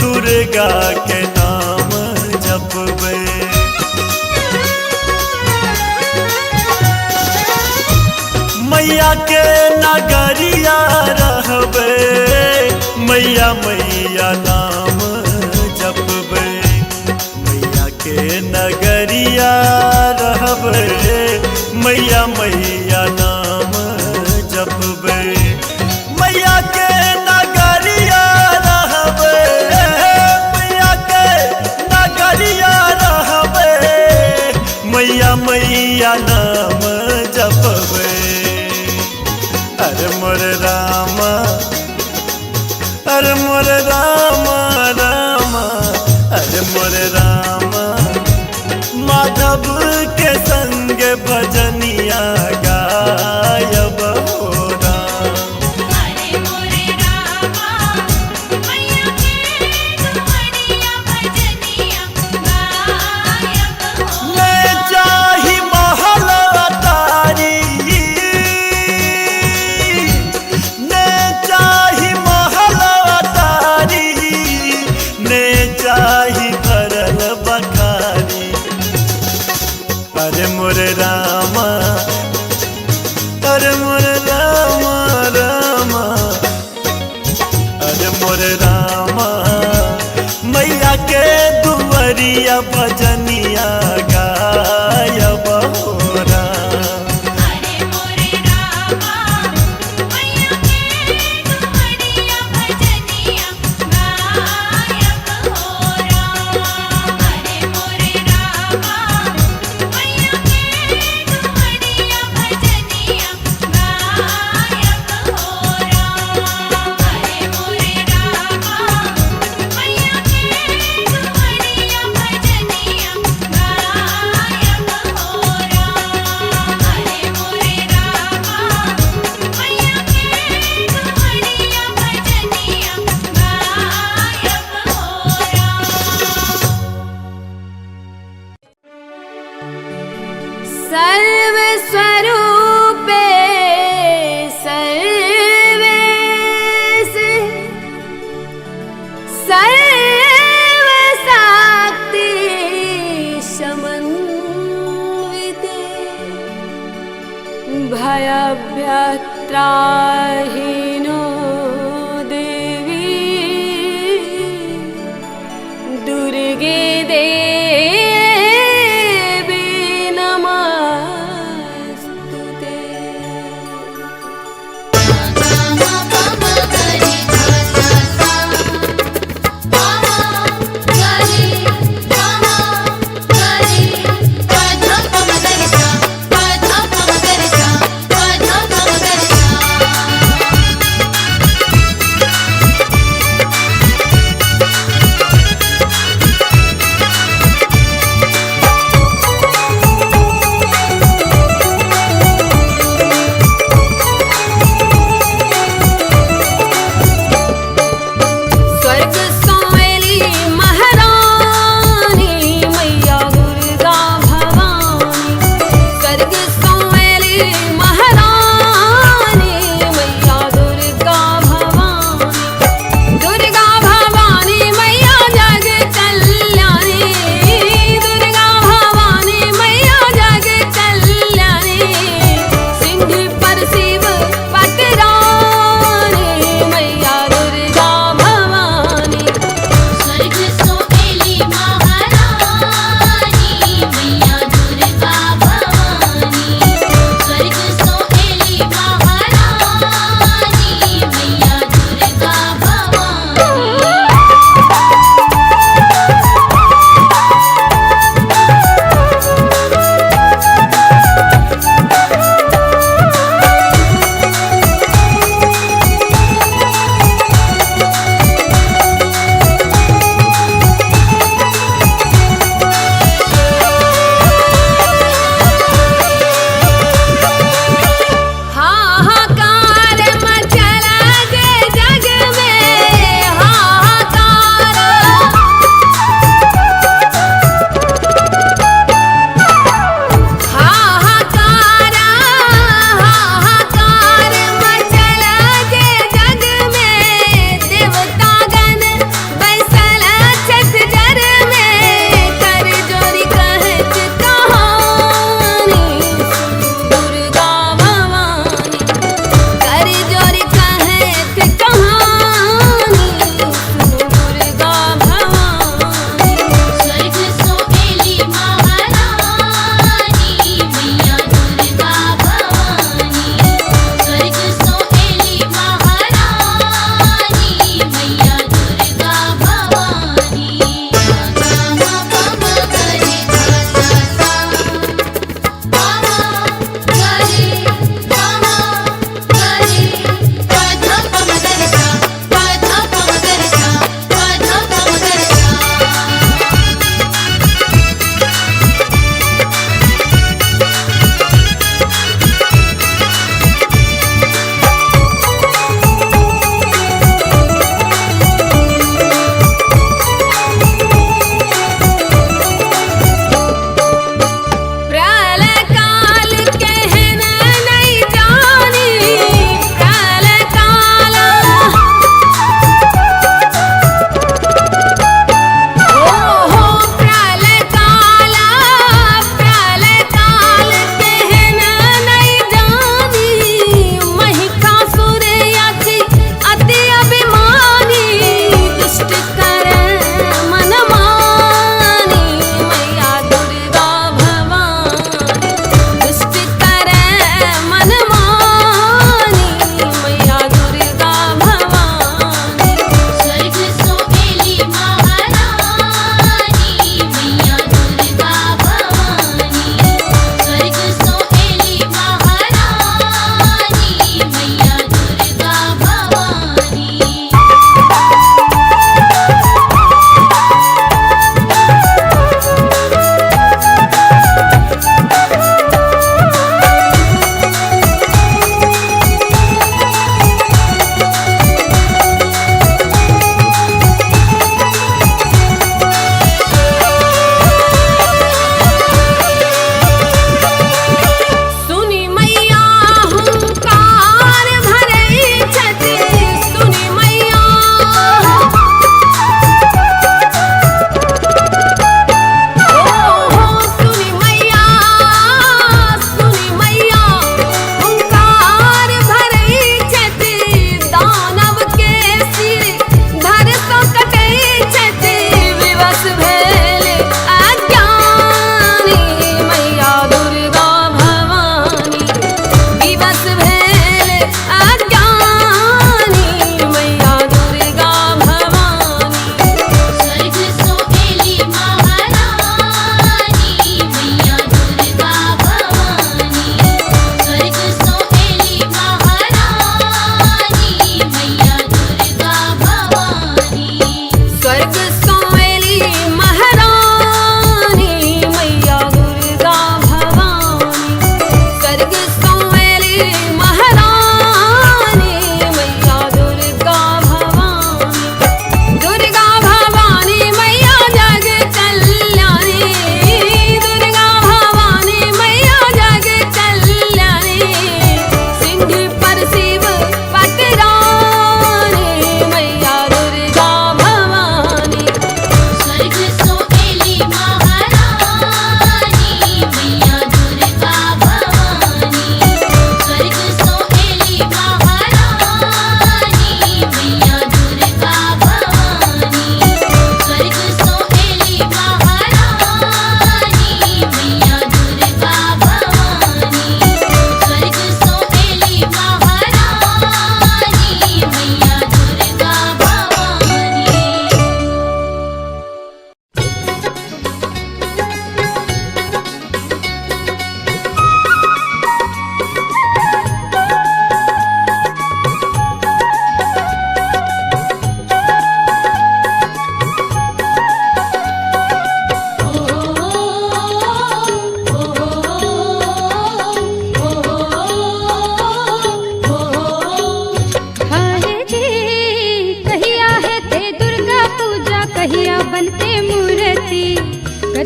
दुर्गा के नाम जपबे। मैया के नगरिया रहबे, मैया मैया नाम जपबे। मैया के नगरिया रहबे, मैया मैया नाम जपबे। मैया के नगरिया रहबे, मैया के नगरिया रहबे, मैया मैया नाम जपबे। अरे मोरे रामा, अरे मोरे रामा रामा, अरे मोरे रामा, माधव के संग भजनिया गायब हो राम। अरे मोरे रामा मैया के दुआरिया भजनिया गायब हो मैं चाही महल अटारी, मैं चाही महल अटारी, मैं चाही भरल डुमरिया भजनिया गायब हो राम। अरे मोरे रामा मैया के डुमरिया भजनिया गायब हो राम। अरे मोरे रामा मैया के डुमरिया भजनिया गायब हो राम। अरे मोरे रामा मैया के डुमरिया भजनिया गायब हो राम। अरे मोरे रामा मैया के डुमरिया भजनिया सर्वस्वरूपे सर्वेश सर्वशक्ति समन्विते भयभ्यत्राहिनो देवी दुर्गे देवी नमस्तुते। Thank you.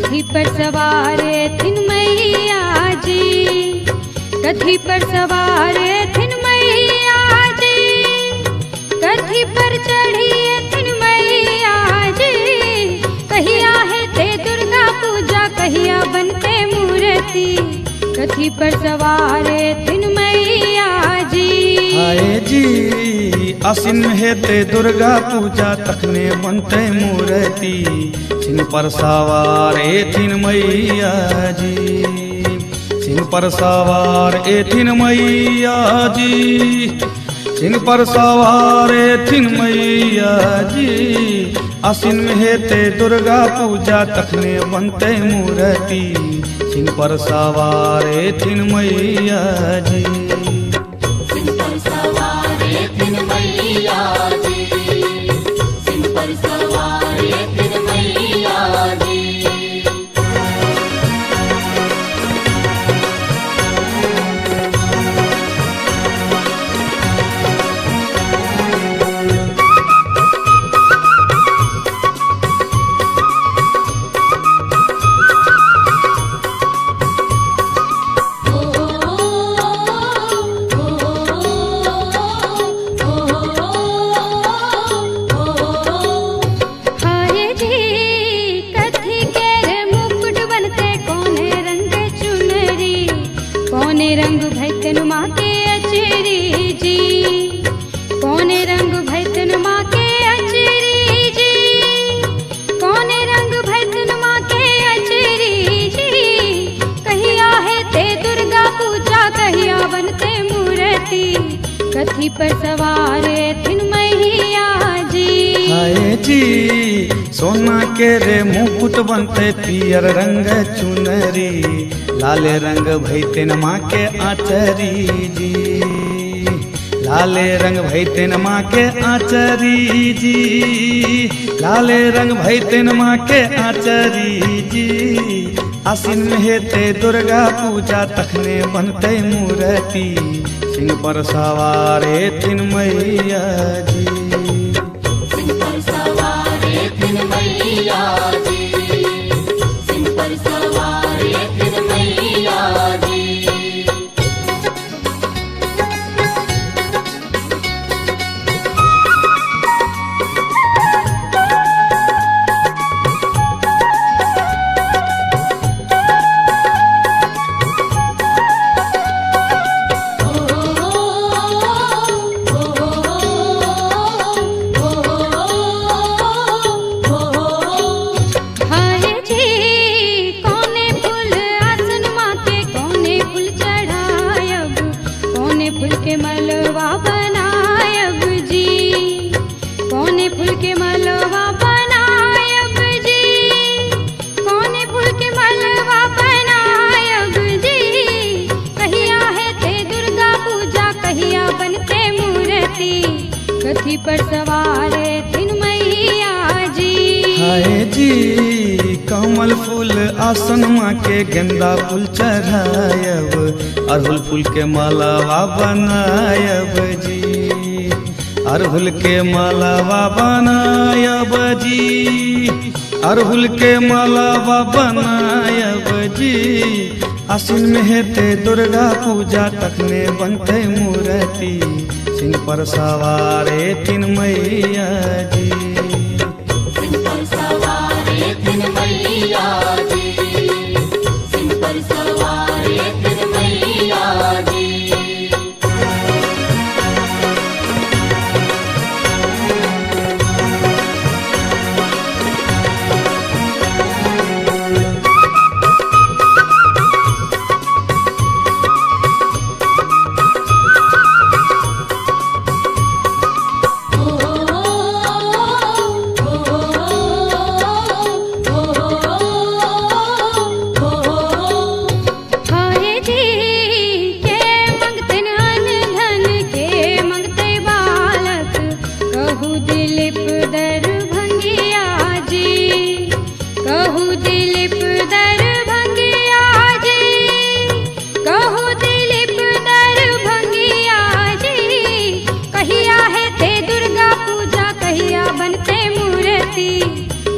कथी पर सवार थिन मैया जी, कथी पर सवार थिन मैया जी, कथी पर चढ़ी थिन मैया जी। कहिया है ते दुर्गा पूजा, कहिया बनते मूर्ति, कथी पर सवार थिन मैया जी। आए जी आसिन में हेते दुर्गा पूजा, तखने बनते मूर्ति, सिंह पर सवार थिन मैया जी, सिंह पर सवार थिन मैया जी, सिंह पर सवार थिन मैया जी। आसिन में हेते दुर्गा पूजा, तखने बनते मूर्ति, सिंह पर सवार थिन मैया जी। सिंह पर सवार थिन मैया जी, सिंह पर सवार थिन मैया जी। रंग भैतन माँ के अचरी जी, कौने रंग भैतन माँ के अचरी जी, कौने रंग भैतन माँ के अचरी जी। कहिया है ते दुर्गा पूजा, कहिया बनते मूर्ति, कथी पर सवार थिन मैया जी। आए जी सोना के रे मुकुट बनते, पियर रंग चुनरी, लाले रंग भैतेन माँ के आचरी जी, लाले रंग भैतेन माँ के आचरी जी, लाले रंग भैतेन माँ के आचरी जी। आसिन में हेते दुर्गा पूजा, तखने बनते मूर्ति, सिंह पर सवार थिन मैया जी। सिंह पर सवार थिन मैया जी, सिंह पर सवार थिन मैया जी। के मलवा बनायब जी, कौने फूल के मलवा बनायब जी, कौने फूल के मलवा बनायब जी। कहिया है ते दुर्गा पूजा, कहिया बनते मूर्ति, कथी पर सवार थिन मैया जी। हाय जी कमल फूल आसन माँ के, गेंदा फूल चढ़ायब, अड़हुल फूल के मालावा बनायब जी, अड़हुल के मालावा बनायब जी, अड़हुल के मालावा बनायब जी। आसिन में हेते दुर्गा पूजा, तखने बनते मूर्ति, सिंह पर सवार थिन मैया जी। सिंह पर सवार थिन मैया जी, सिंह पर सवार थिन मैया जी।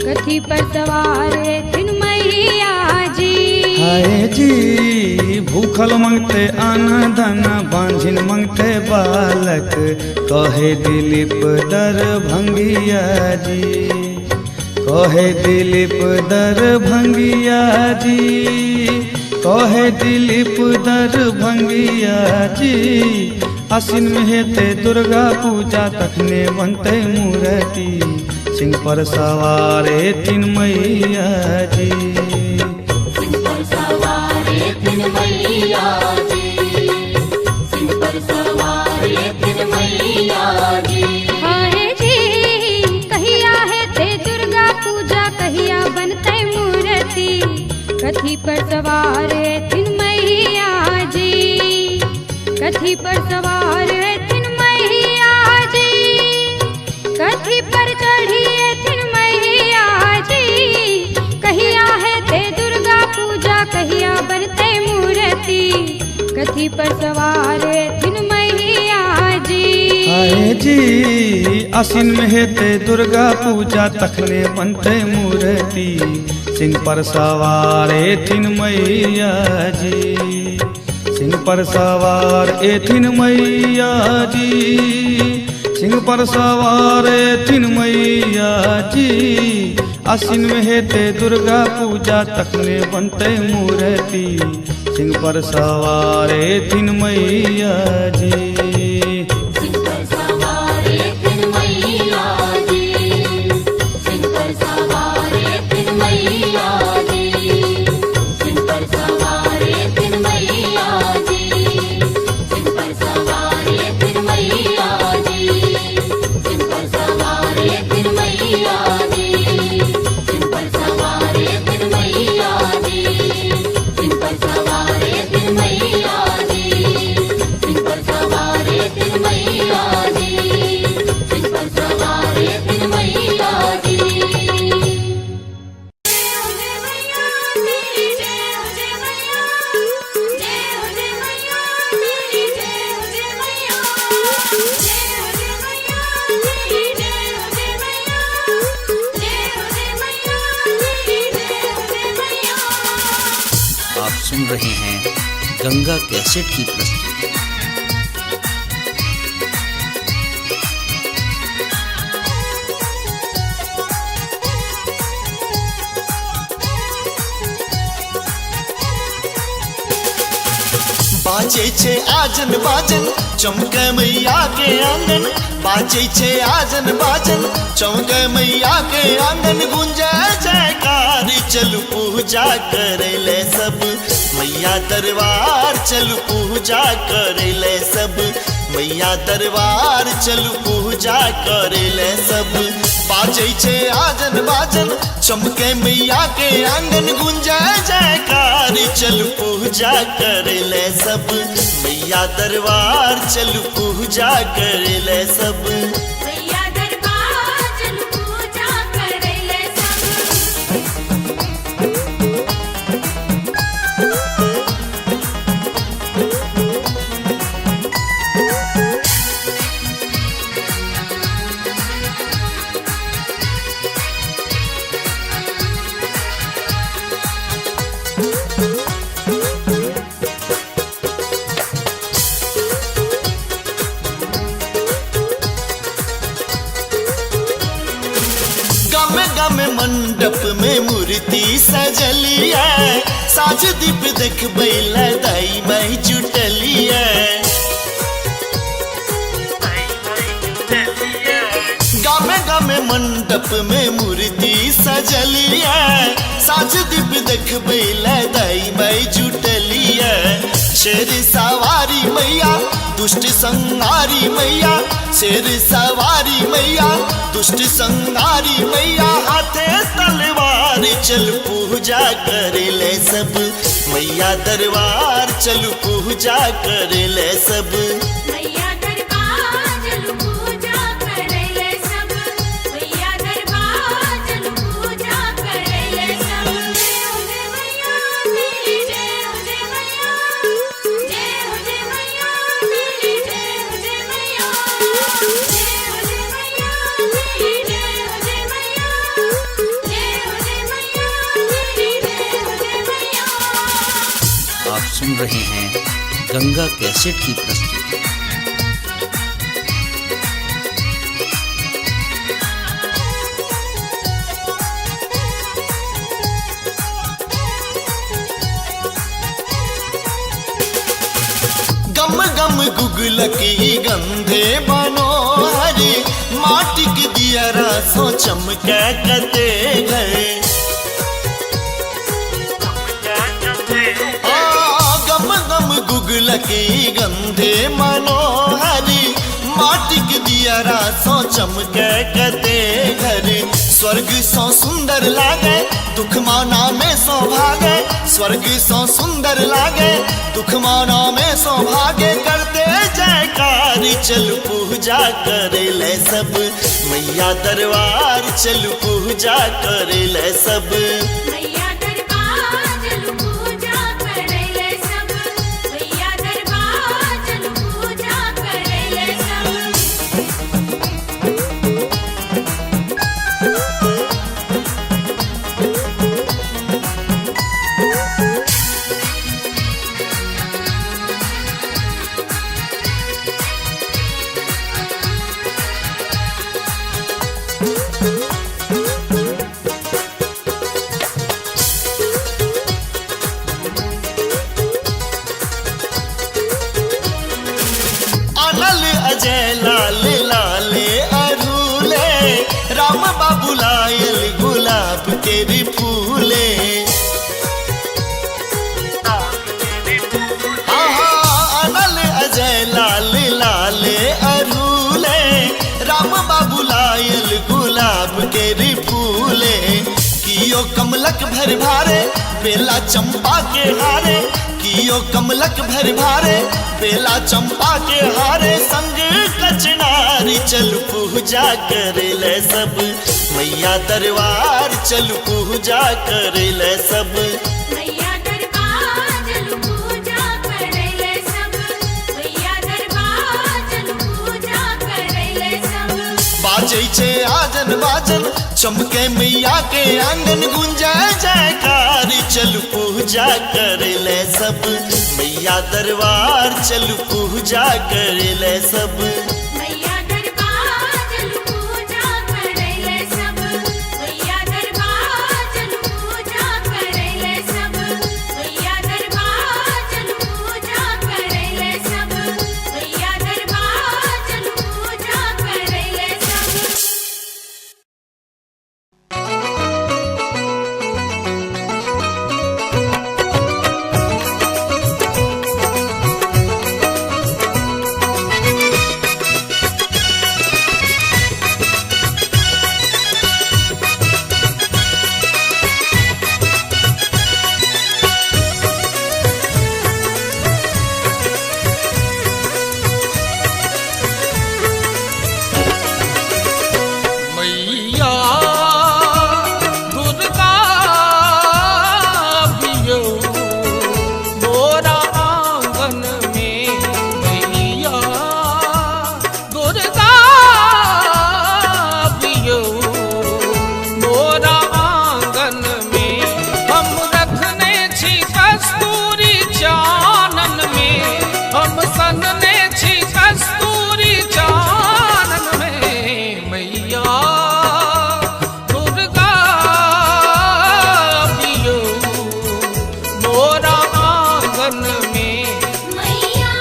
कथी पर सवार थिन मैया हाय जी भूखल मंगते अन्न धन बांझिन मंगते बालक कहे दिलीप दरभंगिया जी कहे दिलीप दरभंगिया जी कहे दिलीप दरभंगिया जी आसिन में हेते दुर्गा पूजा तखने बनते मूर्ति सिंह पर सवारे तीन मैया जी सिंह पर सवारे तीन मैया जी सिंह पर सवारे तीन मैया जी हाय जी कहिया है ते दुर्गा पूजा कहिया बनते मूर्ति कथी पर सवार है तीन मैया जी कथी पर सवार है तीन मैया जी कथी पर चढ़ी है तीन मैया जी कहिया है ते दुर्गा पूजा कहिया बनते मूर्ति कथी पर सवार है तीन मैया जी हाय जी आसिन में हेते दुर्गा पूजा तखने बनते मूर्ति सिंह पर सवार तीन मैया जी सिंह पर सवार तीन मैया जी सिंह पर सवार तीन मैया जी आसिन में हेते दुर्गा पूजा तखने बनते मूर्ति सिंह पर सवार तीन मैया जी सिंह पर सवारे तीन मैया जी सिंह पर सवारे तीन मैया जी सिंह पर सवारे तीन मैया जी सिंह पर सवारे तीन मैया जी सिंह पर सवारे तीन मैया जी सिंह पर सवारे तीन मैया जी सिंह पर सवारे तीन मैया जी सिंह पर सवारे तीन मैया जी सिंह पर सवारे तीन मैया जी आप सुन रहे हैं गंगा कैसेट की प्रस्तुति। बाजे छे आजन बाजन चमके मैया के आंगन बाजे छे आजन बाजन चमके मैया के आंगन गुंजे जयकार चलू पूजा करे ले सब मैया दरबार चलू पूजा करे ले सब मैया दरबार चलू पूजा करे ले सब बाजे छे आजन बाजन चमके मैया के आंगन गुंजे जयकार चलू पूजा करे ले सब मैया दरबार चलू पूजा करे ले सब मैया दरबार चलू पूजा करे ले सब गम मंडप में मूर्ति सजलिया साज दीप देखबै लदाई मई जुटलिया गामे गामे मंडप में मूर्ति सजलिया साज दीप देखबै लदाई मई जुटलिया शेर सवारी मैया दुष्ट संहारी मैया शेर सवारी मैया दुष्ट संहारी मैया हाथे तलवार चल पूजा करे ले सब मैया दरबार चल पूजा करे ले सब मैया दरबार चलू पूजा करे ले सब मैया दरबार चलू पूजा करे ले सब जय हो जय मैया तेरी जय हो जय मैया जय हो जय मैया तेरी जय हो जय मैया जय हो जय मैया तेरी जय हो जय मैया जय हो जय मैया तेरी जय हो जय मैया सुन रहे हैं गंगा कैसेट की प्रस्तुति। गम गम गुगलकी गंधे मनोहरी माटी की दियरा सो चमके कते गए। गम गम गुगलकी गंधे मनोहरी माटी की दियरा सो चमके कते घर। स्वर्ग सो सुंदर लागे दुख माना में सौभागे। स्वर्ग सो सुंदर लागे दुख माना में सौभागे। करते जयकार चल पूजा करे ले सब मैया दरबार चल पूजा करे ले सब। मैया दरबार चल पूजा करे ले सब। मैया दरबार चल पूजा करे ले सब। अनल अजय लाल लाले अरूले राम बाबू लायल गुलाब के भी फूले। अनल अजय लाल लाले अरूले राम बाबू लायल गुलाब के भी फूले। कियो कमलक भर भारे बेला चंपा के हारे। कियो कमलक भर भारे बेला चंपा के हारे। संग कचनारी चल पूजा करे ले सब मैया दरबार चल पूजा करे ले सब। मैया दरबार चल पूजा करे ले सब। मैया दरबार चल पूजा करे ले सब। बाजै छे आजन बाजन चमके मैया के आंगन गुंजे जयकार चल पूजा करे ले सब मैया दरबार चल पूजा करे ले सब। मैया दरबार चल पूजा करे ले सब। मैया दरबार चल पूजा करे ले सब। मैया दरबार चल पूजा करे ले सब। मैया दरबार चल पूजा करे ले सब। मैया दुर्गा बियो मोरा आंगन में। मैया दुर्गा बियो मोरा आंगन में। हम रखने छी कस्तूरी चानन में। हम सनने छी कस्तूरी चानन में। मैया दुर्गा बियो मोरा आंगन में। मैया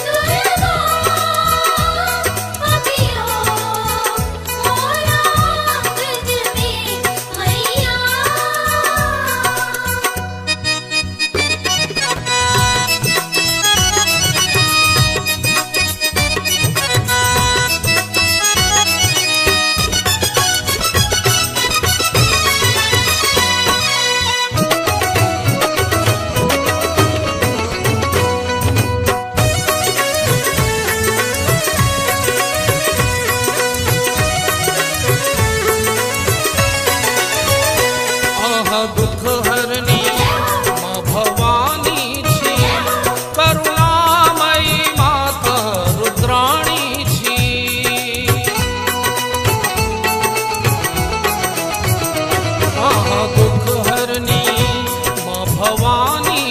दुर्गा बियो मोरा आंगन में। मैया आहा दुख हरनी माँ भवानी छी। करुणामयी माता रुद्राणी छी। आहा दुख हरनी माँ भवानी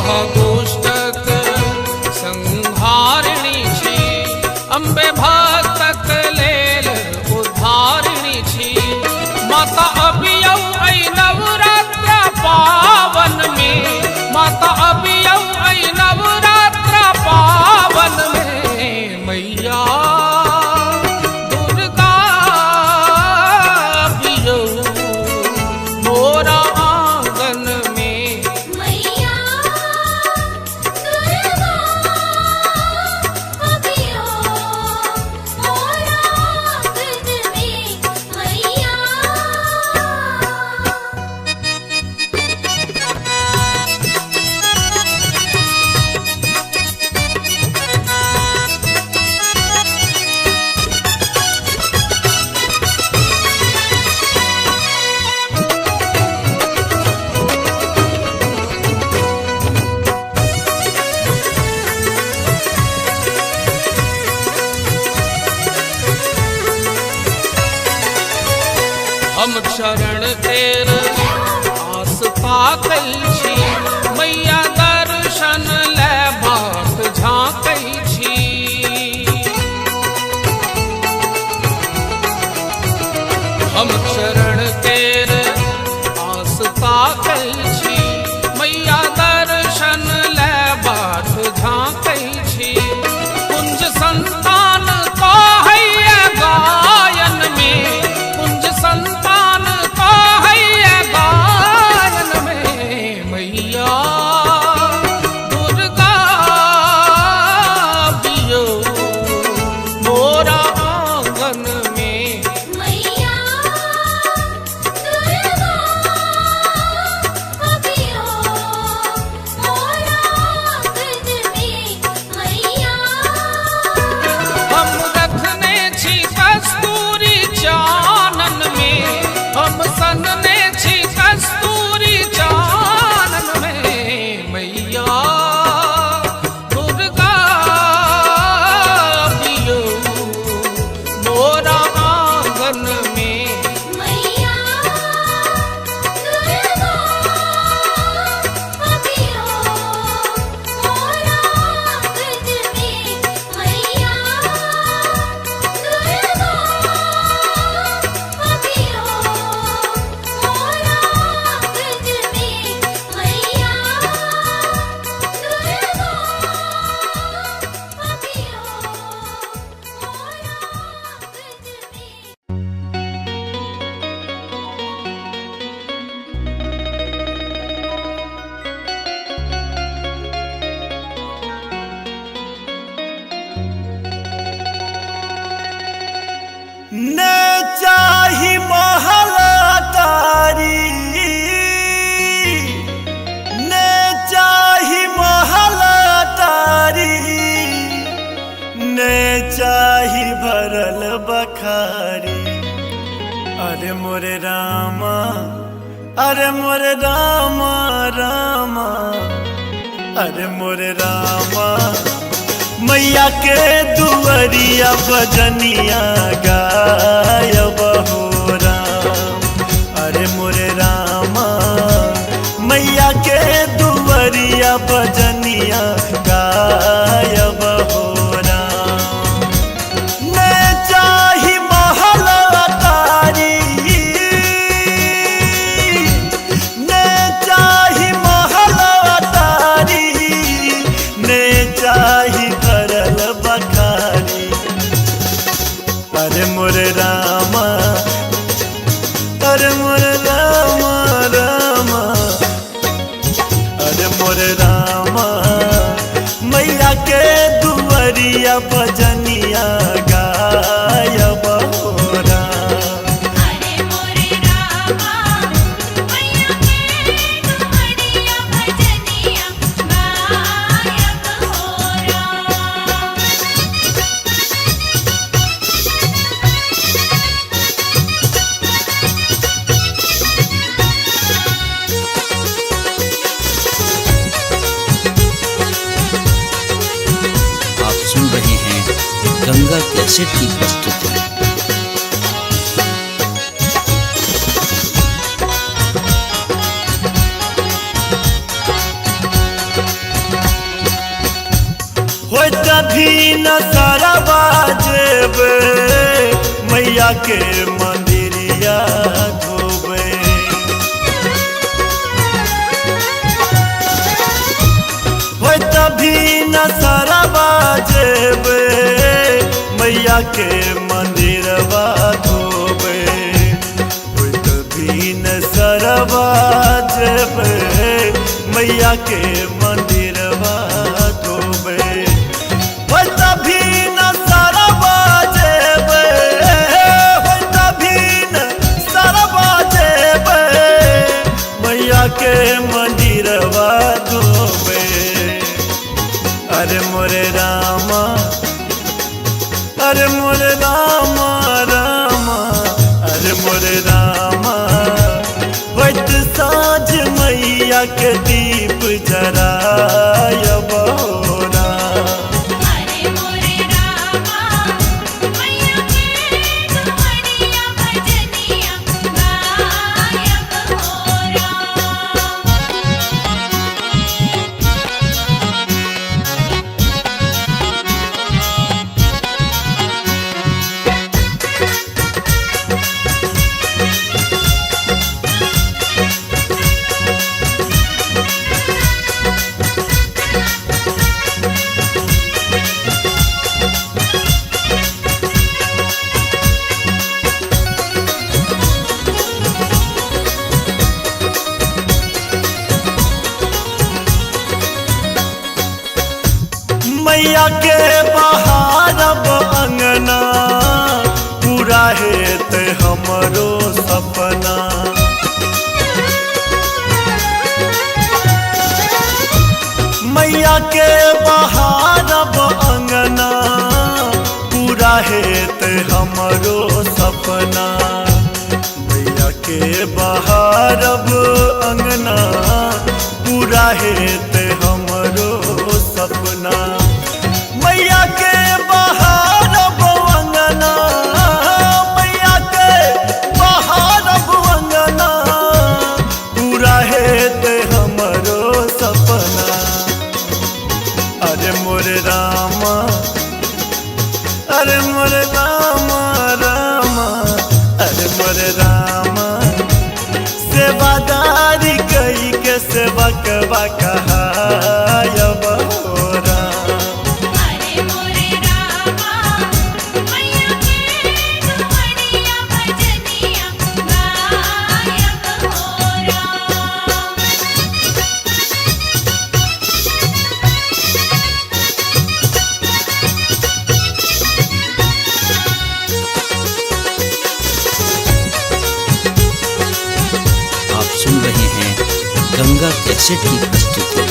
महादुष्टक संहारिणी छी, अम्बे भक्तक लेल उद्धारिणी छी। माता अभियौ ऐ नवरात्र पावन में, माता अभियौ ऐ नवरात्र पावन में, मैया दुर्गा अभियौ मोरा आंगन में। मैया दुर्गा अभियो मोरा आंगन में, मैया। हम चरण तेर आस ताकल छी, मैया दर्शन ले बाट झाँकै छी। हम चरण तेर आस ताकल छी, मैया दर्शन ले बाट झाँकै छी। कुंज संतान कहैया गायन में, कुंज संतान कहैया गायन में, मैया दुर्गा अभियौ मोरा आंगन में। मैया दुर्गा अभियो मोरा आंगन में, मैया। हम रखने छी कस्तूरी चानन में, हम सनने छी कस्तूरी चानन में, मैया दुर्गा अभियौ मोरा आंगन में। मैया दुर्गा अभियो मोरा आंगन में, मैया दुर्गा अभियो मोरा आंगन में, मैया दुर्गा अभियो मोरा आंगन में। ने चाही महलातारी, ने चाही महलातारी, ने चाही भरल बखारी। अरे मोरे रामा, अरे मोरे रामा रामा, अरे मोरे रामा, मैया के दुअरिया भजनिया गायब हो राम। अरे मोरे रामा, मैया के दुअरिया भजनिया गायब हो राम। ने चाही महलातारी, ने चाही महलातारी, ने चाही भरल बखारी। अरे मोरे रामा, अरे मोरे रामा रामा, अरे मोरे रामा, मैया के दुअरिया भजनिया गायब हो राम। अरे मोरे रामा, मैया के दुअरिया भजनिया गायब हो राम। आप सुन रहे हैं गंगा कैसेट की प्रस्तुति। भी न सरवा जेबे मैया के मंदिरिया धोबे। होय तभी न सरवा जेबे मैया के मंदिरवा धोबे। होय तभी न सरवा जेबे मैया के मंदिरवा धोबे। होय तभी न सरवा जेबे, होय तभी न सरवा जेबे मैया के मंदिरवा धोबे। अरे मोरे रामा, अरे मोरे रामा रामा, अरे मोरे रामा। होइत साँझ मैया के दीप जरायब हो राम। अरे मोरे रामा मैया के दुआरिया भजनिया गायब हो राम। मैया के बहारब अंगना पूरा हेत हमरो सपना। मैया के बहारब अंगना पूरा हेत हमरो सपना। मैया के बहारब अंगना पूरा हेत हमरो सपना। मैया के बहारब अंगना, मैया के बहारब अंगना पूरा हेत हमरो सपना। अरे मोरे रामा, अरे मोरे रामा रामा, अरे मोरे रामा। सेवादारी कई के सेवकवा कहायब हो राम। अरे मोरे रामा मैया के दुआरिया भजनिया गायब हो राम। आप सुन रहे हैं गंगा कैसेट की प्रस्तुति।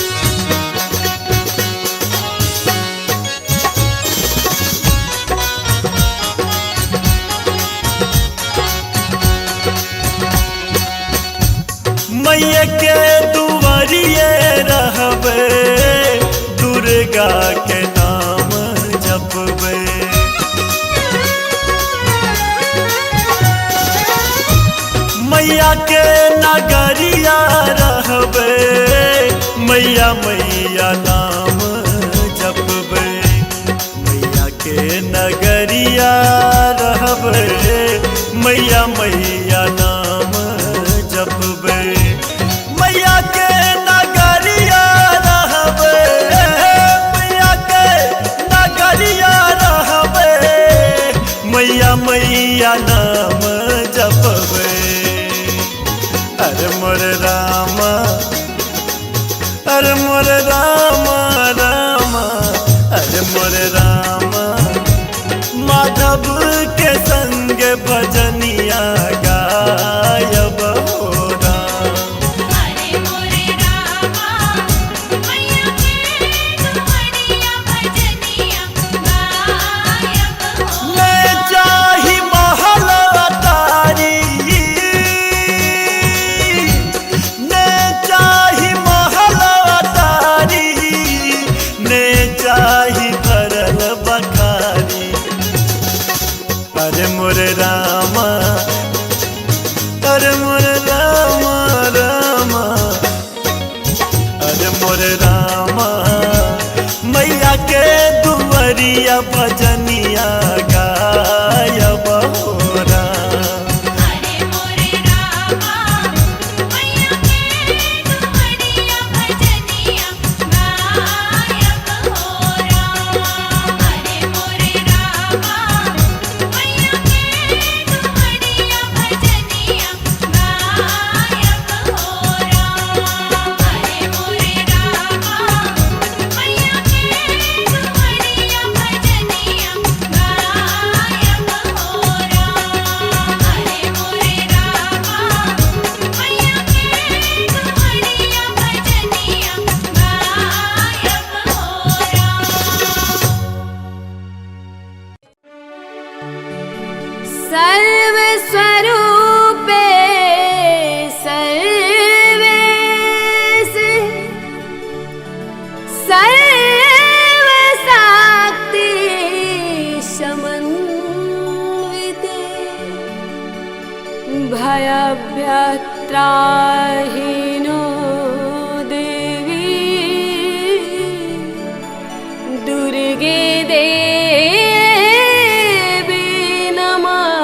मैया के दुआरिये रहबे दुर्गा के नाम जपबे। मैया के नगरिया रहबे मैया मैया नाम जपबे। मैया के नगरिया रहबे मैया मैया नाम जपबे। मैया के नगरिया रहबे, मैया के नगरिया रहबे मैया मैया नाम जपबे। अरे मोरे रामा, अरे मोरे रामा रामा, अरे मोरे रामा। माधव के संग भजनिया गायब हो राम। अरे मोरे रामा मैया के दुआरिया भजनिया गायब हो ले जाहि महल अटारी, ने चाहि महल अटारी, ने चाहि भरल बखारी। अरे मोरे रामा, त्राहिनो देवी दुर्गे देवी नमस्तुते।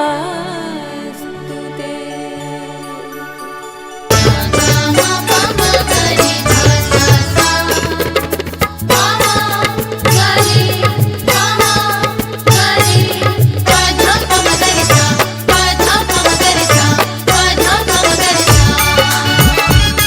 Thank you.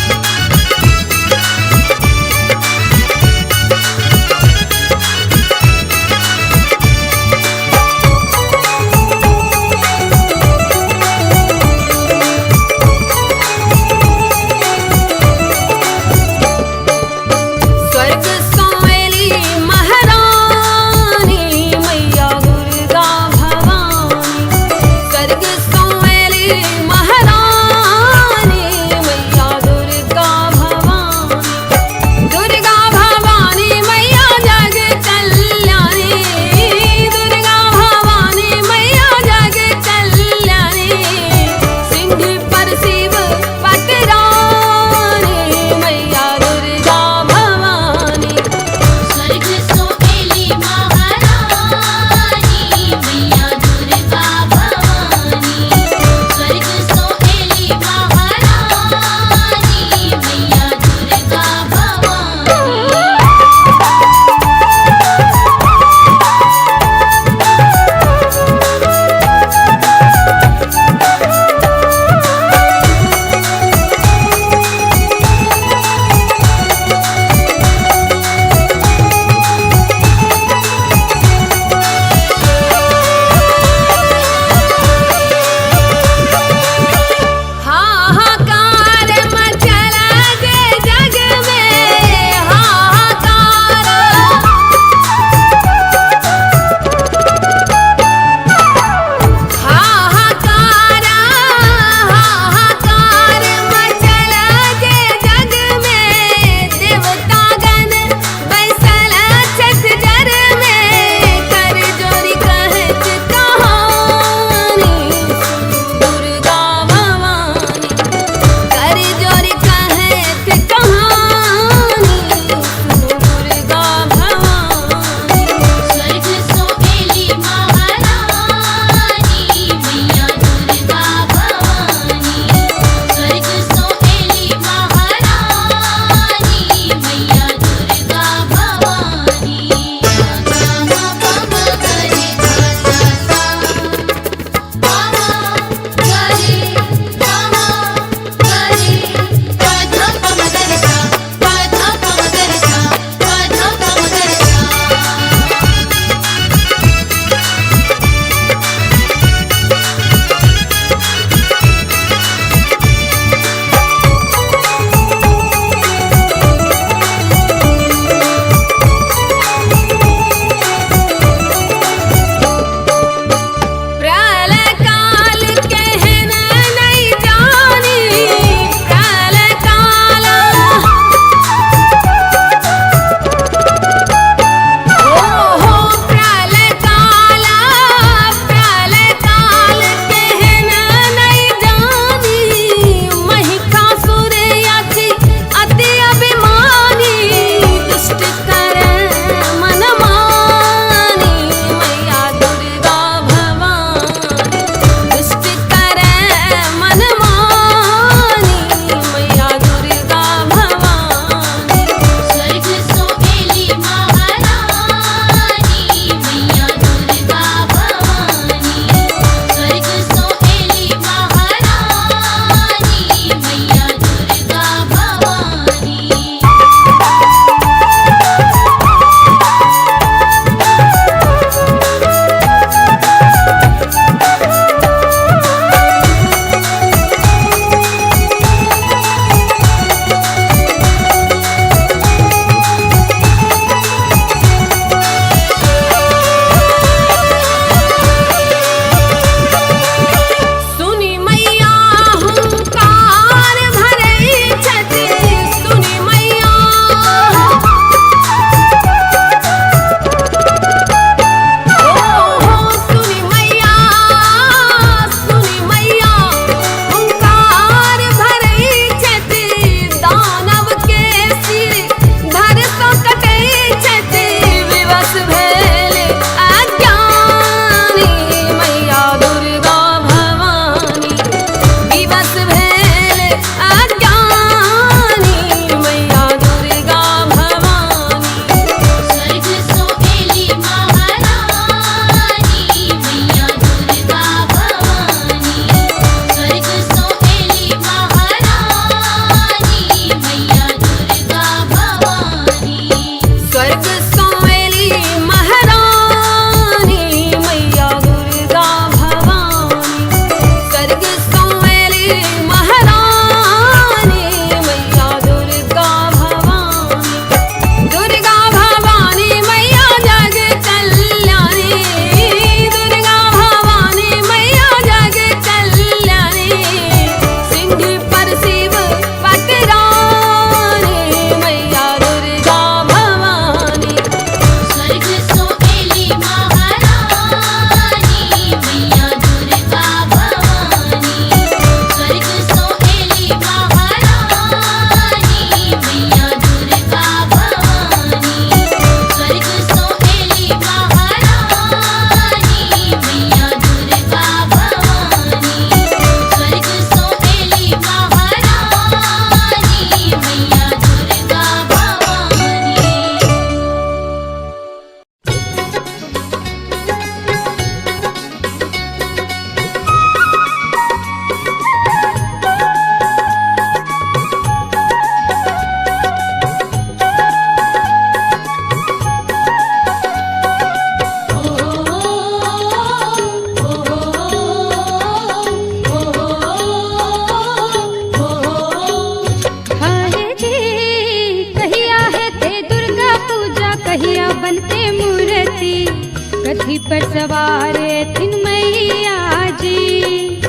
कथी पर सवार थिन मैया जी,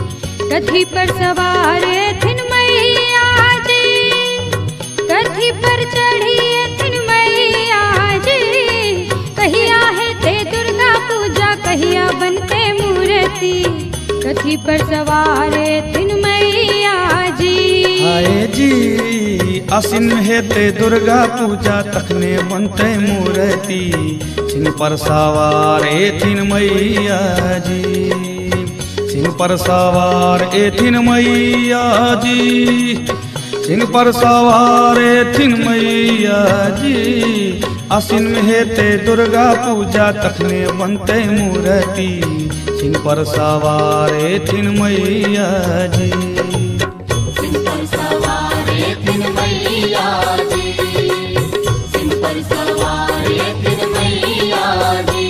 कथी पर सवार थिन मैया जी, कथी पर चढ़ी थिन मैया जी। कहिया है ते दुर्गा पूजा, कहिया बनते मूर्ति, कथी पर सवार थिन मैया जी। हाय जी आसिन में हेते दुर्गा पूजा, तखने बनते मूर्ति, सिंह पर सवार थिन मैया जी, सिंह पर सवार थिन मैया जी, सिंह पर सवार थिन मैया जी। आसिन में हेते दुर्गा पूजा, तखने बनते मूर्ति, सिंह पर सवार थिन मैया जी। सिंह पर सवार थिन मैया जी, सिंह पर सवार थिन मैया जी।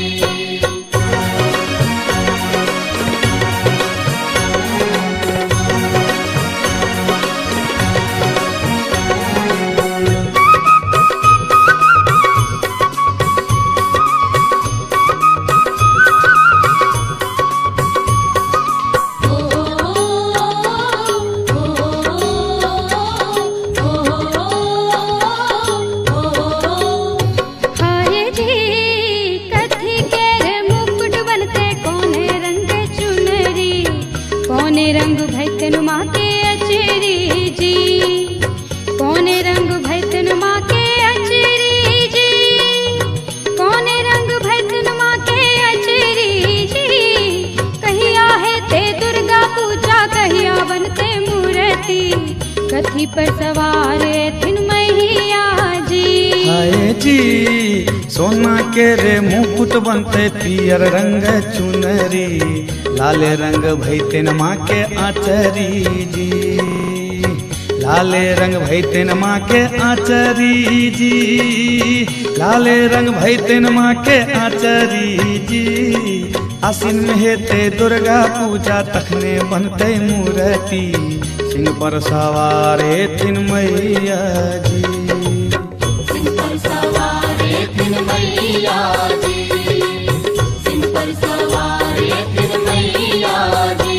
रंग भैतन माँ के अचरी जी, कौने रंग भैतन माँ के अचरी जी, कौने रंग भैतन माँ के अचरी जी। कहिया है ते दुर्गा पूजा, कहिया बनते मूर्ति, कथी पर सवार थिन मैया जी। हाय जी सोना के रे मुकुट बनते, पियर रंग चुनरी, लाले रंग भैतन माँ के आचरी जी, लाले रंग भैतन माँ के आचरी जी, लाले रंग भैतन माँ के आचरी जी। आसिन में हेते दुर्गा पूजा, तखने बनते मूर्ति, सिंह पर सवार थिन मैया जी। सिंह पर सवार थिन मैया जी, सिंह पर सवार थिन मैया जी।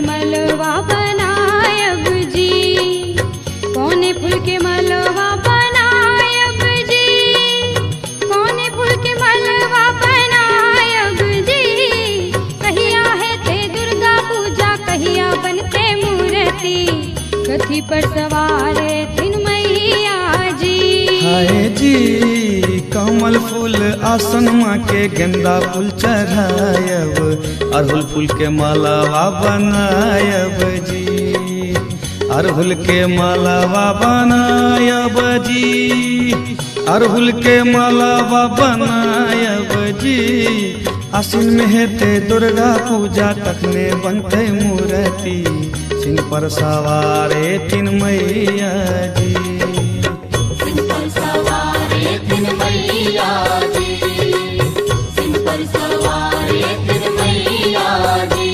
मलवा बनायब जी, कौने फूल के मलवा बनायब जी, कौने फूल के मलवा बनायब जी। कहिया है ते दुर्गा पूजा, कहिया बनते मूर्ति, कथी पर सवार थिन मैया जी। हाय जी कमल फूल आसन माँ के, गेंदा फूल चढ़ायब, अड़हुल फूल के मालावा बनायब जी, अड़हुल के मालावा बनायब जी, अड़हुल के मालावा बनायब जी। आसिन में हेते दुर्गा पूजा, तखने बनते मूर्ति, सिंह पर सवार थिन मैया जी। सिंह पर सवार थिन मैया जी, सिंह पर सवार थिन मैया जी।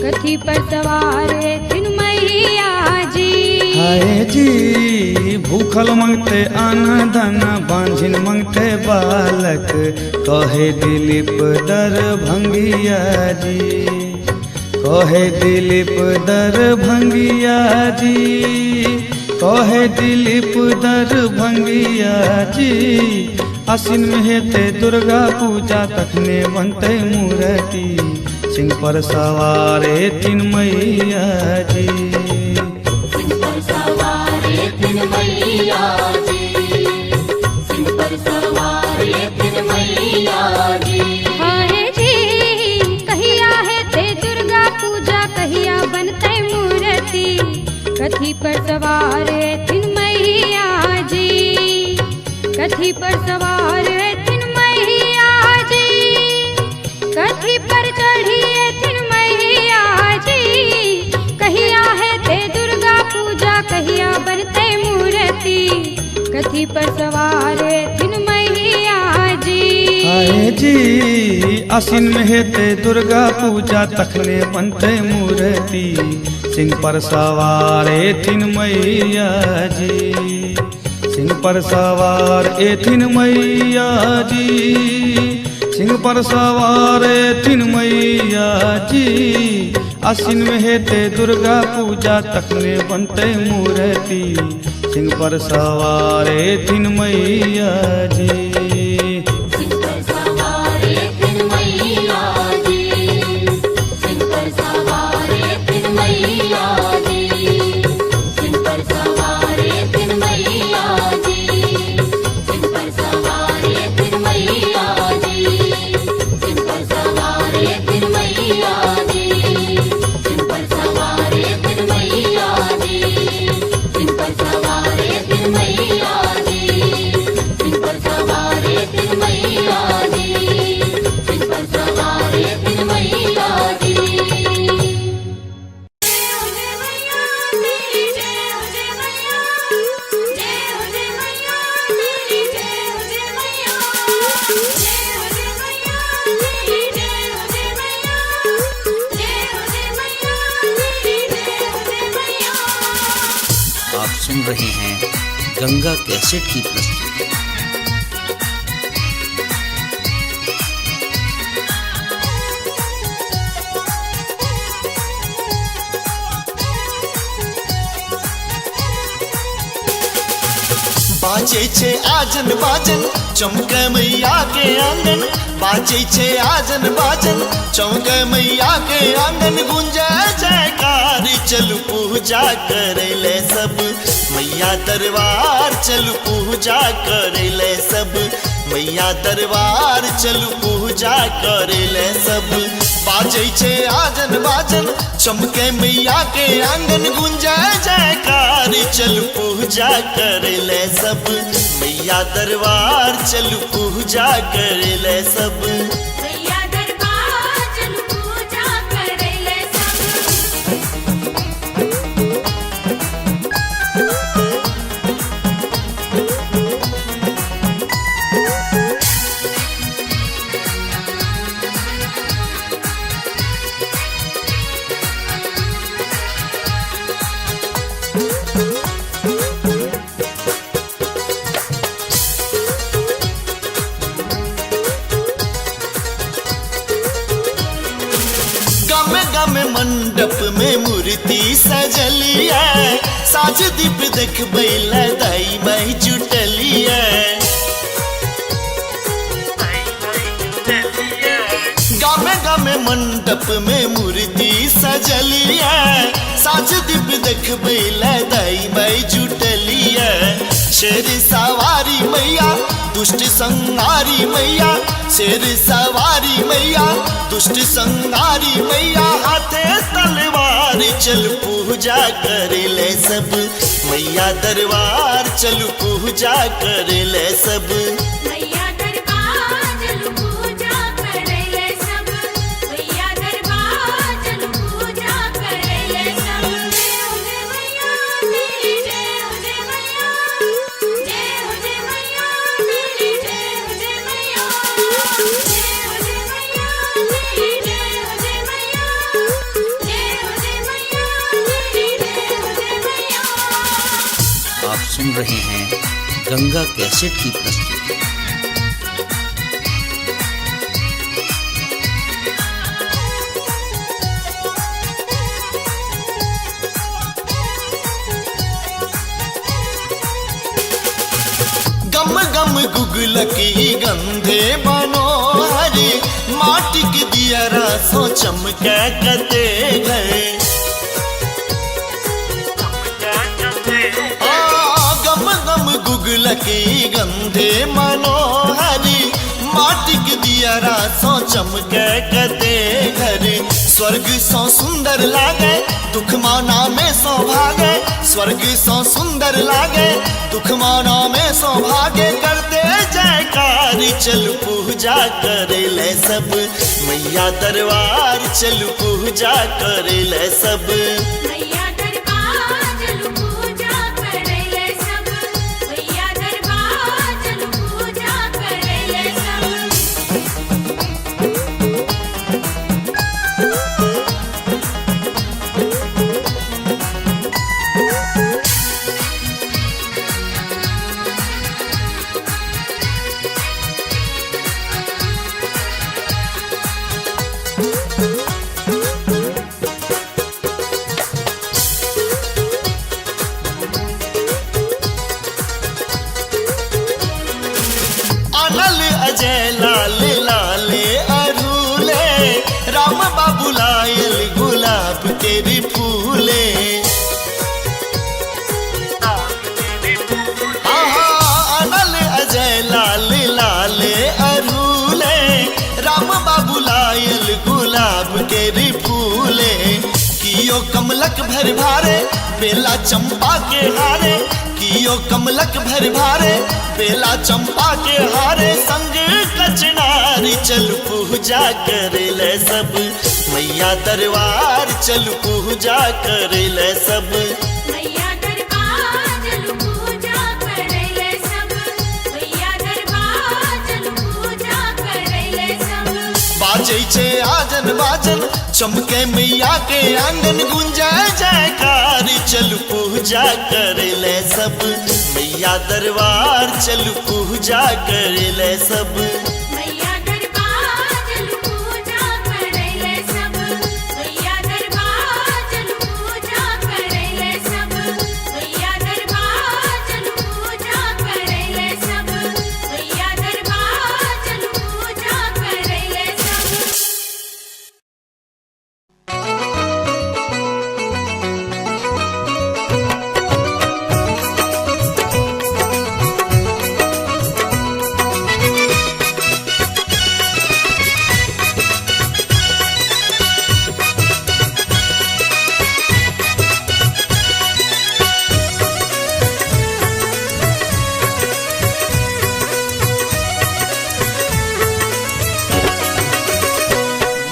कथी पर सवार थिन मैया भूखल मंगते आना दाना बांझिन मंगते बालक कहे दिलीप दरभंगिया जी, कहे दिलीप दरभंगिया जी, कहे दिलीप दरभंगिया जी। आसिन में हेते दुर्गा पूजा तखने बनते मूर्ति, सिंह पर सवारे तीन मैया जी। सिंह पर सवारे तीन मैया जी, सिंह पर सवारे तीन मैया जी। हाय जी कहिया है ते दुर्गा पूजा, कहिया बनते मूर्ति, कथी पर सवार है तीन मैया जी, कथी पर सवार है तीन मैया जी, कथी पर चढ़ी है तीन मैया जी। कहिया है ते दुर्गा पूजा, कहिया बनते मूर्ति, कथी पर सवार है तीन मैया जी। हाय जी आसिन में हेते दुर्गा पूजा तखने बनते मूर्ति, सिंह पर सवारे तीन मैया जी, सिंह पर सवार तीन मैया जी, सिंह पर सवार तीन मैया जी। आसिन में हेते दुर्गा पूजा तखने बनते मूर्ति, सिंह पर सवार तीन मैया जी। सिंह पर सवारे तीन मैया जी, सिंह पर सवारे तीन मैया जी, सिंह पर सवारे तीन मैया जी, सिंह पर सवारे तीन मैया जी, सिंह पर सवारे तीन मैया जी, सिंह पर सवारे तीन मैया जी, सिंह पर सवारे तीन मैया जी, सिंह पर सवारे तीन मैया जी, सिंह पर सवारे तीन मैया जी। आप सुन रहे हैं गंगा कैसेट की प्रस्तुति। बाजे छे आजन बाजन चमके मैया के आंगन, बाजे छे आजन बाजन चमके मैया के आंगन। गुंजे जयकार चलू पूजा करेले सब मैया दरबार, चलू पूजा करेले सब मैया दरबार, चलू पूजा करेले सब। बाजे छे आजन बाजन चमके मैया के आंगन, गुंजे जयकार चलू पूजा करेले सब मैया दरबार, चलू पूजा करेले सब। मैया दरबार चलू पूजा करेले सब। मंडप में मूर्ति सजलिया, साज दीप देख बैला दाई माई जुटलिया। गामे गामे मंडप में मूर्ति सजलिया, साज दीप देख बैला दाई माई जुटलिया। शेर सवारी मैया दुष्ट संहारी मैया, शेर सवारी मैया दुष्ट संहारी मैया। हाथे तलवार चल पूजा करेले सब मैया दरबार, चल पूजा करेले सब। मैया दरबार चलू पूजा करेले सब, मैया दरबार चलू पूजा करेले सब। जय हो जय मैया मेरी, जय हो जय मैया, जय हो जय मैया मेरी, जय हो जय मैया, जय हो जय मैया मेरी, जय हो जय मैया, जय हो जय मैया मेरी, जय हो जय मैया। आप सुन रहे हैं गंगा कैसेट की प्रस्तुति। गम गम गुगलकी गंधे मनोहरी माटी की दियरा सो चमके कते गए। गम गम गुगलकी गंधे मनोहरी माटी की दियरा सो चमके कते घर। स्वर्ग सो सुंदर लागे दुख माना में सौभागे। स्वर्ग सो सुंदर लागे दुख माना में सौभागे। करते जयकार चल पूजा करे ले सब मैया दरबार चल पूजा करे ले सब। मैया दरबार चल पूजा करे ले सब। मैया दरबार चल पूजा करे ले सब। अनल अजय लाल लाले अरूले राम बाबू लायल गुलाब तेरी फूले। अनल अजय लाल लाले अरूले राम बाबू लायल गुलाब तेरी फूले। कियो कमलक भर भारे बेला चंपा के हारे। कियो कमलक भर भारे बेला चंपा के हारे। संग कचनारी चल पूजा करे ले सब मैया दरबार चल पूजा करे ले सब। मैया दरबार चल पूजा करे ले सब। मैया दरबार चल पूजा करे ले सब। बाजै छे आजन बाजन चमके मैया के आंगन गुंजे जयकार चल पूजा करे ले सब मैया दरबार चल पूजा करे ले सब। मैया दरबार चल पूजा करे ले सब। मैया दरबार चल पूजा करे ले सब। मैया दरबार चल पूजा करे ले सब। मैया दरबार चल पूजा करे ले सब।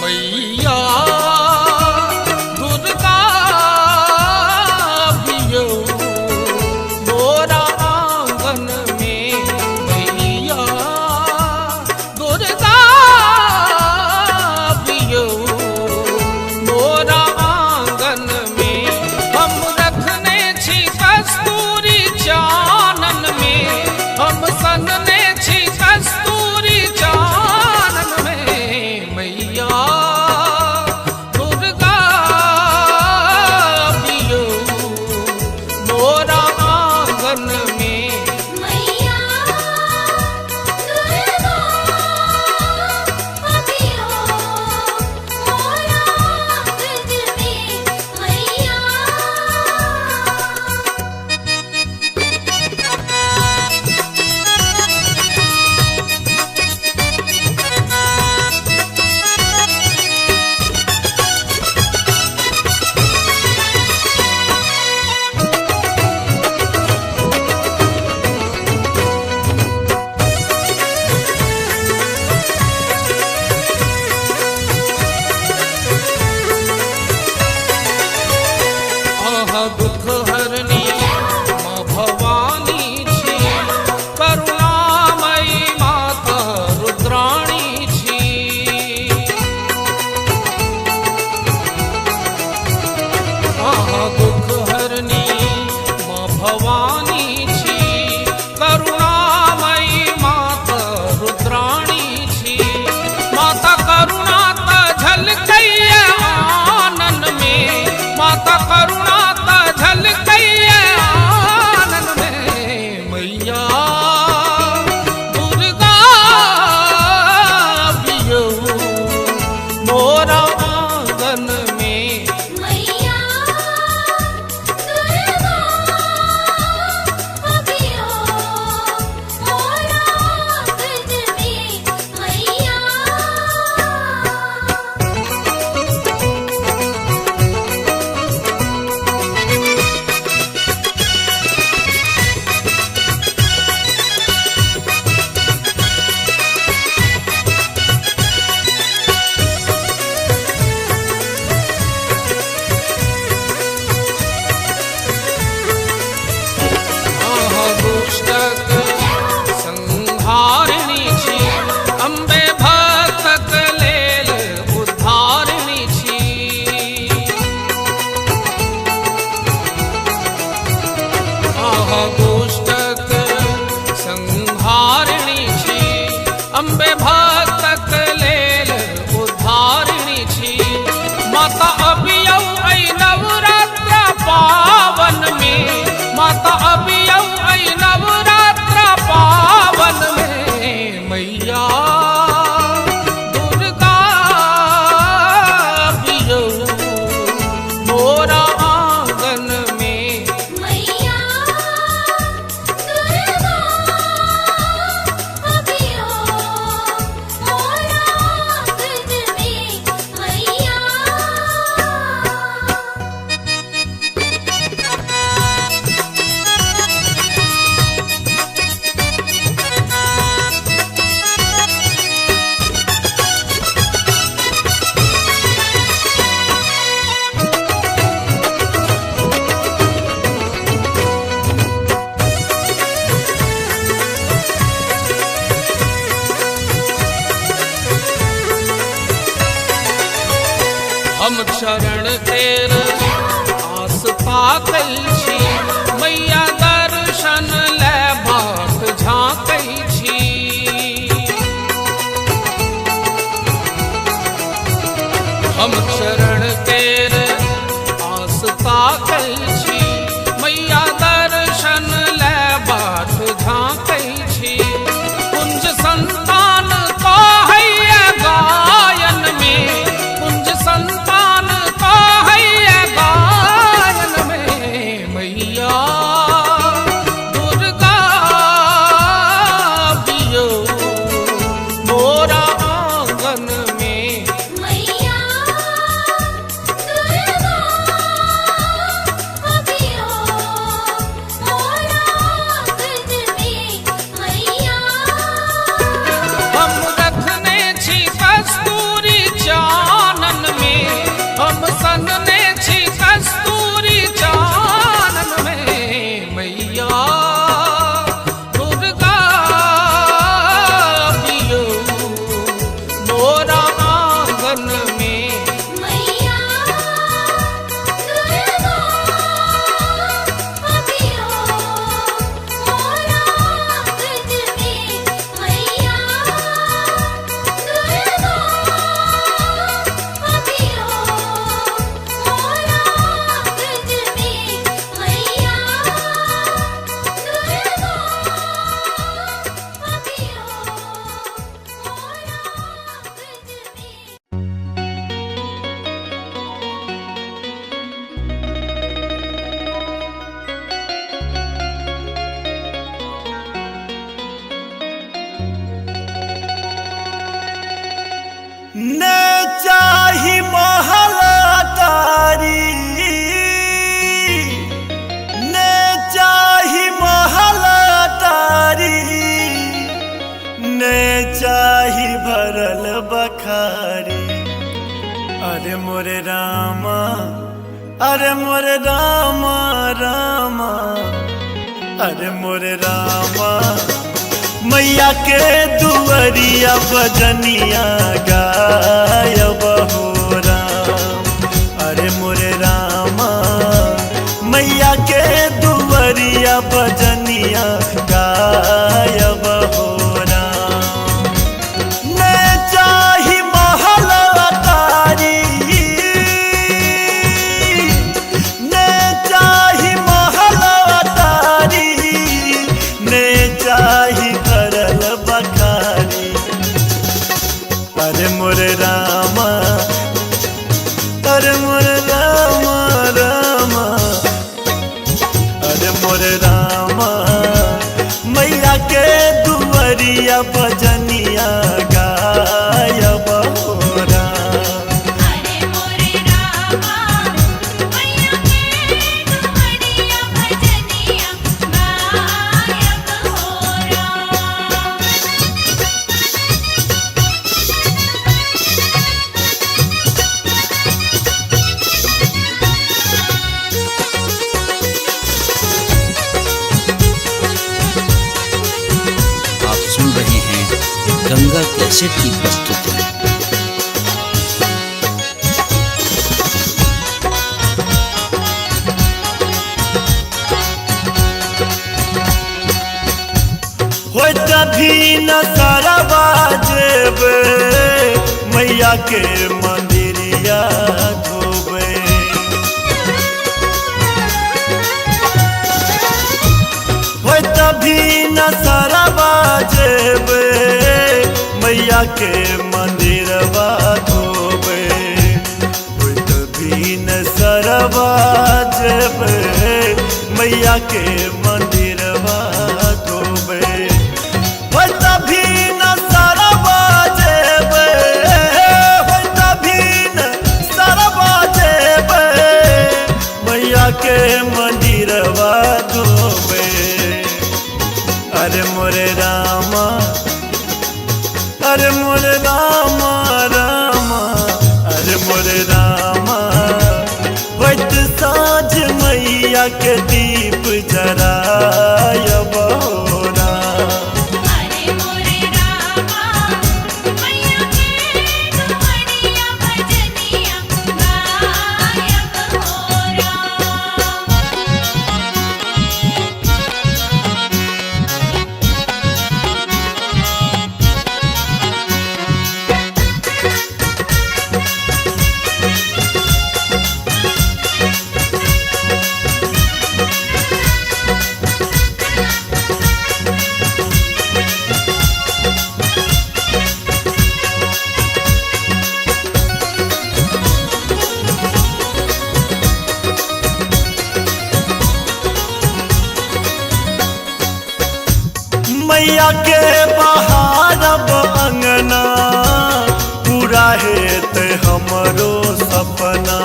मैया दुर्गा बियो मोरा आंगन में। मैया दुर्गा बियो मोरा आंगन में। हम रखने छी कस्तूरी चानन में। हम सनने छी कस्तूरी चानन में। मैया दुर्गा बियो मोरा आंगन में। मैया दुर्गा बियो मोरा आंगन में। मैया हम चरण तेर आस ताकै छी, मैया दर्शन ले बाट झाँकै छी। हम चरण तेर आस ताकै छी, मैया दर्शन ले बाट झाँकै छी। कुंज संतान तो हैया गायन में, कुंज संतान तो हैया गायन में। मैया दुर्गा बियो मोरा आंगन में। मैया दुर्गा अबियो मोरा आंगन में। मैया हम रखने छी कस्तूरी चानन में, हम सनने छी कस्तूरी चानन में। मैया दुर्गा बियो मोरा आंगन में। मैया दुर्गा अबियो मोरा आंगन में। मैया दुर्गा अबियो मोरा आंगन में। मैया ने चाही महलातारी, ने चाही महलातारी, ने चाही भरल बखारी। अरे मोरे रामा, अरे मोरे रामा रामा, अरे मोरे रामा, मैया के दुअरिया बजनिया गायब हो राम। अरे मोरे रामा, मैया के दुअरिया बजनिया गायब हो राम। ने चाही महलातारी, ने चाही महलातारी, ने चाही भरल बखारी। अरे मोरे रामा, अरे मोरे रामा रामा, अरे मोरे रामा, मैया के दुअरिया बजनिया गायब हो राम। अरे मोरे रामा, मैया के दुअरिया बजनिया गायब हो राम। आप सुन रहे हैं गंगा कैसेट की प्रस्तुति। हो तभी न सरवा जेबे, मैया के मंदिरिया धोबे। हो तभी न सरवा जेबे, मैया के मंदिरवा धोबे। हो तभी न सरवा जेबे, मैया के मंदिरवा धोबे। हो तभी न सरवा जेबे, हो तभी न सरवा जेबे, मैया के मंदिरवा धोबे। अरे मोरे रामा, अरे मोरे रामा रामा, अरे मोरे रामा, वैत साँझ मैया के दीप जरायब हो राम। अरे मोरे रामा, मैया के दुअरिया बजनिया गायब मैया के बहारब अंगना पूरा हेत हमरो सपना।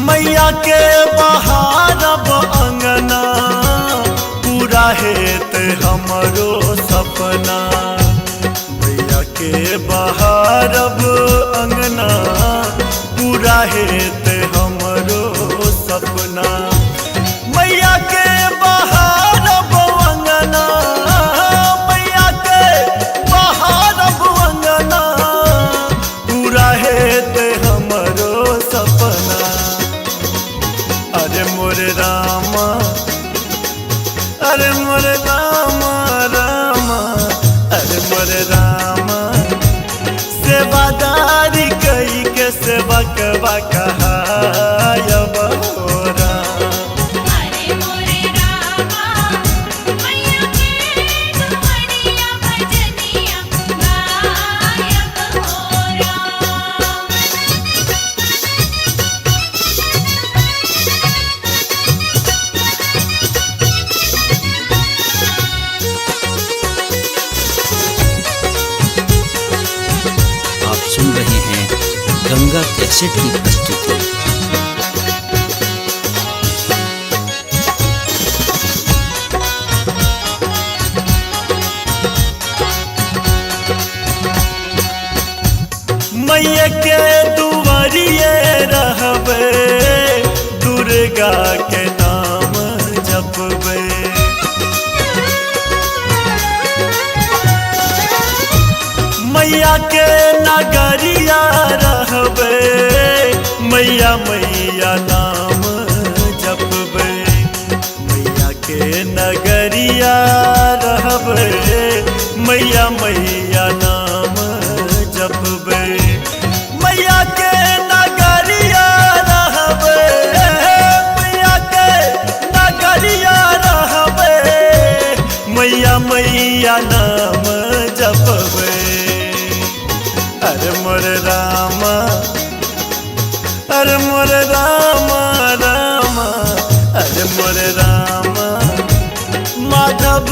मैया के बहारब अंगना पूरा हेत हमरो सपना। मैया के बहारब अंगना पूरा हेत हमरो सपना। मैया के बहारब अंगना, मैया के बहारब अंगना पूरा हेत हमरो सपना। अरे मोरे रामा, अरे मोरे रामा रामा, अरे मोरे रामा सेवादारी कई के सेवा कबा कहायब हो राम। अरे मोरे रामा मैया के दुआरिया भजनिया गायब हो राम। आप सुन रहे हैं गंगा कैसेट की प्रस्तुति। मैया के दुआरिये रहबे, दुर्गा के नाम जपबे। मैया के नगरिया रहबे, मैया मैया नाम जपबे। मैया के नगरिया रहबे, मैया मैया नाम जपबे। मैया के नगरिया रहबे, मैया के नगरिया रहबे, मैया मैया नाम जपबे। अरे मोरे रामा, अरे मोरे रामा रामा, अरे मोरे रामा माधव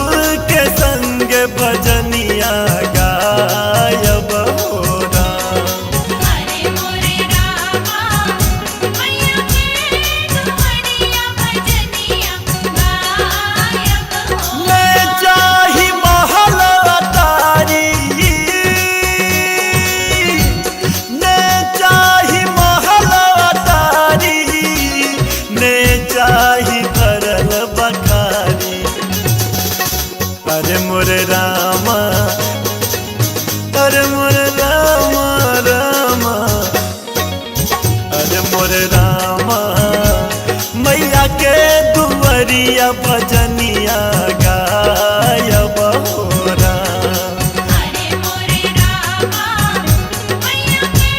के संग भजनिया गायब हो राम। अरे मोरे रामा मैया के दुआरिया भजनिया गायब हो ले जाहि महल अटारी, ले जाहि महल अटारी, ले जाहि भरल बखारी। अरे मोरे रामा, अरे मोरे रामा रामा, अरे मोरे रामा मैया के दुआरिया भजनिया गायब हो राम। अरे मोरे रामा मैया के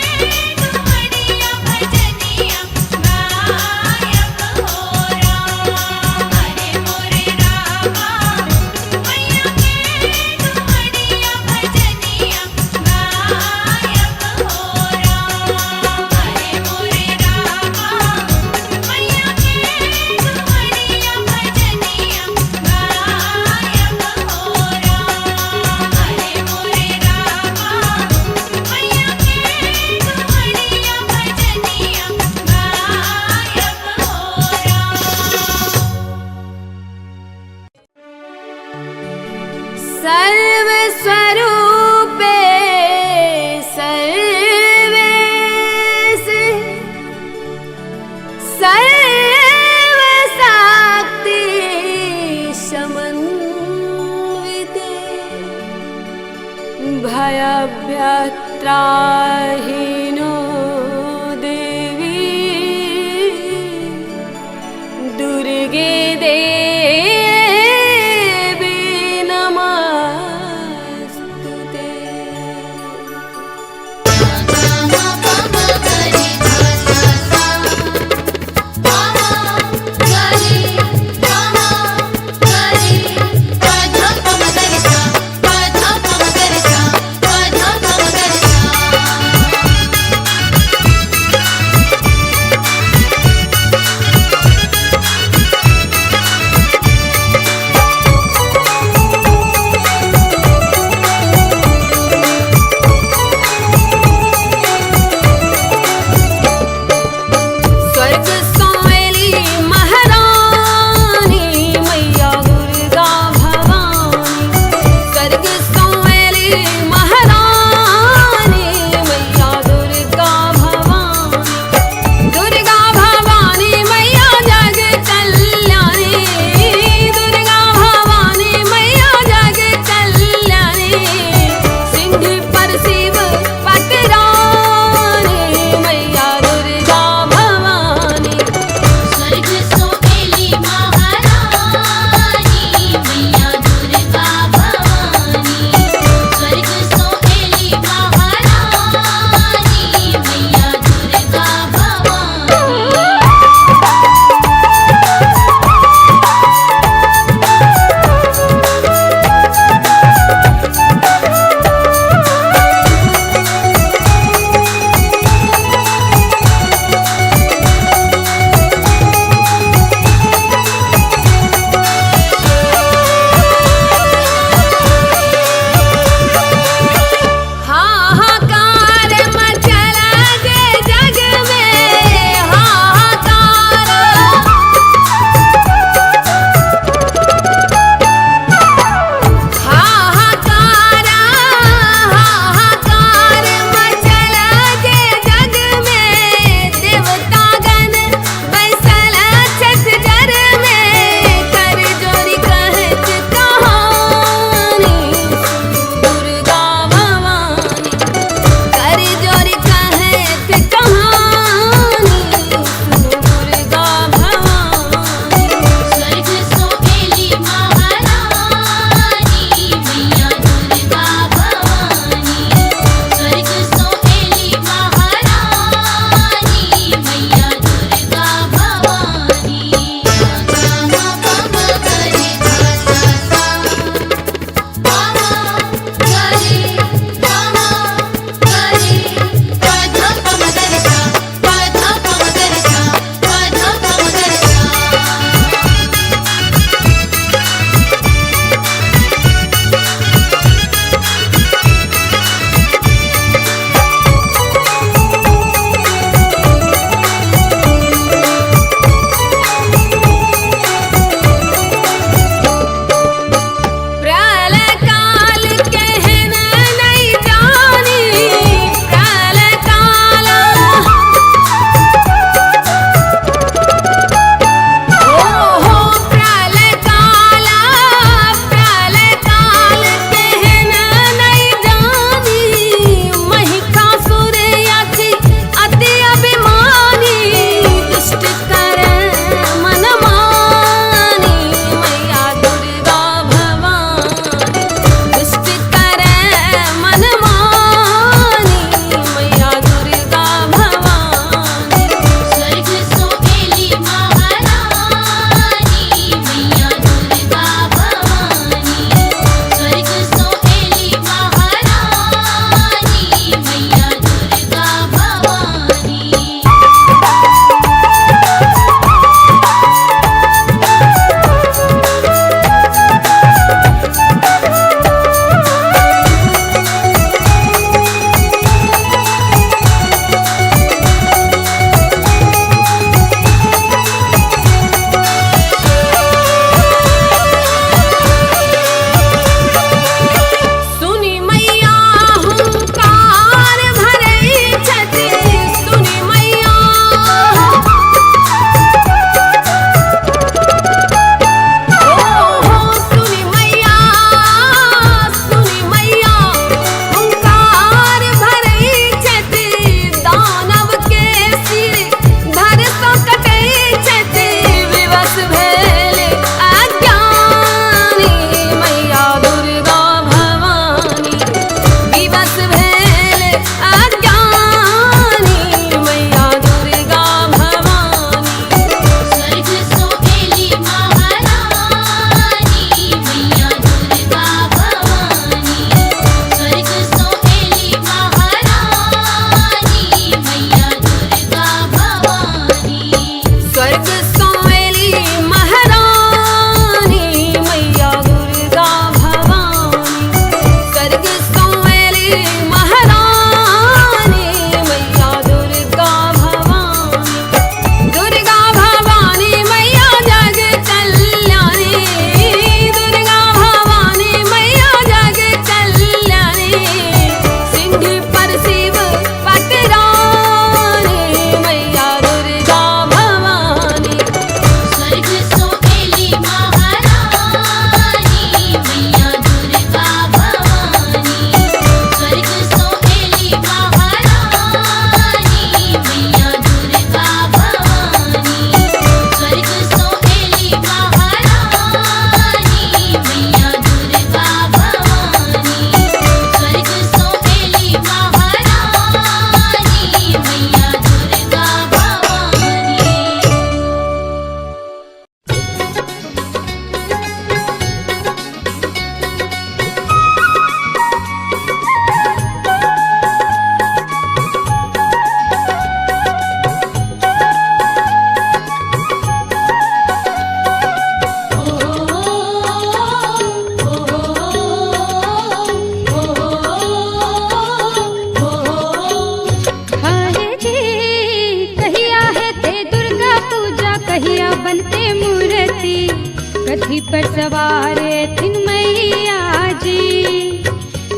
दुआरिया भजनिया गायब हो राम। अरे मोरे रामा मैया के दुआरिया भजनिया गायब हो राम। अरे मोरे रामा मैया के दुआरिया भजनिया गायब हो राम। अरे मोरे रामा मैया के दुआरिया भजनिया गायब हो राम। सर्वस्वरूपे सर्वेश सर्वशक्ति समन्विते भयभ्यत्राहिनो देवी दुर्गे देवी नमस्तुते। Bye.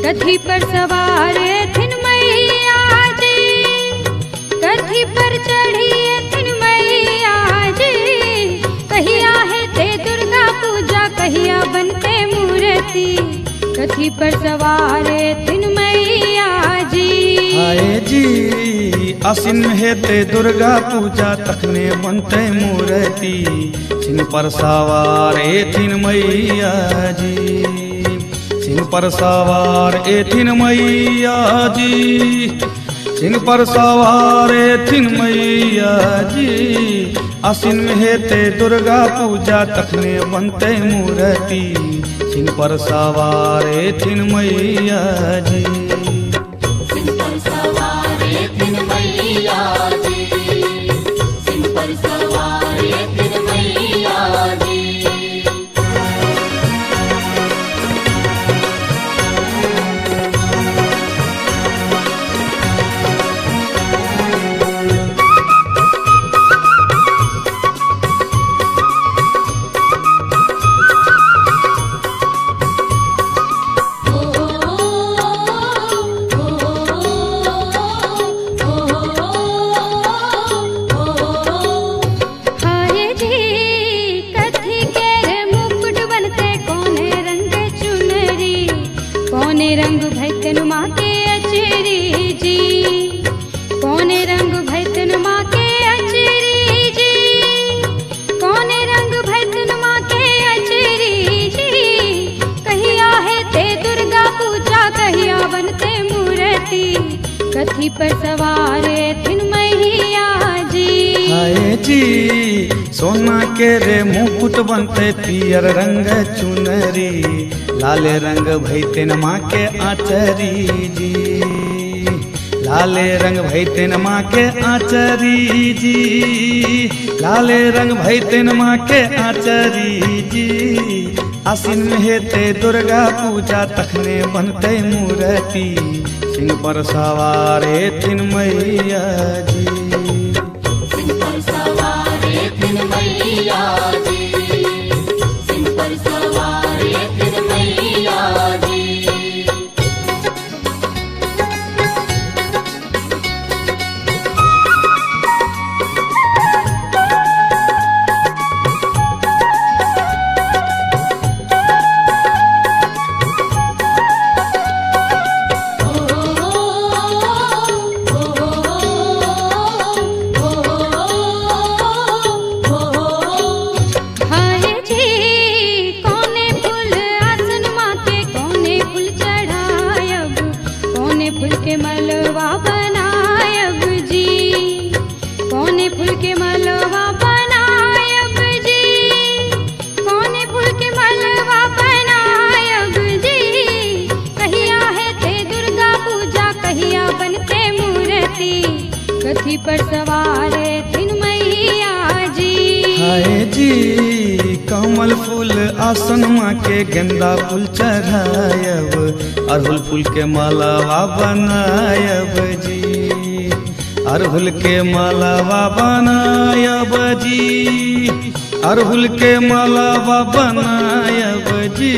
कथी पर सवार थिन मैया जी, कथी पर चढ़ी थिन मैया जी। कहिया है ते दुर्गा पूजा, कहिया बनते मूर्ति, कथी पर सवार थिन मैया जी। आए जी आसिन में हेते दुर्गा पूजा, तखने बनते मूर्ति, सिंह पर सवार थिन मैया जी। सिंह पर सवार थिन मैया जी, सिंह पर सवार थिन मैया जी। आसिन में हेते दुर्गा पूजा, तखने बनते मूर्ति, सिंह पर सवार थिन मैया जी। सिंह पर सवार थिन मैया जी, सिंह पर सवार थिन मैया जी। रंग भैतन माँ के अचरी जी, कौने रंग भैतन माँ के अचरी जी, कौने रंग भैतन माँ के अचरी जी। कहिया है ते दुर्गा पूजा, कहिया बनते मूर्ति, कथी पर सवार थिन मैया जी। आए जी सोना के रे मुकुट बनते, पियर रंग चुनरी, लाले रंग भैतन माँ के आचरी जी। लाले रंग भैतन माँ के आचरी जी, लाले रंग भैतन माँ के आचरी जी। आसिन में हेते दुर्गा पूजा, तखने बनते मूर्ति, सिंह पर सवार थिन मैया जी। सिंह पर सवार थिन मैया जी, सिंह पर सवार थिन मैया जी। कथी पर सवार थिन मैया जी। हाय जी कमल फूल आसन माँ के, गेंदा फूल चढ़ायब, अड़हुल फूल के मालावा बनायब जी। अड़हुल के मालावा बनायब जी, अड़हुल के मालावा बनायब जी।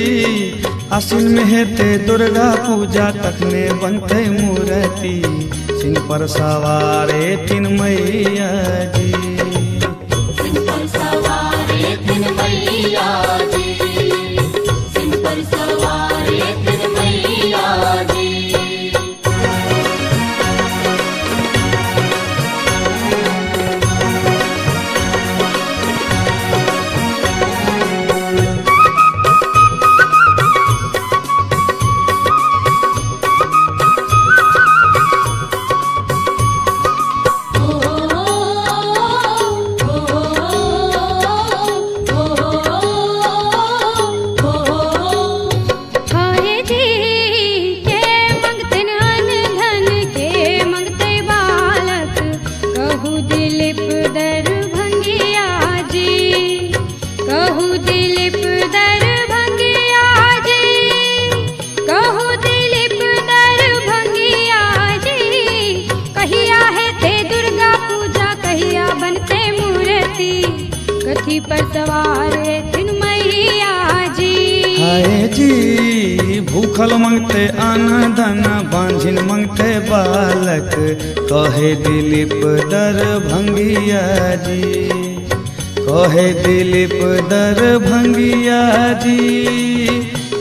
आसिन में हेते दुर्गा पूजा, तखने बनते मूर्ति, सिंह पर सवार थिन मैया जी। सिंह पर सवार थिन मैया जी, सिंह पर सवार थिन मैया जी। कथी पर सवार थिन मैया जी। हाय जी भूखल मंगते अन्न धन बांझिन मंगते बालक कहे दिलीप दरभंगिया जी, कहे दिलीप दरभंगिया जी,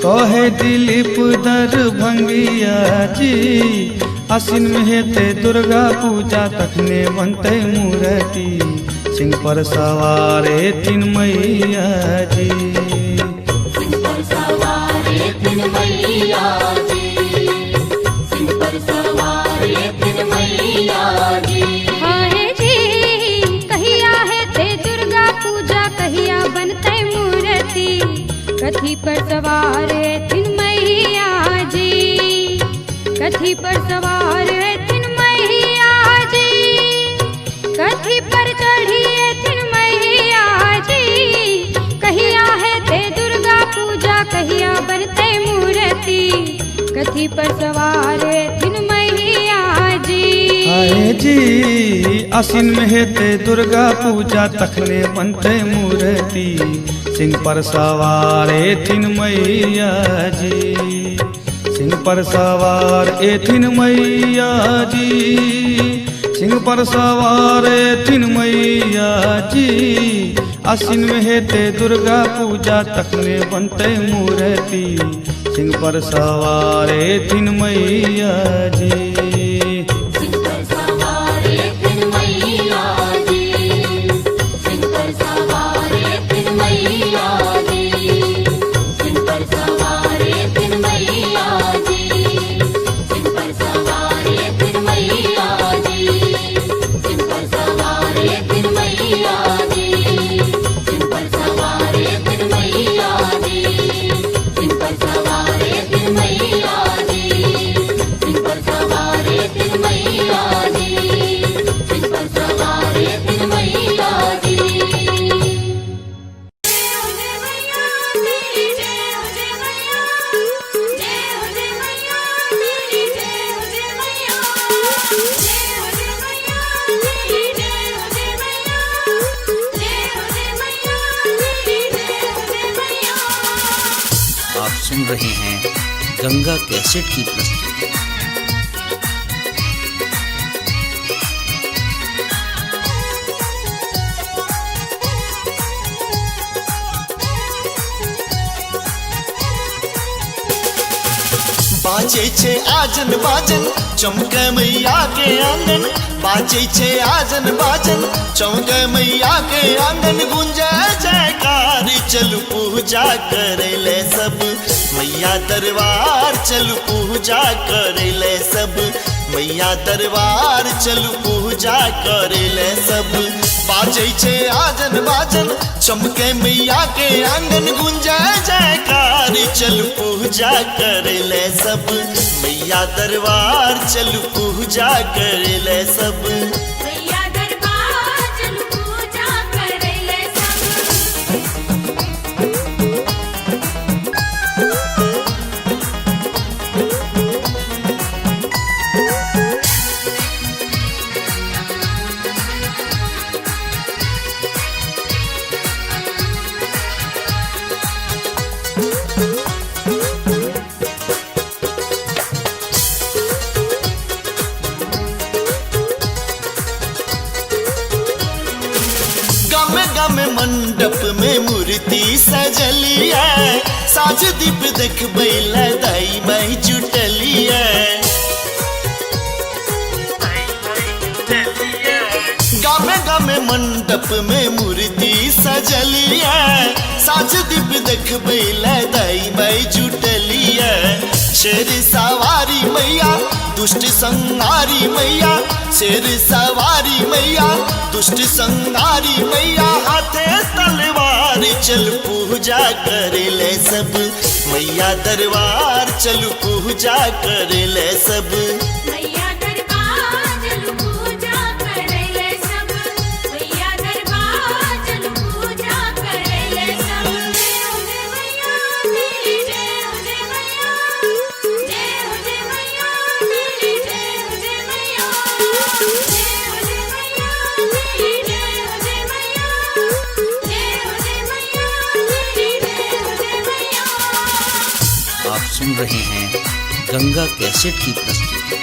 कहे दिलीप दरभंगिया जी। आसिन में हेते दुर्गा पूजा तखने बनते मूर्ति सिंह पर सवारे तीन मैया जी। सिंह पर सवारे तीन मैया जी, सिंह पर सवारे तीन मैया जी। हाय जी कहिया है ते दुर्गा पूजा कहिया बनते मूर्ति कथी पर सवार है तीन मैया जी, कथी पर सवार है तीन मैया जी, कथी पर चढ़ी है तीन मैया जी। कहिया है ते दुर्गा पूजा कहिया बनते मूर्ति कथी पर सवार है तीन मैया जी। हाय जी आसिन में हेते दुर्गा पूजा तखने बनते मूर्ति सिंह पर सवार तीन मैया जी, सिंह पर सवार तीन मैया जी, सिंह पर सवार तीन मैया जी। आसिन में हेते दुर्गा पूजा तखने बनते मूर्ति सिंह पर सवार तीन मैया जी। सिंह पर सवारे तीन मैया जी, सिंह पर सवारे तीन मैया जी, सिंह पर सवारे तीन मैया जी, सिंह पर सवारे तीन मैया जी, सिंह पर सवारे तीन मैया जी, सिंह पर सवारे तीन मैया जी, सिंह पर सवारे तीन मैया जी, सिंह पर सवारे तीन मैया जी, सिंह पर सवारे तीन मैया जी। आप सुन रहे हैं गंगा कैसेट की प्रस्तुति। बाजे छे आजन बाजन चमके मैया के आंगन, बाजे छे आजन बाजन चमके मैया के आंगन। गुंजे जयकार चलू पूजा करे ले सब मैया दरबार, चलू पूजा करे ले सब मैया दरबार, चलू पूजा करे ले सब। बाजे छे आजन बाजन चमके मैया के आंगन, गुंजे जयकार चलू पूजा करे ले सब मैया दरबार, चलू पूजा करे ले सब। मैया दरबार चलू पूजा करे ले सब। गम मंडप में मूर्ति सजली है, साज दीप देखबै दाई माई जुटली है। गामे गामे मंडप में मूर्ति सजली है, साज दीप देखबै दाई माई जुटली है। शेर सवारी मैया दुष्ट संहारी मैया, शेर सवारी मैया दुष्ट संहारी मैया। हाथे तलवार चल पूजा करे ले सब मैया दरबार, चल पूजा करे ले सब मैया दरबार चल पूजा करे ले सब। मैया दरबार चल पूजा करे ले सब। जय हो जय मैया तेरी, जय हो जय मैया, जय हो जय मैया तेरी, जय हो जय मैया, जय हो जय मैया तेरी, जय हो जय मैया, जय हो जय मैया तेरी, जय हो जय मैया। आप सुन सुन रहे हैं गंगा कैसेट की प्रस्तुति।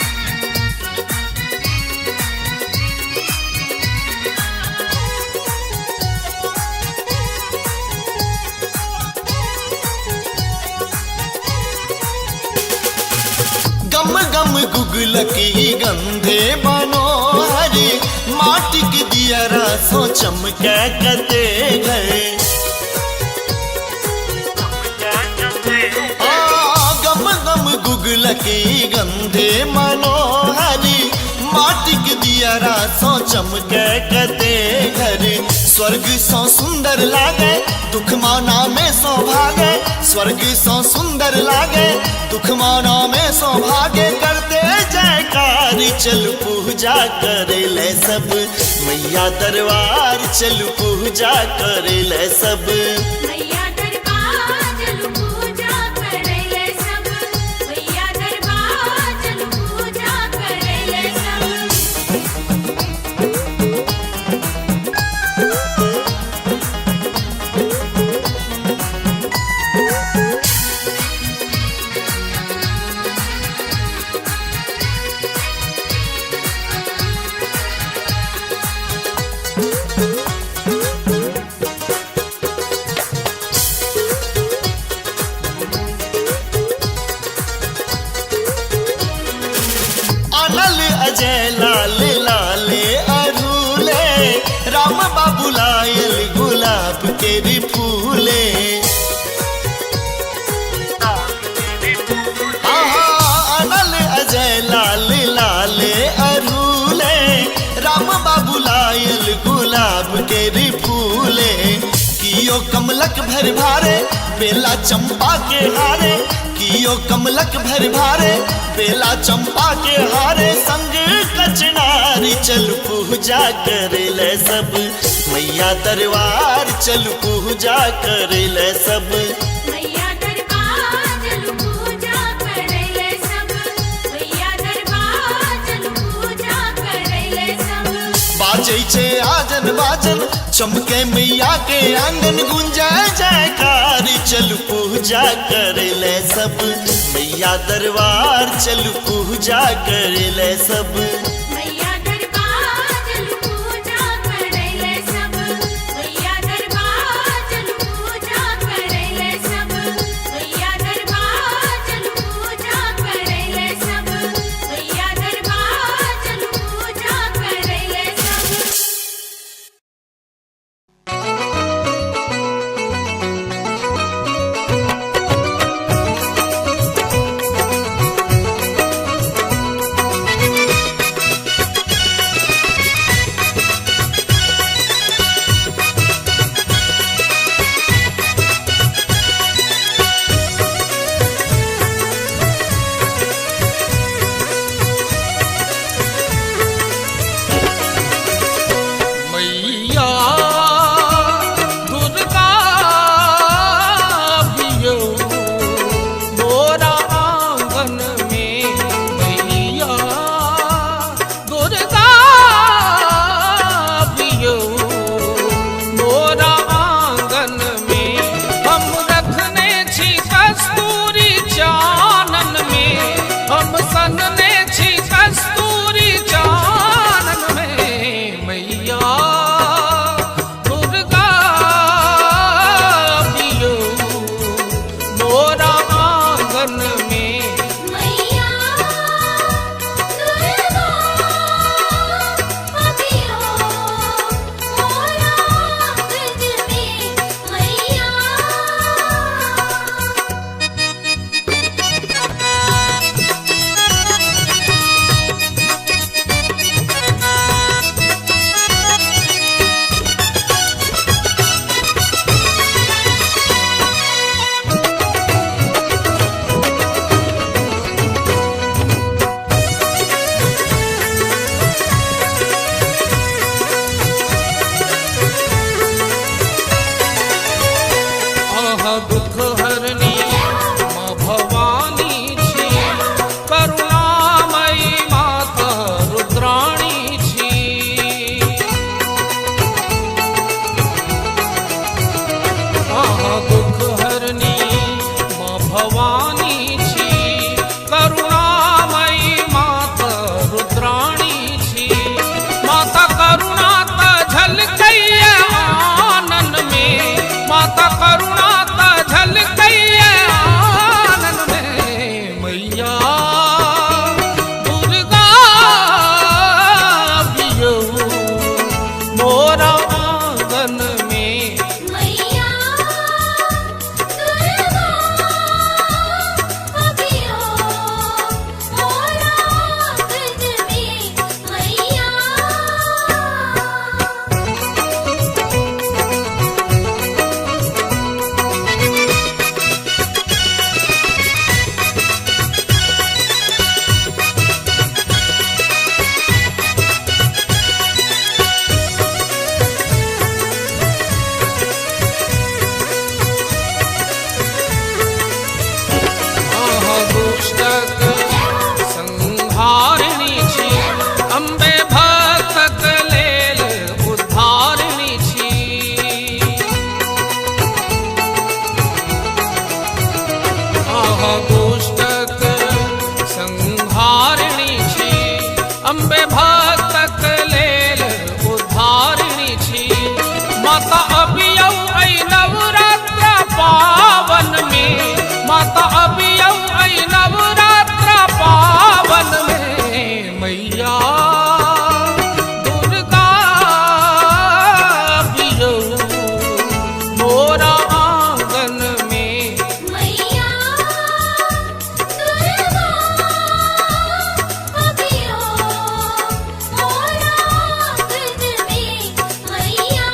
गम गम गुगलकी गंधे मनोहरी माटी की दिया रासों चमके कते गए। गम गम गुगलकी गंधे मनोहरी माटी की दिया रासों चमके कते घर। स्वर्ग सो सुंदर लागे दुख माना में सौभागे, स्वर्ग सो सुंदर लागे दुख माना में सौभागे। करते जयकार चल पूजा करे ले सब, मैया दरबार चल पूजा करे ले सब। मैया दरबार चल पूजा करे ले सब, मैया दरबार चल पूजा करे ले सब। अनल अजय लाल लाले अरूले, राम बाबू लायल गुलाब के री फूले। अनल अजय लाल लाले अरूले, राम बाबू लायल गुलाब के री फूले। कियो कमलक भर भारे बेला चंपा के हारे, कियो कमलक भर भारे बेला चंपा के हारे। संग कचनारी चल पूजा करे ले सब, मैया दरबार चल पूजा करे ले सब। मैया दरबार चल पूजा करे ले सब, मैया दरबार चल पूजा करे ले सब। बाजै छे आजन बाजन चमके मैया के आंगन, गुंजा जयकार चल पूजा करे ले सब, मैया दरबार चल पूजा करे ले सब। मैया दरबार चल पूजा करे ले सब, मैया दरबार चल पूजा करे ले सब, मैया दरबार चल पूजा करे ले सब, मैया दरबार चल पूजा करे ले सब। अम्बे भक्तक लेल उद्धारिणी छी। माता अबियौ ऐ नवरात्र पावन में, माता अबियौ ऐ नवरात्र पावन में। मैया दुर्गा अबियौ मोरा आंगन में। मैया दुर्गा अबियो मोरा आंगन में। मैया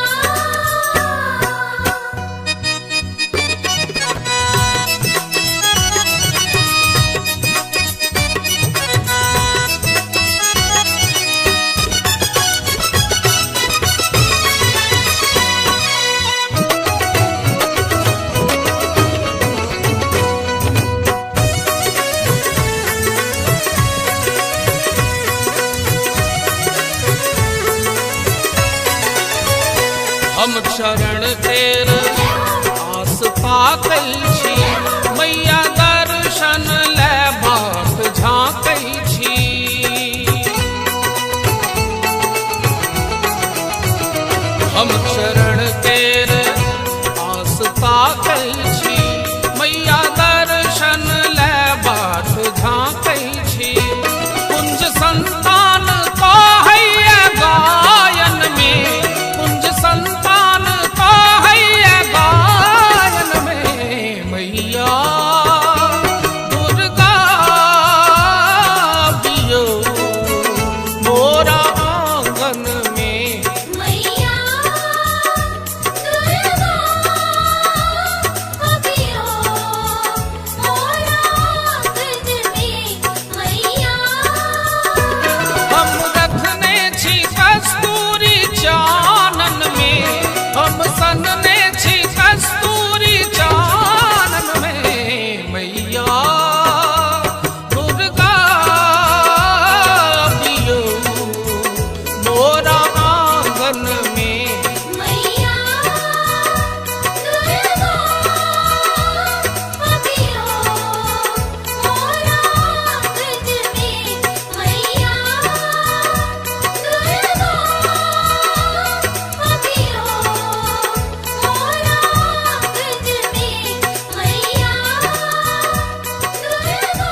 हम शरण तेर आस पाकल छी। मैया दर्शन ले बाट झाँकै छी। हम शरण तेर आस पाकल छी। मैया दर्शन ले बाट झाँकै छी। कुंज संतान कहैया गायन में, कुंज संतान कहैया गायन में। मैया दुर्गा अबियौ मोरा आंगन में। मैया दुर्गा अबियो मोरा आंगन में। मैया हम रखने छी कस्तूरी चानन में, हम सनने छी कस्तूरी चानन में। मैया दुर्गा अबियौ मोरा आंगन में। मैया दुर्गा अबियो मोरा आंगन में। मैया दुर्गा अबियो मोरा आंगन में। मैया दुर्गा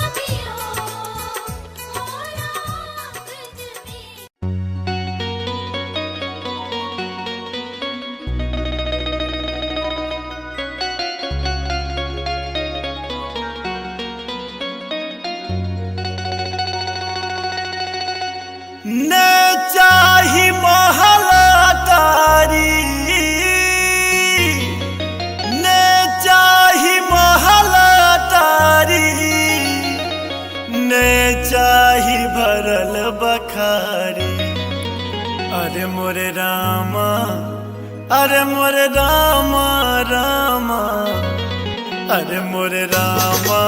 अबियो मोरा आंगन में। ने चाही महलतारी, ने चाही महलतारी, ने चाही भरल बखारी। अरे मोरे रामा, अरे मोरे रामा रामा, अरे मोरे रामा।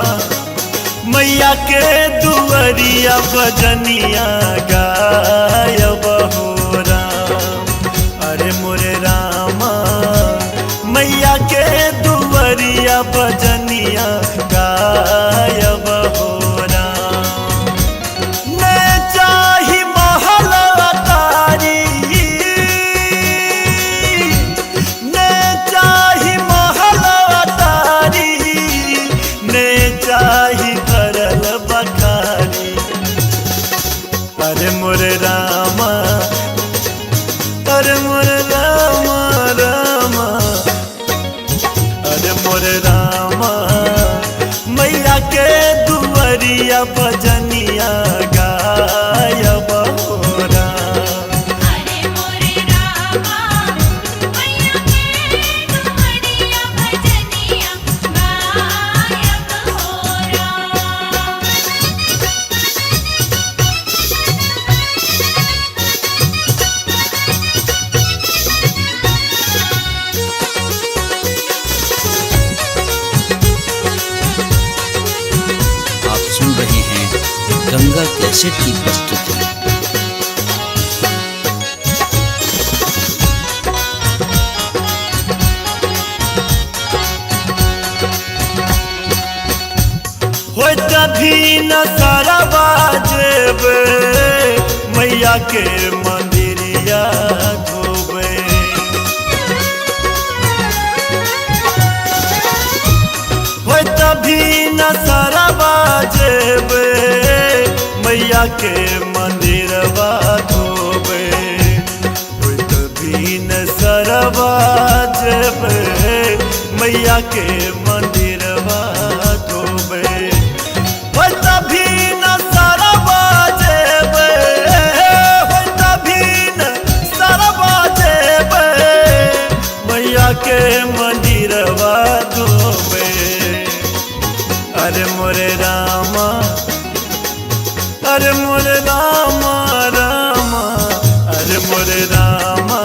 मैया के दुअरिया बजनिया गायब हो राम। अरे मोरे रामा, मैया के दुअरिया बजनिया गायब हो राम। ने चाही महल अटारी, ने चाही महल अटारी, ने चाही भरल बखारी। अरे मोरे रामा, अरे मोरे रामा रामा, अरे मोरे रामा। मैया के दुअरिया बजनिया गायब हो राम। अरे मोरे रामा मैया के दुअरिया बजनिया गायब हो राम। आप सुन रहे हैं गंगा कैसेट की प्रस्तुति। होय कभी न सरवा जेबे मैया के मंदिरिया धोबे। हो तभी न सरवा जेबे मैया के मंदिरवा धोबे। हो तभी न सरवा जेबे मैया के मंदिरवा धोबे। हो तभी न सरवा जेबे, हो तभी न सरवा जेबे मैया के मंदिरवा धोबे। अरे मोरे रामा, अरे मोरे रामा रामा, अरे मोरे रामा,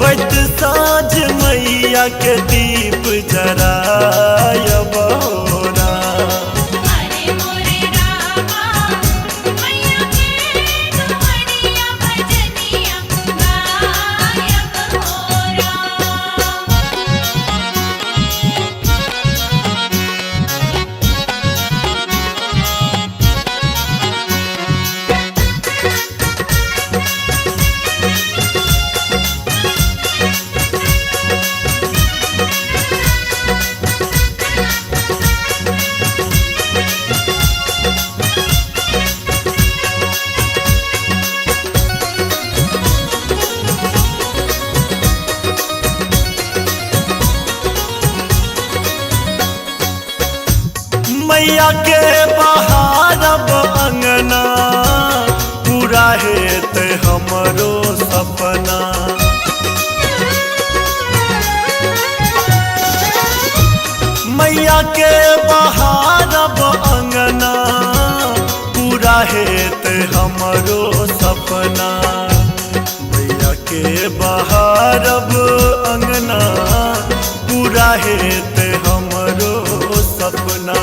वैत साँझ मैया के दीप जराय बहोरा। अरे मोरे रामा मैया के दुआरिया भजनिया गायब होरा। मैया के बहारब अंगना पूरा हेत हमरो सपना। मैया के बहारब अंगना पूरा हेत हमरो सपना। मैया के बहारब अंगना पूरा हेत हमरो सपना।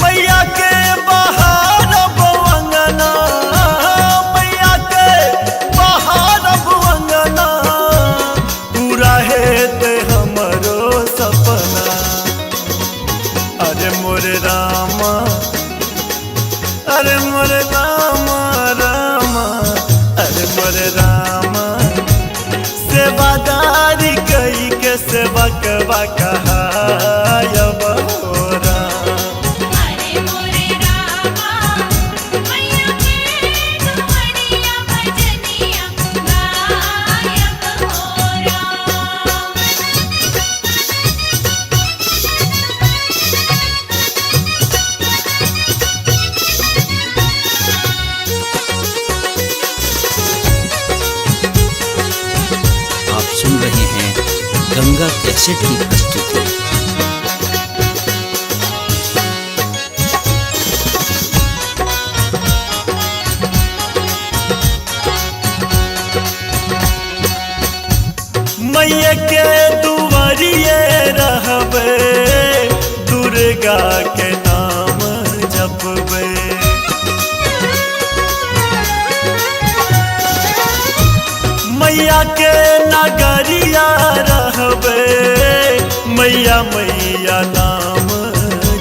मैया के बहारब अंगना, मैया के बहारब अंगना पूरा हेत हमरो सपना। अरे मोरे रामा, अरे मोरे रामा रामा, अरे मोरे रामा, सेवादारी कई के सेवकवा कहाय बहोरा। अरे मोरे रामा मैया के दुआरिया भजनिया गायब होरा। आप सुन रहे हैं गंगा कैसेट की प्रस्तुति। मैया के दुआरिये रहबे, दुर्गा के नाम जपबे। मैया के नगरिया रहबे, मैया मैया नाम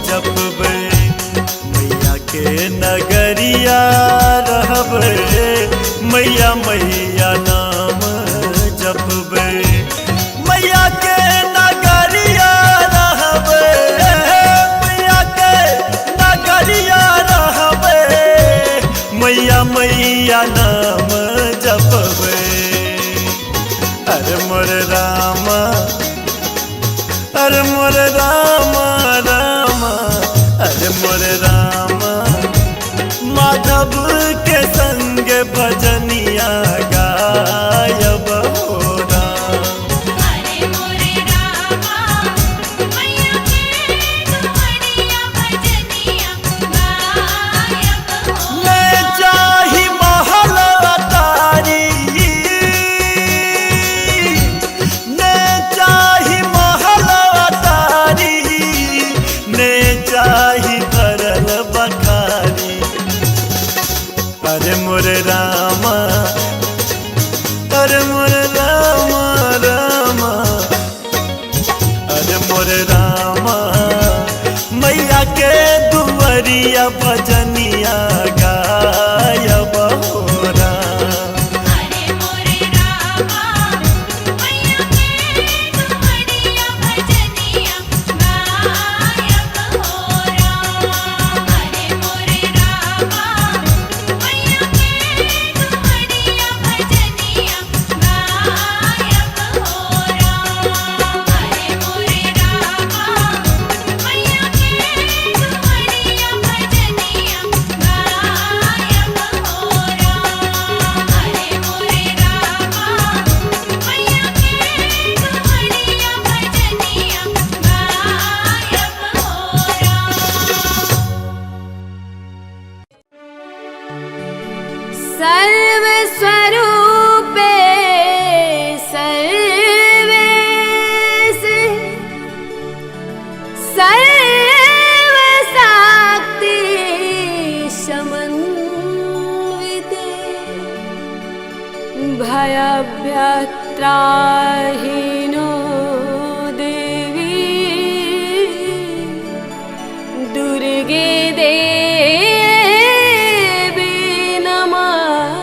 जपबे। मैया के नगरिया रहबे, मैया मैया नाम जपबे। मैया के नगरिया रहबे, मैया के नगरिया रहबे, मैया मैया नाम जपबे। अरे मोरे रामा, अरे मोरे रामा रामा, अरे मोरे रामा, माधव के संग भजनिया गायब होरा। अरे मोरे रामा मैया के दुआरिया भजनिया गायब होरा। मैं चाही महल अटारी, मैं चाही महल अटारी, मैं चाही भरल बखारी। अरे मोरे रामा, मैया भजनिया गायब हो राम। अरे मोरे रामा मैया के दुआरिया भजनिया गायब हो राम। अरे मोरे रामा मैया के दुआरिया भजनिया गायब हो राम। अरे मोरे रामा मैया के दुआरिया भजनिया गायब हो राम। अरे मोरे रामा मैया के दुआरिया भजनिया गायब हो राम। सर्वस्वरूपे सर्वेश सर्वशक्ति समन्विते भयभ्यत्राहिनो देवी दुर्गे देवी नमस्तुते।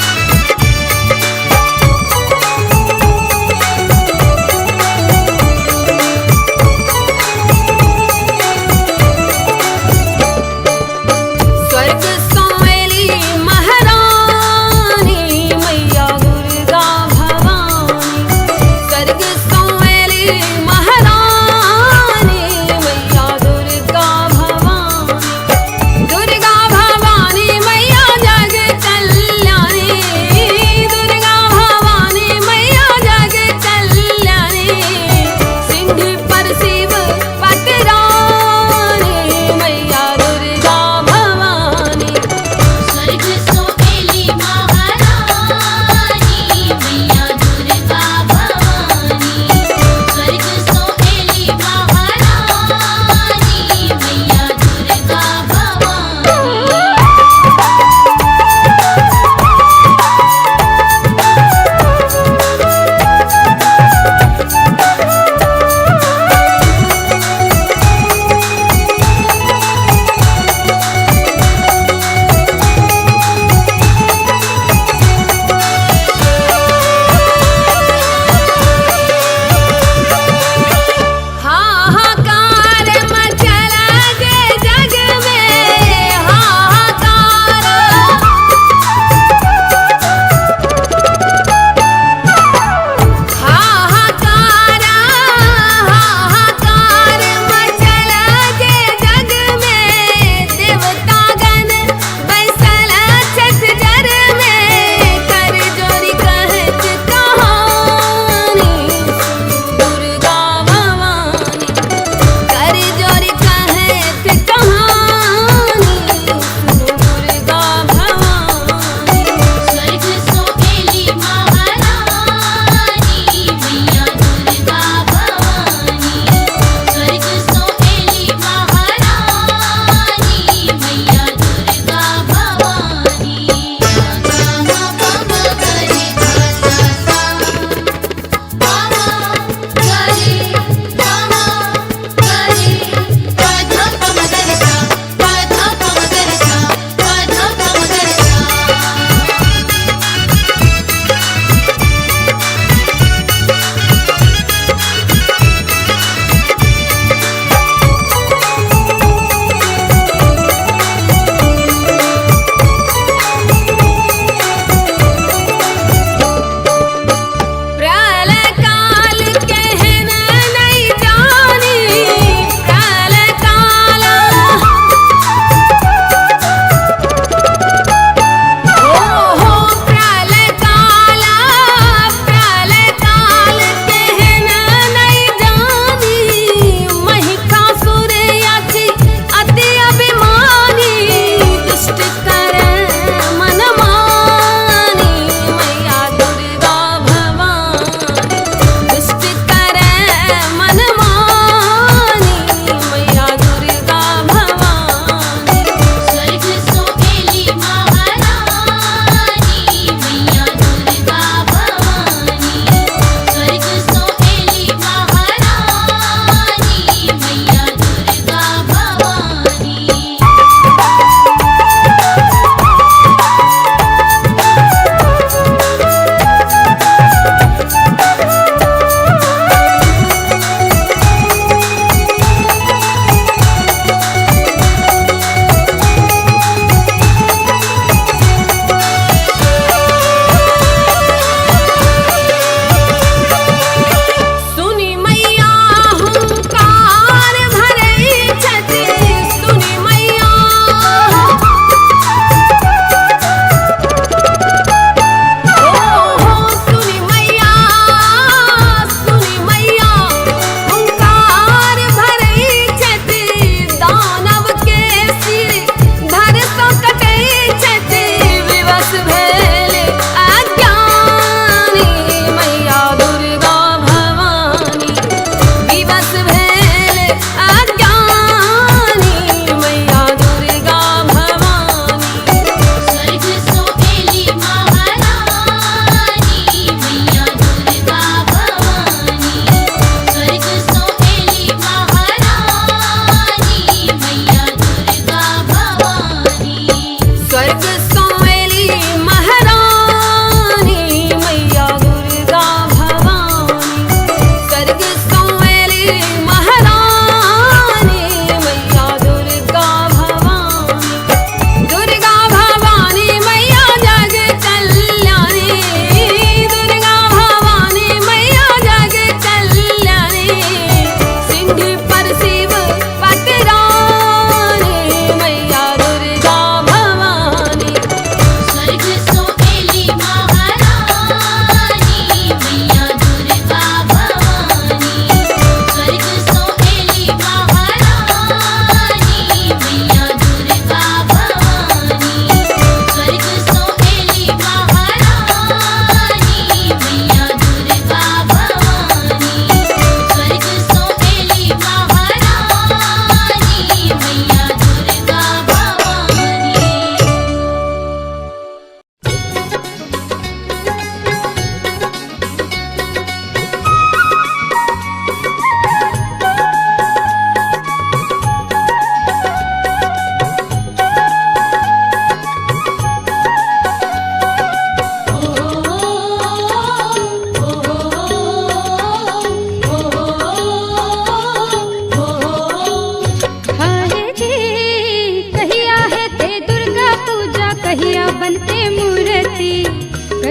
Thank you.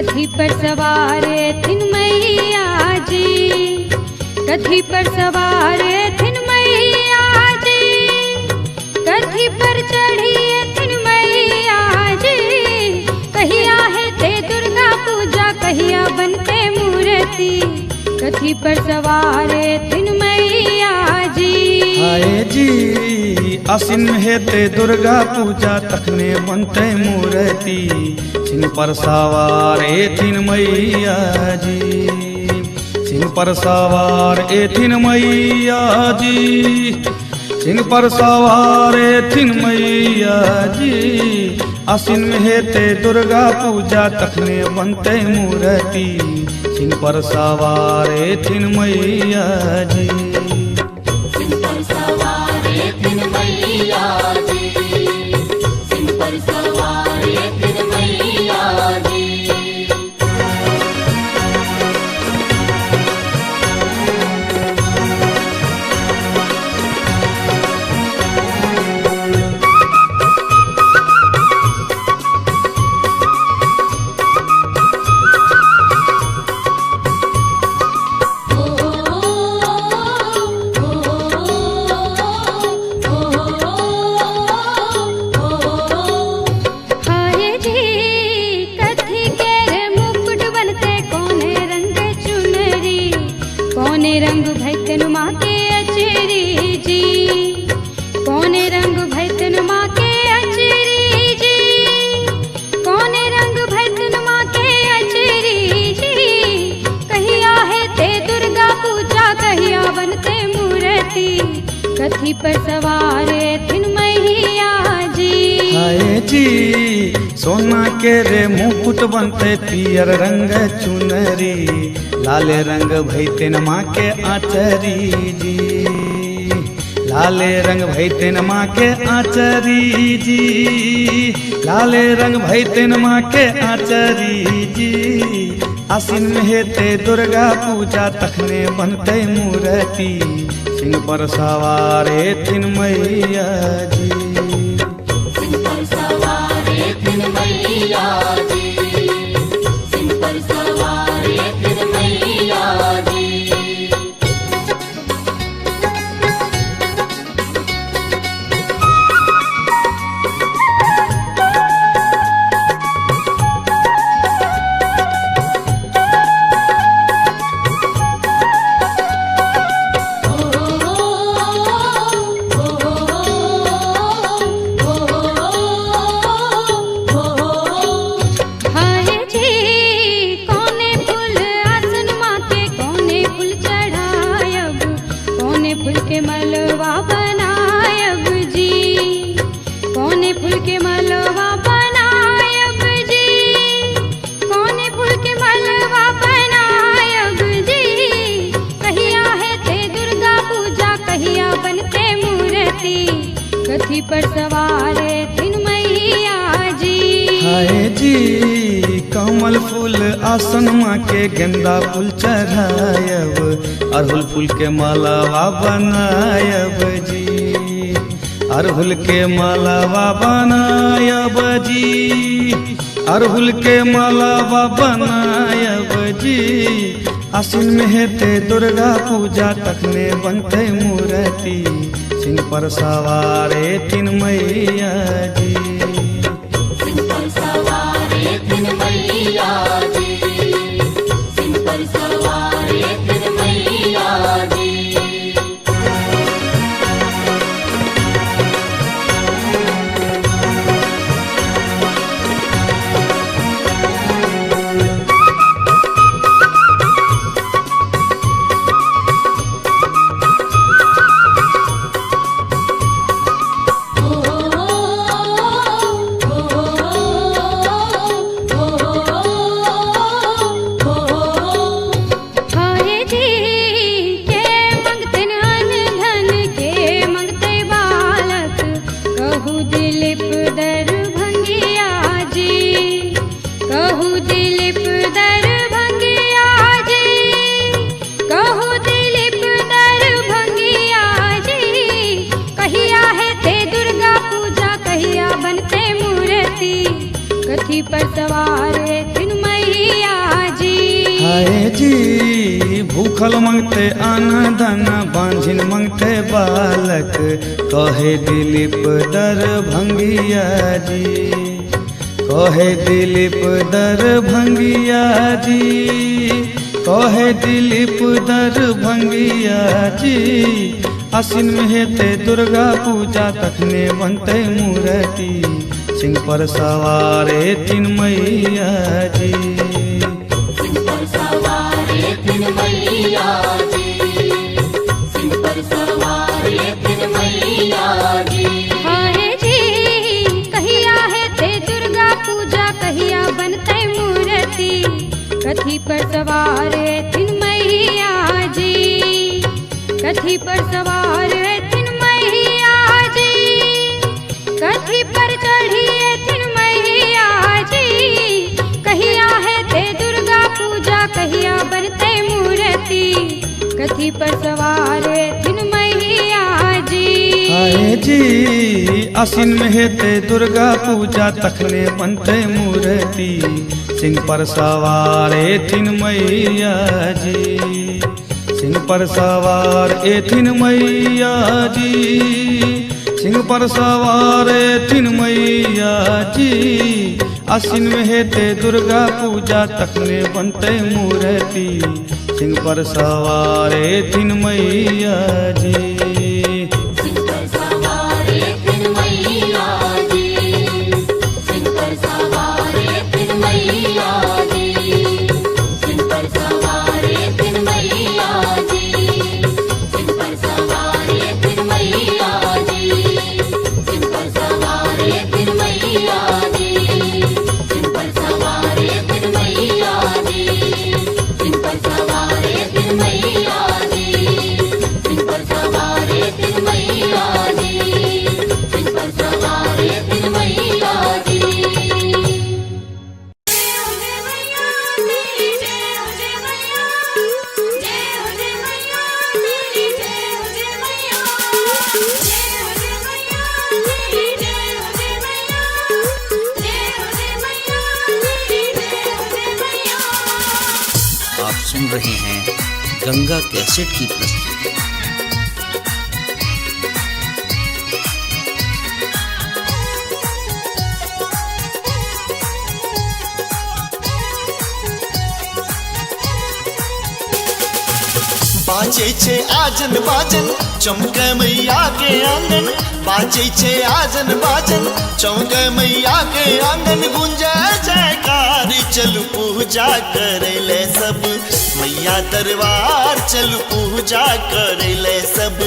कथी पर सवार थिन मैया जी, कथी पर सवार थिन मैया जी, कथी पर चढ़ी थिन मैया जी। कहिया है ते दुर्गा पूजा, कहिया बनते मूर्ति, कथी पर सवार थिन मैया जी। आए जी आसिन में हेते दुर्गा पूजा, तखने बनते मूर्ति, सिंह पर सवार थिन मैया जी, सिंह पर सवार थिन मैया जी, सिंह पर सवार थिन मैया जी। आसिन में हेते दुर्गा पूजा, तखने बनते मूर्ति, सिंह पर सवार थिन मैया जी। सिंह पर सवार थिन मैया जी, सिंह पर सवार थिन मैया जी। रंग भैतन माँ के अचरी जी, कौने रंग भैतन माँ के अचरी जी, कौने रंग भैतन माँ के अचरी जी। कहिया है ते दुर्गा पूजा, कहिया बनते मूर्ति, कथी पर सवार थिन मैया जी। आए जी सोना के रे मुकुट बनते, पियर रंग चुनरी, लाले रंग भैतेन माँ के आचरी जी, लाले रंग भैतेन माँ के आचरी जी, लाले रंग भैतेन माँ के आचरी जी। आसिन में हेते दुर्गा पूजा, तखने बनते मूर्ति, सिंह पर सवार थिन मैया जी। सिंह पर सवार थिन मैया जी, सिंह पर सवार थिन मैया जी। मलवा बनायब जी, कौने फूल के मलवा बनायब जी, कौने फूल के मलवा बनायब जी। कहिया है ते दुर्गा पूजा, कहिया बनते मूर्ति, कथी पर सवार थिन मैया जी। हाय जी कमल फूल आसन माँ के, गेंदा फूल चढ़ायब, अड़हुल फूल के मालावा बनायब जी, अड़हुल के मालावा बनायब जी, अड़हुल के मालावा बनायब जी। आसिन में हेते दुर्गा पूजा, तखने बनते मूर्ति, सिंह पर सवार थिन मैया जी। सिंह पर सवार थिन मैया जी, सिंह पर सवार थिन मैया जी। जी भूखल मंगते अन्न धन बांझिन मंगते बालक कहे दिलीप दरभंगिया जी कहे दिलीप दरभंगिया जी कहे दिलीप दरभंगिया जी आसिन में हेते दुर्गा पूजा तखने बनते मूर्ति सिंह पर सवारे तीन मैया जी सिंह पर सवारे तीन मैया जी सिंह पर सवारे तीन मैया जी हाय जी कहिया है ते दुर्गा पूजा कहिया बनते मूर्ति कथी पर सवार है तीन मैया जी कथी पर सवार है तीन मैया जी कथी पर चढ़ी है तीन मैया जी कहिया है ते दुर्गा पूजा कहिया बनते मूर्ति कथी पर सवार है तीन मैया जी हाय जी आसिन में हेते दुर्गा पूजा तखने बनते मूर्ति सिंह पर सवार तीन मैया जी सिंह पर सवार तीन मैया जी सिंह पर सवार तीन मैया जी आसिन में हेते दुर्गा पूजा तखने बनते मूर्ति सिंह पर सवार तीन मैया जी सिंह पर सवारे तीन मैया जी सिंह पर सवारे तीन मैया जी सिंह पर सवारे तीन मैया जी सिंह पर सवारे तीन मैया जी सिंह पर सवारे तीन मैया जी सिंह पर सवारे तीन मैया जी सिंह पर सवारे तीन मैया जी सिंह पर सवारे तीन मैया जी सिंह पर सवारे तीन मैया जी आप सुन रहे हैं गंगा कैसेट की प्रस्तुति। बाजे छे आजन बाजन चमके मैया के आंगन बाजे छे आजन बाजन चमके मैया के आंगन गुंजे जयकार चलू पूजा करे ले सब मैया दरबार चलू पूजा करे ले सब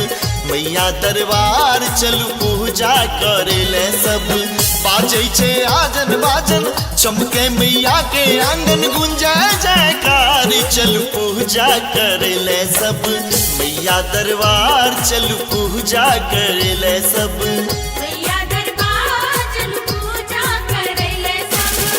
मैया दरबार चलू पूजा करे ले सब बाजे छे आजन बाजन चमके मैया के आंगन गुंजे जयकार चलू पूजा करे ले सब मैया दरबार चलू पूजा करे ले सब मैया दरबार चलू पूजा करे ले सब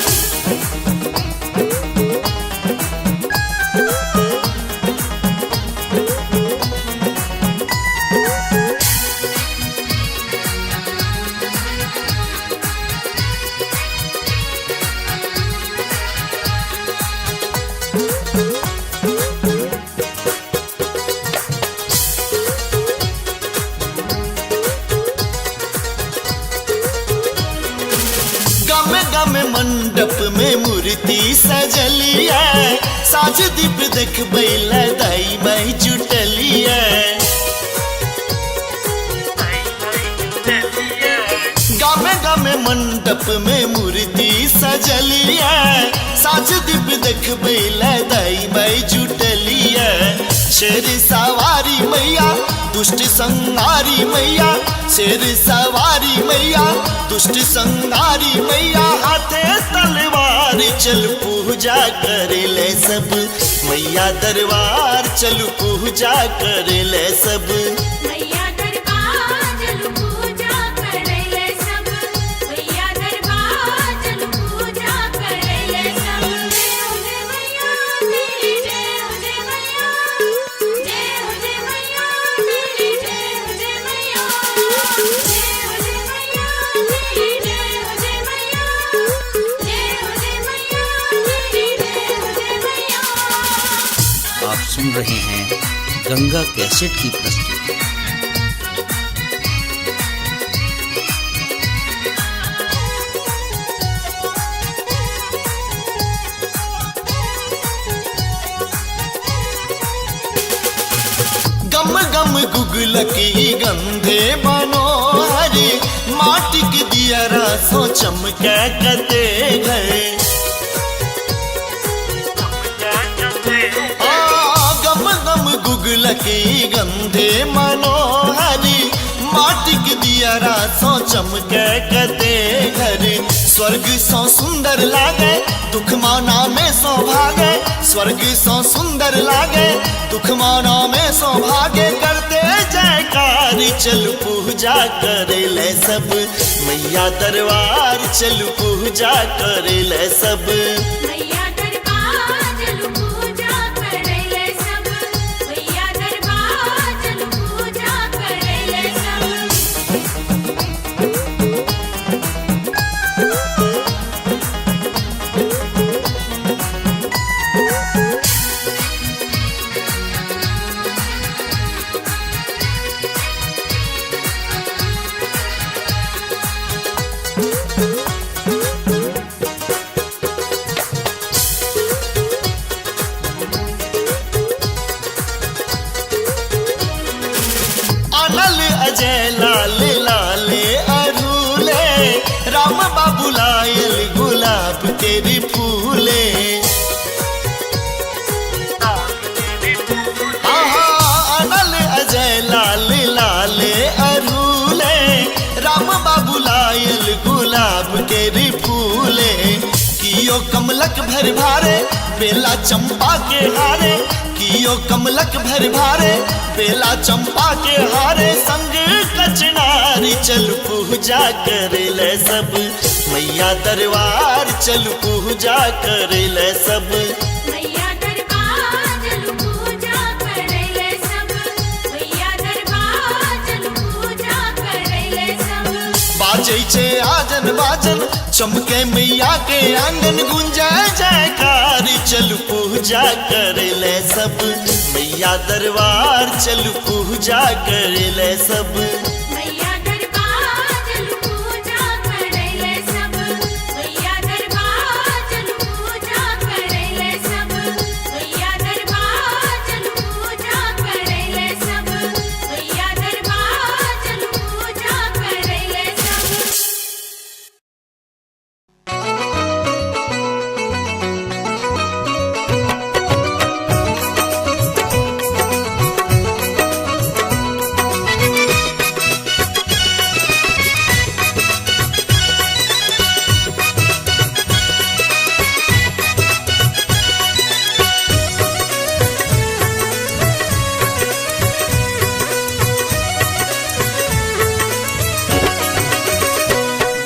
में मंडप में मूर्ति सजलिया साज दीप देख बैला दाई बाई जुटलिया गामे गामे मंडप में मूर्ति सजलिया साज दीप देख बैला दाई बाई जुटलिया शेर सवारी मैया दुष्ट संहारी मैया शेर सवारी मैया दुष्ट संहारी मैया हाथे तलवार चल पूजा करे ले सब मैया दरबार चल पूजा करे ले सब मैया दरबार चलू पूजा करे ले सब मैया दरबार चलू पूजा करे ले सब जय हो जय मैया तेरी जय हो जय मैया जय हो जय मैया तेरी जय हो जय मैया जय हो जय मैया तेरी जय हो जय मैया जय हो जय मैया तेरी जय हो जय मैया सुन रहे हैं गंगा कैसेट की प्रस्तुति। गम गम गुगलकी गंधे मनोहरी माटी की दियरा सो चमके कते गए। गम गम गुगलकी गंधे मनोहरी माटी की दियरा सो चमके कते घर। स्वर्ग सो सुंदर लागे दुख माना में सो भागे। स्वर्ग सो सुंदर लागे दुख माना में सो भागे। करते जयकार चल पूजा करे ले सब मैया दरबार चल पूजा करे ले सब। मैया दरबार चल पूजा करे ले सब। मैया दरबार चल पूजा करे ले सब। अनल अजय लाल लाले अरूले राम बाबू लायल गुलाब तेरी फूले। अनल अजय लाल लाले अरूले राम बाबू लायल गुलाब तेरी फूले। कियो कमलक भर भारे बेला चंपा के हारे। कियो कमलक भर भारे बेला चंपा के हारे। संग कचनारी चल पूजा करे ले सब मैया दरबार चल पूजा करे ले सब। मैया दरबार चल पूजा करे ले सब। मैया दरबार चल पूजा करे ले सब। बाजै छे आजन बाजन चमके मैया के आंगन गुंजे जयकार चल पूजा करे ले सब मैया दरबार चल पूजा करे ले सब। मैया दरबार चल पूजा करे ले सब। मैया दरबार चल पूजा करे ले सब। मैया दरबार चल पूजा करे ले सब। मैया दरबार चल पूजा करे ले सब।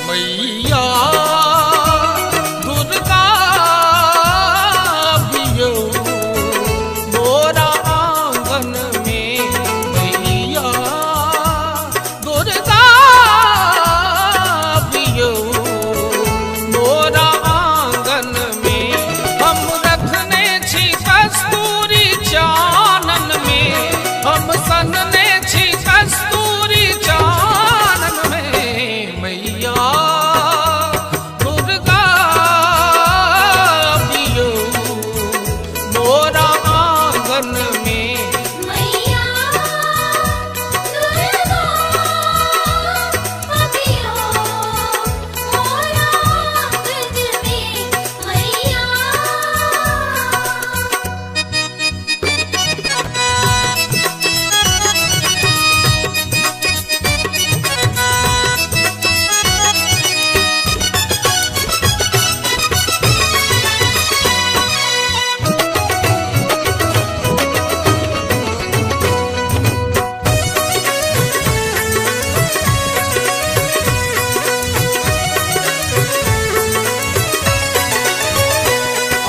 मैया दुर्गा बियो मोरा आंगन में। मैया दुर्गा बियो मोरा आंगन में। हम रखने छी कस्तूरी चानन में। हम सनने छी कस्तूरी चानन में। मैया दुर्गा बियो मोरा आंगन में। मैया दुर्गा बियो मोरा आंगन में। मैया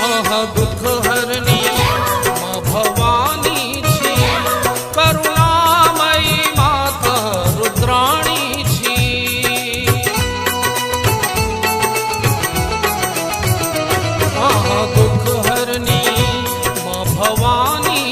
आहा दुख हरनी माँ भवानी छी। करुणामयी माता रुद्राणी छी। आहा दुख हरनी माँ भवानी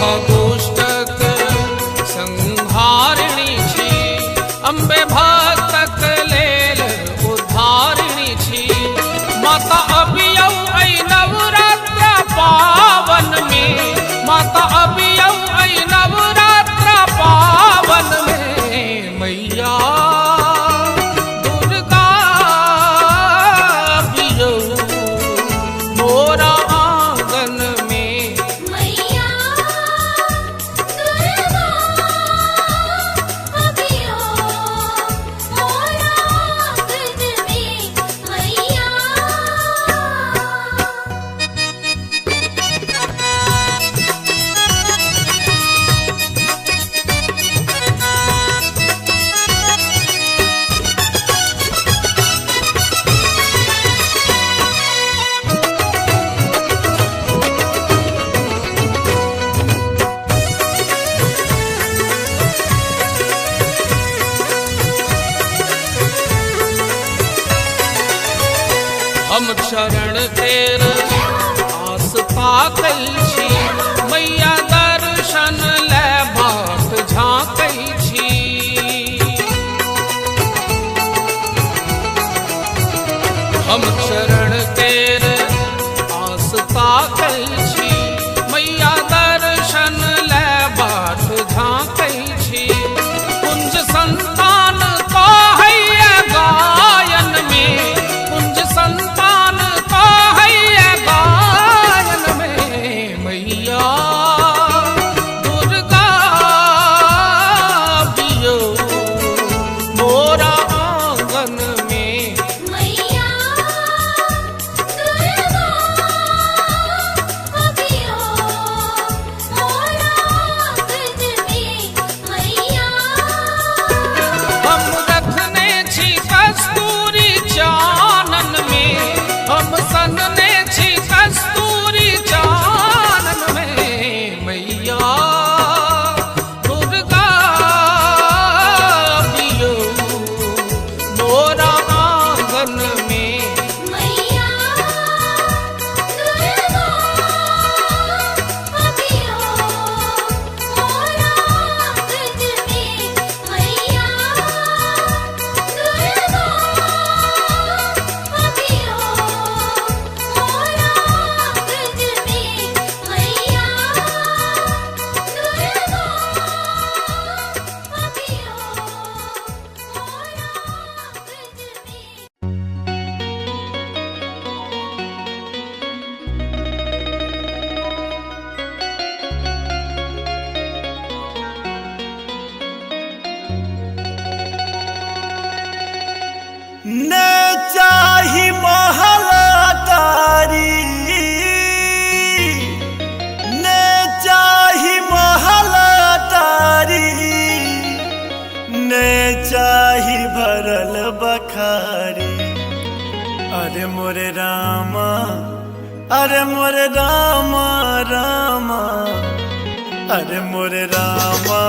महादुष्टक संहारिणी छी, अम्बे भक्तक लेल उद्धारिणी छी। माता अभियौ ऐ नवरात्र पावन में, माता अभियौ ऐ नवरात्र पावन में, मैया दुर्गा अभियौ मोरा आंगन में। मैया दुर्गा अभियो मोरा आंगन में, मैया। हम चरण तेर आस ताकै छी, मैया दर्शन ले बाट झाँकै छी। हम चरण तेर आस ताकै छी, मैया दर्शन ले बाट झाँकै छी। कुंज संतान कहैया गायन में, कुंज संतान कहैया गायन में, मैया दुर्गा अभियौ मोरा आंगन में। मैया दुर्गा अभियो मोरा आंगन में, मैया। हम रखने छी कस्तूरी चानन में, हम सनने छी कस्तूरी चानन में, मैया दुर्गा अभियौ मोरा आंगन में। मैया दुर्गा अभियो मोरा आंगन में, मैया दुर्गा अभियो मोरा आंगन में, मैया दुर्गा अभियो मोरा आंगन में। ने चाही महलातारी, ने चाही महलातारी, ने चाही भरल बखारी। अरे मोरे रामा, अरे मोरे रामा रामा, अरे मोरे रामा,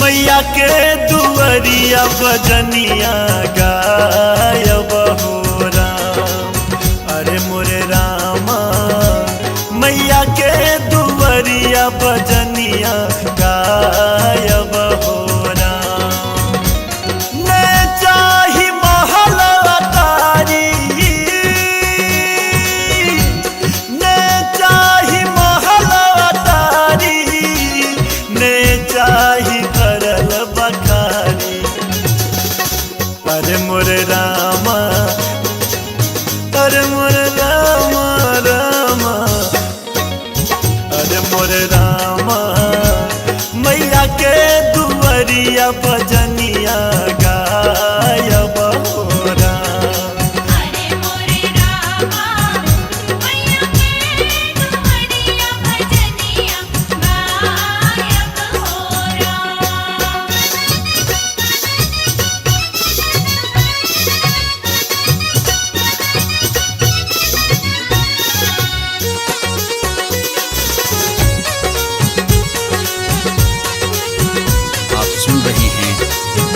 मैया के दुअरिया बजनिया गायब हो राम। अरे मोरे रामा, मैया के दुअरिया बजनिया गायब हो राम। ने चाही महलातारी, ने चाही महलातारी, ने चाही भरल बखारी। अरे मोरे रामा, अरे मोरे रामा रामा, अरे मोरे रामा, मैया के दुअरिया बजनिया गायब हो राम। अरे मोरे रामा, मैया के दुअरिया बजनिया गायब हो राम। आप सुन रहे हैं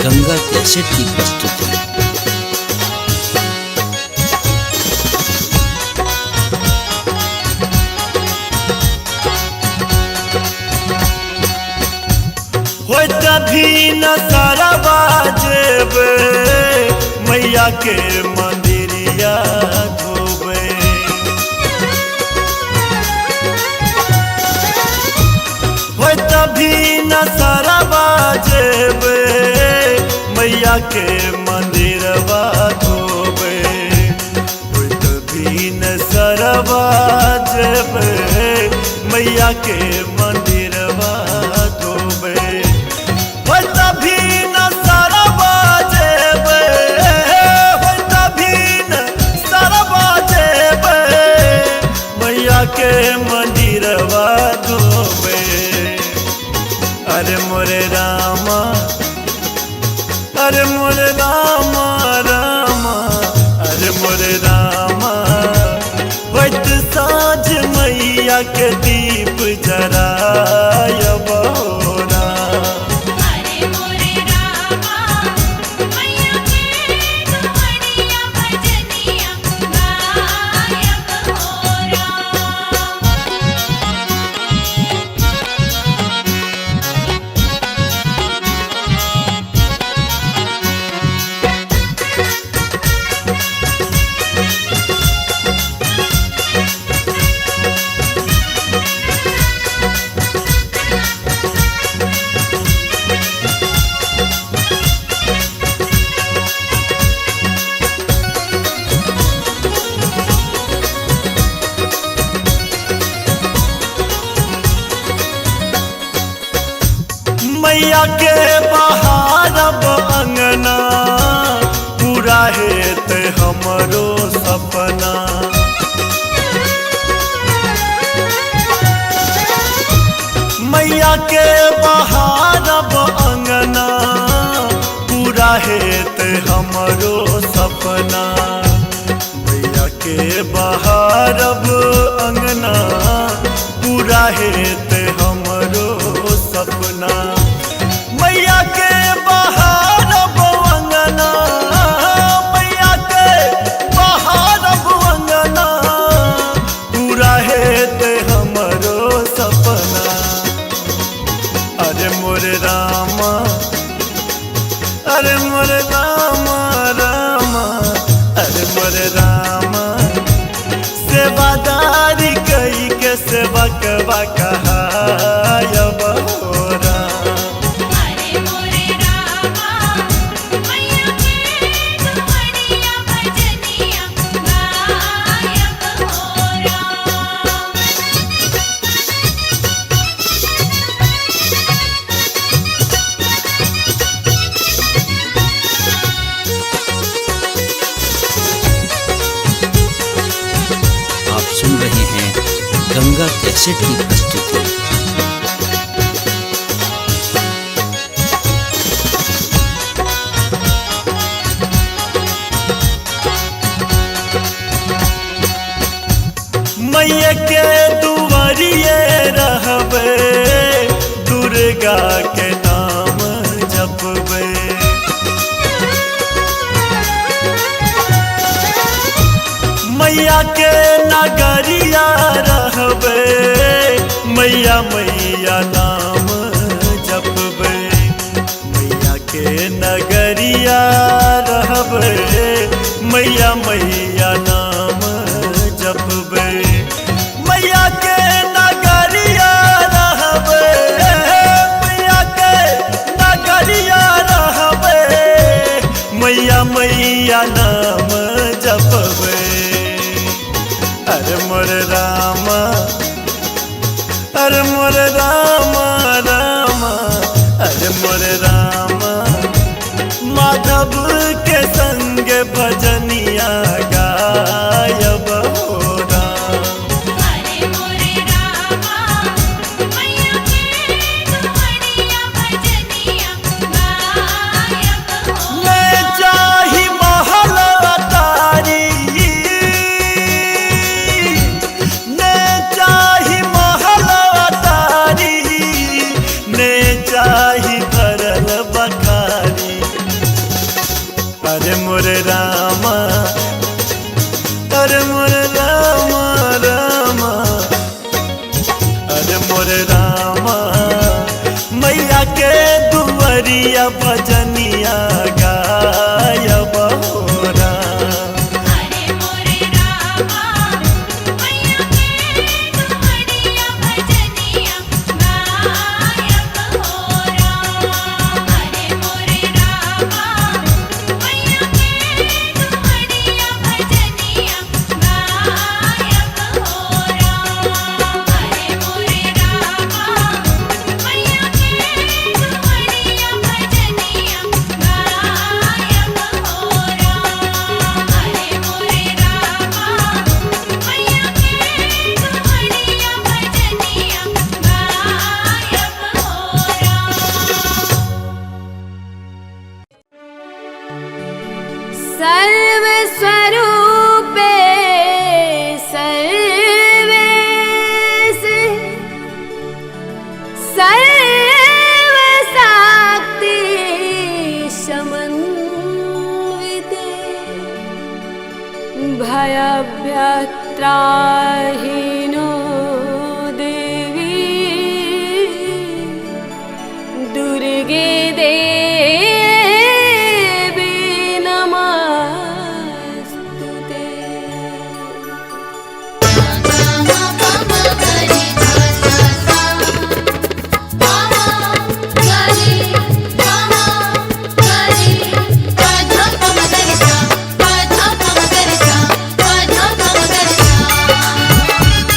गंगा कैसेट की प्रस्तुति। भी न सरवा जेबे मैया के मंदिरिया धोबे। हो तभी न सरवा जेबे मैया के मंदिरवा धोबे। हो तभी न सरवा जेबे मैया के मंदिरवा धोबे। हो तभी न सरवा जेबे, हो तभी न सरवा जेबे मैया के मंदिरवा धोबे। अरे मोरे रामा, अरे मोरे रामा रामा, अरे मोरे रामा। होइत साँझ मैया के दीप जरायब हो राम। अरे मोरे रामा मैया के दुआरिया भजनिया गायब हो राम। मैया के बहारब अंगना पूरा हेत हमरो सपना। मैया के बहारब अंगना पूरा हेत हमरो सपना। मैया के बहारब अंगना पूरा हेत हमरो सपना। मैया के बहारब अंगना, मैया के बहारब अंगना पूरा हेत हमरो सपना। अरे मोरे रामा, अरे मोरे रामा रामा, अरे मोरे रामा। सेवादारी कई के सेवकवा कहायब हो राम। अरे मोरे रामा मैया के दुआरिया भजनिया गायब हो राम। आप सुन रहे हैं गंगा कैसेट की प्रस्तुति। मैया के दुआरिये रहबे दुर्गा के नाम जपबे। मैया के नगरिया रहबे मैया मैया नाम जपबे। मैया के नगरिया रहबे मैया मैया नाम जपबे। मैया के नगरिया रहबे, मैया के नगरिया रहबे मैया मैया नाम जपबे। अरे मोर रामा, अरे मोर रामा रामा, अरे मोर रामा। माधव के संग भजनिया गायब हो राम। अरे मोरे रामा मैया के दुआरिया भजनिया गायब हो मैं चाही महल अटारी, मैं चाही महल अटारी भयाभ्यत्राहिनो देवी दुर्गे देवी नमस्तुते। Thank you.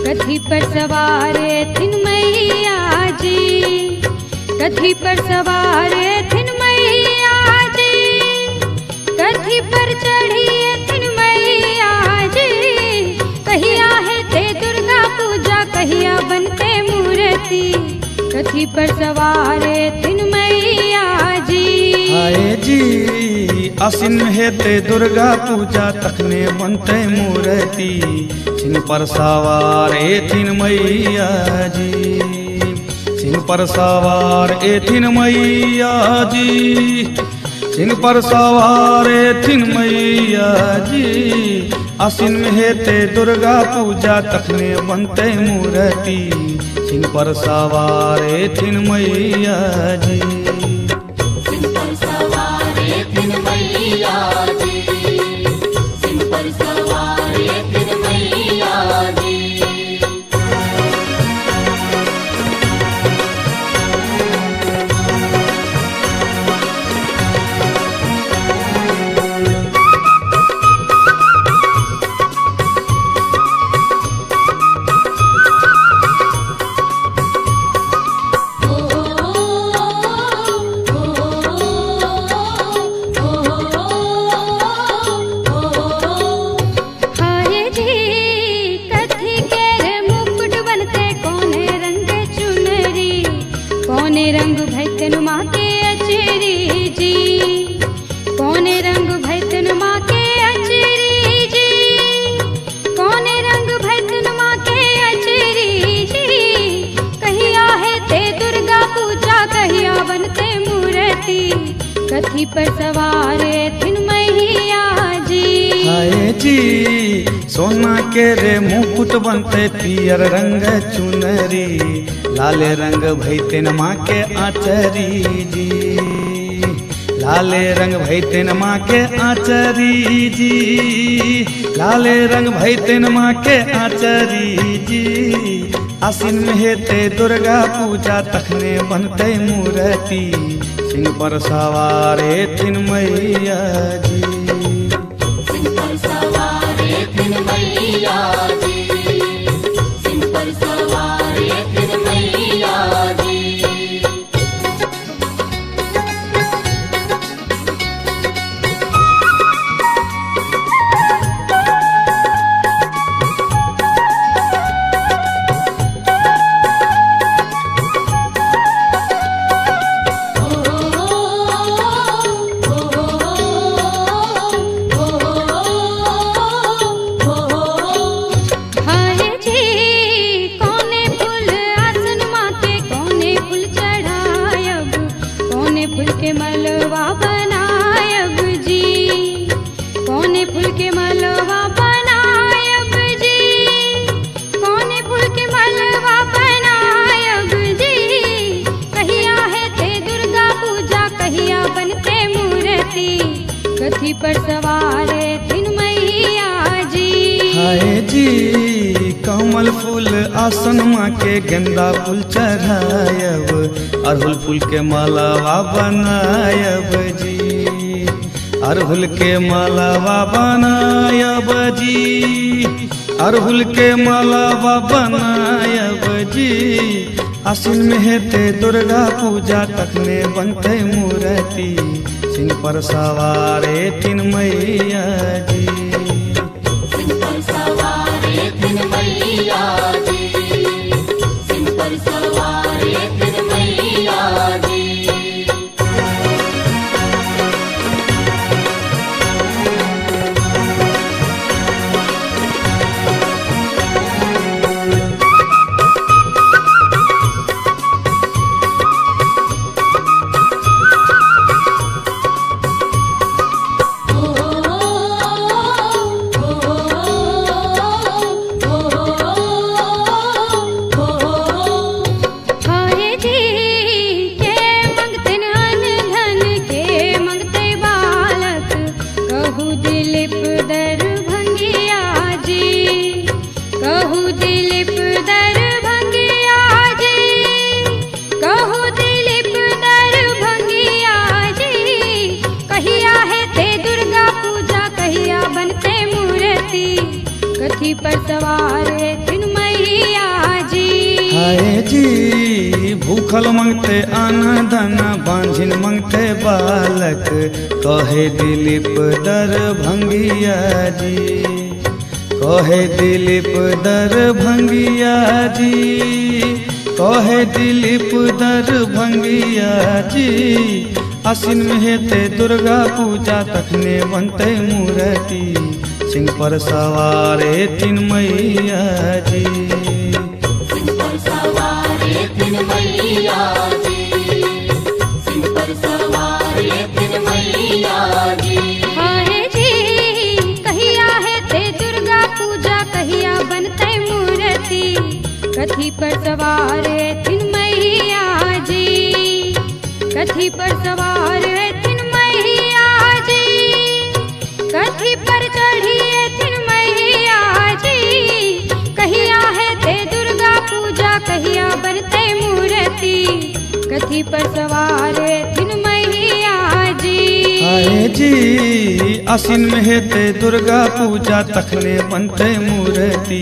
कथी पर सवार थिन मैया जी, कथी पर सवार थिन मैया जी, कथी पर चढ़ी थिन मैया जी। कहिया है ते दुर्गा पूजा, कहिया बनते मूर्ति, कथी पर सवार थिन मैया जी। आए जी आसिन में हेते दुर्गा पूजा, तखने बनते मूर्ति, सिंह पर सवार थिन मैया जी, सिंह पर सवार थिन मैया जी, सिंह पर सवार थिन मैया जी। आसिन में हेते दुर्गा पूजा, तखने बनते मूर्ति, सिंह पर सवार थिन मैया जी। सिंह पर सवार थिन मैया जी, सिंह पर सवार थिन मैया जी। रंग भैतन माँ के अचरी जी, कौने रंग भैतन माँ के अचरी जी, कौने रंग भैतन माँ के अचरी जी। कहिया है ते दुर्गा पूजा, कहिया बनते मूर्ति, कथी पर सवार थिन मैया जी। आए जी सोना के रे मुकुट बनते, पियर रंग चुनरी, लाले रंग भैतन माँ के आचरी जी, लाले रंग भैतन माँ के आचरी जी, लाले रंग भैतन माँ के आचरी जी। आसिन में हेते दुर्गा पूजा, तखने बनते मूर्ति, सिंह पर सवार थिन मैया जी। सिंह पर सवार थिन मैया जी, सिंह पर सवार थिन मैया जी। मलवा बनायब जी, कौने फूल के मलवा बनायब जी, कौने फूल के मलवा बनायब जी। कहिया है ते दुर्गा पूजा, कहिया बनते मूर्ति, कथी पर सवार थिन मैया जी। हाय जी कमल फूल आसन माँ के, गेंदा फूल चढ़ायब, अड़हुल फूल के मालावा बनायब जी, अड़हुल के मालावा बनायब जी, अड़हुल के मालावा बनायब जी। आसिन में हेते दुर्गा पूजा, तखने बनते मूर्ति, सिंह पर सवार थिन मैया जी। सिंह पर सवार थिन मैया जी, सिंह पर सवार थिन मैया जी। कथी पर सवार थिन मैया हाय जी भूखल मंगते आना दाना बांझिन मंगते बालक कहे दिलीप दरभंगिया जी कहे दिलीप दरभंगिया जी कहे दिलीप दरभंगिया जी आसिन में हेते दुर्गा पूजा तखने बनते मूर्ति सिंह पर सवारे तीन मैया जी सिंह पर सवारे तीन मैया जी सिंह पर सवारे तीन मैया जी हाय जी कहिया है ते दुर्गा पूजा कहिया बनते मूर्ति कथी पर सवार है तीन मैया जी कथी पर सवार है तीन मैया जी कथी पर चढ़ी है तीन मैया जी कहिया है ते दुर्गा पूजा कहिया बनते मूर्ति कथी पर सवार है तीन मैया जी हाय जी आसिन में हेते दुर्गा पूजा तखने बनते मूर्ति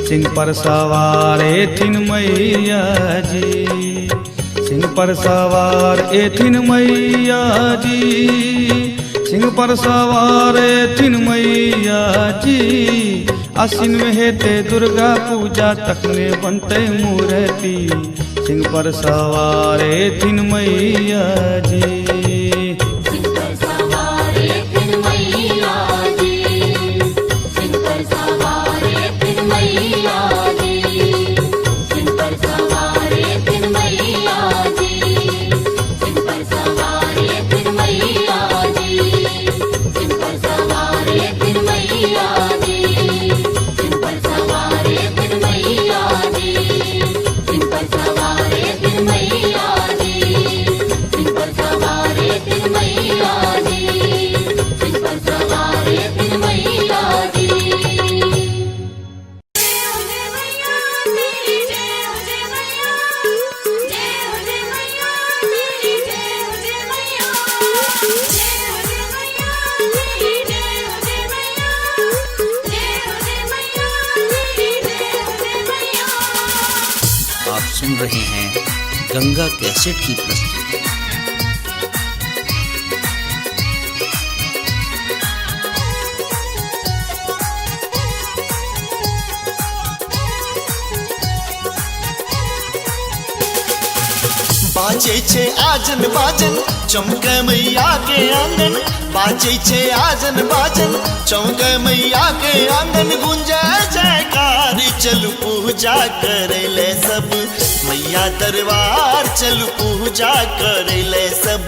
सिंह पर सवारे तीन मैया जी सिंह पर सवार एथिन मैया जी सिंह पर सवार एथिन मैया जी आसिन में हेते दुर्गा पूजा तखने बनते मूर्ति सिंह पर सवार एथिन मैया जी सिंह पर सवारे तीन मैया जी सिंह पर सवारे तीन मैया जी सिंह पर सवारे तीन मैया जी सिंह पर सवारे तीन मैया जी सिंह पर सवारे तीन मैया जी सिंह पर सवारे तीन मैया जी सिंह पर सवारे तीन मैया जी सिंह पर सवारे तीन मैया जी सिंह पर सवारे तीन मैया जी आप सुन रहे हैं गंगा कैसेट की प्रस्तुति। बाजे छे आजन बाजन चमके मैया के आंगन बाजे छे आजन बाजन चमके मैया के आंगन गुंजे जयकार चलू पूजा करे ले सब मैया दरबार चलू पूजा करे ले सब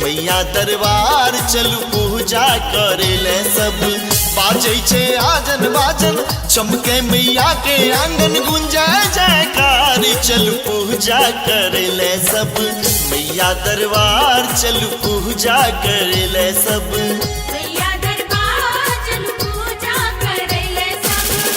मैया दरबार चलू पूजा करे ले सब बाजे छे आजन बाजन चमके मैया के आंगन गुंजे जयकार चलू पूजा करे ले सब मैया दरबार चलू पूजा करे ले सब मैया दरबार चलू पूजा करे ले सब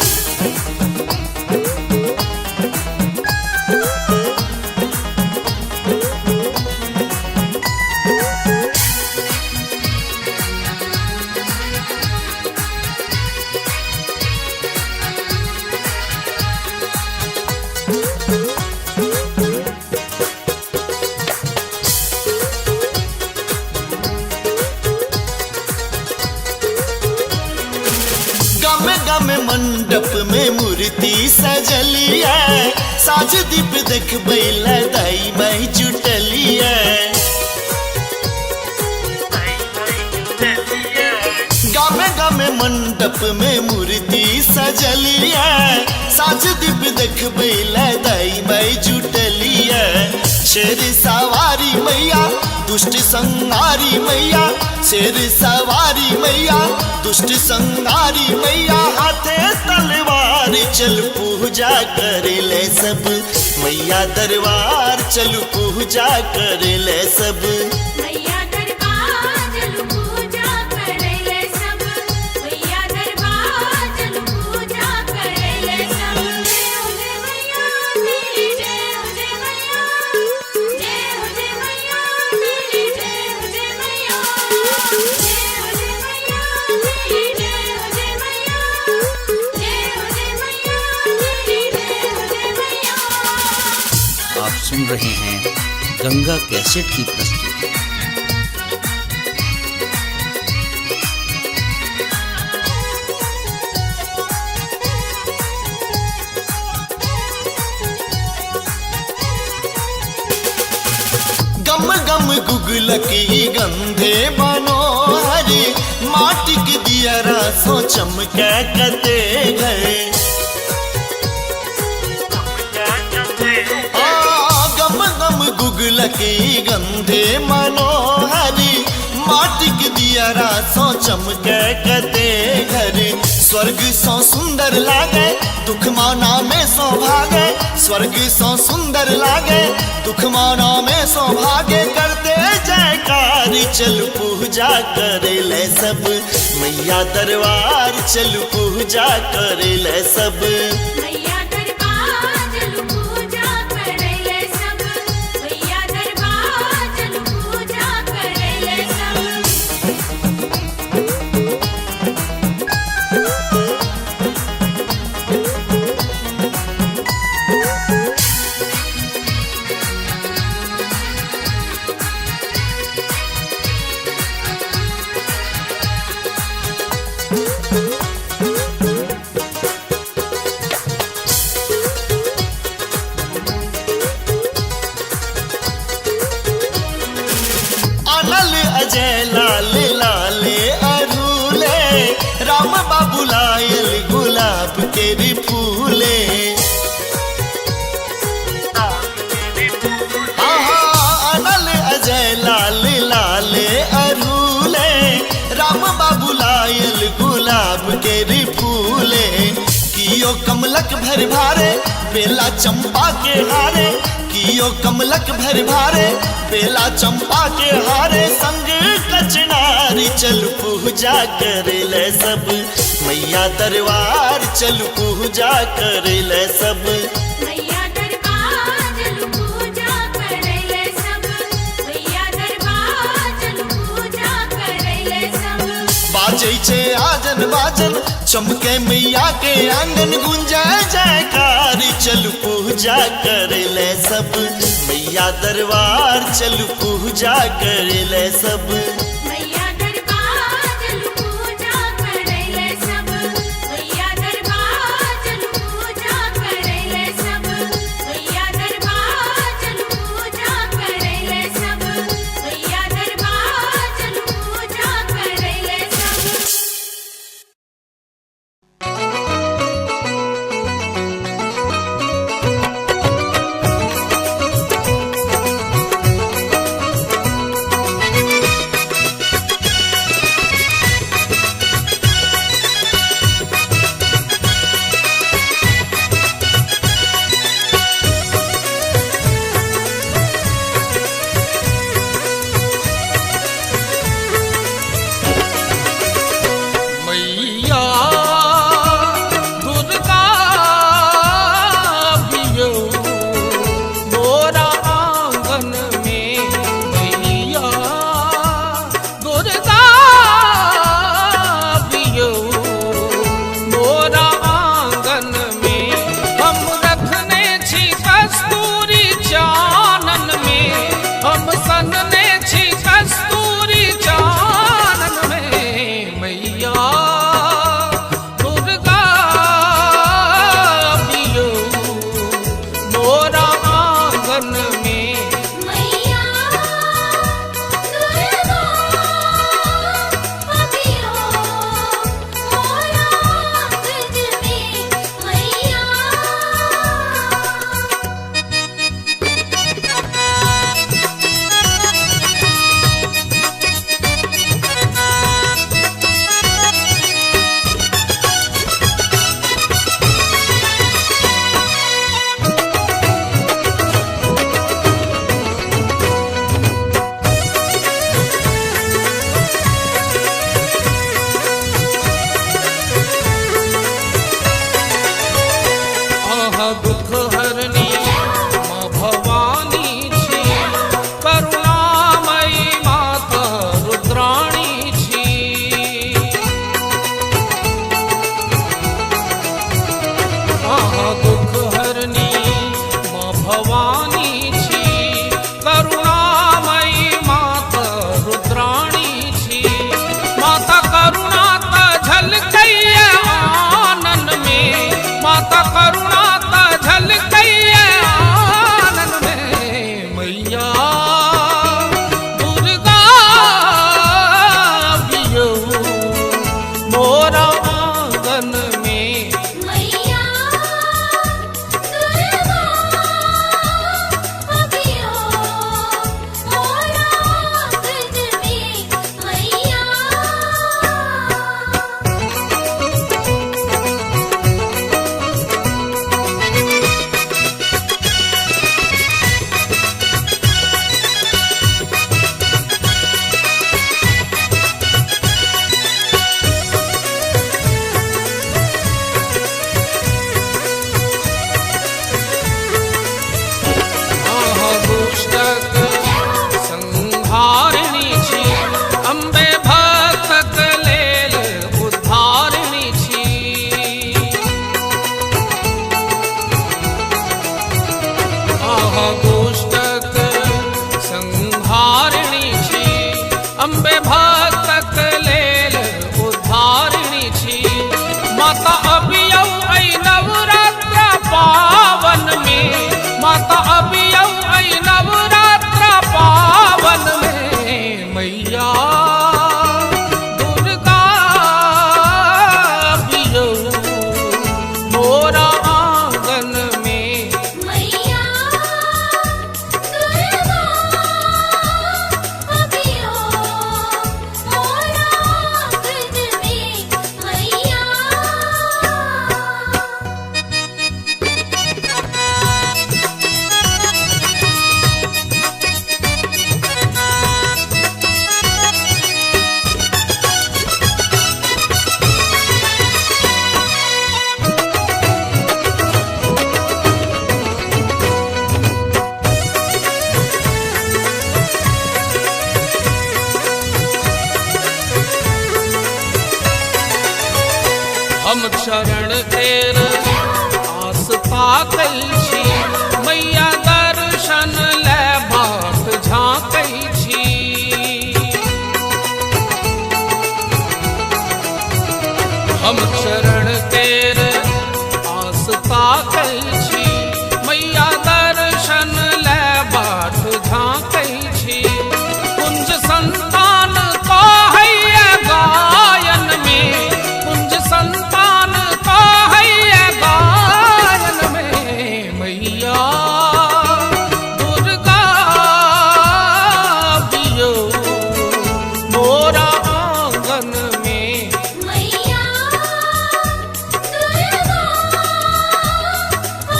गमे गमे मंडप में मूर्ति सजलिया साज दीप देखबै लदाई मई जुटलिया गमे गमे मंडप में मूर्ति सजलिया साज दीप देखबै लदाई मई जुटलिया शेर सवारी मैया दुष्ट संहारी मैया शेर सवारी मैया दुष्ट संहारी मैया हाथे तलवार चल पूजा करे ले सब मैया दरबार चल पूजा करे ले सब मैया दरबार चलू पूजा करे ले सब मैया दरबार चलू पूजा करे ले सब जय हो जय मैया मेरी जय हो जय मैया जय हो जय मैया मेरी जय हो जय मैया जय हो जय मैया मेरी जय हो जय मैया जय हो जय मैया मेरी जय हो जय मैया सुन रहे हैं गंगा कैसेट की प्रस्तुति। गम गम गुगलकी गंधे मनोहरी माटी के दियरा सो चमके कते गए। गम गम गुगलकी गंधे मनोहरी माटी के दियरा सो चमके कते घर। स्वर्ग सो सुंदर लागे दुख माना में सौभागे। स्वर्ग सो सुंदर लागे दुख माना में सौभागे। करते जयकार चल पूजा करे ले सब मैया दरबार चल पूजा करे ले सब। मैया दरबार चल पूजा करे ले सब। मैया दरबार चल पूजा करे ले सब। अनल अजय लाल लाले अरूले राम बाबू लायल गुलाब के भी फूले। अनल अजय लाल लाले अरूले राम बाबू लायल गुलाब के भी फूले। कियो कमलक भर भारे बेला चंपा के हारे। कियो कमलक भर भारे बेला चंपा के हारे। संग कचनारी चल पूजा करे ले सब मैया दरबार चल पूजा करे ले सब। मैया दरबार चल पूजा करे ले सब। मैया दरबार चल पूजा करे ले सब। बाजै छे आजन बाजन चमके मैया के आंगन गुंजे जयकार चल पूजा करे ले सब मैया दरबार चल पूजा करे ले सब। मैया दरबार चल पूजा करे ले सब। मैया दरबार चल पूजा करे ले सब। मैया दरबार चल पूजा करे ले सब। मैया दरबार चल पूजा करे ले सब। माता अभियौ ऐ नवरात्र पावन में, माता अभियौ ऐ नवरात्र पावन में, मैया दुर्गा अभियौ मोरा आंगन में। मैया दुर्गा अभियो मोरा आंगन में, मैया हम चरण तेर आस ताकै छी, मैया दर्शन ले बाट झाँकै छी। हम चरण तेर आस ताकै छी, मैया दर्शन ले बाट झाँकै छी। कुंज संतान कहैया गायन में, कुंज संतान कहैया गायन में, मैया दुर्गा अभियौ मोरा आंगन में। मैया दुर्गा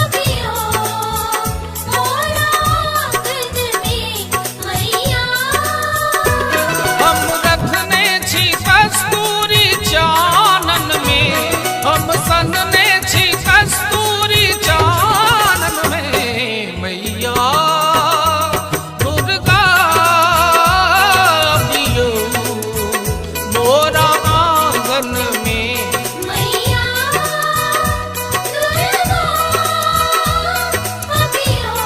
अभियो मोरा आंगन में, मैया हम रखने छी कस्तूरी चानन में, हम सनने छी कस्तूरी चानन में, मैया दुर्गा अभियौ मोरा आंगन में। मैया दुर्गा अभियो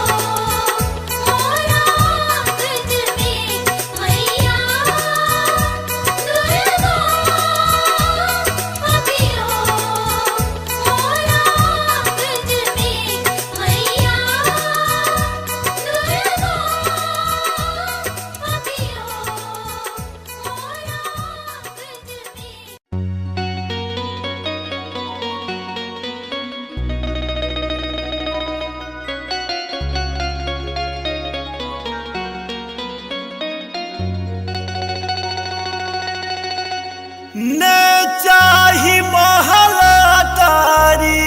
मोरा आंगन में, मैया दुर्गा अभियो मोरा आंगन में, मैया दुर्गा अभियो मोरा आंगन में। ने चाही महलतारी,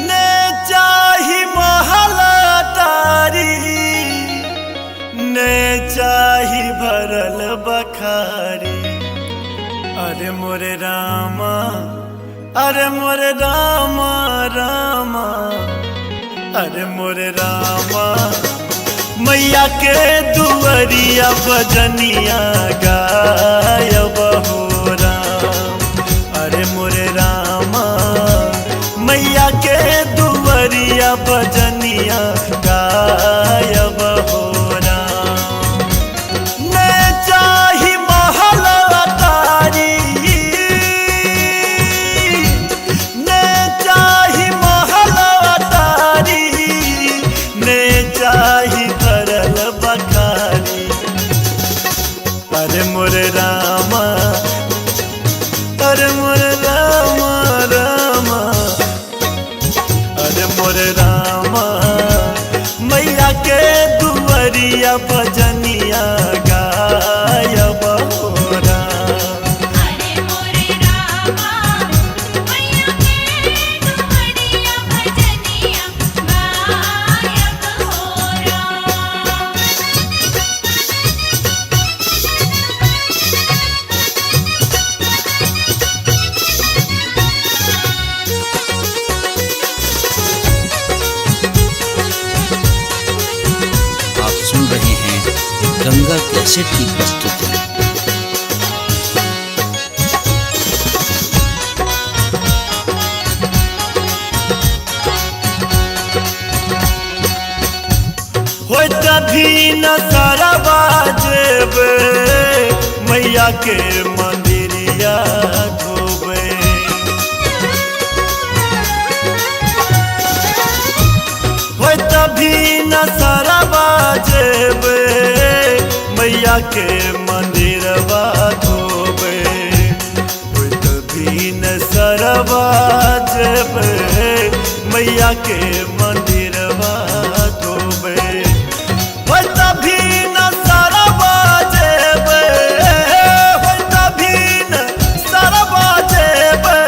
ने चाही महलतारी, ने चाही भरल बखारी। अरे मोरे रामा, अरे मोरे रामा रामा, अरे मोरे रामा, मैया के दुअरिया बजनिया गायब हो राम। अरे मोरे रामा, मैया के दुअरिया बजनिया गायब हो राम। ने चाही महल अटारी, ने चाही महल अटारी, ने चाही भरल बखारी। अरे मोरे रामा, अरे मोरे रामा रामा, अरे मोरे रामा, मैया के दुअरिया बजनिया गायब हो राम। अरे मोरे रामा, मैया के दुअरिया बजनिया गायब हो राम। आप सुन रहे हैं गंगा कैसेट की प्रस्तुति। हो तभी न सरवा जेबे मैया के मंदिरिया धो न सरवा जेबे मैया के मंदिरवा धोबे होइत भी न सरवा जेबे मैया के मंदिरवा धोबे होइत भी न सरवा जेबे होइत भी न सरवा जेबे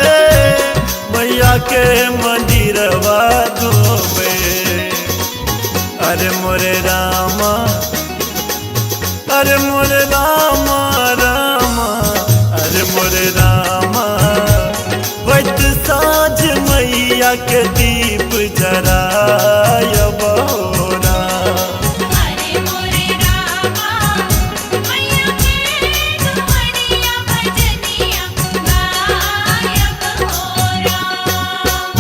मैया के मंदिरवा धोबे अरे मोरे रामा अरे मोरे रामा रामा अरे मोरे रामा वैत साँझ मैया के दीप जरायब हो राम। अरे मोरे रामा मैया के दुआरिया भजनिया गायब हो राम।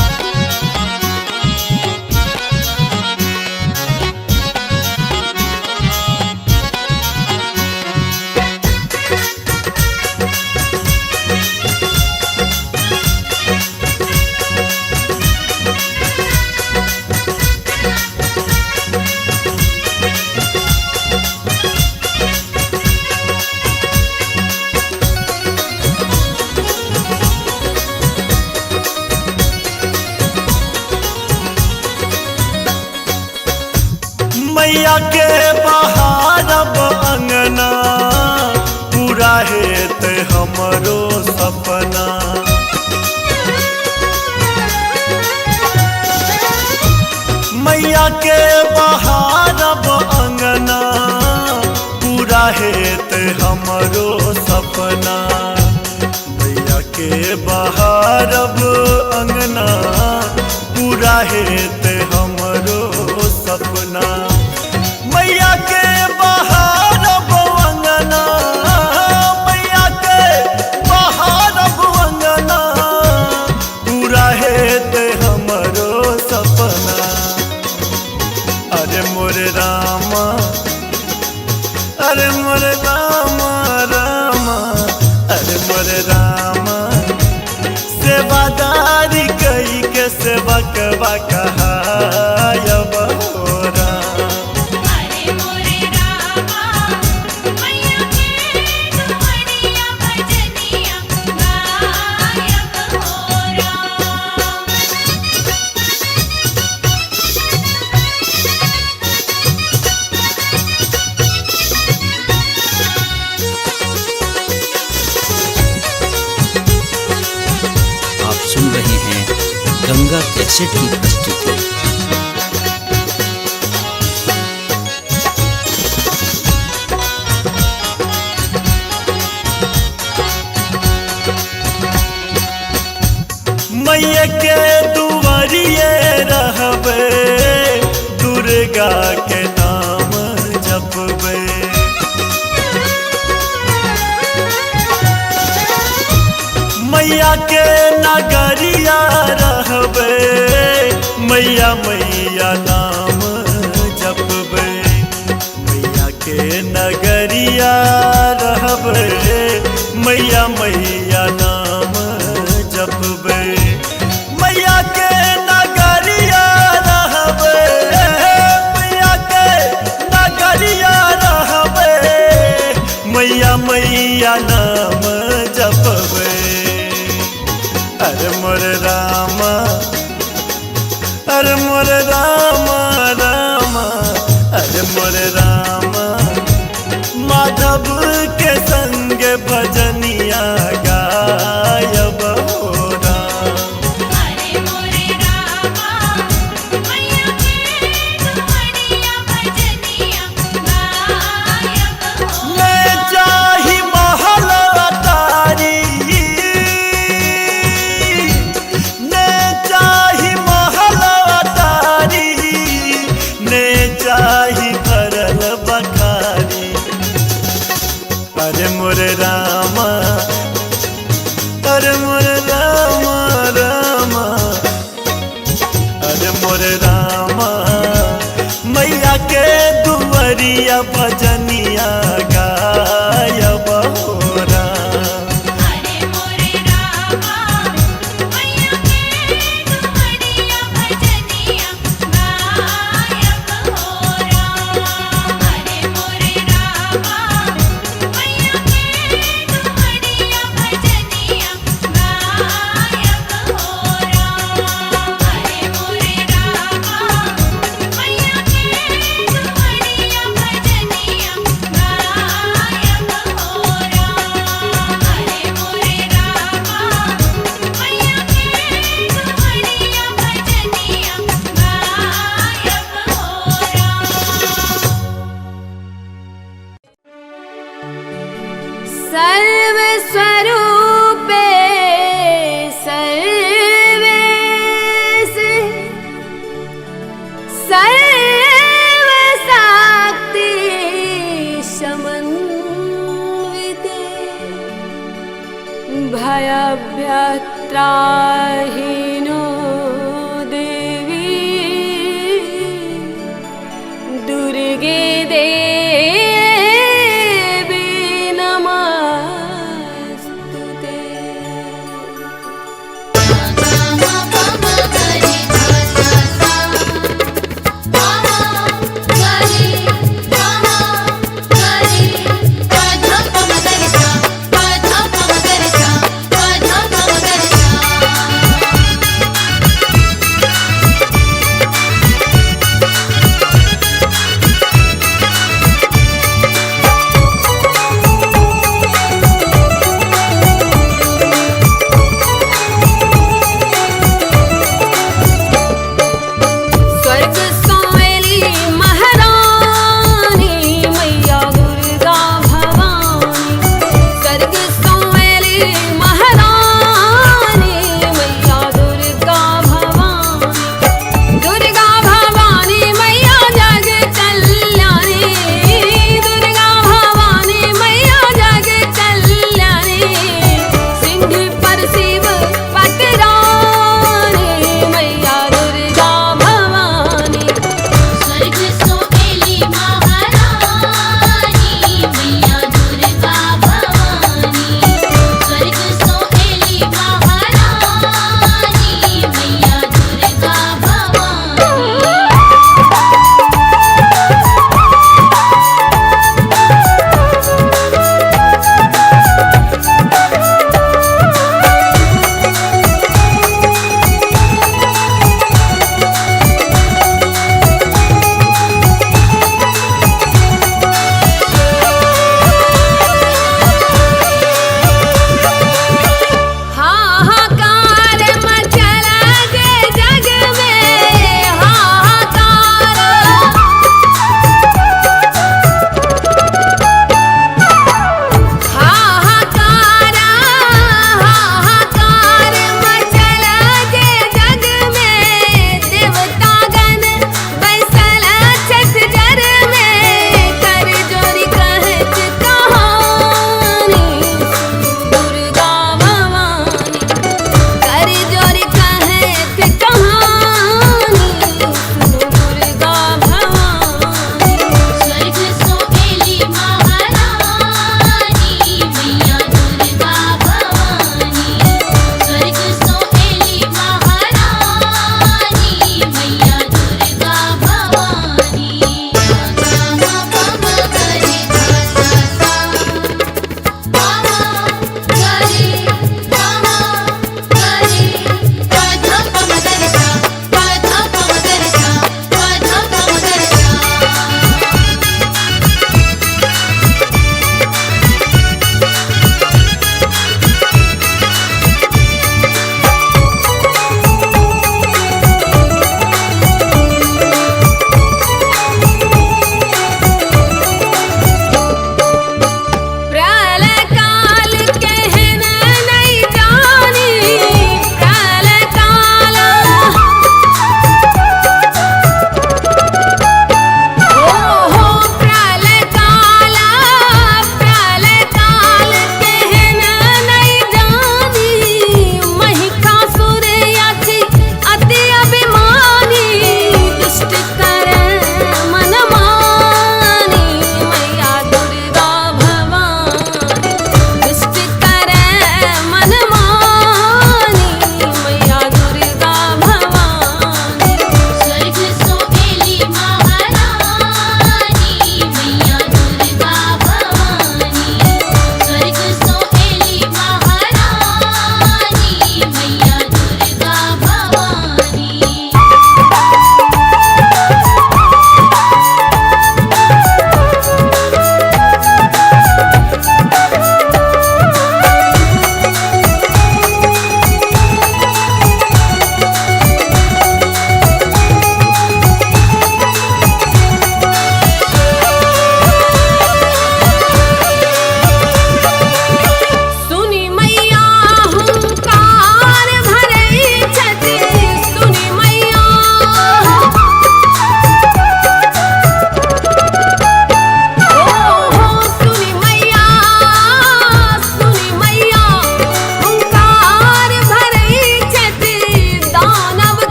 मैया के बहारब अंगना पूरा हेत हमरो सपना मैया के बहारब अंगना पूरा हेत हमरो सपना मैया के बहारब अंगना पूरा हेत हमरो सपना मैया के बहारब अंगना मैया के बहारब अंगना पूरा हेत हमरो सपना अरे मोरे रामा अरे मोरे रामा रामा अरे मोरे रामा सेवादारी कई के सेवकवा कहायब हो राम। अरे मोरे रामा मैया के दुआरिया भजनिया गायब हो राम। आप सुन रहे हैं गंगा कैसेट की प्रस्तुति। मैया के दुआरिये रहबे दुर्गा के नाम जपबे मैया के नगरिया रहबे मैया मैया नाम जपबे मैया के नगरिया रहबे मैया मैया नाम जपबे मैया के नगरिया रहबे मैया के नगरिया रहबे मैया मैया नाम जपबे अरे मोरे रामा अरे मोरे रामा रामा अरे मोरे रामा माधव के संग भजनिया गायब हो राम। अरे मोरे रामा मैया के दुआरिया भजनिया गायब हो ले जाहि महल अटारी ने चाही महल अटारी ने चाही भरल बखारी अरे मोरे रामा अरे मोरे रामा रामा अरे मोरे रामा मैया के दुआरिया भजनिया गायब हो राम। अरे मोरे रामा मैया के दुआरिया भजनिया गायब हो भयभ्यत्राहिनो देवी दुर्गे देवी नमस्तुते। Thank you.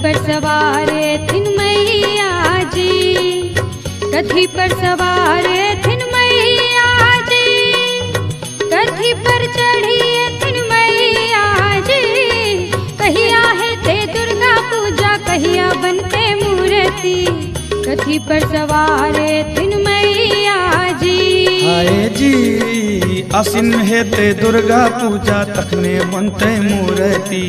पर सवार थिन मैया जी, कथी पर सवार थिन मैया जी, कथी पर चढ़ी थिन मैया जी। कहिया है ते दुर्गा पूजा, कहिया बनते मूर्ति, कथी पर सवार थिन मैया जी। आए जी आसिन है ते दुर्गा पूजा, तखने बनते मूर्ति,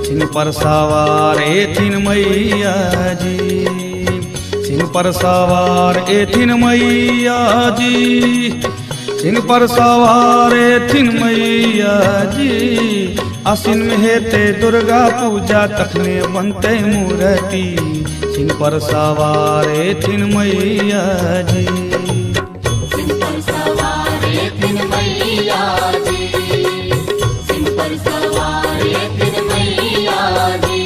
सिंह पर सवार थिन मैया जी, सिंह पर सवार थिन मैया जी, सिंह पर सवार थिन मैया जी। आसिन में है ते दुर्गा पूजा, तखने बनते मूर्ति, सिंह पर सवार थिन मैया जी। सिंह पर सवार थिन मैया जी, सिंह पर सवार थिन मैया जी।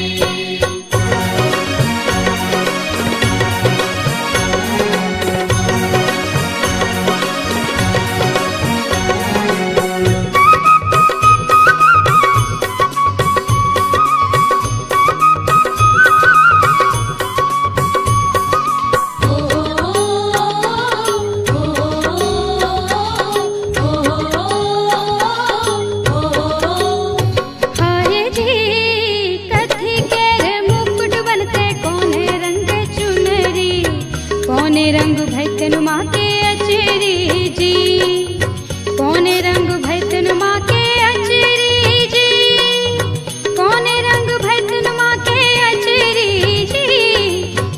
रंग भैतन माँ के अचरी जी, कौने रंग भैतन माँ के अचरी जी, कौने रंग भैतन माँ के अचरी जी।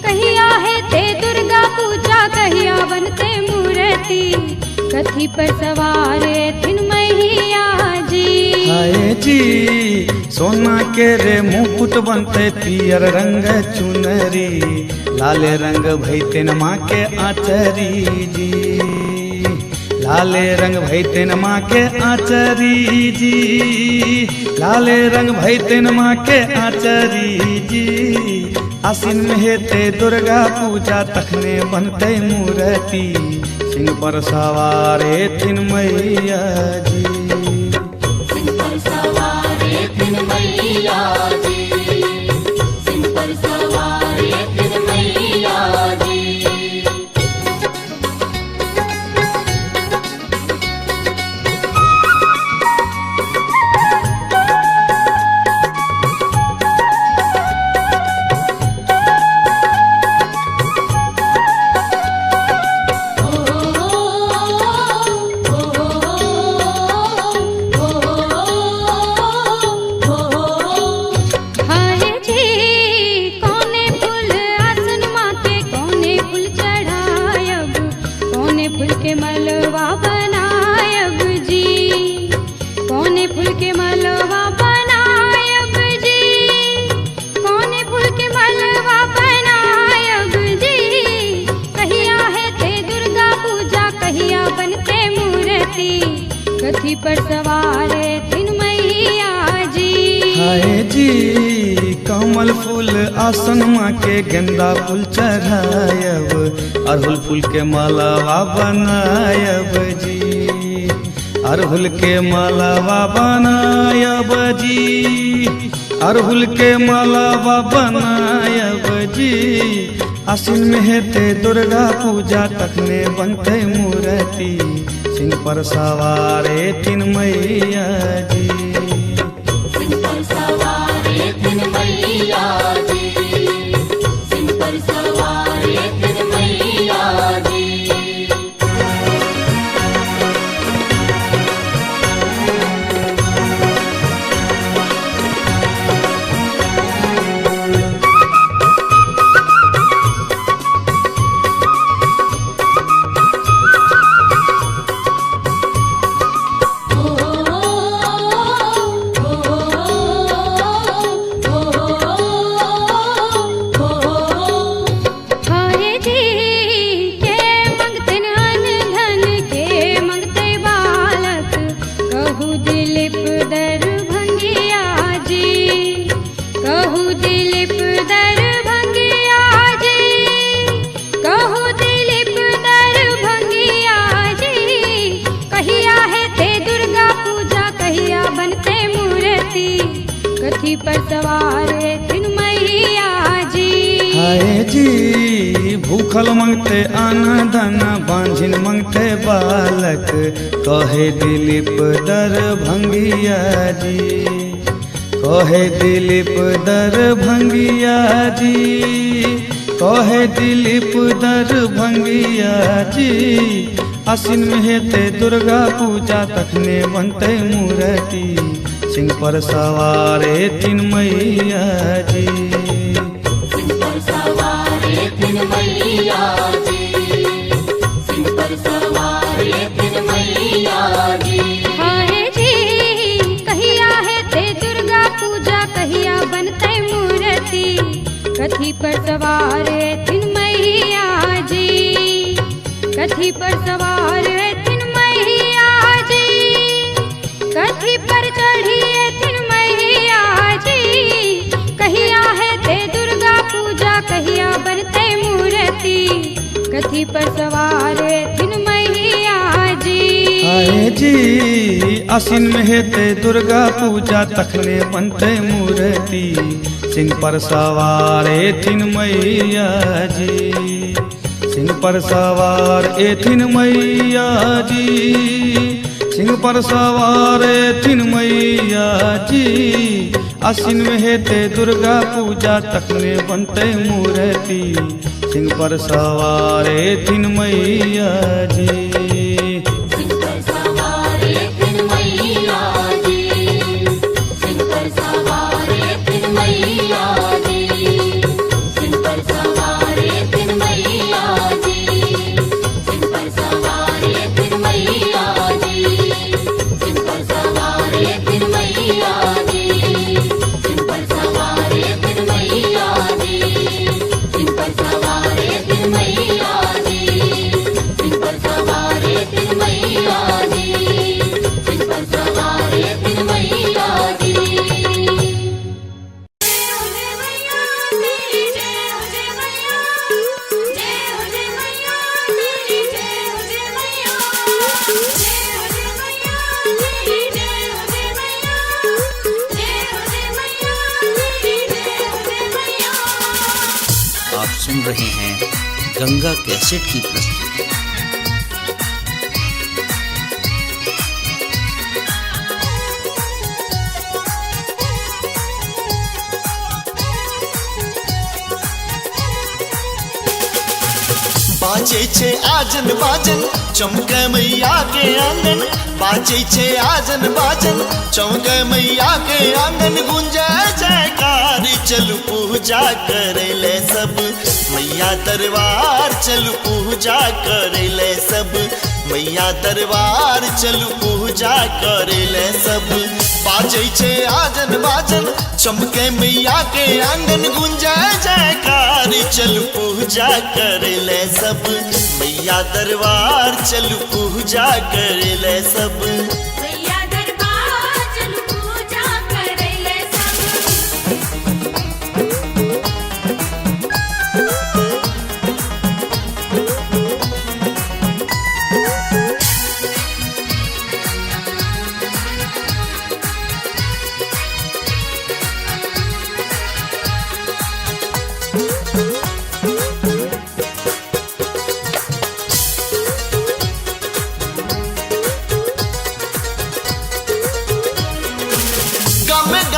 कहिया है ते दुर्गा पूजा, कहिया बनते मूर्ति, कथी पर सवार थिन मैया जी। आए जी सोना के रे मुकुट बनते, पियर रंग चुनरी, लाले रंग भैतन माँ के आचरी जी, लाले रंग भैतन माँ के आचरी जी, लाले रंग भैतन माँ के आचरी जी। आसिन में है ते दुर्गा पूजा, तखने बनते मूर्ति, सिंह पर सवार थिन मैया जी। सिंह पर सवार थिन मैया जी, सिंह पर सवार थिन मैया जी। कथी पर सवार थिन मैया जी। हाय जी कमल फूल आसन माँ के, गेंदा फूल चढ़ायब, अड़हुल फूल के मालावा बनायब जी, अड़हुल के मालावा बनायब जी, अड़हुल के मालावा बनायब जी। आसिन में है ते दुर्गा पूजा, तखने बनते मूर्ति, सिंह पर सवार थिन मैया जी। सिंह पर सवार थिन मैया जी, सिंह पर सवार थिन मैया जी। कथी पर सवार थिन मैया भूखल मंगते आना दाना बांझिन मंगते बालक कहे दिलीप दरभंगिया जी, कहे दिलीप दरभंगिया जी, कहे दिलीप दरभंगिया जी। आसिन में हेते दुर्गा पूजा तखने बनते मूर्ति, सिंह पर सवारे तीन मैया जी। सिंह पर सवारे तीन मैया जी, सिंह पर सवारे तीन मैया जी। हाय जी कहिया है ते दुर्गा पूजा, कहिया बनते मूर्ति, कथी पर सवार है तीन मैया जी, कथी पर सवार है तीन मैया जी, कथी पर चढ़ी है तीन मैया जी। कहिया है ते दुर्गा पूजा, कहिया बनते मूर्ति, कथी पर सवार है तीन मैया जी। आए जी आसिन में हेते दुर्गा पूजा तखने बनते मूर्ति, सिंह पर सवार तीन मैया जी, सिंह पर सवार तीन मैया जी, सिंह पर सवार तीन मैया जी। आसिन में हेते दुर्गा पूजा तखने बनते मूर्ति, सिंह पर सवार तीन मैया जी। सिंह पर सवारे तीन मैया जी, सिंह पर सवारे तीन मैया जी, सिंह पर सवारे तीन मैया जी, सिंह पर सवारे तीन मैया जी, सिंह पर सवारे तीन मैया जी, सिंह पर सवारे तीन मैया जी, सिंह पर सवारे तीन मैया जी, सिंह पर सवारे तीन मैया जी, सिंह पर सवारे तीन मैया जी। आप सुन रहे हैं गंगा कैसेट की प्रस्तुति। बाजे छे आजन बाजन चमके मैया के आंगन, बाजे छे आजन बाजन चमके मैया के आंगन। गुंजे जयकार चलू पूजा करे ले सब मैया दरबार, चलू पूजा करे ले सब मैया दरबार, चलू पूजा करे ले सब। बाजे छे आजन बाजन चमके मैया के आंगन, गुंजे जयकार चलू पूजा करे ले सब मैया दरबार, चलू पूजा करे ले सब। मैया दरबार चलू पूजा करे ले सब।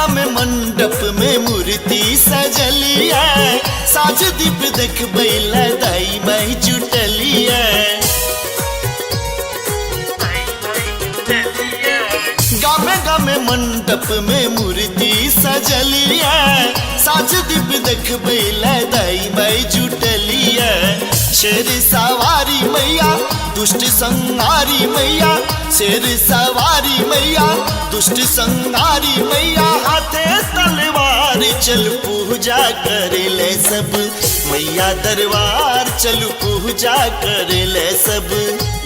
में मंडप में मूर्ति सजलिया, साज दीप देख बैला दाई माई जुटलिया। गामे गामे मंडप में मूर्ति सजलिया, साज दीप देख बैला दाई माई जुटलिया। शेर सवारी मैया दुष्ट संहारी मैया, शेर सवारी मैया दुष्ट संहारी मैया। हाथे तलवार चल पूजा करे ले सब मैया दरबार, चल पूजा करे ले सब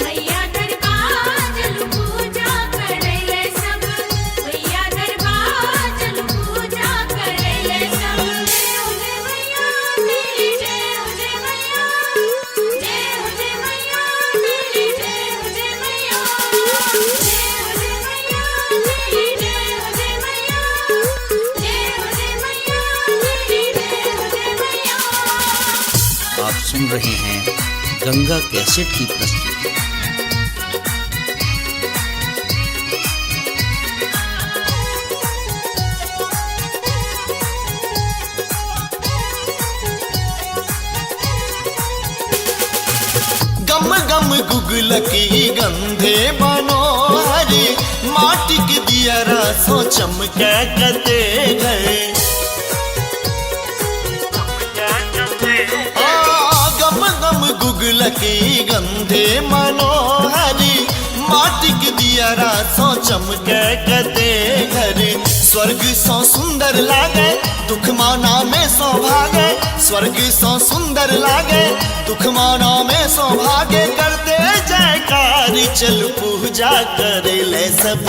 मैया दरबार चल पूजा करे ले सब, मैया दरबार चल पूजा करे ले सब। जय हो जय मैया तेरी, जय हो जय मैया, जय हो जय मैया तेरी, जय हो जय मैया, जय हो जय मैया तेरी, जय हो जय मैया, जय हो जय मैया तेरी, जय हो जय मैया। आप सुन रहे हैं गंगा कैसेट की प्रस्तुति। गम गम गुगलकी गंधे मनोहरी माटी के दिया रसों चमके कते गए। गम गम गुगलकी गंधे मनोहरी माटी के दिया रसों चमके कते घर। स्वर्ग सो सुंदर लागे दुख माना में सौभागे, स्वर्ग सो सुंदर लागे दुख माना में सौभागे। करते जयकार चल पूजा करे ले सब,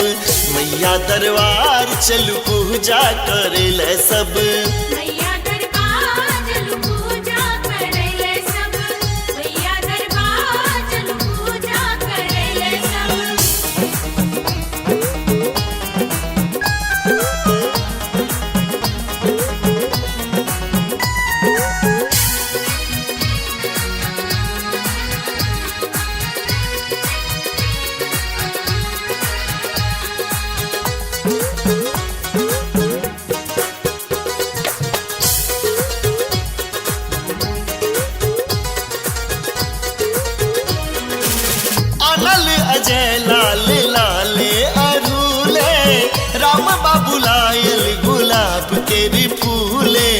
मैया दरबार चल पूजा करे ले सब। मैया दरबार चल पूजा करे ले सब, मैया दरबार चल पूजा करे ले सब। अनल अजय लाल लाले अरूले, राम बाबू लायल गुलाब के भी फूले।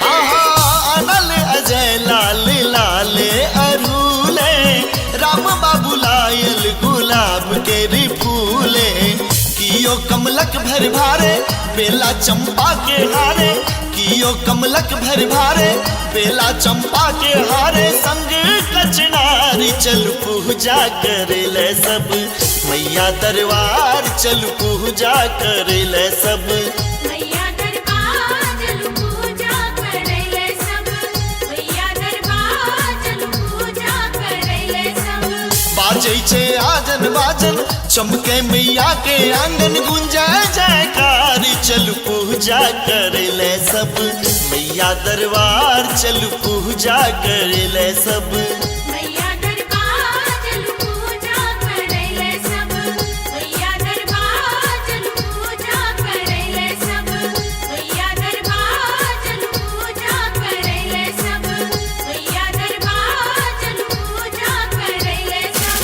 आहा अनल अजय लाल लाले अरूले, राम बाबू लायल गुलाब के भी फूले। कियो कमलक भर भारे बेला चंपा के हारे, कियो कमलक भर भारे बेला चंपा के हारे। संग कचनारी चल पूजा करे ले सब, मैया दरबार चल पूजा करे ले सब। मैया दरबार चल पूजा करे ले सब, मैया दरबार चल पूजा करे ले सब। बाजै छे आजन बाजन चमके मैया के आंगन, गुंजा जयकार चल पूजा करे ले सब, मैया दरबार चल पूजा करे ले सब। मैया दरबार चल पूजा करे ले सब, मैया दरबार चल पूजा करे ले सब, मैया दरबार चल पूजा करे ले सब, मैया दरबार चल पूजा करे ले सब।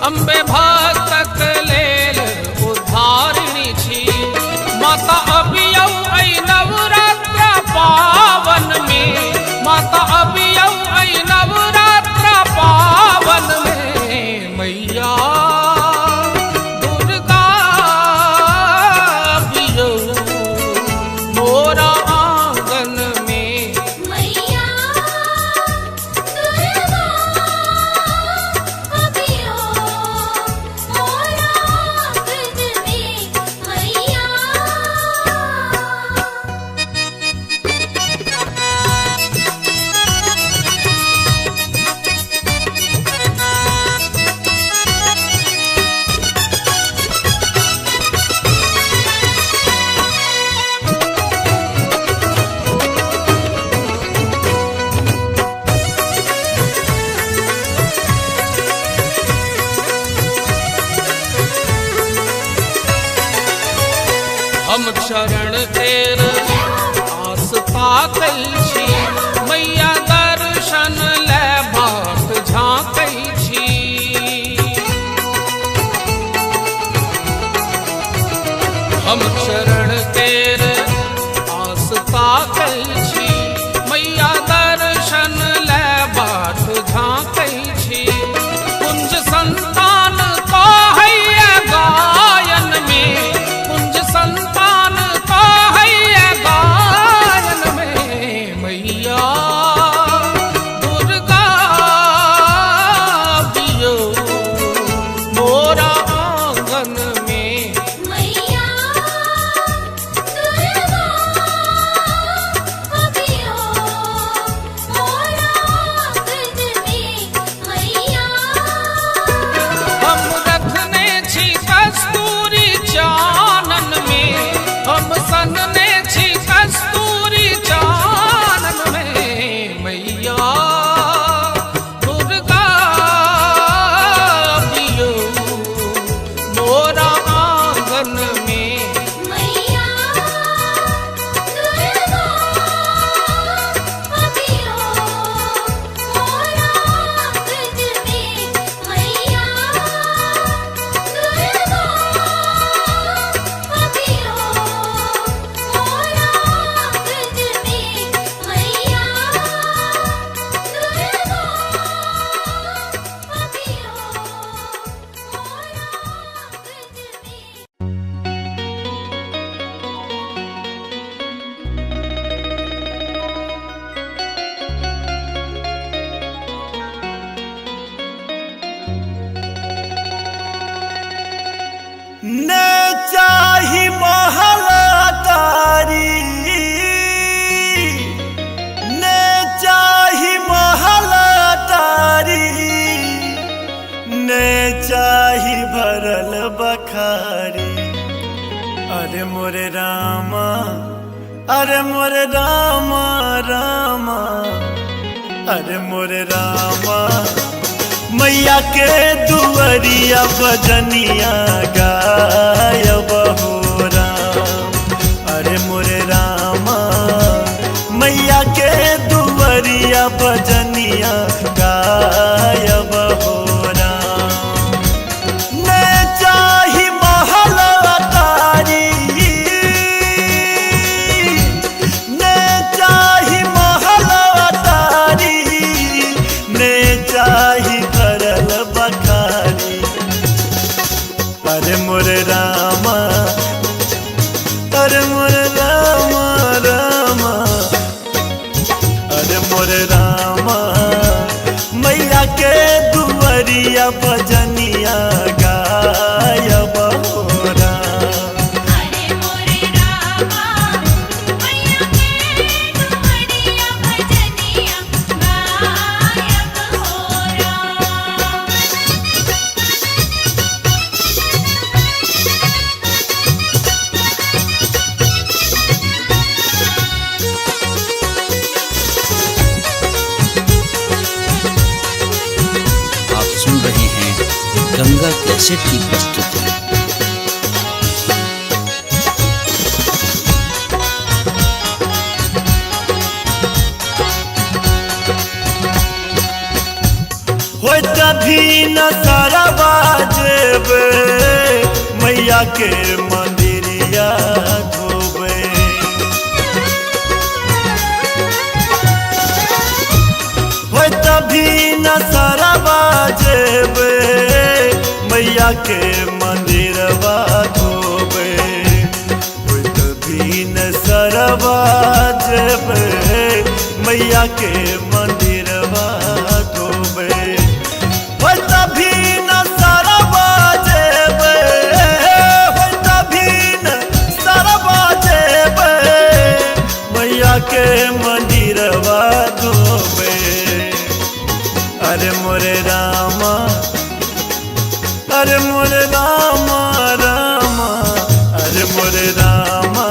अम्बे भक्तक लेल उद्धारिणी छी। माता अबियौ ऐ नवरात्र पावन में, माता अबियौ ऐ नवरात्र पावन में। मैया दुर्गा अबियौ मोरा आंगन में। मैया दुर्गा अबियो मोरा आंगन में। मैया हम शरण तेर आस ताकै छी। मैया दर्शन ले बाट झाँकै छी। हम शरण तेर आस ताकै छी। मैया दर्शन ले बाट झाँकै छी। कुंज संतान कहैया गायन में, कुंज संतान कहैया गायन में। मैया दुर्गा अबियौ मोरा आंगन में। मैया दुर्गा अबियो मोरा आंगन में। मैया हम रखने छी कस्तूरी चानन में, हम सनने छी कस्तूरी चानन में। मैया दुर्गा अबियौ मोरा आंगन में। मैया दुर्गा अबियो मोरा आंगन में। मैया दुर्गा अबियो मोरा आंगन में। मैया ने चाही महलतारी, ने चाही महलतारी, ने चाही भरल बखारी। अरे मोरे रामा, अरे मोरे रामा रामा, अरे मोरे रामा। मैया के दुअरिया भजनिया गायब हो राम। अरे मोरे रामा, मैया के दुअरिया भजनिया गायब हो राम। ने चाही महल अटारी, ने चाही महल अटारी, ने चाही भरल बखारी। अरे मोरे रामा, अरे मोरे रामा रामा, अरे मोरे रामा। मैया के दुअरिया भजनिया गायब हो राम। अरे मोरे रामा, मैया के दुअरिया भजनिया गायब हो राम। आप सुन रहे हैं गंगा कैसेट की प्रस्तुति। हो तभी न सरवा के मंदिरिया धोबे। हो तभी न सरवा जेबे मैया के मंदिरवा धोबे। हो तभी न सरवा जेबे मैया के मंदिरवा धोबे। हो तभी न सरवा जेबे, हो तभी न सरवा जेबे मैया के मंदिरवा धोबे। अरे मोरे रामा, अरे मोरे रामा रामा, अरे मोरे रामा,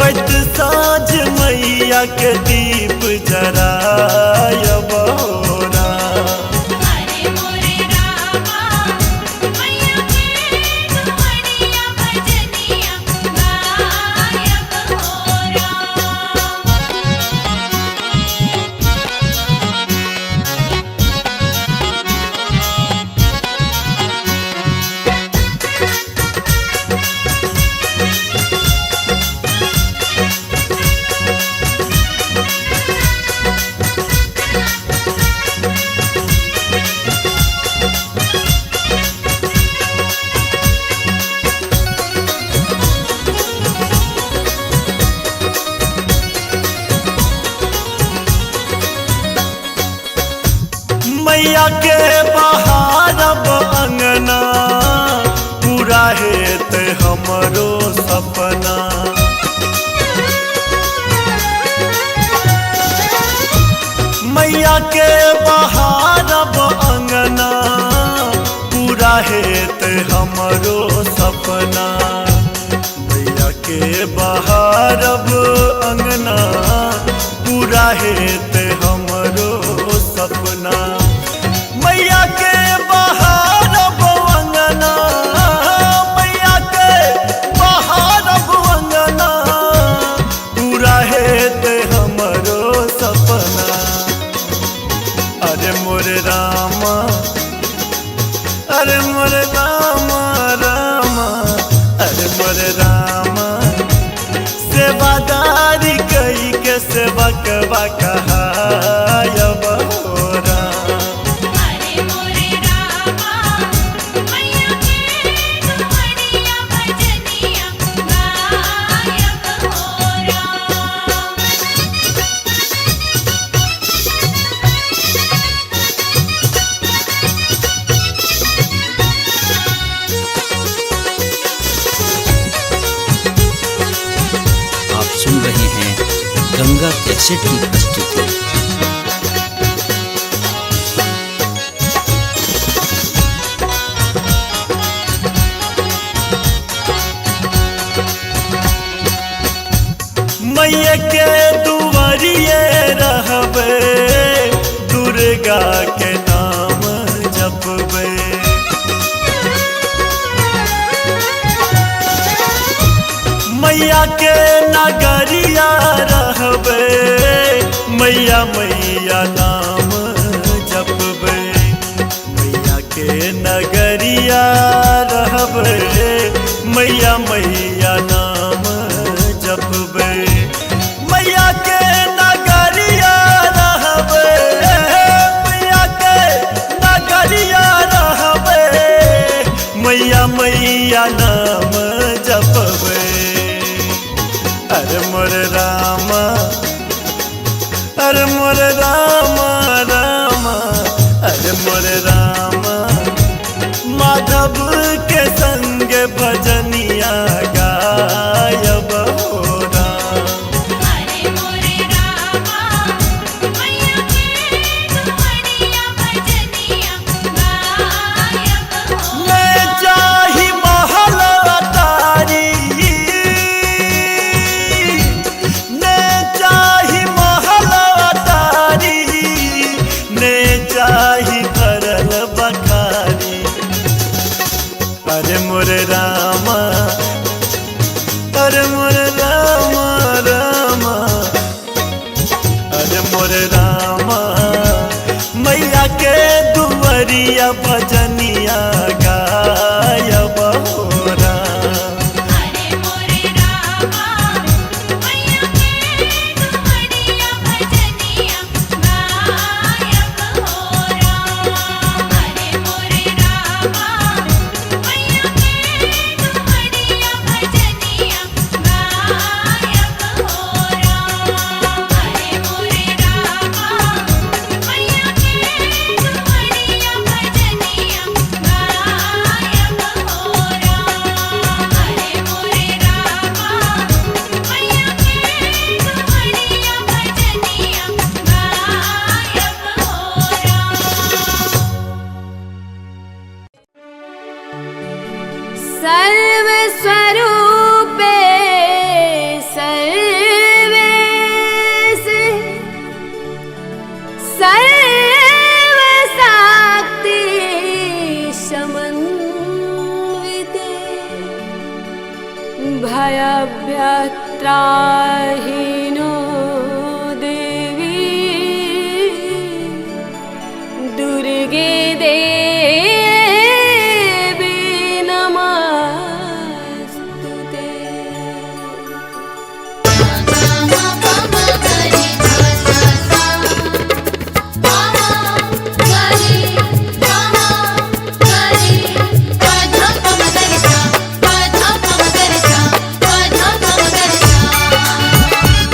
वैत साँझ मैया के दीप जरायब हो राम। अरे मोरे रामा मैया के दुआरिया भजनिया गायब हो राम। मैया के बहारब अंगना पूरा हेत हमरो सपना। मैया के बहारब अंगना पूरा हेत हमरो सपना। मैया के बहारब अंगना पूरा हेत हमरो सपना। मैया के बहारब अंगना, मैया के बहारब अंगना पूरा हेत हमरो सपना। अरे मोरे रामा, अरे मोरे रामा रामा, अरे मोरे रामा, सेवादारी कई के सेवकवा कहायब हो राम। अरे मोरे रामा मैया के दुआरिया भजनिया गायब हो राम। आप सुन रहे हैं गंगा कैसेट की प्रस्तुति। मैया के दुआरिये रहबे, दुर्गा के नाम जपबे। मैया के नगरिया रहबे, मैया मैया नाम जपबे। मैया के नगरिया रहबे, मैया मैया नाम जपबे। मैया के नगरिया रहबे, मैया के नगरिया रहबे, मैया मैया नाम जपबे। अरे मोरे रामा, अरे मोरे रामा रामा, अरे मोरे रामा, माधव के संग भजनिया गायब हो राम। अरे मोरे रामा मैया के दुआरिया भजनिया गायब हो मैं चाही महल अटारी, मैं चाही महल अटारी, मैं चाही भरल बखारी। अरे मोरे रामा, अरे मोरे रामा रामा, अरे मोरे रामा, मैया के दुआरिया भजनिया गायब हो राम। सर्वस्वरूपे सर्वेश सर्वशक्ति समन्विते भयभ्यत्राहिनो देवी दुर्गे देवी नमस्तुते। Thank you.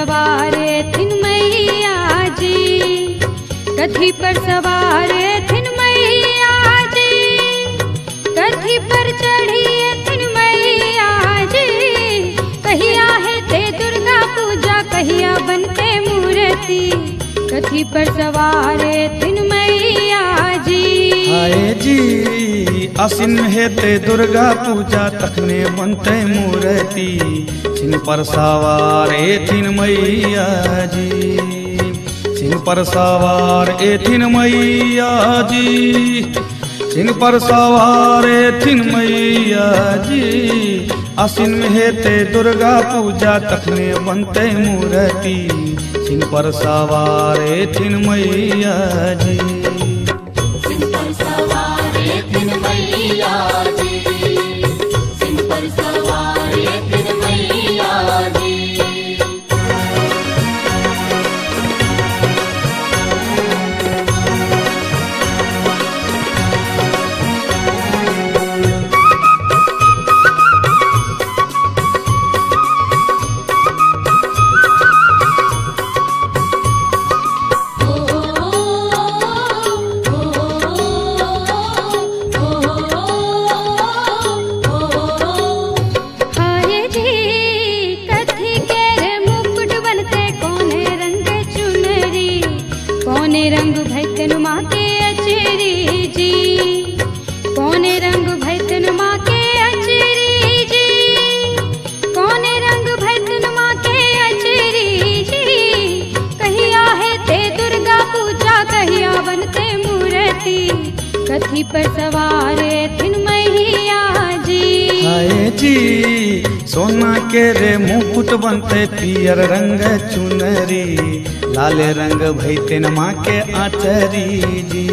सवार थिन मैया जी, कथी पर सवार थिन मैया जी, कथी पर चढ़ी थिन मैया जी। कहिया है ते दुर्गा पूजा, कहिया बनते मूर्ति, कथी पर सवार थिन मैया जी। हाय जी आसिन में हेते दुर्गा पूजा, तखने बनते मूर्ति, सिंह पर सवार थिन मैया जी, सिंह पर सवार थिन मैया जी, सिंह पर सवार थिन मैया जी। आसिन में हेते दुर्गा पूजा, तखने बनते मूर्ति, सिंह पर सवार थिन मैया जी। सिंह पर सवार थिन मैया जी, सिंह पर सवार थिन मैया जी। रंग भैतन माँ के अचरी जी, कौने रंग भैतन माँ के अचरी जी, कौने रंग भैतन माँ के अचरी जी। कहिया है ते दुर्गा पूजा, कहिया बनते मूर्ति, कथी पर सवार थिन मैया जी। हाय जी सोना के रे मुकुट बनते, पियर रंग चुनरी, लाले रंग भैतेन माँ के आचरी जी,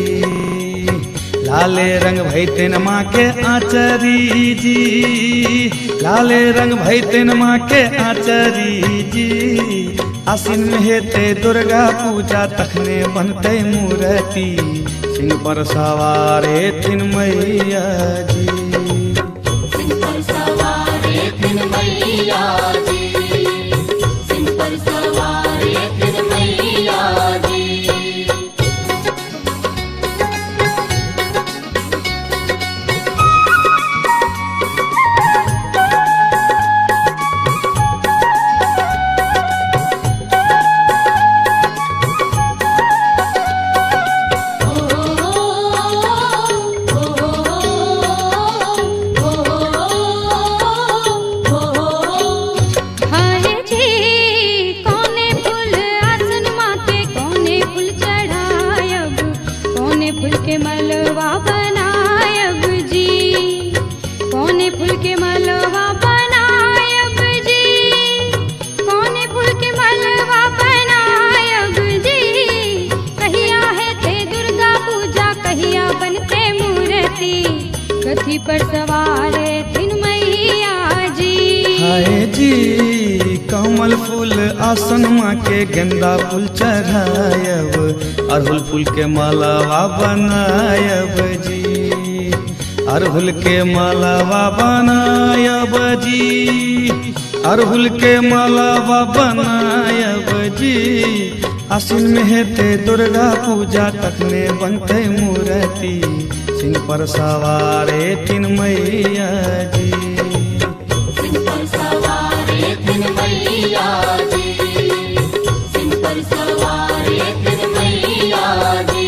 लाले रंग भैतेन माँ के आचरी जी, लाले रंग भैतेन माँ के आचरी जी। आसिन में हेते दुर्गा पूजा, तखने बनते मूर्ति, सिंह पर सवार थिन मैया जी। सिंह पर सवार थिन मैया जी, सिंह पर सवार थिन मैया जी। के मलवा बनायब जी, कौने फूल के मलवा बनायब जी, कौने फूल के मलवा बनायब जी। कहिया है ते दुर्गा पूजा, कहिया बनते मूर्ति, कथी पर सवार थिन मैया जी। हाय जी कमल फूल आसन माँ के, गेंदा फूल चढ़ायब, अड़हुल फूल के मालावा बनायब जी, अड़हुल के मालावा बनायब जी, अड़हुल के मालावा बनायब जी। आसिन में हेते दुर्गा पूजा, तखने बनते मूर्ति, सिंह पर सवार थिन मैया जी। सिंह पर सवार थिन मैया जी, सिंह पर सवार थिन मैया जी।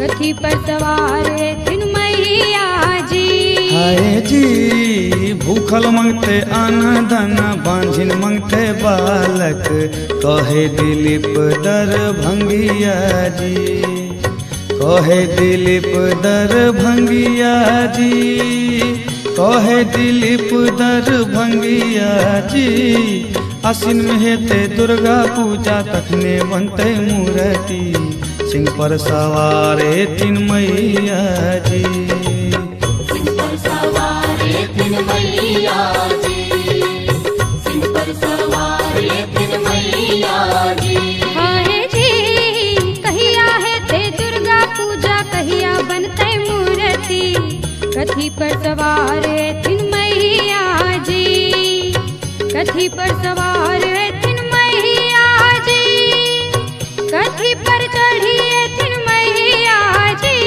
कथी पर सवार थिन मैया जी। जी भूखल मंगते अन्न धन बांझिन मंगते बालक कहे दिलीप दरभंगिया जी कहे दिलीप दरभंगिया जी कहे दिलीप दरभंगिया जी आसिन में हेते दुर्गा पूजा तखने बनते मूर्ति सिंह पर सवारे तीन मैया जी सिंह पर सवारे तीन मैया जी सिंह पर सवारे तीन मैया जी हाय जी कहिया है ते दुर्गा पूजा कहिया बनते मूर्ति कथी पर सवार है तीन मैया जी कथी पर सवार है तीन मैया जी कथी पर चढ़ी है तीन मैया जी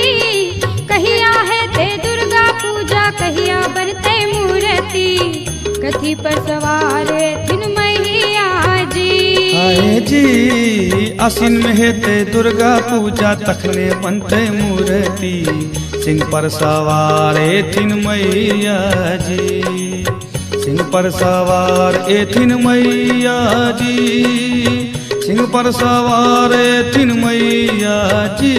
कहिया है ते दुर्गा पूजा कहिया बनते मूर्ति कथी पर सवार है तीन मैया जी आए जी आसिन में हेते दुर्गा पूजा तखने बनते मूर्ति सिंह पर सवार तीन मैया जी सिंह पर सवार तीन मैया जी सिंह पर सवार तीन मैया जी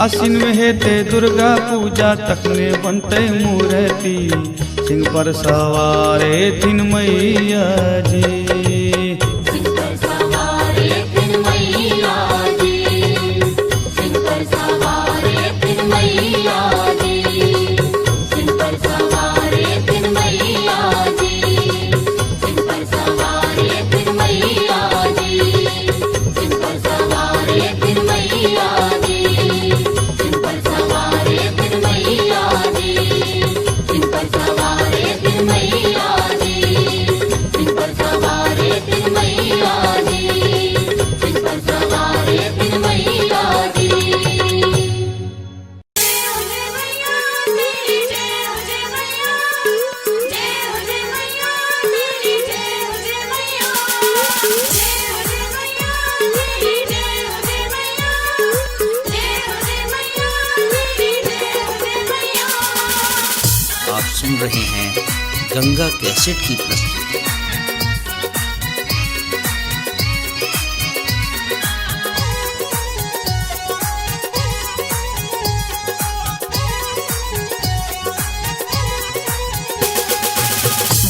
आसिन में हेते दुर्गा पूजा तखने बनते मूर्ति सिंह पर सवार तीन मैया जी सिंह पर सवारे तीन मैया जी सिंह पर सवारे तीन मैया जी सिंह पर सवारे तीन मैया जी सिंह पर सवारे तीन मैया जी सिंह पर सवारे तीन मैया जी सिंह पर सवारे तीन मैया जी सिंह पर सवारे तीन मैया जी सिंह पर सवारे तीन मैया जी सिंह पर सवारे तीन मैया जी आप सुन रहे हैं गंगा कैसेट की प्रस्तुति।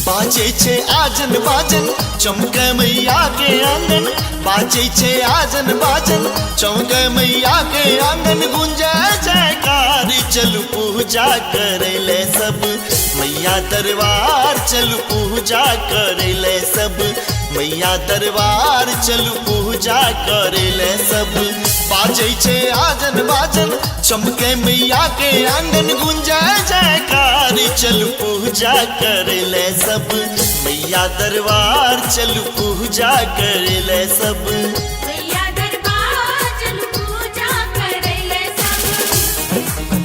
बाजे छे आजन बाजन चमके मैया के आंगन बाजे छे आजन बाजन चमके मैया के आंगन गुंजे जयकार चलू पूजा करे ले सब मैया दरबार चलू पूजा करे ले सब मैया दरबार चलू पूजा करे ले सब बाजे छे आजन बाजन चमके मैया के आंगन गुंजे जयकार चलू पूजा करे ले सब मैया दरबार चलू पूजा करे ले सब मैया दरबार चलू पूजा करे ले सब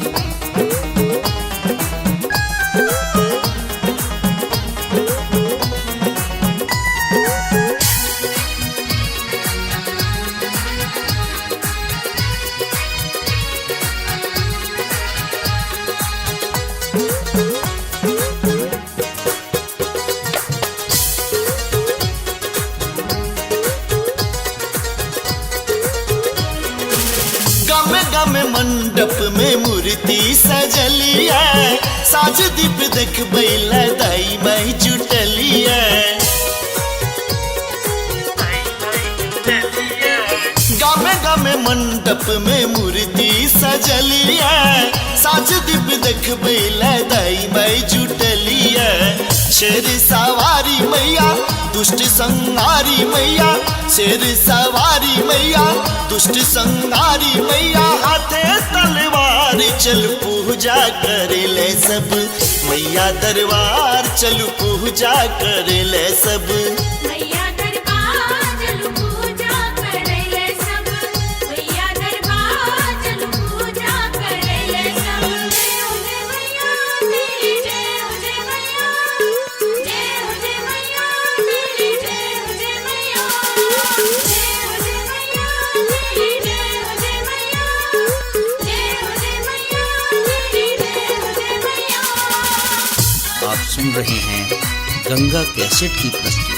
गम मंडप में मूर्ति सजलिया साज दीप देख बैला दाई माई जुटलिया गामे गामे मंडप में मूर्ति सजलिया साज दीप देख बैला दाई माई जुटलिया शेर सवारी मैया दुष्ट संहारी मैया शेर सवारी मैया दुष्ट संहारी मैया हाथे तलवार चल पूजा करे ले सब मैया दरबार चल पूजा करे ले सब मैया दरबार चलू पूजा करे ले सब मैया दरबार चलू पूजा करे ले सब जय हो जय मैया तेरी जय हो जय मैया जय हो जय मैया तेरी जय हो जय मैया जय हो जय मैया तेरी जय हो जय मैया जय हो जय मैया तेरी जय हो जय मैया आप सुन रहे हैं गंगा कैसेट की प्रस्तुति।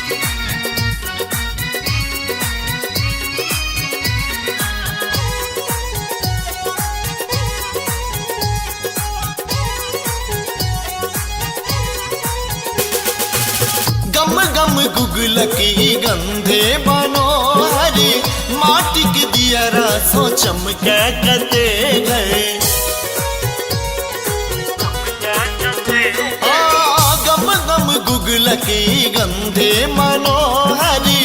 गम गम गुगलकी गंधे मनोहरी माटी के दियरा सो चमके कते गए। गम गम गुगलकी गंधे मनोहरी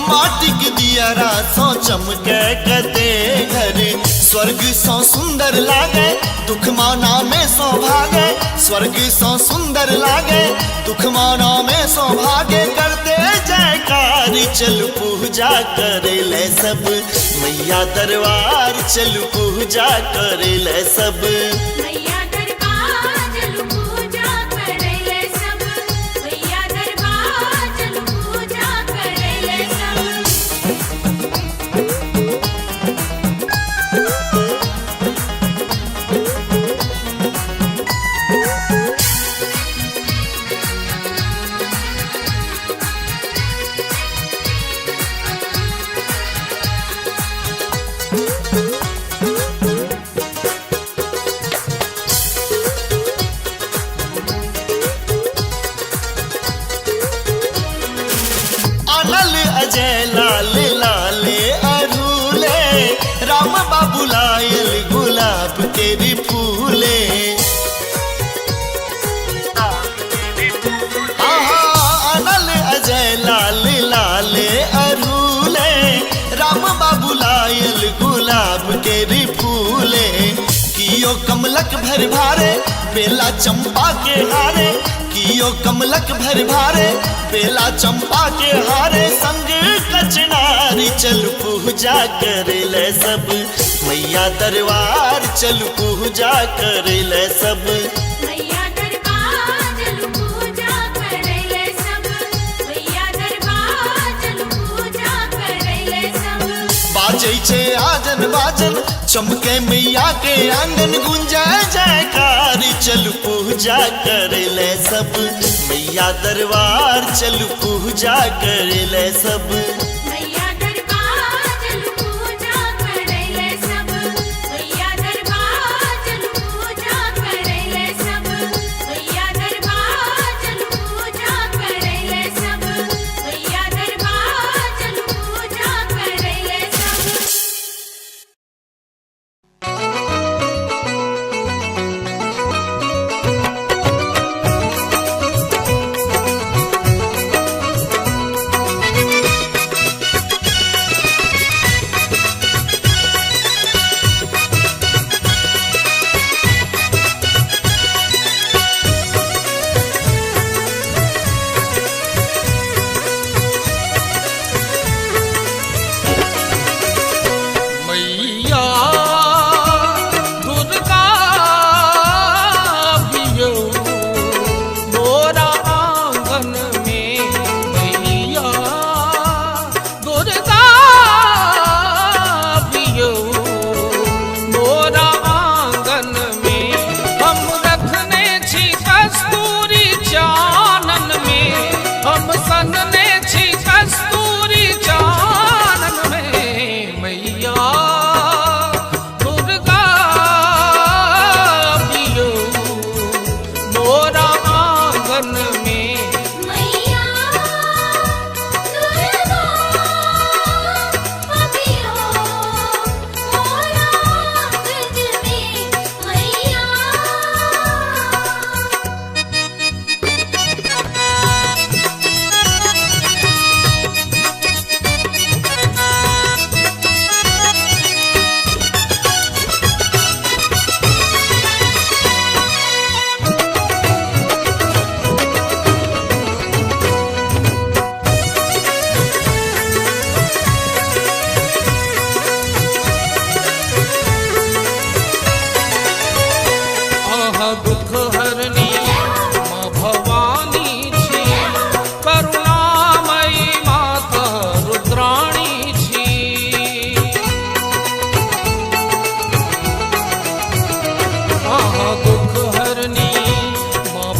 माटी के दियरा सो चमके कते घरे। स्वर्ग सो सुंदर लागे दुख माना में सौभागे। स्वर्ग सो सुंदर लागे दुख माना में सौभागे। करते जयकार चल पूजा करे ले सब मैया दरबार चल पूजा करे ले सब। मैया दरबार चल पूजा करे ले सब। मैया दरबार चल पूजा करे ले सब। अनल अजय लाल लाले अरूले राम बाबू लायल गुलाब के फूले। आहा अनल अजय लाल लाले अरूले राम बाबू लायल गुलाब के फूले। कियो कमलक भर भारे बेला चंपा के हारे। कियो कमलक भर भारे बेला चंपा के हारे। संग कचनारी चल पूजा करे ले सब मैया दरबार चल पूजा करे ले सब। मैया दरबार चल पूजा करे ले सब। मैया दरबार चल पूजा करे ले सब। बाजै छे आजन बाजन चमके मैया के आंगन गुंजे जयकार चल पूजा करे ले सब मैया दरबार चल पूजा करे ले सब। मैया दरबार चल पूजा करे ले सब। मैया दरबार चल पूजा करे ले सब। मैया दरबार चल पूजा करे ले सब। मैया दरबार चल पूजा करे ले सब।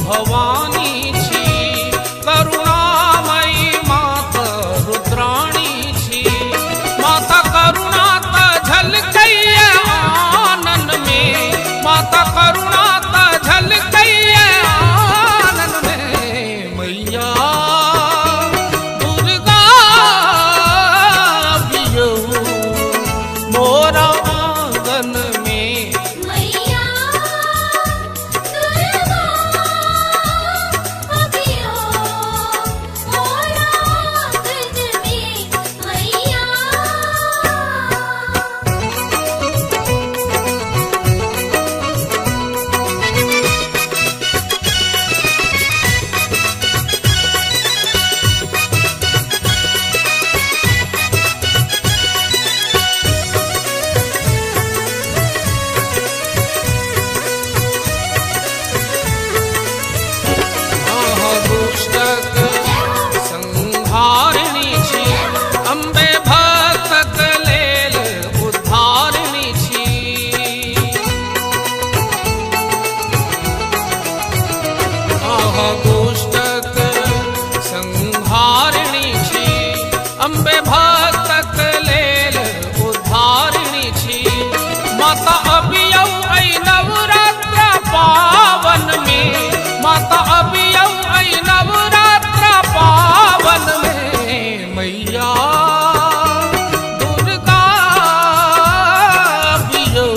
भवानी छी, करुणामयी माता रुद्राणी छी। माता करुणा त झलकैया आनन में, माता करुणा त झलकैया आनन में। मैया दुर्गा बियो मोरा आंगन में। मैया दुर्गा अभियो मोरा आंगन में। मैया दुष्टक संहारिणी छी, अम्बे भक्तक लेल उद्धारिणी छी। दुष्टक संहारिणी छी, अम्बे भक्तक लेल उद्धारिणी छी। माता अभियौ ऐ नवरात्र पावन में, माता अभियौ ऐ नवरात्र पावन में। मैया दुर्गा अभियौ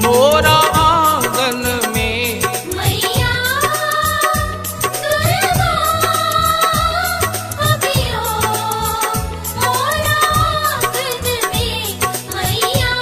मोरा आंगन में। मैया दुर्गा अभियो मोरा आंगन में। मैया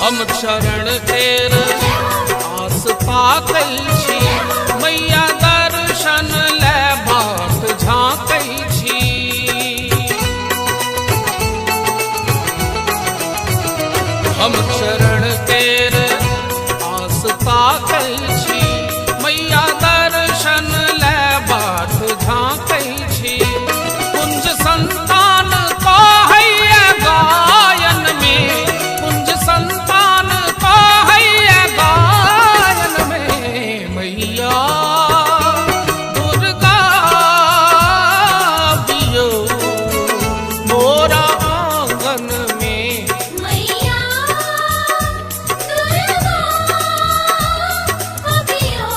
हम चरण तेर आस ताकै छी, मैया दर्शन ले बाट झाँकै छी। हम चरण तेर आस ताकै छी, मैया दर्शन ले बाट झाँकै छी। कुंज संतान कहैया गायन में, कुंज संतान कहैया गायन में। मैया दुर्गा बियो मोरा आंगन में। मैया दुर्गा अभियो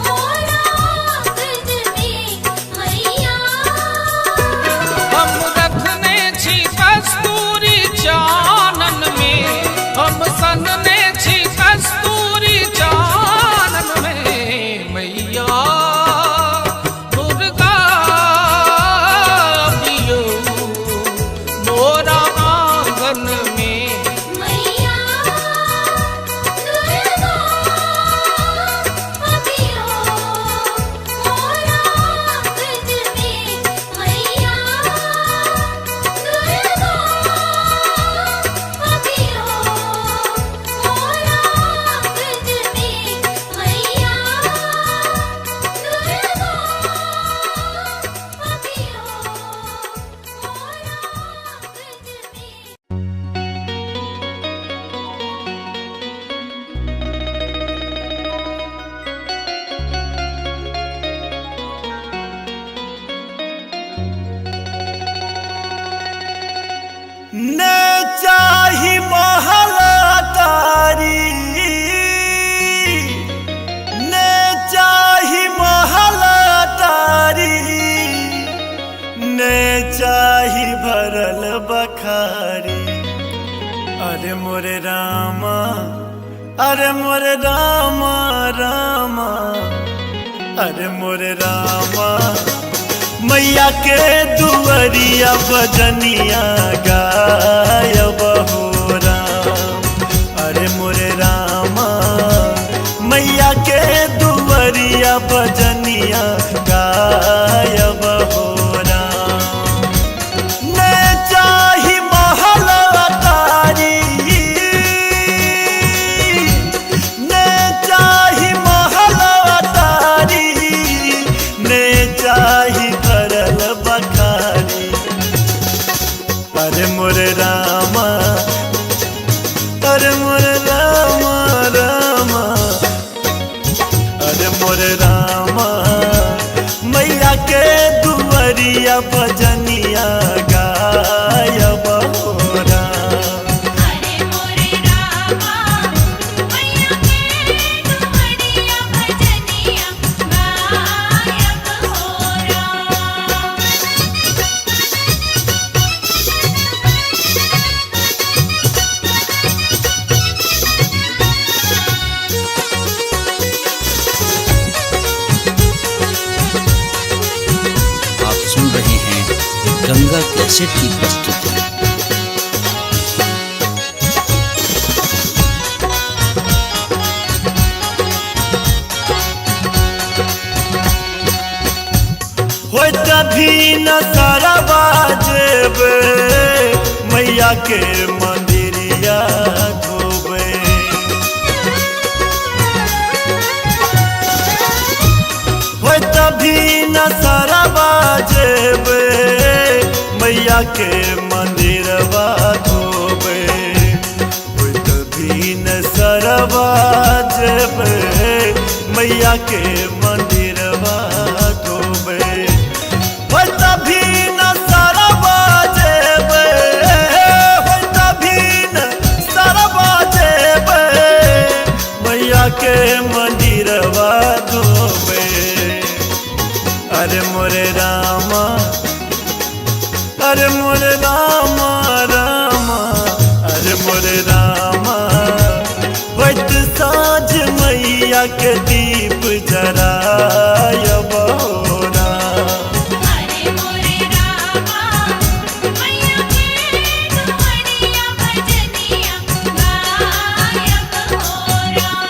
मोरा आंगन में। मैया हम रखने छी कस्तूरी चानन में, हम सनने छी कस्तूरी चानन में। मैया दुर्गा बियो मोरा आंगन में। मैया दुर्गा अभियो मोरा आंगन में। मैया दुर्गा अभियो मोरा आंगन में। मैया बखारी। अरे मोरे रामा, अरे मोरे रामा रामा, अरे मोरे रामा, मैया के दुवरिया बजनिया गायब हो राम। अरे मोरे रामा, मैया के दुवरिया भजनिया गायब हो राम। ने चाही महल अटारी, ने चाही महल अटारी, ने चाही भरल बखारी। अरे मोर रामा, अरे मोर रामा रामा, अरे मोर रामा, मैया के दुआरिया भजनिया गायब हो राम। अरे मोरे रामा मैया के दुआरिया भजनिया गायब हो राम। आप सुन रहे हैं गंगा कैसेट की प्रस्तुति। हो तभी न सरवा जेबे मैया के मंदिरिया धोबे। हो तभी न सरवा जेबे मैया के मंदिरवा धोबे। हो तभी न सरवा जेबे मैया के मंदिरवा धोबे। हो तभी न सरवा जेबे, हो तभी न सरवा जेबे मैया के मंदिरवा धोबे। अरे मोरे रामा, अरे मोरे रामा रामा, अरे मोरे रामा, होइत साँझ मैया के दीप जरायब हो राम। अरे मोरे रामा मैया के दुआरिया भजनिया गायब हो राम।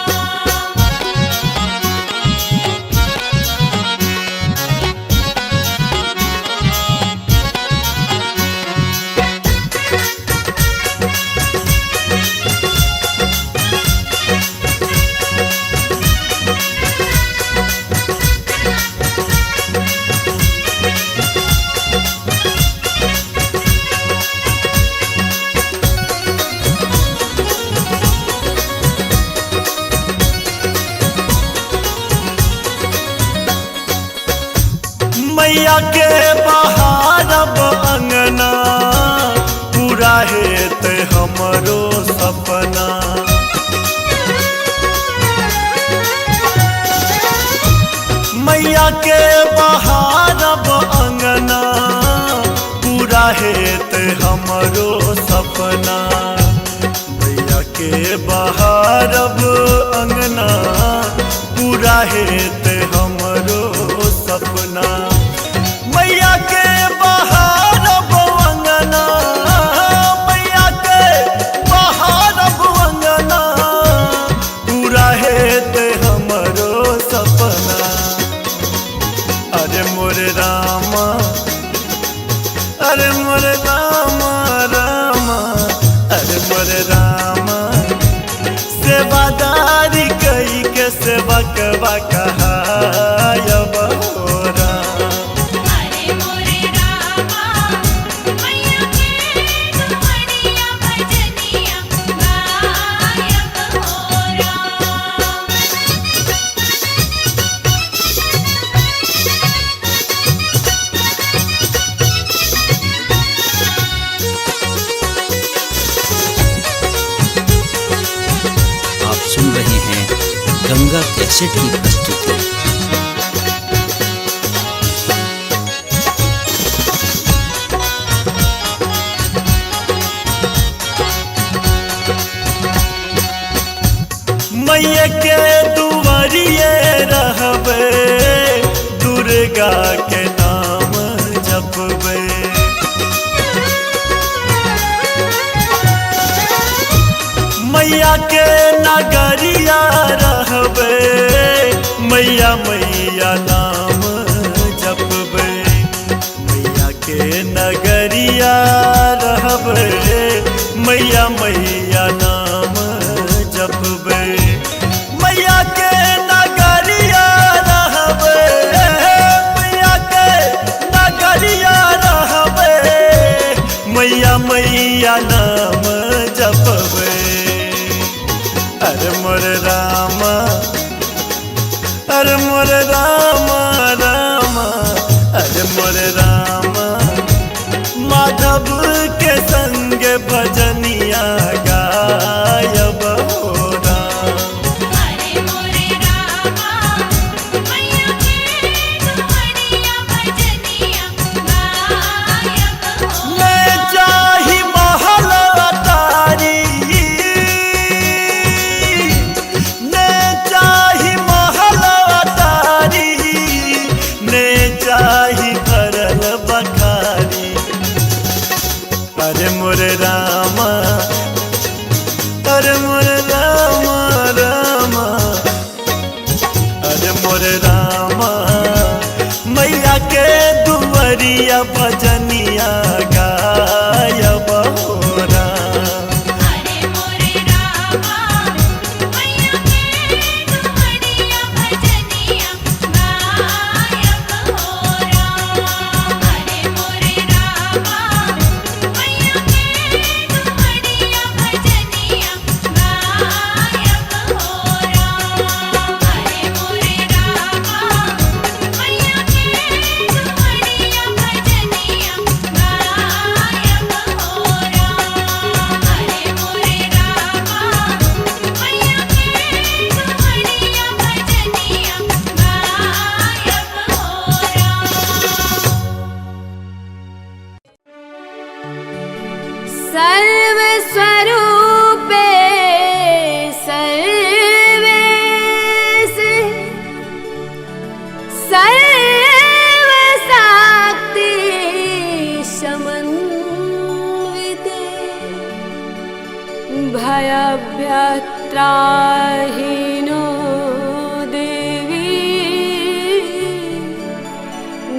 मैया के बहारब अंगना, पूरा हेत हमरो सपना। मैया के बहारब अंगना, पूरा हेत हमरो सपना। मैया के बहारब अंगना, पूरा हेत हमरो सपना। मैया के बहारब अंगना, मैया के बहारब अंगना, पूरा हेत हमरो सपना। अरे मोर रामा, अरे मोर रामा रामा, अरे मोर रामा, सेवादारी कई के सेवकवा कहायब हो राम। अरे मोरे रामा मैया के दुआरिया भजनिया गायब हो राम। आप सुन रहे हैं गंगा कैसेट की प्रस्तुति। मैया के दुआरिये रहबे, दुर्गा के नाम जपबे। मैया के नगरिया रहबे, मैया मैया मैया नाम जपबे, मैया के नगरिया रहबे, मैया मैया नाम जपबे, मैया के नगरिया रहबे, मैया के नगरिया रहबे, मैया मैया नाम जपबे। अरे मोर रामा, अरे मोर रामा रामा, अरे मोर रामा, माधव के संग भजनिया गायब हो राम। अरे मोरे रामा मैया के दुआरिया भजनिया गायब हो। मैं चाही महल अटारी, मैं चाही महल अटारी, मैं चाही भरल बखारी। अरे मोरे रामा, अरे मोरे रामा रामा, अरे मोरे रामा, मैया के दुआरिया भजनिया गायब हो राम। अरे मोरे रामा मैया के दुआरिया भजनिया गायब हो राम। अरे मोरे रामा मैया के दुआरिया भजनिया गायब हो राम। अरे मोरे रामा मैया के दुआरिया भजनिया गायब हो राम। अरे मोरे रामा मैया के दुआरिया भजनिया गायब हो राम। सर्वस्वरूपे सर्वेश सर्वशक्ति समन्विते भयभ्यत्राहिनो देवी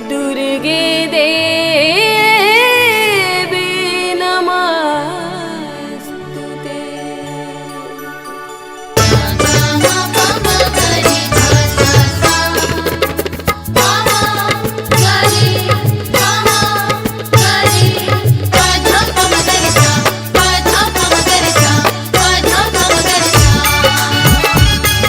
दुर्गे देवी नमस्तुते। Thank you.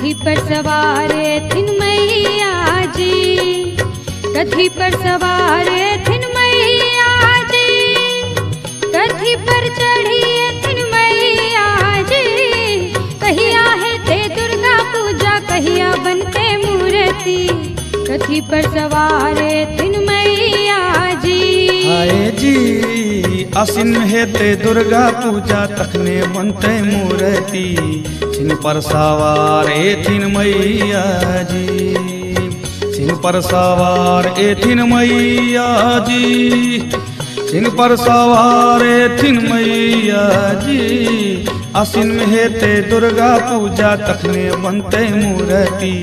कथी पर सवार थिन मैया जी, कथी पर सवार थिन मैया जी, कथी पर चढ़ी थिन मैया जी। कहिया है ते दुर्गा पूजा, कहिया बनते मूर्ति, कथी पर सवार थिन मैया जी। आए जी आसिन में हेते दुर्गा पूजा, तखने बनते मूर्ति, सिंह पर सवार थिन मैया जी, सिंह पर सवार थिन मैया जी, सिंह पर सवार थिन मैया जी। आसिन में हेते दुर्गा पूजा, तखने बनते मूर्ति,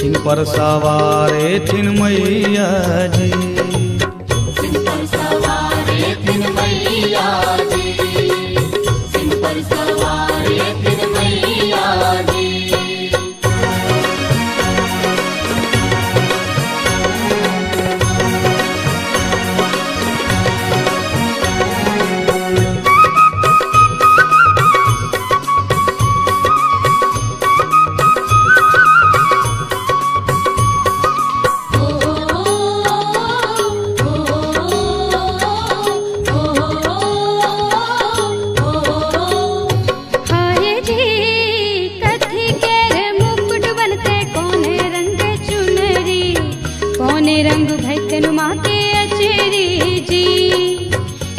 सिंह पर सवार थिन मैया जी। सिंह पर सवार थिन मैया जी, सिंह पर सवार थिन मैया जी। रंग भैतन माँ के अचरी जी,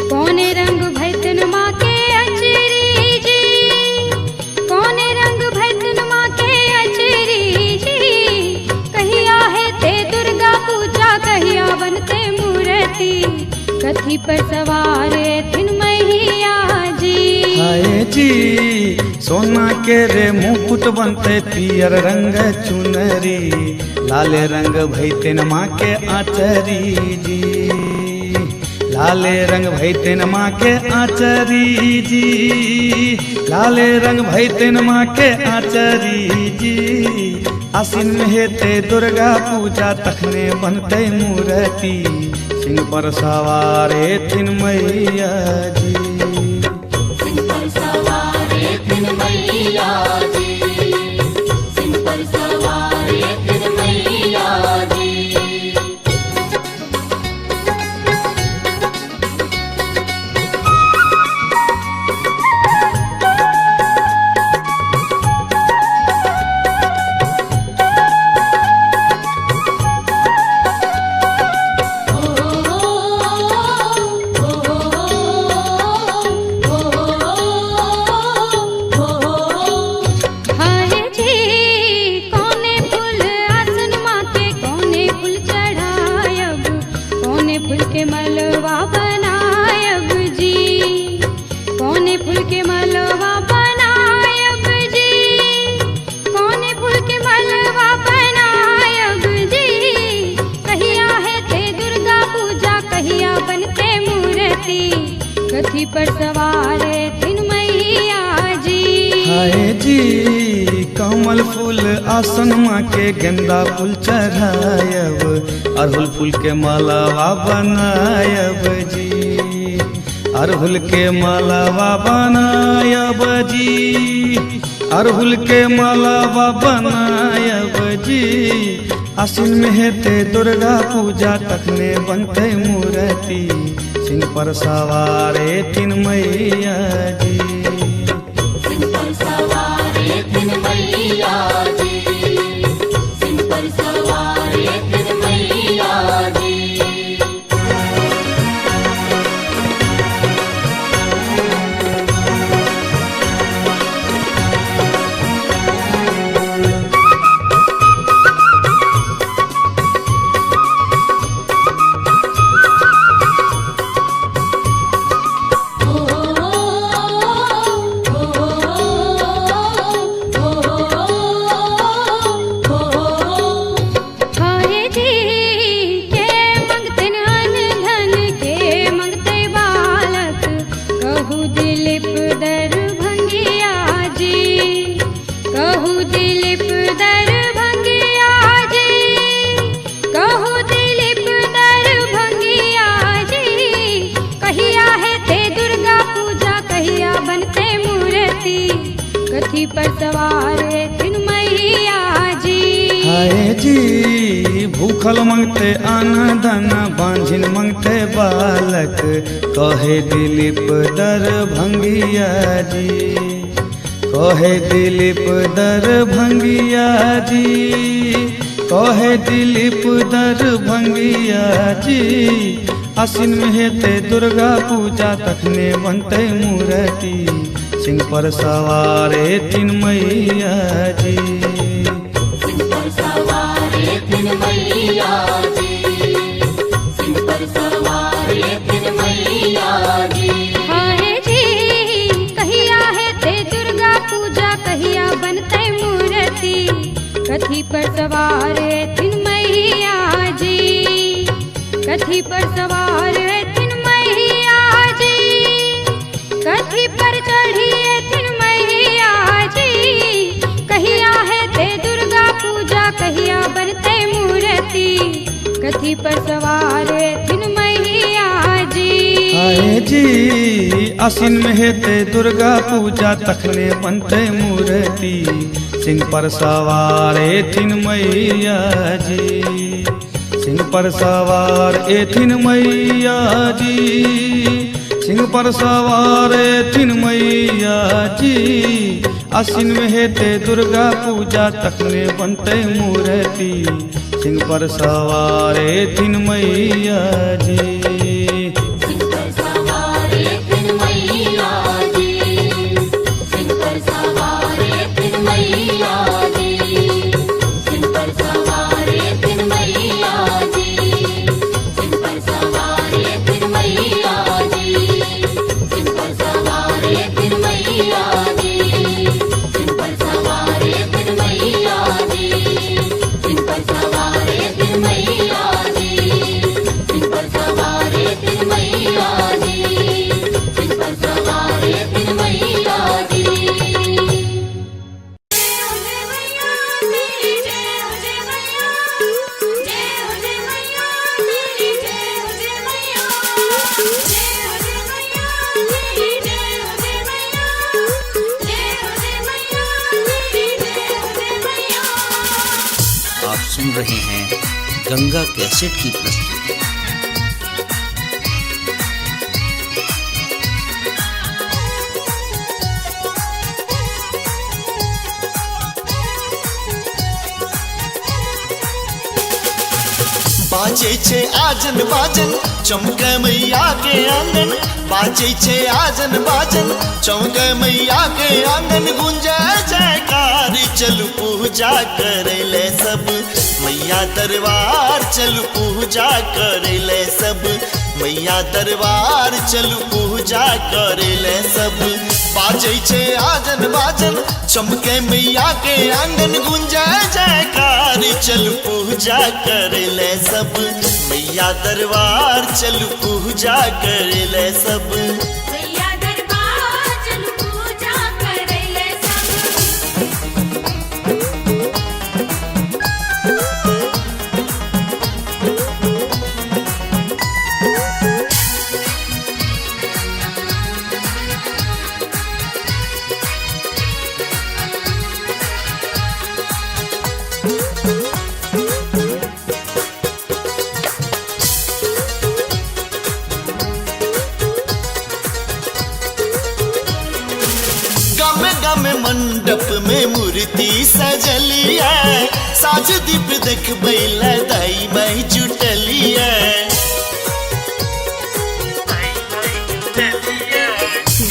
कौने रंग भैतन माँ के अचरी जी, कौने रंग भैतन माँ के अचरी जी। कहिया है ते दुर्गा पूजा, कहिया बनते मूर्ति, कथी पर सवार थिन मैया जी। आए जी सोना के रे मुकुट बनते, पियर रंग चुनरी, लाले रंग भैतन माँ के आचरी जी, लाले रंग भैतन माँ के आचरी जी, लाले रंग भैतन माँ के आचरी जी। आसिन में हेते दुर्गा पूजा, तखने बनते मूर्ति, सिंह पर सवार थिन मैया जी। सिंह पर सवार थिन मैया जी, सिंह पर सवार थिन मैया जी। मलवा बनायब जी, कौने फूल के मलवा बनायब जी, कौने फूल के मलवा बनायब जी। कहिया है ते दुर्गा पूजा, कहिया बनते मूर्ति, कथी पर सवार थिन मैया जी। हाय जी कमल फूल आसन माँ के, गेंदा फूल चढ़ायब, अड़हुल फूल के मालावा बनायब जी, अड़हुल के मालावा बनायब जी, अड़हुल के मालावा बनायब जी। आसिन में हेते दुर्गा पूजा, तखने बनते मूर्ति, सिंह पर सवार थिन मैया जी। सिंह पर सवार थिन मैया जी, सिंह पर सवार थिन मैया जी। कथी पर सवार थिन मैया हाय जी भूखल मंगते अन्न धन बांझिन मंगते बालक कहे दिलीप दरभंगिया जी कहे दिलीप दरभंगिया जी कहे दिलीप दरभंगिया जी आसिन में हेते दुर्गा पूजा तखने बनते मूर्ति सिंह पर सवारे तीन मैया जी सिंह पर सवारे तीन मैया जी सिंह पर सवारे तीन मैया जी हाय जी कहिया है ते दुर्गा पूजा कहिया बनते मूर्ति कथी पर सवार थिन मैया जी कथी पर सवार थिन मैया जी कथी पर चढ़ी थिन मैया जी कहिया है ते दुर्गा पूजा कहिया बनते मूर्ति कथी पर सवार थिन मैया जी हाय जी आसिन में हेते दुर्गा पूजा तखने बनते मूर्ति सिंह पर सवारे थिन मैया जी सिंह पर सवार थिन मैया जी सिंह पर सवार थिन मैया जी आसिन में हेते दुर्गा पूजा तखने बनते मूर्ति सिंह पर सवार थिन मैया जी सिंह पर सवारे तीन मैया जी सिंह पर सवारे तीन मैया जी सिंह पर सवारे तीन मैया जी सिंह पर सवारे तीन मैया जी सिंह पर सवारे तीन मैया जी सिंह पर सवारे तीन मैया जी सिंह पर सवारे तीन मैया जी सिंह पर सवारे तीन मैया जी सिंह पर सवारे तीन मैया जी आप सुन रहे हैं गंगा कैसेट की प्रस्तुति। बाजे छे आजन बाजन चमके मैया के आंगन बाजे छे आजन बाजन चमके मैया के आंगन गुंजे जयकार चलू पूजा करे ले सब मैया दरबार चलू पूजा करे ले सब मैया दरबार चलू पूजा करे ले सब बाजे छे आजन बाजन चमके मैया के आंगन गुंजे जयकार चलू पूजा करे ले सब मैया दरबार चलू पूजा करे ले सब मैया दरबार चल पूजा करे ले सब गमे गमे मंडप में मूर्ति सजली है साज दीप देख बैला दाई माई जुटली है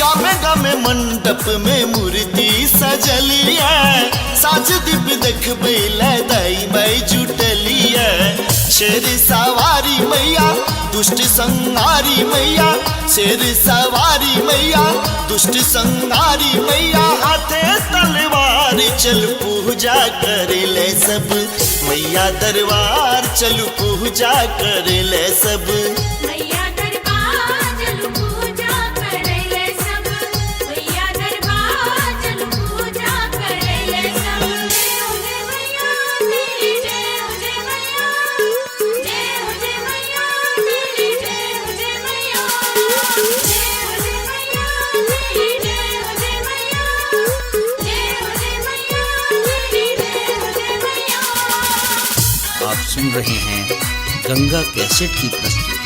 गमे गमे मंडप में मूर्ति सजली है साज दीप देख बैला दाई माई जुटली है शेर सवारी मैया दुष्ट संहारी मैया शेर सवारी मैया दुष्ट संहारी मैया हाथे तलवार चल पूजा करे ले सब मैया दरबार चल पूजा करे ले सब मैया दरबार चल पूजा करे ले सब मैया दरबार चल पूजा करे ले सब जय हो जय मैया तेरी जय हो जय मैया जय हो जय मैया तेरी जय हो जय मैया जय हो जय मैया तेरी जय हो जय मैया जय हो जय मैया तेरी जय हो जय मैया सुन रहे हैं गंगा कैसेट की प्रस्तुति।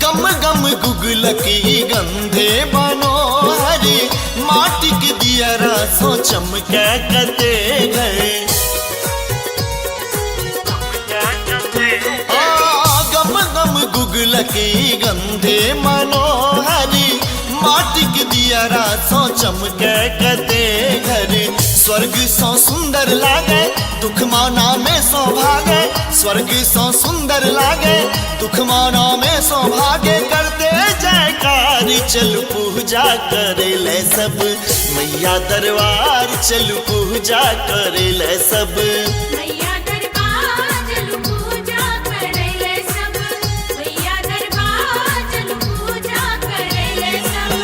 गम गम गुगलकी गंधे मनोहरी माटी के दियरा सो चमके कते गए। गम गम गुगलकी गंधे मनोहरी माटी के दियरा सो चमके कते घर। स्वर्ग सो सुंदर लागे दुख माना में सौभागे। स्वर्ग सो सुंदर लागे दुख माना में सौभागे। करते जयकार चल पूजा करे ले सब मैया दरबार चल पूजा करे ले सब। मैया दरबार चल पूजा करे ले सब। मैया दरबार चल पूजा करे ले सब।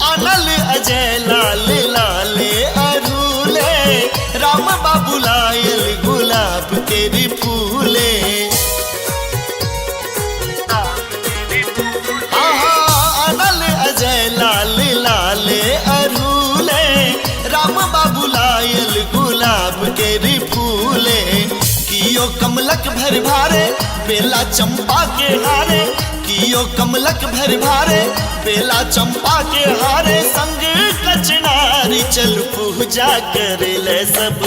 अनल अजय लाल लाले अरूले राम बाबू लायल गुलाब के भी फूले। अनल अजय लाल लाले अरूले राम बाबू लायल गुलाब के भी फूले। कियो कमलक भर भारे बेला चंपा के हारे। कियो कमलक भर भारे बेला चंपा के हारे। संग कचनारी चल पूजा करे ले सब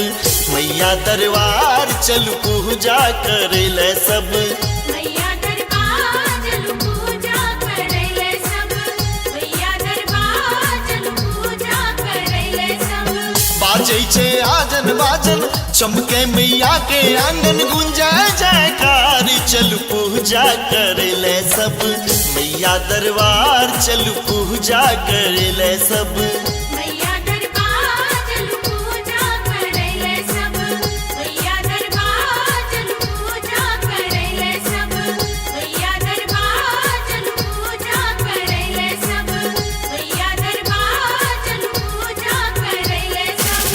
मैया दरबार चल पूजा करे ले सब। मैया दरबार चल पूजा करे ले सब। मैया दरबार चल पूजा करे ले सब। बाजै छे आजन बाजन चमके मैया के आंगन गुंजे जयकार चल पूजा करे ले सब मैया दरबार चल पूजा करे ले सब। मैया दरबार चल पूजा करे ले सब। मैया दरबार चल पूजा करे ले सब। मैया दरबार चल पूजा करे ले सब। मैया दरबार चल पूजा करे ले सब।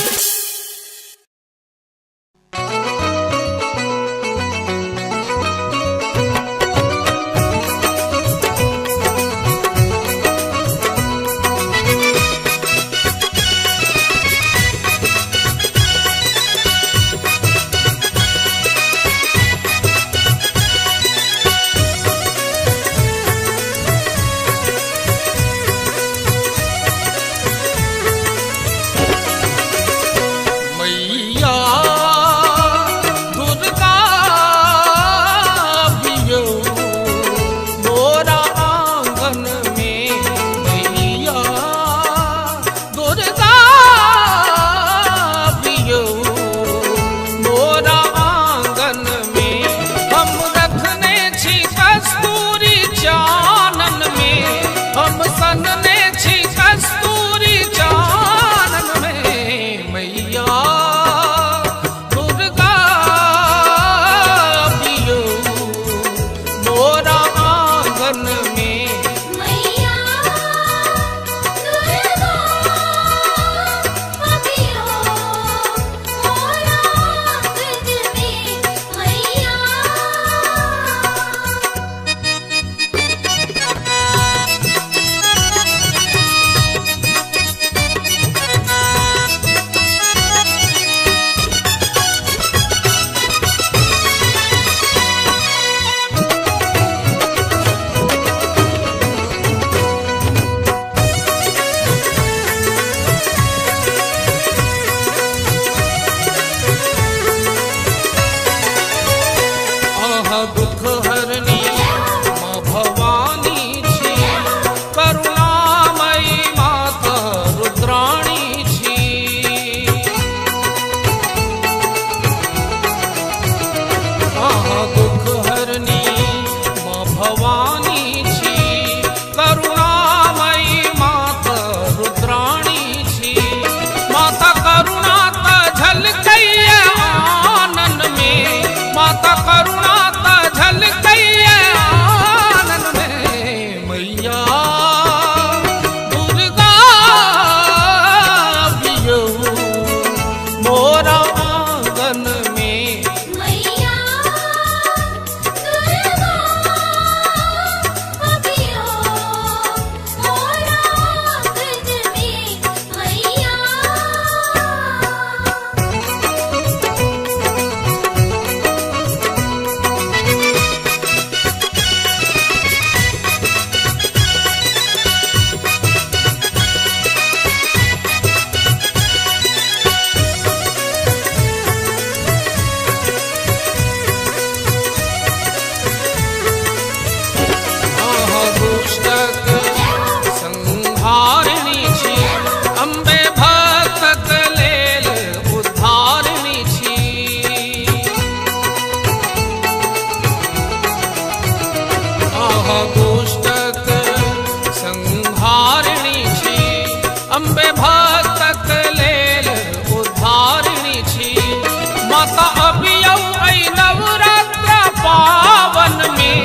माता अबियौ ऐ नवरात्र पावन में,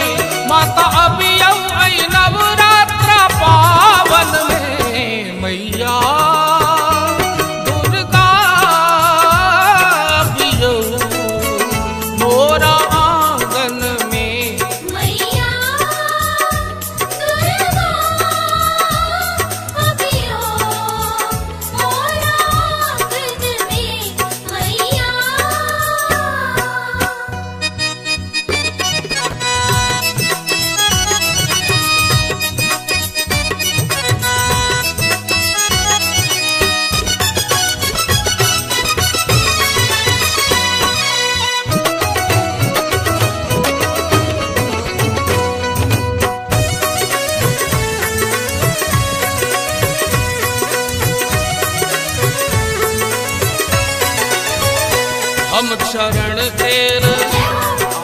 माता अबियौ ऐ नवरात्र पावन में, मैया दुर्गा अबियौ मोरा आंगन में। मैया दुर्गा अबियो मोरा आंगन में, मैया हम चरण तेर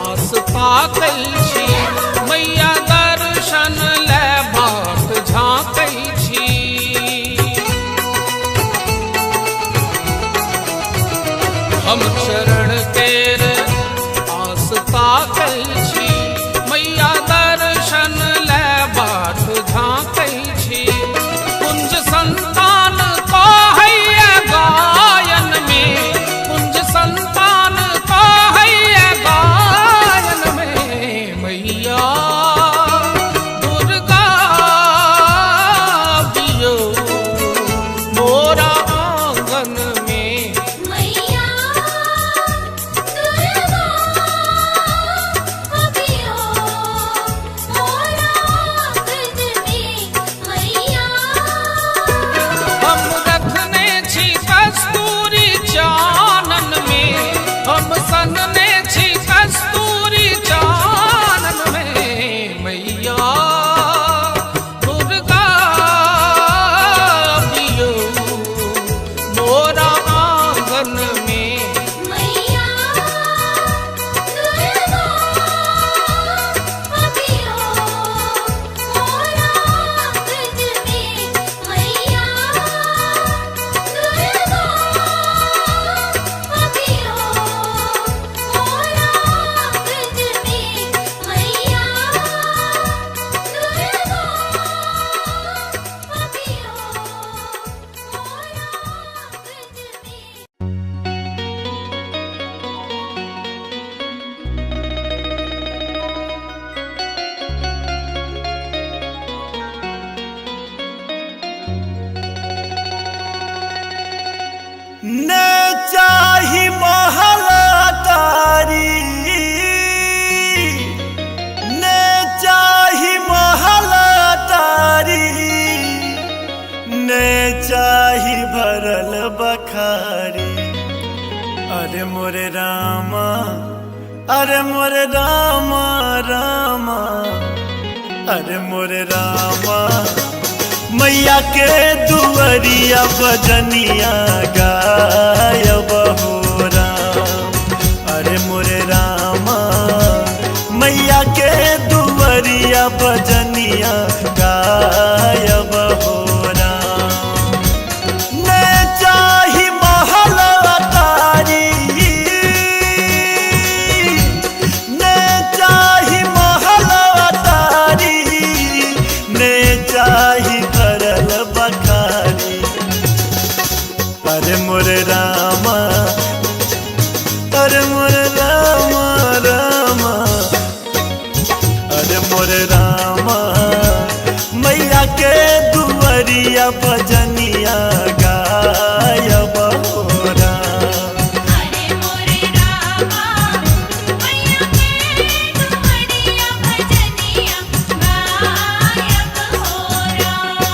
आस ताकै छी, मैया दर्शन ले बाट झाँकै छी। हम चरण तेर आस ताकै छी, मैया दर्शन ले बाट झाँकै छी। कुंज संतान कहैया गायन में, कुंज संतान कहैया गायन में, मैया दुर्गा अबियौ मोरा आंगन में। मैया दुर्गा अबियो मोरा आंगन में, मैया हम रखने छी कस्तूरी चानन में, हम सनने छी कस्तूरी चानन में, मैया दुर्गा अबियौ मोरा आंगन में। मैया दुर्गा अबियो मोरा आंगन में, मैया दुर्गा अबियो मोरा आंगन में, मैया ने चाही महला तारी, ने चाही महला तारी, ने चाही भरल बखारी। अरे मोरे रामा, अरे मोरे रामा रामा, अरे मोरे रामा, मैया के दुअरिया बजनिया गायब हो राम। अरे मोरे रामा, मैया के दुअरिया बजनिया गायब हो राम। ने चाही महला तारी, ने चाही महला तारी, ने चाही भरल बखारी। अरे मोरे रामा, अरे मोरे रामा रामा, अरे मोरे रामा, मैया के दुअरिया बजनिया गायब हो राम। अरे मोरे रामा, मैया के दुअरिया बजनिया गायब हो राम।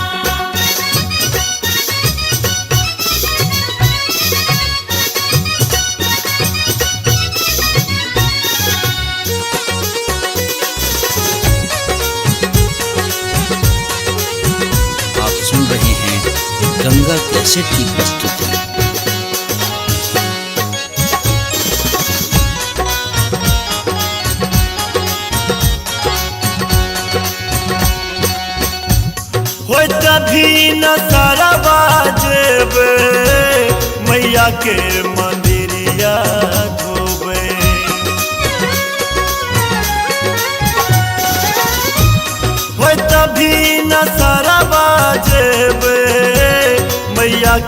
आप सुन रहे हैं गंगा कैसेट की प्रस्तुति। हो तभी न सरवा जेबे मैया के मंदिरिया धो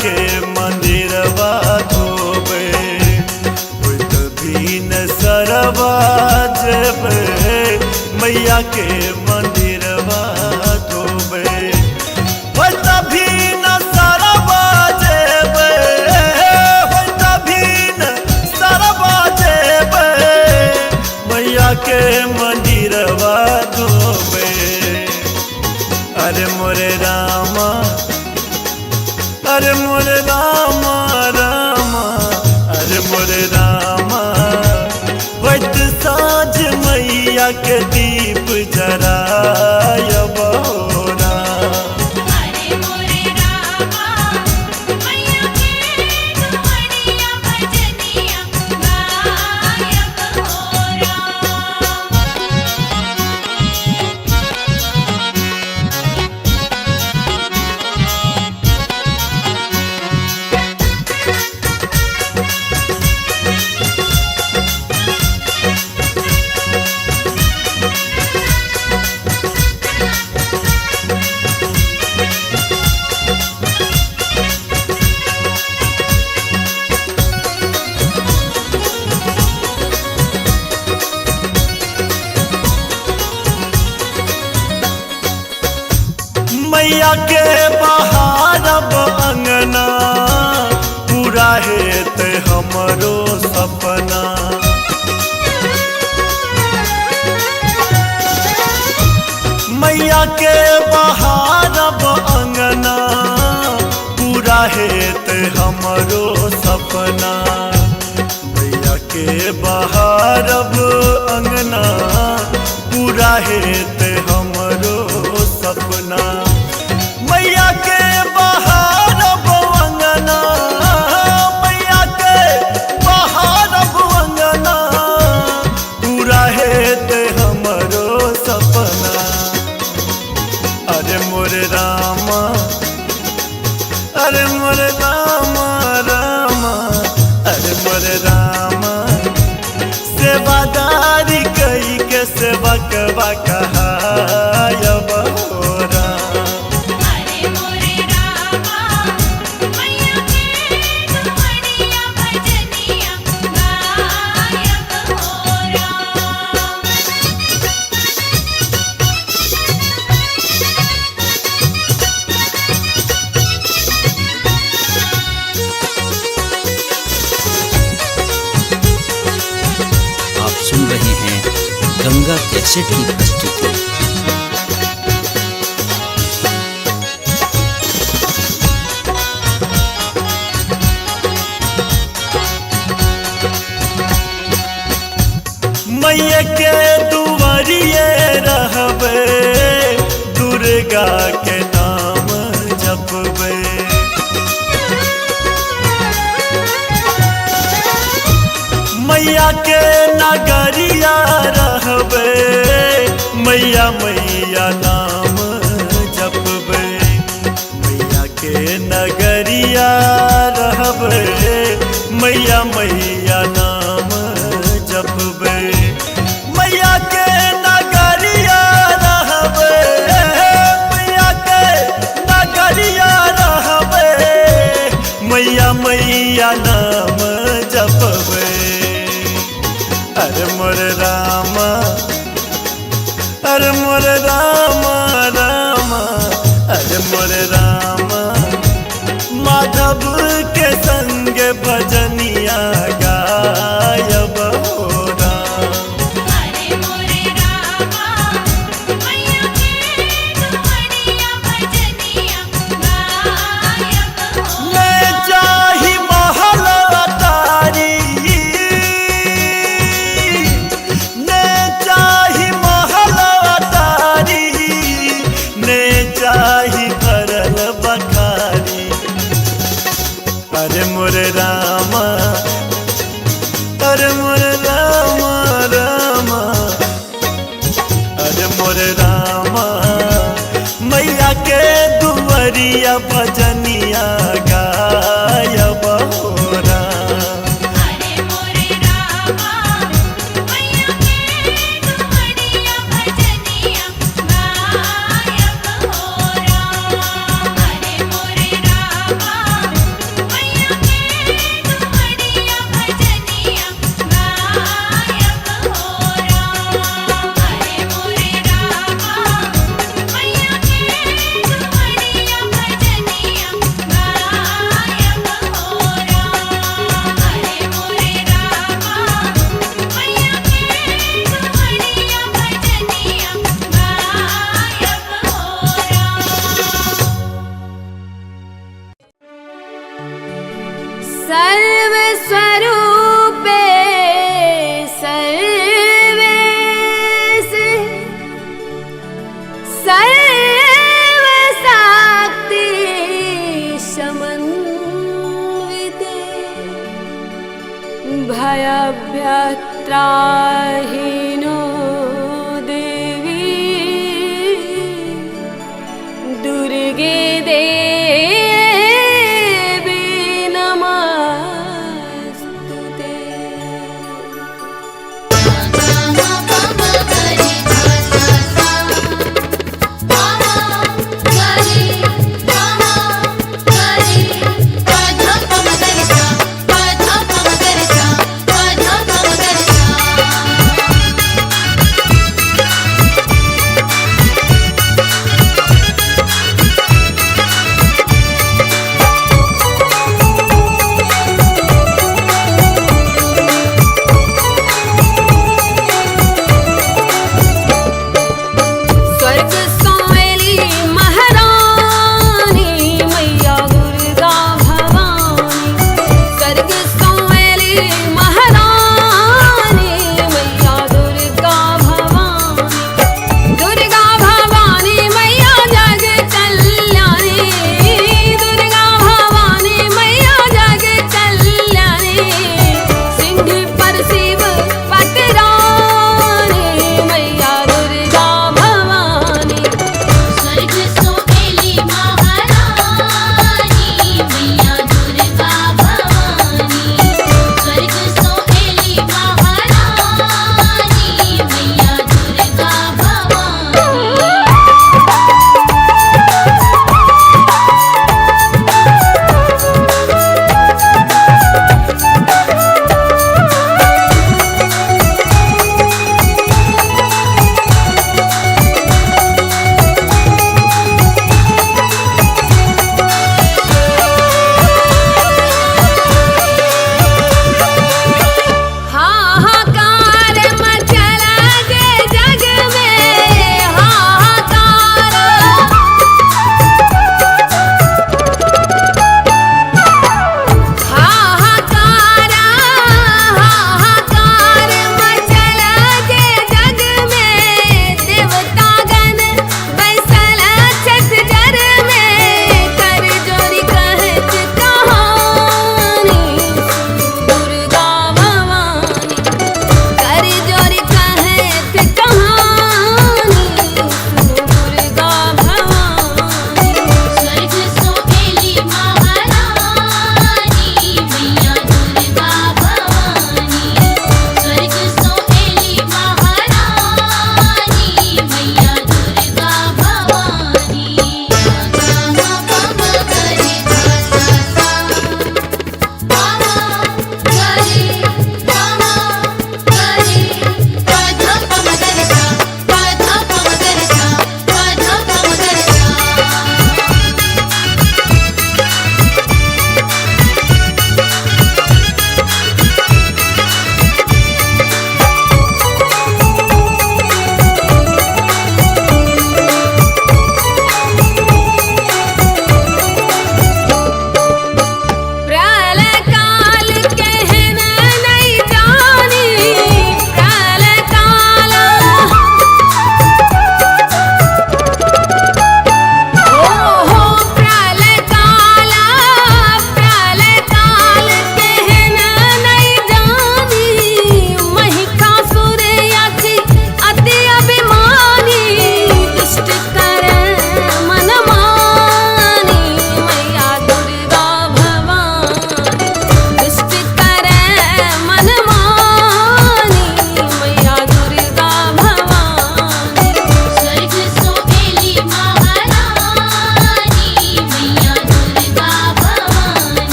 के मंदिरवा धोबे होइत भीन सरवा जेबे मैया के मंदिरवा धोबे होइत भीन सरवा जेबे होइत भीन सरवा जेबे मैया के मंदिरवा धोबे। अरे मोरे रामा अरे मोरे रामा रामा अरे मोरे रामा वैत साँझ मैया के दीप जरायब हो राम। अरे मोरे रामा मैया के दुआरिया भजनिया गायब हो राम। मैया के बहारब अंगना पूरा हेत हमरो सपना। मैया के बहारब अंगना पूरा हेत हमरो सपना। मैया के बहारब अंगना पूरा हेत हमरो सपना। मैया के बहारब अंगना मैया के बहारब अंगना पूरा हेत हमरो सपना। अरे मोरे रामा अरे मोरे रामा रामा अरे मोरे रामा सेवादारी कई के सेवक कहायब हो राम। अरे मोरे रामा मैया के दुआरिया भजनिया गायब हो राम। आप सुन रहे हैं गंगा कैसेट की प्रस्तुति। मैया के दुआरिये रहबे दुर्गा के नाम जपबे। मैया के नगरिया रहबे मैया मैया नाम जपबे। मैया के नगरिया रहबे मैया मैया नाम जपबे। मैया के नगरिया रहबे मैया के नगरिया रहबे मैया मैया नाम जपबे। अरे मोरे रामा अरे मोरे रामा रामा अरे मोरे रामा माधव के संग भजनिया गायब हो राम। अरे मोरे रामा मैया के दुआरिया भजनिया गायब हो ले जाहि महल अटारी ने चाही महल अटारी ने चाही भरल बखारी। अरे मोरे रामा अरे मोरे रामा रामा अरे मोरे रामा मैया के दुआरिया भजनिया गायब हो राम। अरे मोरे रामा मैया के दुआरिया भजनिया गायब हो राम। अरे मोरे रामा अभ्यत्राहिनो देवी दुर्गे देवी नमस्तुते।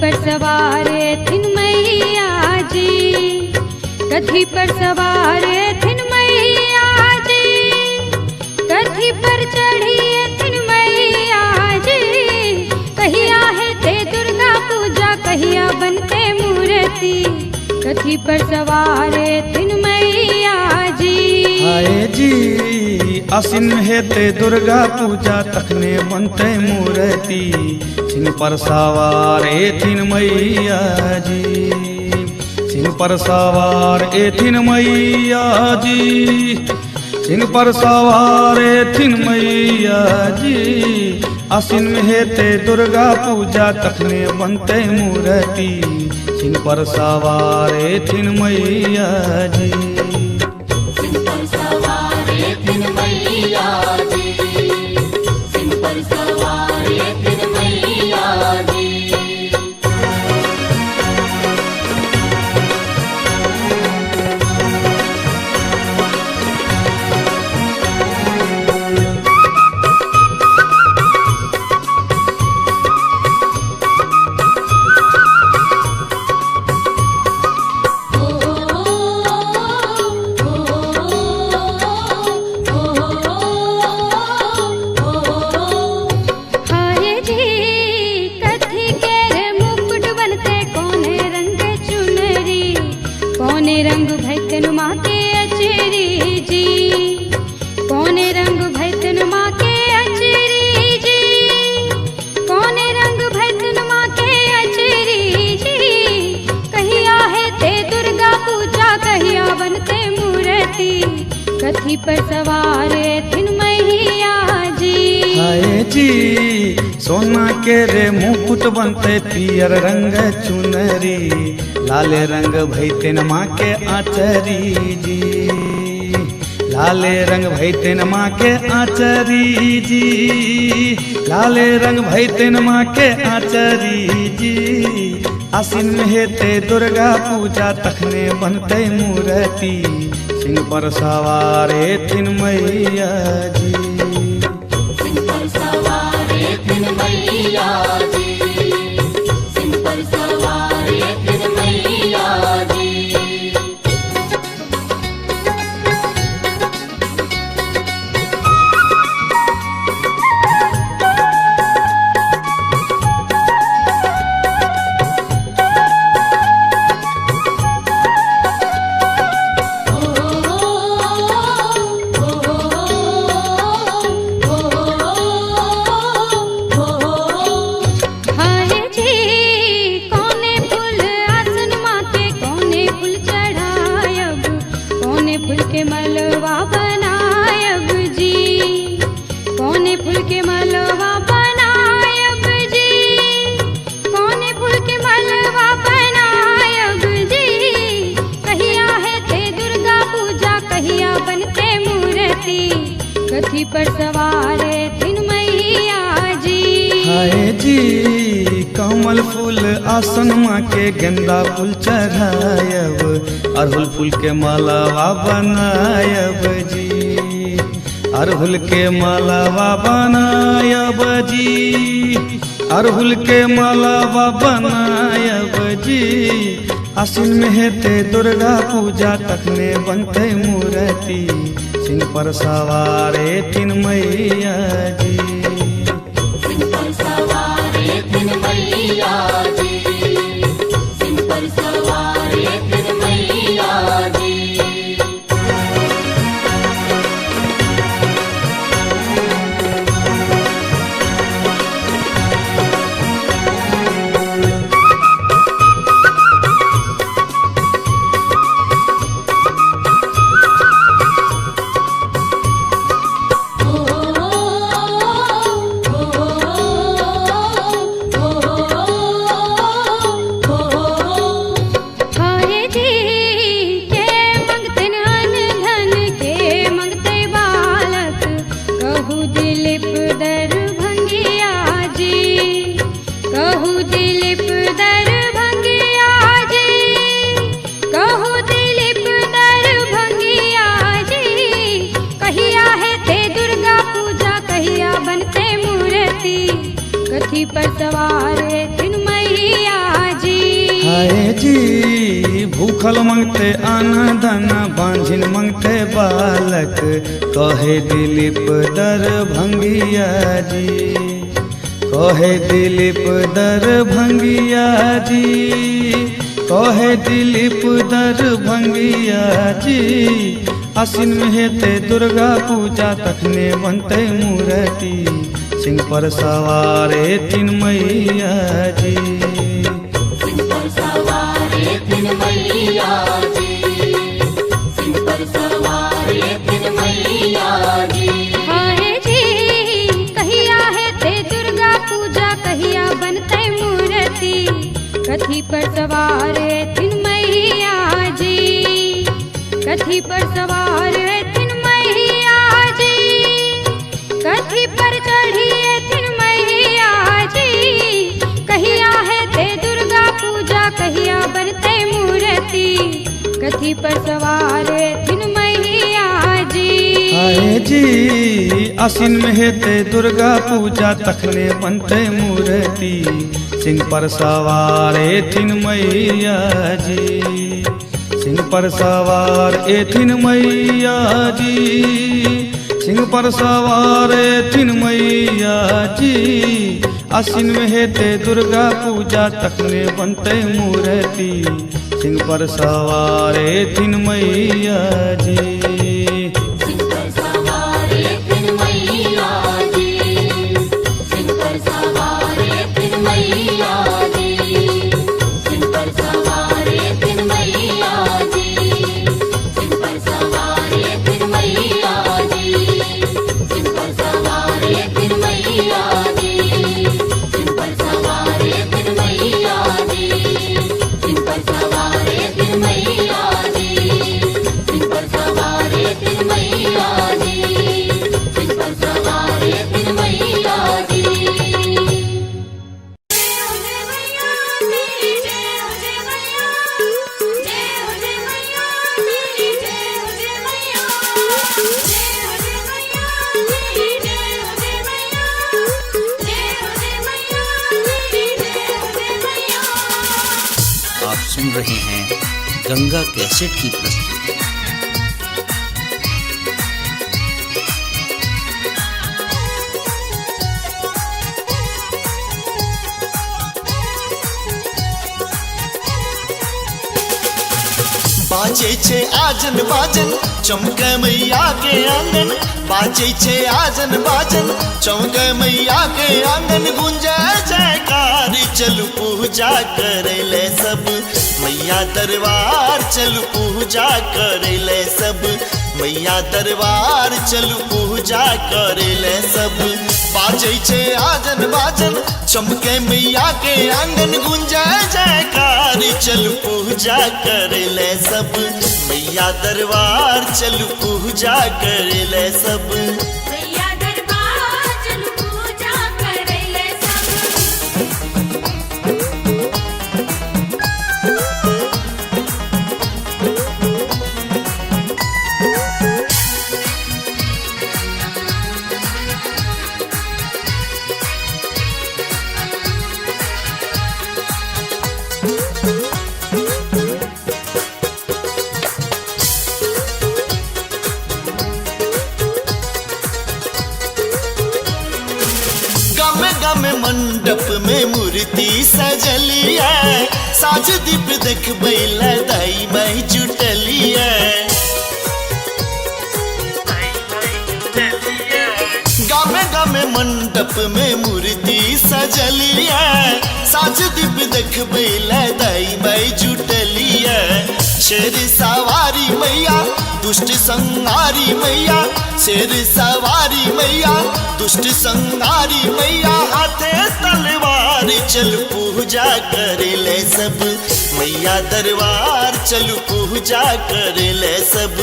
पर सवार थिन मैया जी, कथी पर सवार थिन मैया जी, कथी पर चढ़ी थिन मैया जी। कहिया है ते दुर्गा पूजा, कहिया बनते मूर्ति, कथी पर सवार थिन मैया जी। आए जी आसिन में हेते दुर्गा पूजा, तखने बनते मूर्ति, सिंह पर सवार थिन मैया जी, सिंह पर सवार थिन मैया जी, सिंह पर सवार थिन मैया जी। आसिन में हेते दुर्गा पूजा, तखने बनते मूर्ति, सिंह पर सवार थिन मैया जी। सिंह पर सवार थिन मैया जी, सिंह पर सवार थिन मैया जी। रंग भैतन माँ के अचरी जी, कौने रंग भैतन माँ के अचरी जी, कौने रंग भैतन माँ के अचरी जी। कहिया है ते दुर्गा पूजा, कहिया बनते मूर्ति, कथी पर सवार थिन मैया जी। आए जी सोना के रे मुकुट बनते, पियर रंग चुनरी, लाले रंग भैतन माँ के आचरी जी, लाले रंग भैतन माँ के आचरी जी, लाले रंग भैतन माँ के आचरी जी। आसिन में हेते दुर्गा पूजा, तखने बनते मूर्ति, सिंह पर सवार थिन मैया जी। सिंह पर सवार थिन मैया जी, सिंह पर सवार थिन मैया जी। कथी पर सवार थिन मैया जी। हाय जी कमल फूल आसन माँ के, गेंदा फूल चढ़ायब, अड़हुल फूल के मालावा बनायब जी, अड़हुल के मालावा बनायब जी, अड़हुल के मालावा बनायब जी। आसिन में हेते दुर्गा पूजा, तखने बनते मूर्ति, सिंह पर सवार थिन मैया जी। सिंह पर सवार थिन मैया जी, सिंह पर सवार थिन मैया जी। कथी पर सवार थिन मैया भूखल मंगते आना दाना बांझिन मंगते बालक कहे दिलीप दरभंगिया जी, कहे दिलीप दरभंगिया जी, कहे दिलीप दरभंगिया जी। आसिन में हेते दुर्गा पूजा तखने बनते मूर्ति, सिंह पर सवारे तीन मैया जी। सिंह पर सवारे तीन मैया जी, सिंह पर सवारे तीन मैया जी। हाय जी कहिया है ते दुर्गा पूजा, कहिया बनते मूर्ति, कथी पर सवार है तीन मैया जी, कथी पर सवार है तीन मैया जी, कथी पर चढ़ी है तीन मैया जी। कहिया है ते दुर्गा पूजा, कहिया बनते मूर्ति, कथी पर सवार है तीन मैया जी। आए जी आसिन में हेते दुर्गा पूजा तखने बनते मूर्ति, सिंह पर सवार तीन मैया जी, सिंह पर सवार तीन मैया जी, सिंह पर सवार तीन मैया जी। आसिन में हेते दुर्गा पूजा तखने बनते मूर्ति, सिंह पर सवार तीन मैया जी। सिंह पर सवारे तीन मैया जी, सिंह पर सवारे तीन मैया जी, सिंह पर सवारे तीन मैया जी, सिंह पर सवारे तीन मैया जी, सिंह पर सवारे तीन मैया जी, सिंह पर सवारे तीन मैया जी, सिंह पर सवारे तीन मैया जी, सिंह पर सवारे तीन मैया जी, सिंह पर सवारे तीन मैया जी। आप सुन रहे हैं गंगा कैसेट की प्रस्तुति। बाजे छे आजन बाजन चमके मैया के आंगन, बाजे छे आजन बाजन चमके मैया के आंगन। गुंजे जयकार चलू पूजा करे ले सब, मैया दरबार चलू पूजा करे ले सब, मैया दरबार चलू पूजा करे ले सब। बाजे छे आजन बाजन चमके मैया के आंगन, गुंजे जयकार चलू पूजा करे ले सब, मैया दरबार चलू पूजा करे ले सब। मैया दरबार चलू पूजा करे ले सब। में मंडप में मूर्ति सजली है, साज दीप देख बैला दाई माई जुटली है। गामे गामे मंडप में मूर्ति सजली है, साज दीप देख बैला दाई माई जुटली है। शेर सवारी मैया दुष्ट संहारी मैया, शेर सवारी मैया दुष्ट संहारी मैया। हाथे तलवार चल पूजा करे ले सब, मैया दरबार चल पूजा करे ले सब।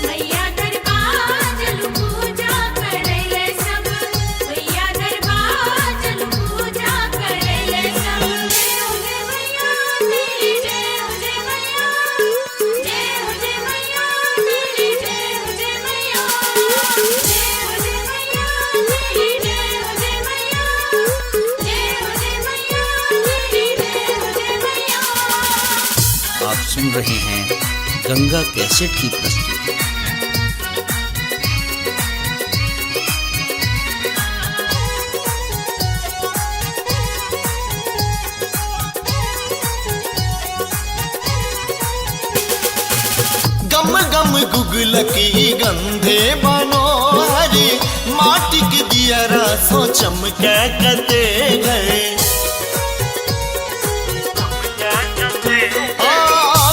मैया दरबार चल पूजा करे ले सब, मैया दरबार चल पूजा करे ले सब। जय हो जय मैया तेरी, जय हो जय मैया, जय हो जय मैया तेरी, जय हो जय मैया, जय हो जय मैया तेरी, जय हो जय मैया, जय हो जय मैया तेरी, जय हो जय मैया। सुन रहे हैं गंगा कैसेट की प्रस्तुति। गम गम गुगलकी गंधे मनोहरी माटी के दियरा सो चमके कते गए।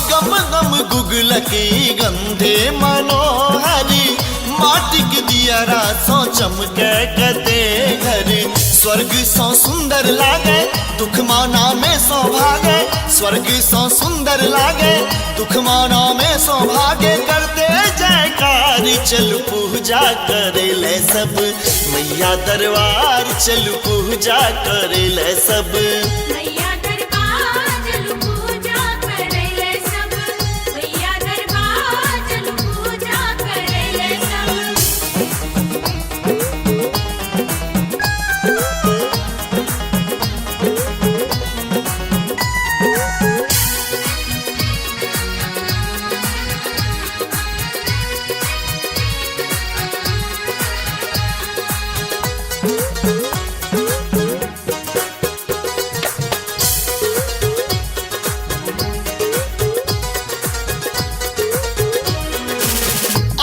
गम गम गुगलकी गंधे मनोहरी माटी के दियरा सो चमके कते घर। स्वर्ग सो सुंदर लागे दुख माना में सौभागे। स्वर्ग सो सुंदर लागे दुख माना में सौभागे। करते जयकार चल पूजा करे ले सब मैया दरबार चल पूजा करे ले सब। मैया दरबार चल पूजा करे ले सब। मैया दरबार चल पूजा करे ले सब।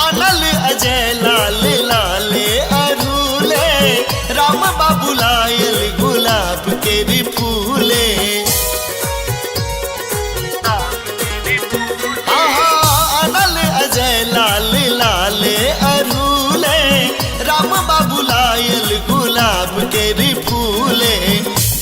अनल अजय लाल लाले अरूले राम बाबू लायल गुलाब के भी फूले। अनल अजय लाल लाले अरूले राम बाबू लायल गुलाब के भी फूले।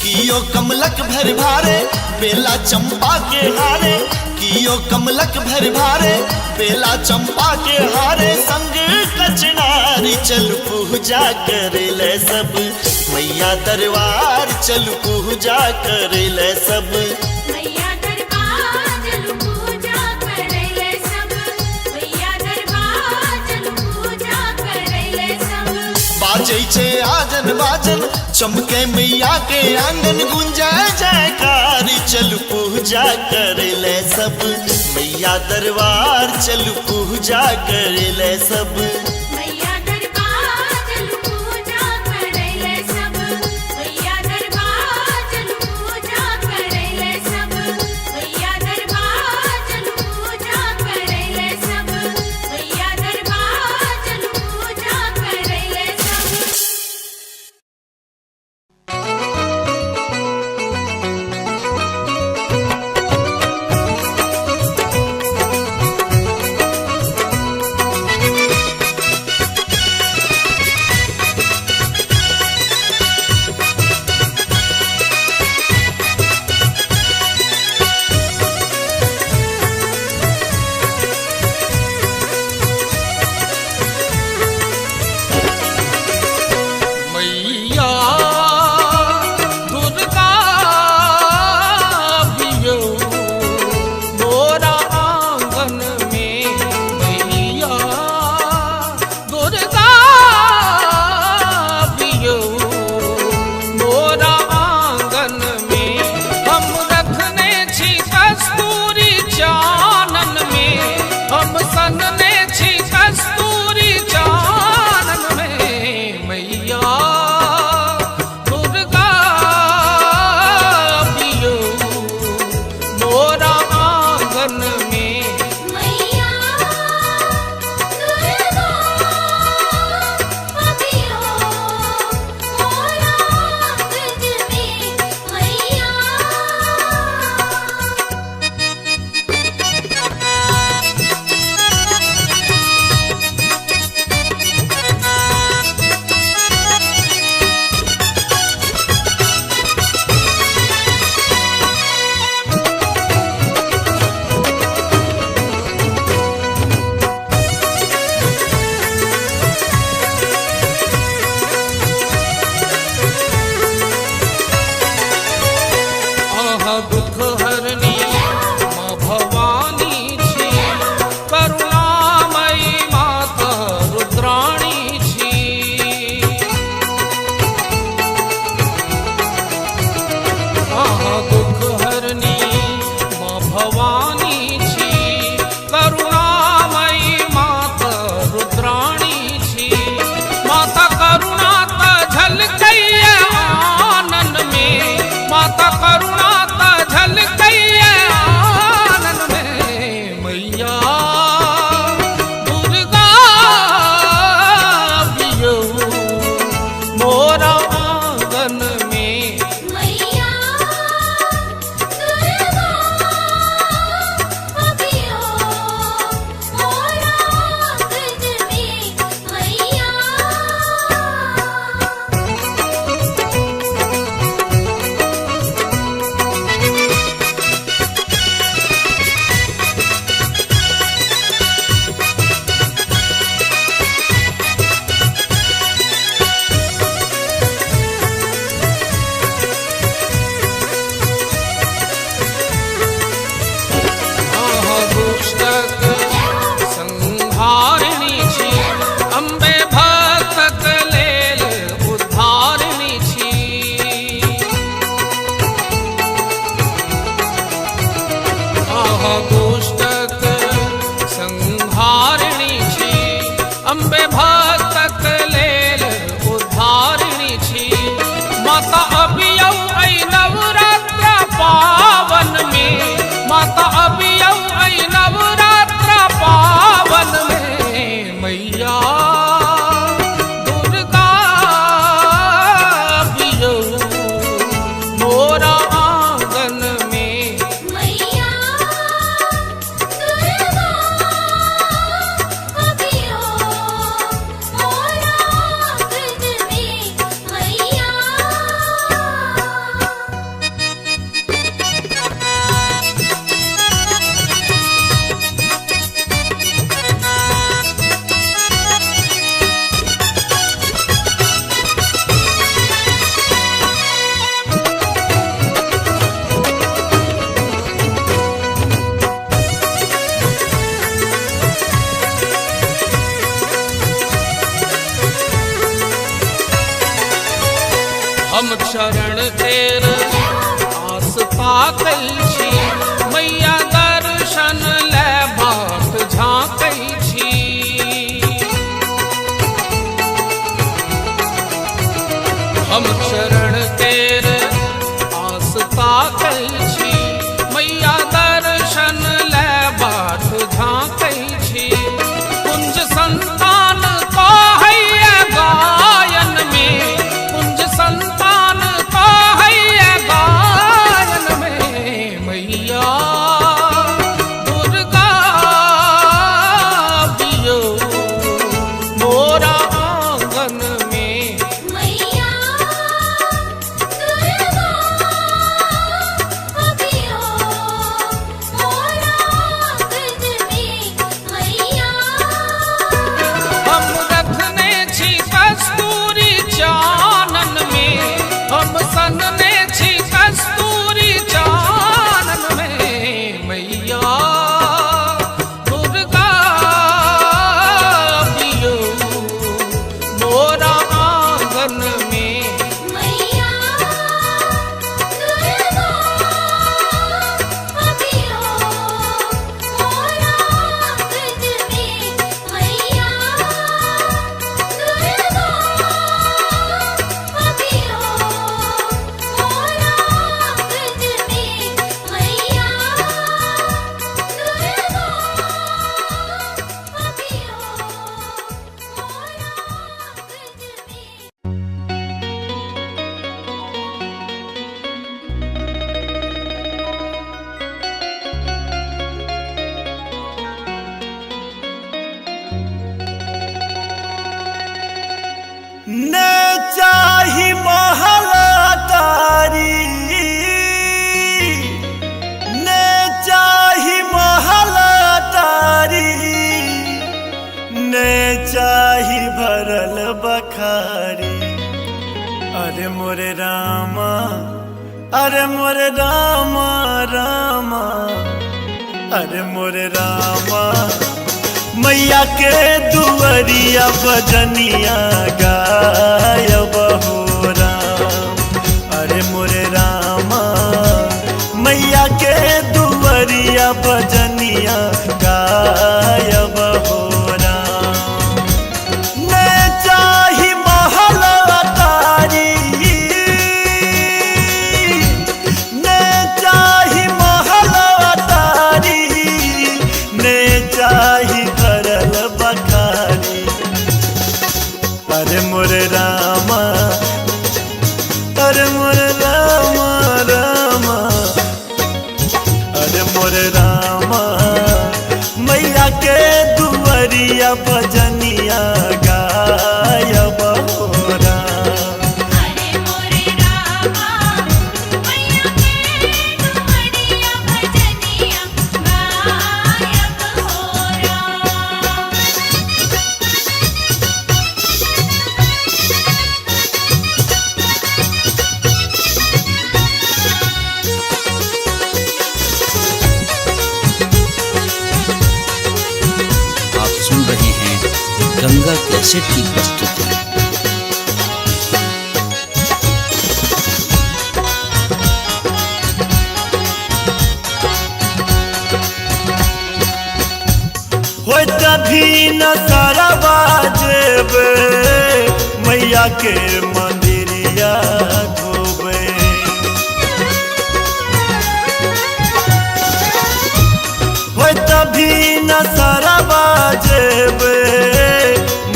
कियो कमलक भर भारे बेला चंपा के हारे। कियो कमलक भर भारे बेला चंपा के हारे। संग कचनारी चल पूजा करे ले सब मैया दरबार चल पूजा करे ले सब। मैया दरबार चल पूजा करे ले सब। मैया दरबार चल पूजा करे ले सब। बाजै छे आजन बाजन चमके मैया के आंगन गुंजे जयकार चल पूजा करे ले सब मैया दरबार चल पूजा करे ले सब। मैया दरबार चल पूजा करे ले सब। मैया दरबार चल पूजा करे ले सब। मैया दरबार चल पूजा करे ले सब। मैया दरबार चल पूजा करे ले सब। अम्बे भक्तक लेल उद्धारिणी छी। माता अबियौ ऐ नवरात्र पावन में, माता अबियौ ऐ नवरात्र पावन में। मैया दुर्गा अबियौ मोरा आंगन में। मैया दुर्गा अबियो मोरा आंगन में। मैया हम चरण तेर आस ताकै छी। मैया दर्शन ले बाट झाँकै छी। हम चरण तेर आस ताकै छी। मैया दर्शन ले बाट झाँकै छी। कुंज संतान कहैया गायन में, कुंज संतान कहैया गायन में। मैया दुर्गा अबियौ मोरा आंगन में। मैया दुर्गा अबियो मोरा आंगन में। मैया हम रखने छी कस्तूरी चानन में, हम सनने छी कस्तूरी चानन में। मैया दुर्गा अबियौ मोरा आंगन में। मैया दुर्गा अबियो मोरा आंगन में। मैया दुर्गा अबियो मोरा आंगन में। मैया ने चाही महलातारी, ने चाही महलातारी, ने चाही भरल बखारी। अरे मोरे रामा, अरे मोरे रामा रामा, अरे मोरे रामा। मैया के दुअरिया बजनिया गायब हो राम। अरे मोरे रामा, मैया के दुअरिया बजनिया गायब हो राम। ने चाही महलातारी, ने चाही महलातारी, ने चाही भरल बखारी। अरे मोरे रामा, अरे मोरे रामा रामा, अरे मोरे रामा। मैया के दुअरिया बजनिया गायब हो राम। अरे मोरे रामा मैया के दुअरिया बजनिया गायब हो राम। आप सुन रहे हैं गंगा कैसेट की प्रस्तुति। हो तभी न सरवा के मंदिरिया धोबे। हो तभी न सरवा जेबे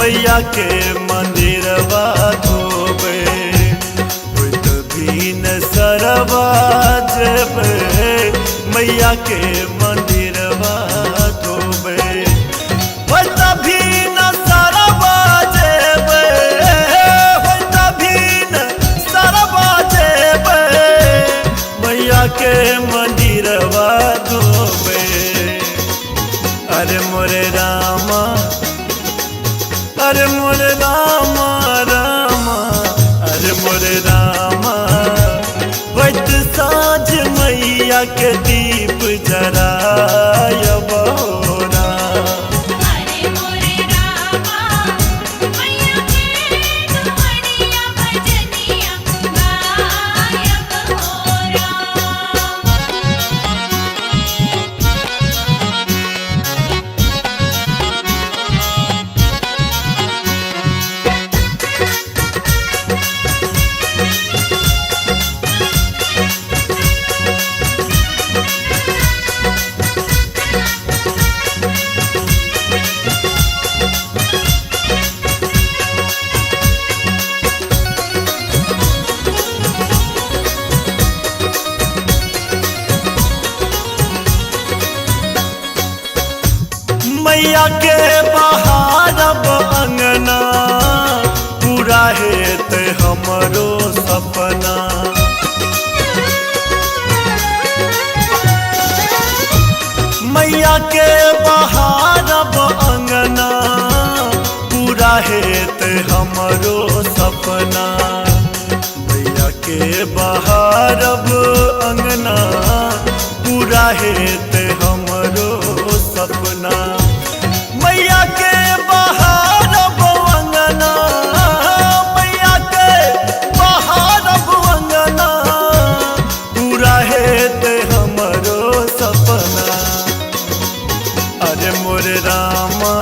मैया के मंदिरवा धोबे। हो तभी न सरवा जेबे मैया के मंदिरवा धोबे। हो तभी न सरवा जेबे, हो तभी न सरवा जेबे मैया के मंदिरवा धोबे। अरे मोरे रामा, अरे मोरे रामा रामा, अरे मोरे रामा। वैत साँझ मैया के दीप जरायब हो राम। अरे मोरे रामा मैया के दुआरिया भजनिया गायब हो राम। मैया के बहारब अंगना पूरा हेत हमरो सपना। मैया के बहारब अंगना पूरा हेत हमरो सपना। मैया के बहारब अंगना पूरा हेत हमरो सपना। मैया के बहारब अंगना, मैया के बहारब अंगना पूरा हेत हमरो सपना। अरे मोरे रामा,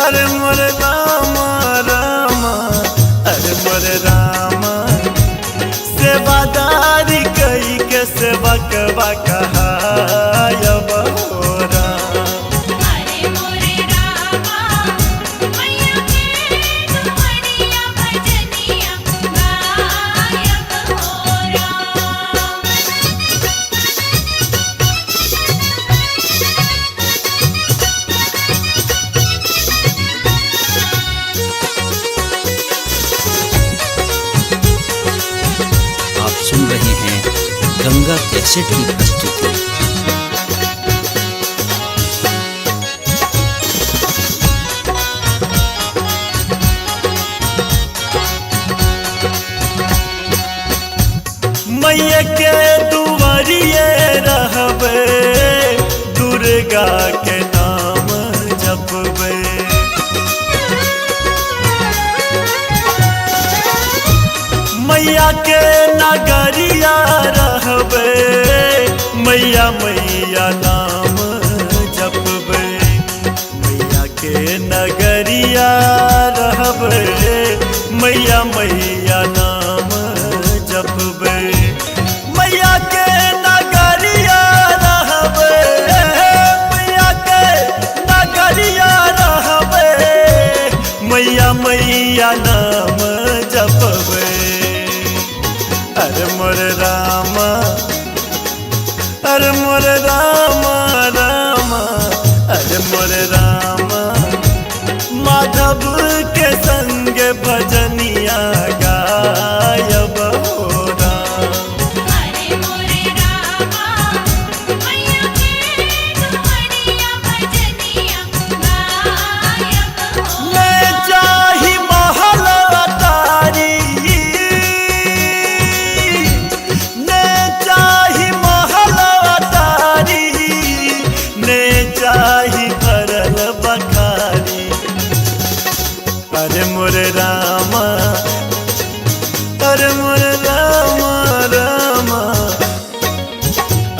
अरे मोरे रामा रामा, अरे मोरे रामा। सेवादारी कई के सेवकवा कहायब हो राम। अरे मोरे रामा मैया के दुआरिया भजनिया गायब हो राम। आप सुन रहे हैं गंगा कैसेट की प्रस्तुति। मैया के दुआरिये रहबे, दुर्गा के नाम जपबे। मैया के नगरिया रहबे, मैया मैया नाम जपबे। मैया के नगरिया रहबे, मैया मैया नाम जपबे। मैया के नगरिया रहबे, मैया के नगरिया रहबे, मैया मैया नाम जपबे। अरे मोरे रामा, अरे मोरे रामा रामा, अरे मोरे रामा। माधव के संग भजनिया गायब हो राम। अरे मोरे रामा मैया के दुआरिया भजनिया गायब हो ले जाहि महल अटारी, ले जाहि महल अटारी, ले जाहि भरल बखारी। अरे मोरे रामा, अरे मोरे रामा रामा,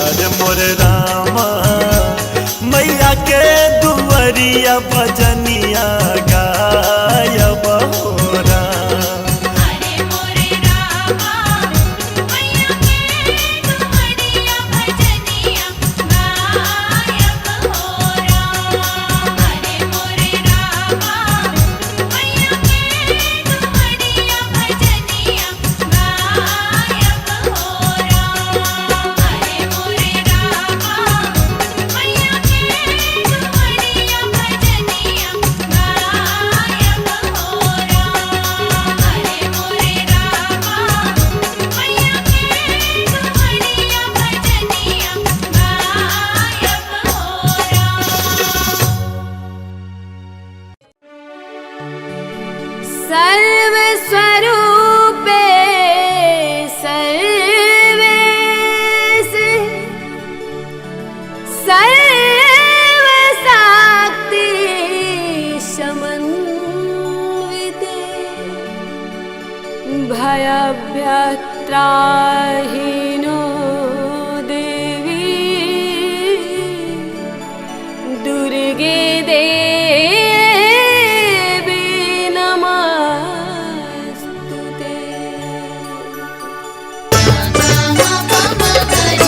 अरे मोरे रामा। मैया के दुआरिया भजनिया गायब हो राम। सर्वस्वरूपे सर्वेश सर्वशक्ति समन्विते भयभ्यत्राहिनो देवी दुर्गे देवी नमस्तुते। Thank you.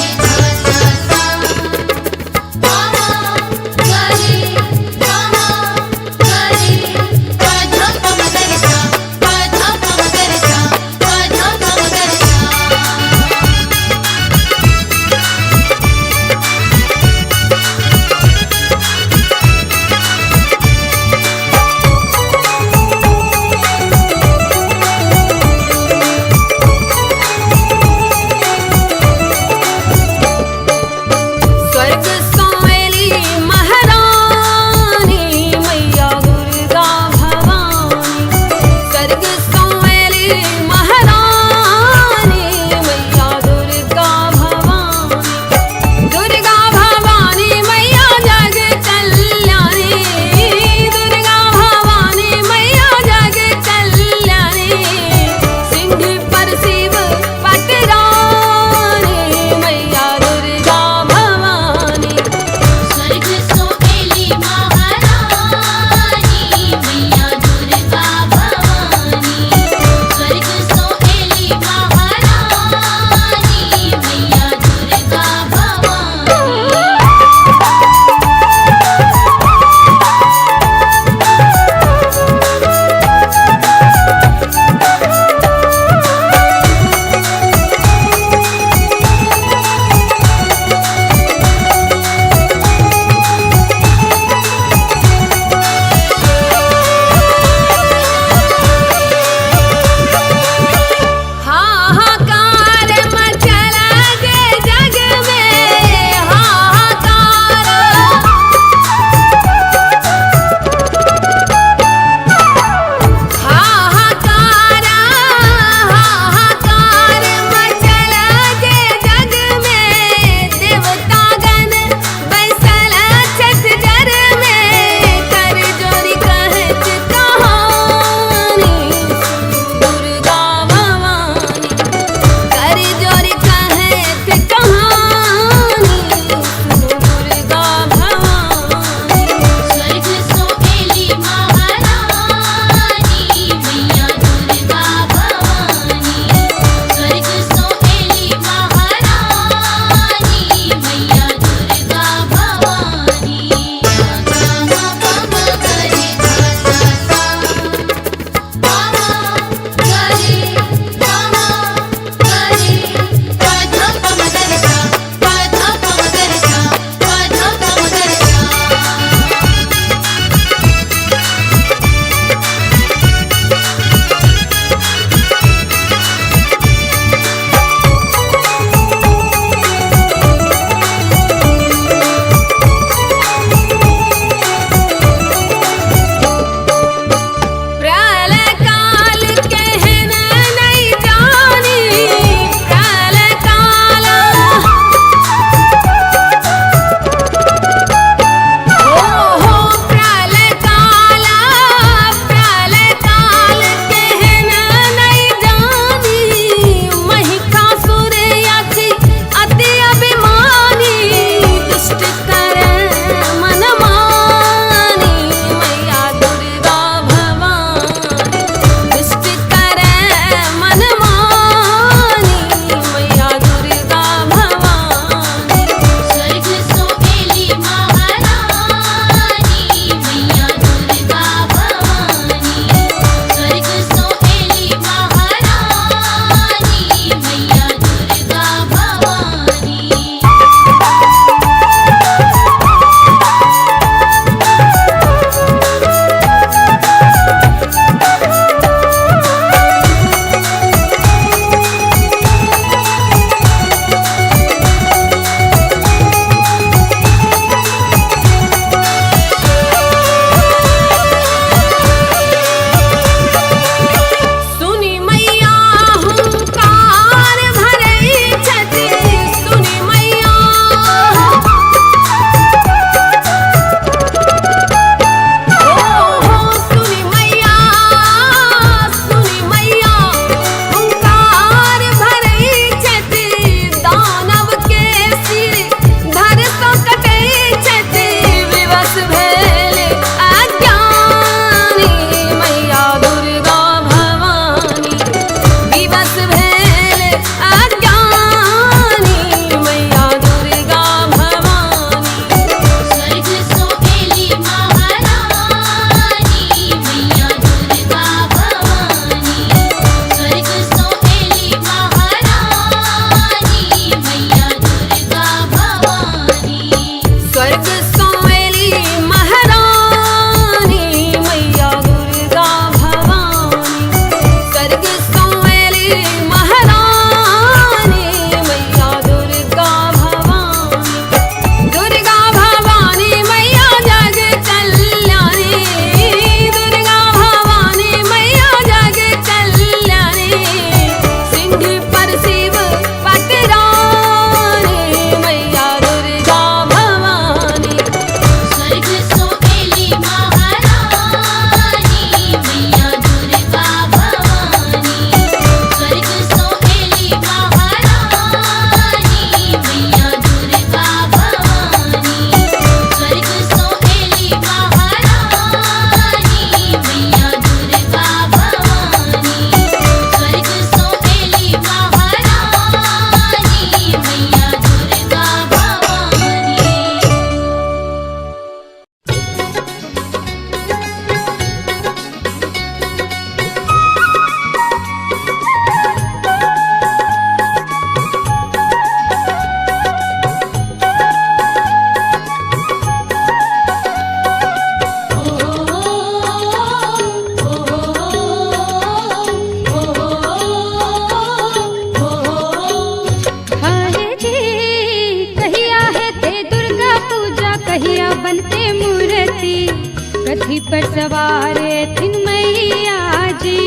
थिन मैया जी,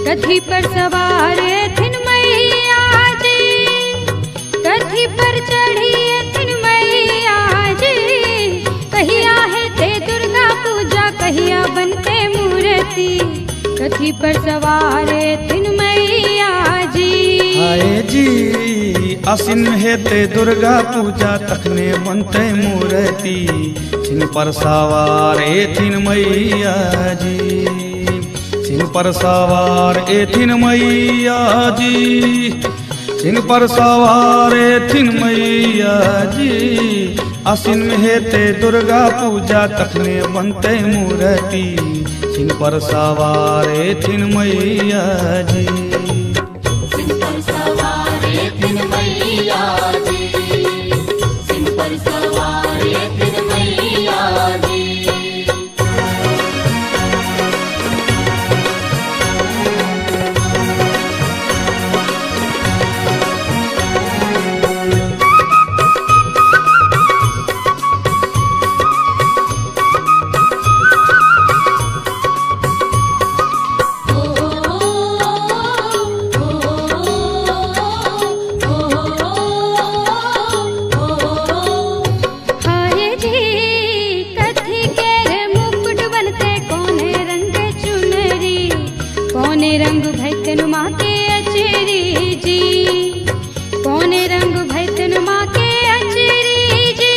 कथी पर सवार थिन मैया जी, कथी पर चढ़ी थिन मैया जी। कहिया है ते दुर्गा पूजा, कहिया बनते मूर्ति, कथी पर सवार थिन मैया जी। हाय जी आसिन में हेते दुर्गा पूजा, तखने बनते मूर्ति, सिन पर सवार थिन मैया जी, सिन पर सवार थिन मैया जी, सिन पर सवार थिन मैया जी। आसिन में हेते दुर्गा पूजा, तखने बनते मूर्ति, सिन पर सवार थिन मैया जी। सिंह पर सवार थिन मैया जी, सिंह पर सवार थिन मैया जी। रंग भैतन माँ के अचरी जी, कौने रंग भैतन माँ के अचरी जी,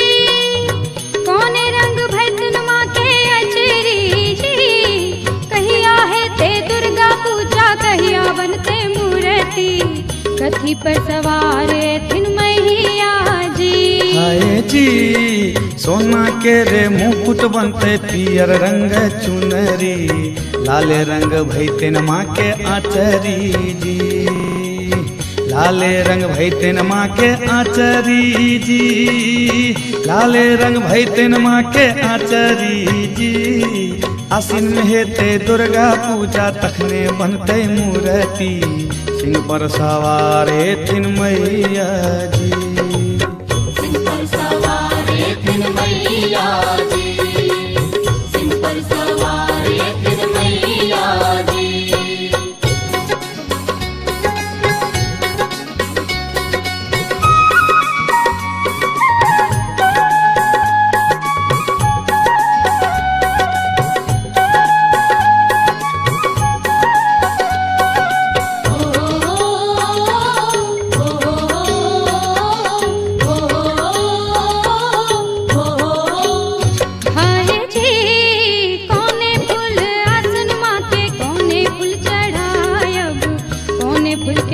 कौने रंग भैतन माँ के अचरी जी। कहिया है ते दुर्गा पूजा, कहिया बनते मूर्ति, कथी पर सवार थिन मैया जी। हाय जी सोना के रे मुकुट बनते, पियर रंग चुनरी, लाले रंग भैतेन माँ के आचरी जी, लाले रंग भैतेन माँ के आचरी जी, लाले रंग भैतेन माँ के आचरी जी। आसिन में हेते दुर्गा पूजा, तखने बनते मूर्ति, सिंह पर सवार थिन मैया जी। सिंह पर सवार थिन मैया जी, सिंह पर सवार थिन मैया जी।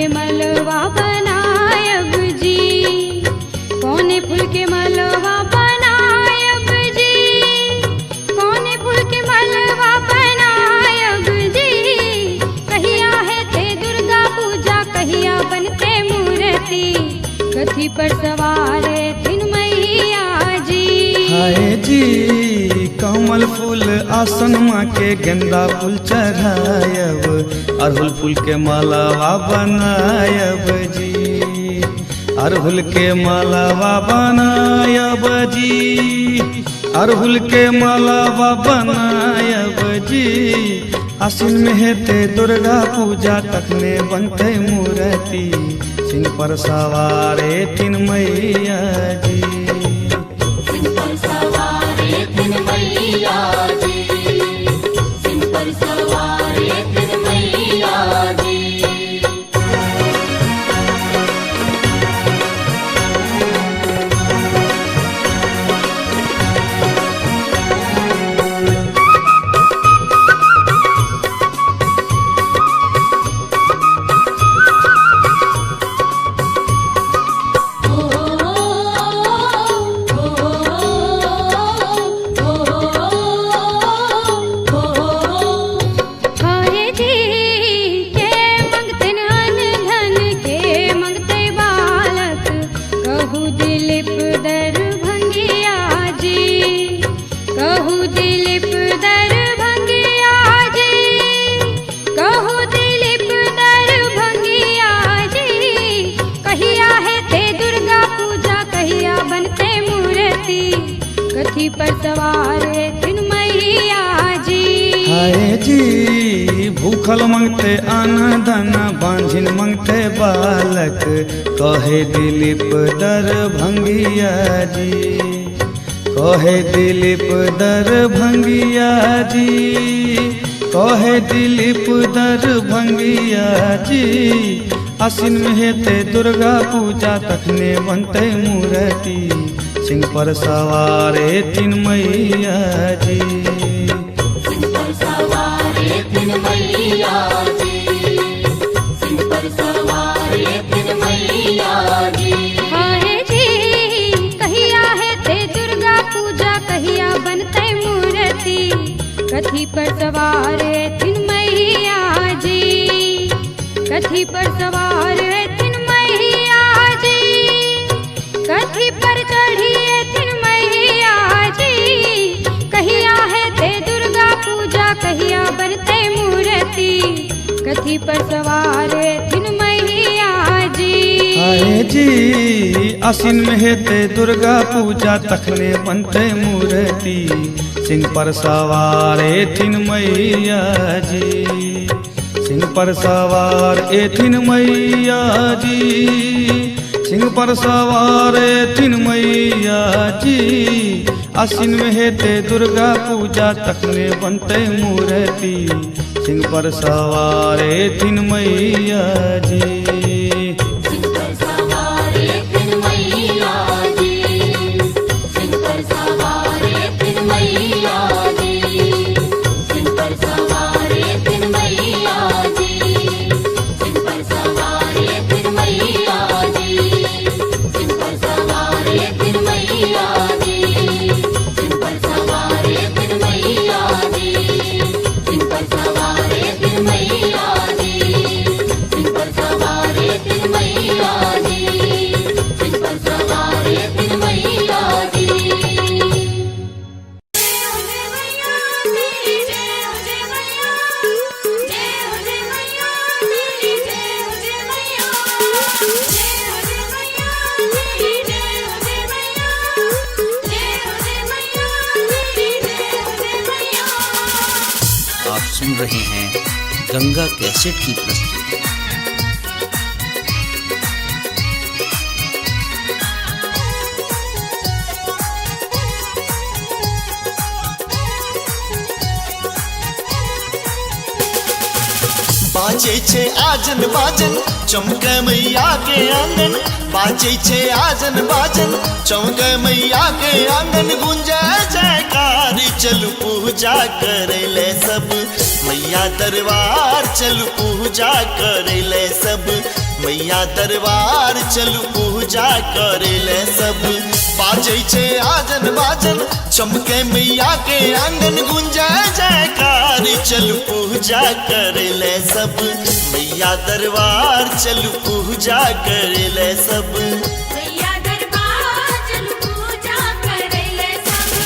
मलवा बनायब जी, कौने फूल के मलवा बनायब जी, कौने फूल के मलवा बनायब जी। कहिया है ते दुर्गा पूजा, कहिया बनते मूर्ति, कथी पर सवार थिन मैया जी। हाय जी कमल फूल आसन माँ के, गेंदा फूल चढ़ायब, अड़हुल फूल के मालावा बनायब जी, अड़हुल के मालावा बनायब जी, अड़हुल के मालावा बनायब जी। आसिन में हेते दुर्गा पूजा, तखने बनते मूर्ति, सिंह पर सवार थिन मैया जी। सिंह पर सवार थिन मैया जी, सिंह पर सवार थिन मैया जी। पर सवार थिन मैया जी। आए जी भूखल मंगते अन्न धन बांझिन मंगते बालक कहे दिलीप दरभंगिया जी कहे दिलीप दरभंगिया जी कहे दिलीप दरभंगिया जी आसिन में हेते दुर्गा पूजा तखने बनते मूर्ति सिंह पर सवारे तीन मैया जी सिंह पर सवारे तीन मैया जी सिंह पर सवारे तीन मैया जी हाय जी कहिया है ते दुर्गा पूजा कहिया बनते मूर्ति कथी पर सवार तीन मैया जी कथी पर सवार तीन मैया जी कथी पर चढ़ी तीन मैया जी कहिया है ते दुर्गा पूजा कहिया बनते मूर्ति कथी पर सवार तीन मैया जी आए जी आसिन में हेते दुर्गा पूजा तखने बनते मूर्ति सिंह पर सवारे तीन मैया जी सिंह पर सवार तीन मैया जी सिंह पर सवार तीन मैया जी आसिन में हेते दुर्गा पूजा तखने बनते मूर्ति सिंह पर सवार तीन मैया जी सिंह पर सवारे तीन मैया जी सिंह पर सवारे तीन मैया जी सिंह पर सवारे तीन मैया जी सिंह पर सवारे तीन मैया जी सिंह पर सवारे तीन मैया जी सिंह पर सवारे तीन मैया जी सिंह पर सवारे तीन मैया जी सिंह पर सवारे तीन मैया जी सिंह पर सवारे तीन मैया जी आप सुन रहे हैं गंगा कैसेट की प्रस्तुति। बाजे छे आजन बाजन चमके मैया के आंगन बाजे छे आजन बाजन चमके मैया के आंगन गुंजे जयकार चलू पूजा करे ले सब मैया दरबार चलू पूजा करे ले सब मैया दरबार चलू पूजा करे ले सब बाजे छे आजन बाजन चमके मैया के आंगन गुंजे जयकार चलू पूजा करे ले सब मैया दरबार चलू पूजा करे ले सब मैया दरबार चलू पूजा करे ले सब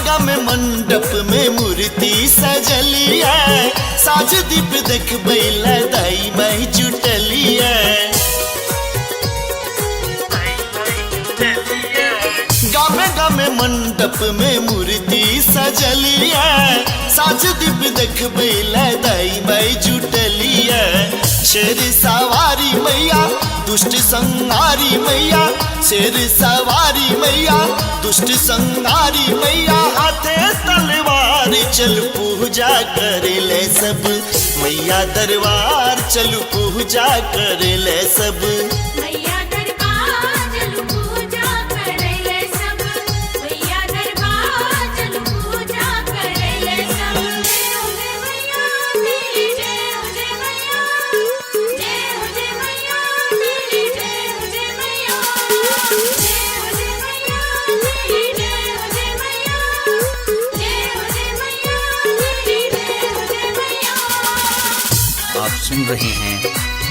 गम मंडप में मूर्ति सजलिया साज दीप देख बैला दाई बाई जुटलिया गामे गामे मंडप में मूर्ति सजलिया साज दीप देख बैला दाई बाई जुटलिया शेर सवारी मैया दुष्ट संहारी मैया शेर सवारी मैया दुष्ट संहारी मैया हाथे तलवार चल पूजा करे ले सब मैया दरबार चल पूजा करे ले सब मैया दरबार चलू पूजा करे ले सब मैया दरबार चलू पूजा करे ले सब जय हो जय मैया तेरी जय हो जय मैया जय हो जय मैया तेरी जय हो जय मैया जय हो जय मैया तेरी जय हो जय मैया जय हो जय मैया तेरी जय हो जय मैया आप सुन रहे हैं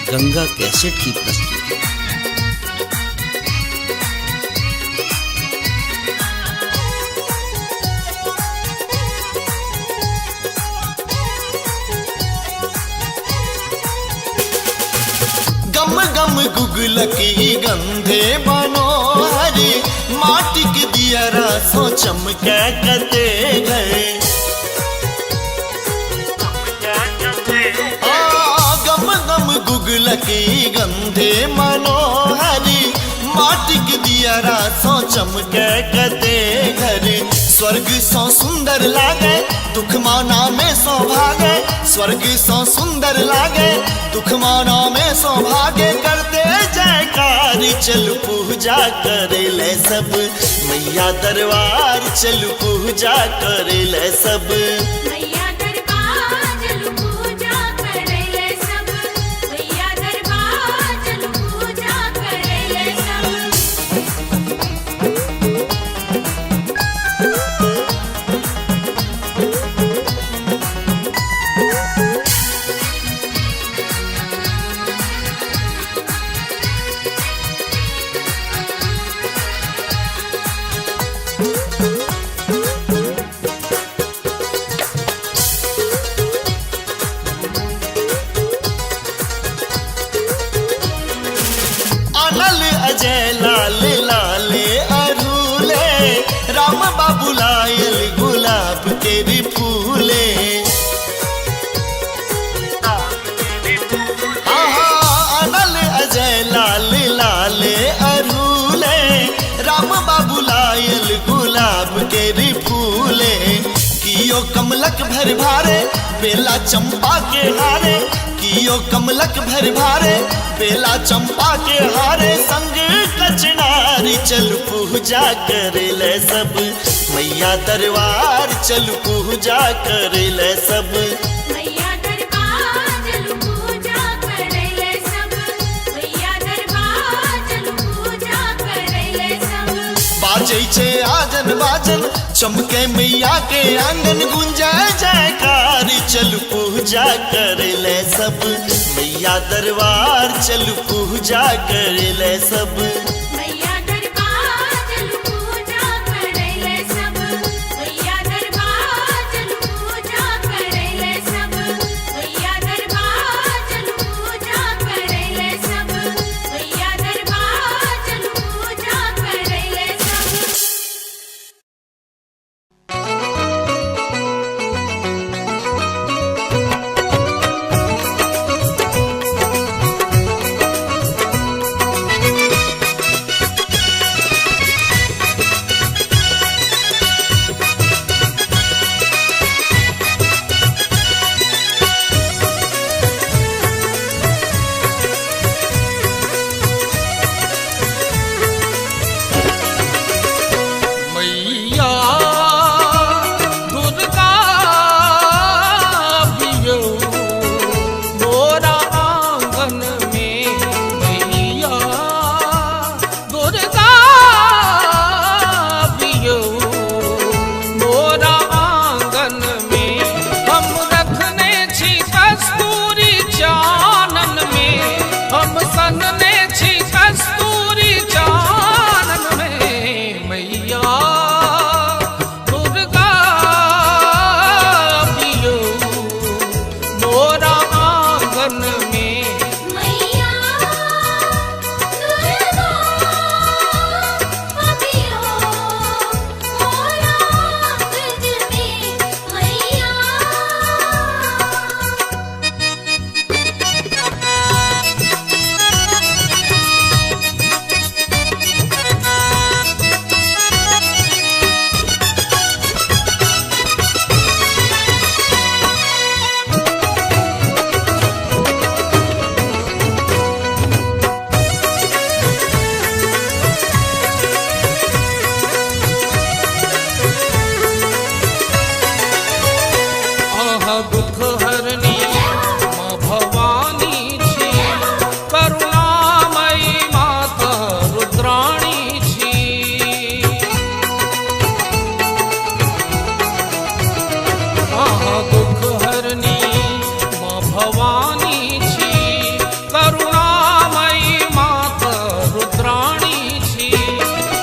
गंगा कैसेट की प्रस्तुति। गम गम गुगलकी गंधे मनोहरी माटी के दियरा सो चमके कते गए। गम गम गुगलकी गंधे मनोहरी माटी के दियरा सो चमके कते घरे। स्वर्ग सो सुंदर लागे दुख माना में सौभागे। स्वर्ग सो सुंदर लागे दुख माना में सौभागे। करते जयकार चल पूजा करे ले सब मैया दरबार चल पूजा करे ले सब। मैया दरबार चल पूजा करे ले सब। मैया दरबार चल पूजा करे ले सब। अनल अजय लाल लाले अरूले राम बाबू लायल गुलाब के भी फूले। आहा अनल अजय लाल लाले अरूले राम बाबू लायल गुलाब के भी फूले। कियो कमलक भर भारे बेला चंपा के हारे। कियो कमलक भर भारे बेला चंपा के हारे। संग कचनारी चल पूजा करे ले सब मैया दरबार चल पूजा करे ले सब। मैया दरबार चल पूजा करे ले सब। मैया दरबार चल पूजा करे ले सब। बाजै छे आजन बाजन चमके मैया के आंगन गुंजे जयकार चल पूजा करे ले सब मैया दरबार चल पूजा करे ले सब। मैया दरबार चल पूजा करे ले सब। मैया दरबार चल पूजा करे ले सब। मैया दरबार चल पूजा करे ले सब। मैया दरबार चल पूजा करे ले सब। भवानी छी, करुणामयी माता रुद्राणी छी।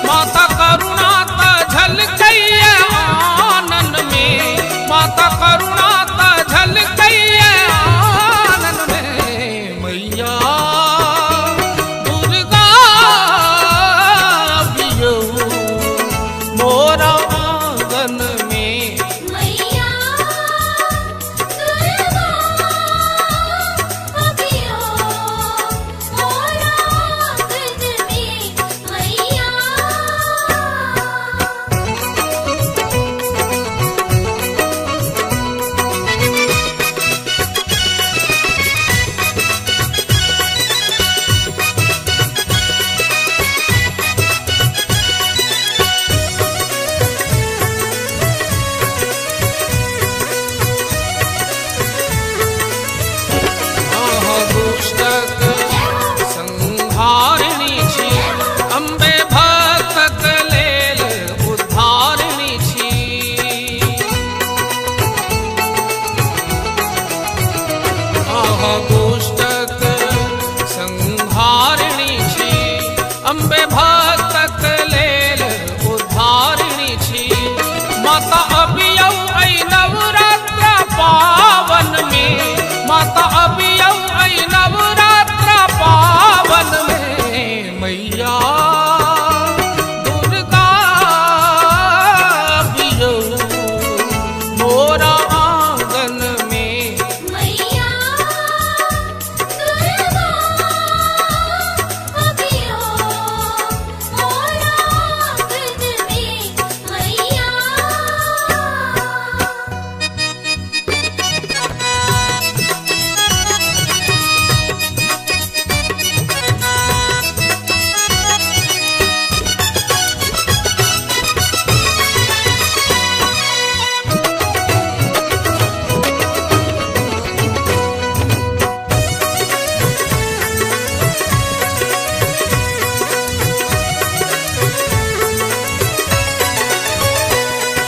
माता करुणा त झलकैया आनन में, माता करुणा त झलकैया आनन में। मैया दुर्गा अबियो मोरा आंगन में। मैया दुर्गा अबियो मोरा आंगन में। मैया दुष्टक संहारिणी छी, अम्बे भक्तक लेल उद्धारिणी छी। दुष्टक संहारिणी छी, अम्बे भक्तक लेल उद्धारिणी छी। माता अबियौ ऐ नवरात्र पावन में, माता अबियौ ऐ नवरात्र पावन में। मैया दुर्गा अबियौ मोरा आंगन में। मैया दुर्गा अबियो मोरा आंगन में। मैया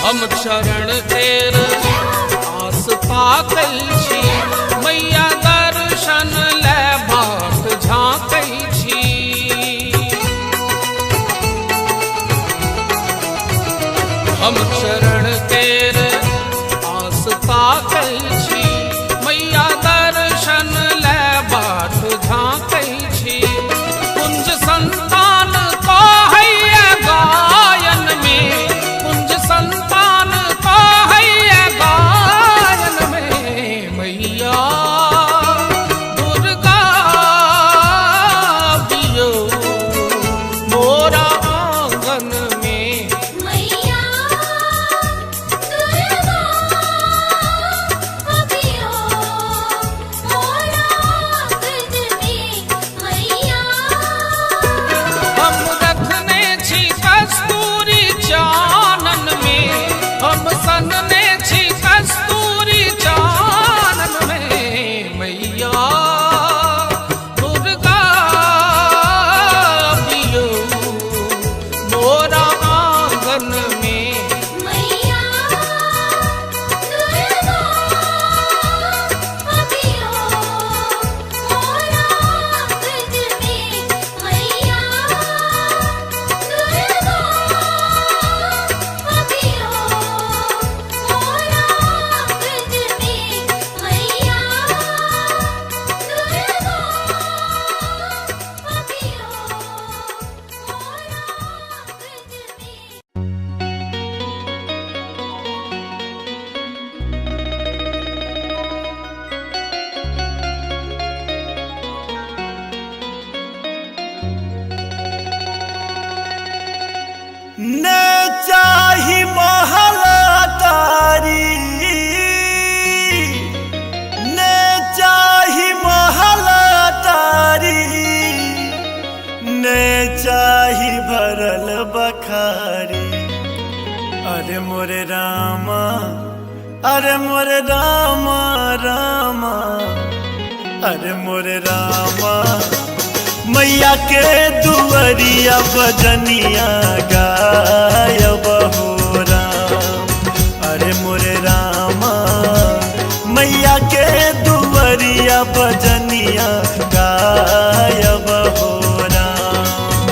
हम चरण तेर आस ताकै छी, मैया दर्शन ले बाट झाँकै छी। हम चरण तेर आस ताकै छी, मैया दर्शन ले बाट झाँकै छी। कुंज संतान कहैया गायन में, कुंज संतान कहैया गायन में। मैया दुर्गा अबियो मोरा आंगन में। मैया दुर्गा अबियो मोरा आंगन में। मैया हम रखने छी कस्तूरी चानन में, हम सनने छी कस्तूरी चानन में। मैया दुर्गा अबियो मोरा आंगन में। मैया दुर्गा अबियो मोरा आंगन में। मैया दुर्गा अबियो मोरा आंगन में। मैया बखारी। अरे मोरे रामा, अरे मोरे रामा रामा, अरे मोरे रामा, मैया के दुवरिया बजनिया गायब हो राम। अरे मोरे रामा, मैया के दुवरिया भजनिया गायब हो राम।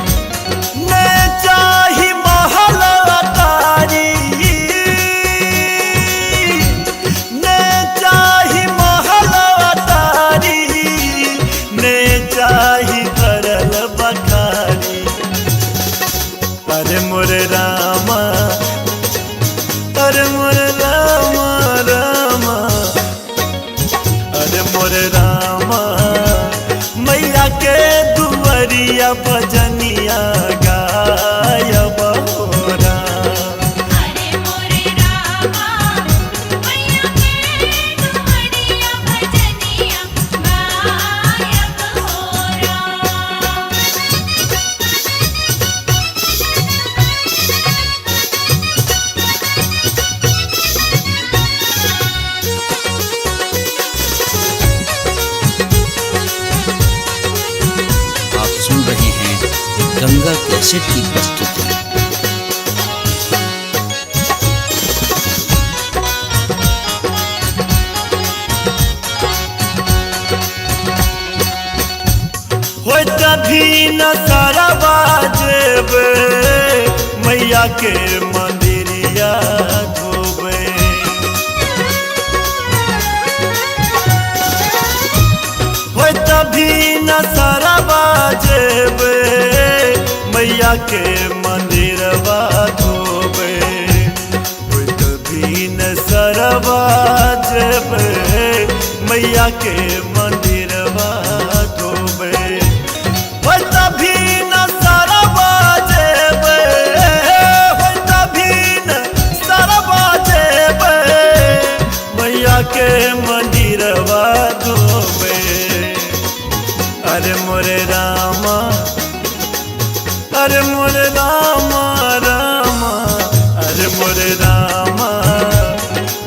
ने चाही महल अटारी, ने चाही महल अटारी, ने चाही करल बखारी। अरे मोरे रामा, अरे मोरे रामा रामा, अरे मोरे रामा, मैया के दुआरिया भजनिया गायब हो राम। अरे मोरे रामा, मैया के दुआरिया भजनिया गायब हो राम। आप सुन रहे हैं गंगा कैसेट की प्रस्तुति। हो तभी न सारा बाजेबे, मैया के मंदिरिया धोबे। हो तभी न सारा बाजेबे, मैया के मंदिरवा धोबे। हो तभी न सारा बाजेबे, मैया के मंदिरवा धोबे। हो तभी न सारा बाजेबे, हो तभी न सारा बाजेबे, मैया के मंदिरवा धोबे। अरे मोरे रामा, अरे मोरे रामा रामा, अरे मोरे रामा,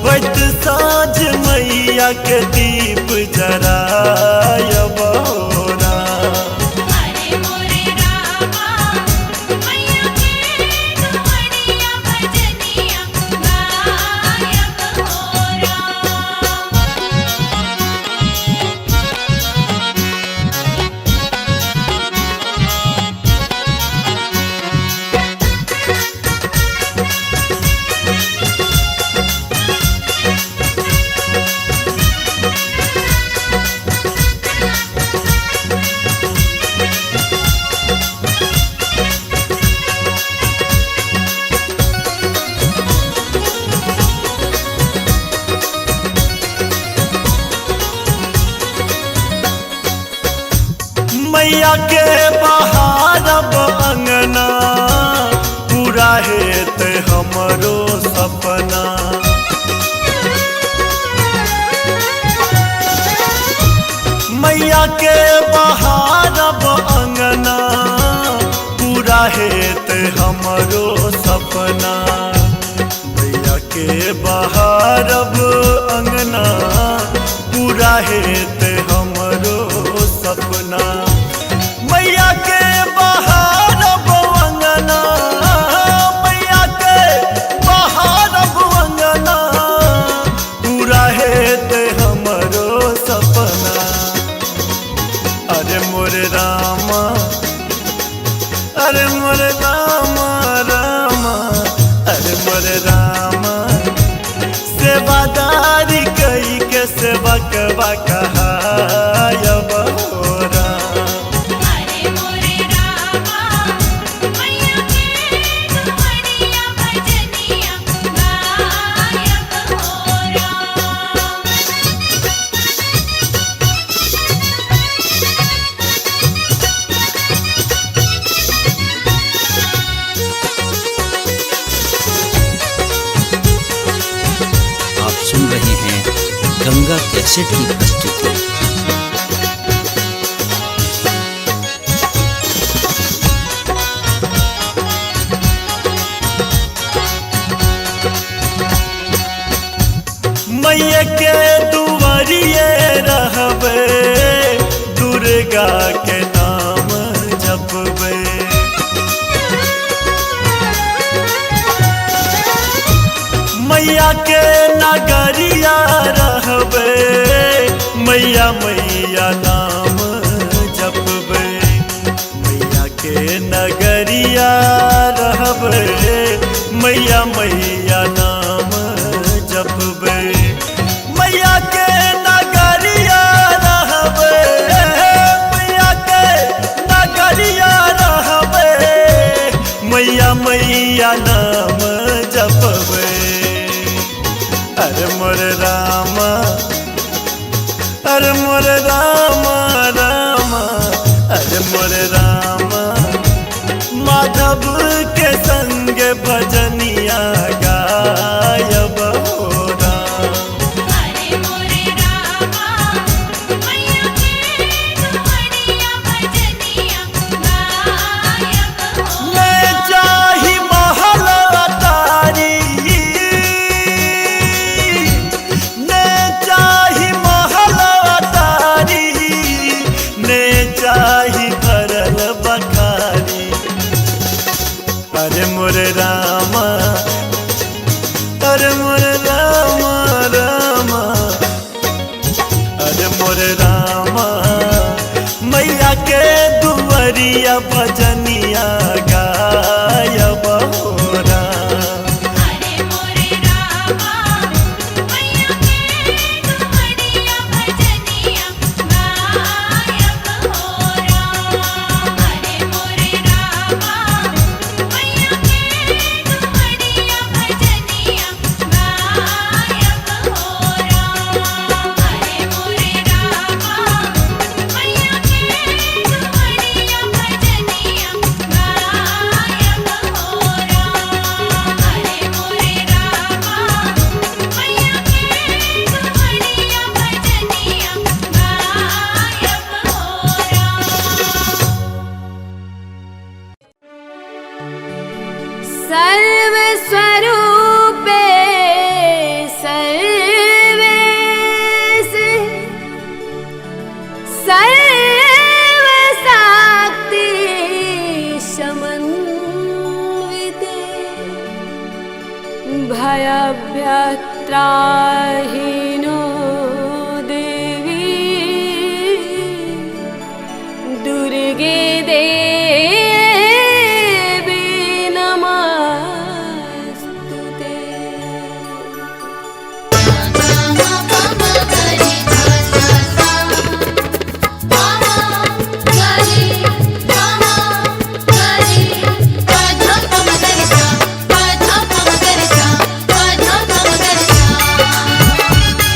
होइत साँझ मैया के दीप जरायब हो राम। अरे मोरे रामा, मैया के दुआरिया भजनिया गायब हो राम। मैया के बहारब अंगना, पूरा हेत हमरो सपना। मैया के बहारब अंगना, पूरा हेत हमरो सपना। मैया के बहारब अंगना, पूरा हेत हमरो सपना। मैया के बहारब अंगना, मैया के बहारब अंगना, पूरा हेत हमरो सपना। अरे मोरे रामा, अरे मोरे रामा रामा, अरे मोरे रामा, सेवादारी कई के सेवकवा कहायब हो राम। अरे मोरे रामा, मैया के दुआरिया भजनिया गायब हो राम। आप सुन रहे हैं गंगा कैसेट की प्रस्तुति। मैया के दुआरिये रहबे, दुर्गा के नाम जपबे। मैया के नगरिया रहबे, मैया मैया नाम जपबे, मैया के नगरिया रहबे, मैया मैया नाम जपबे, मैया के नगरिया रहबे, मैया के नगरिया रहबे, मैया मैया नाम जपबे। अरे मोर रामा, अरे मोर रामा रामा, अरे मोर रामा, माधव के संग भजनिया गायब हो राम। अरे मोरे रामा मैया के दुआरिया भजनिया गायब हो। मैं चाही महल अटारी, मैं चाही महल अटारी, मैं चाही भरल बखारी। अरे मोरे रामा, अरे मोरे रामा रामा, अरे मोरे रामा, मैया के दुआरिया भजनिया गायब हो राम। अरे मोरे रामा मैया के दुआरिया भजनिया गायब हो राम। अरे मोरे रामा मैया के दुआरिया भजनिया गायब हो राम। अरे मोरे रामा मैया के दुआरिया भजनिया गायब हो राम। अरे मोरे रामा मैया के दुआरिया भजनिया गायब हो राम। सर्वस्वरूपे सर्वेश सर्वशक्ति समन्विते भयभ्यत्राहिनो देवी दुर्गे देवी नमस्तुते। Thank you.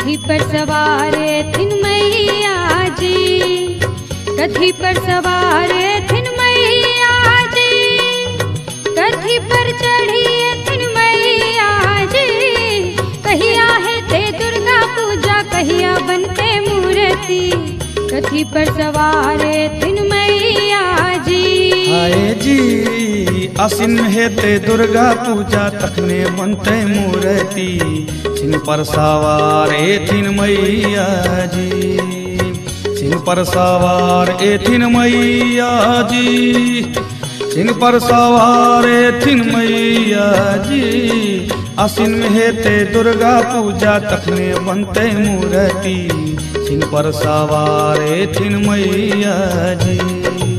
कथी पर सवार थिन मैया जी, कथी पर सवार थिन मैया जी, कथी पर चढ़ी थिन मैया जी। कहिया है ते दुर्गा पूजा, कहिया बनते मूर्ति, कथी पर सवार थिन मैया जी। आए जी आसिन में हेते दुर्गा पूजा, तखने बनते मूर्ति, सिंह पर सवार थिन मैया जी, सिंह पर सवार थिन मैया जी, सिंह पर सवार थिन मैया जी। आसिन में हेते दुर्गा पूजा, तखने बनते मूर्ति, सिंह पर सवार थिन मैया जी।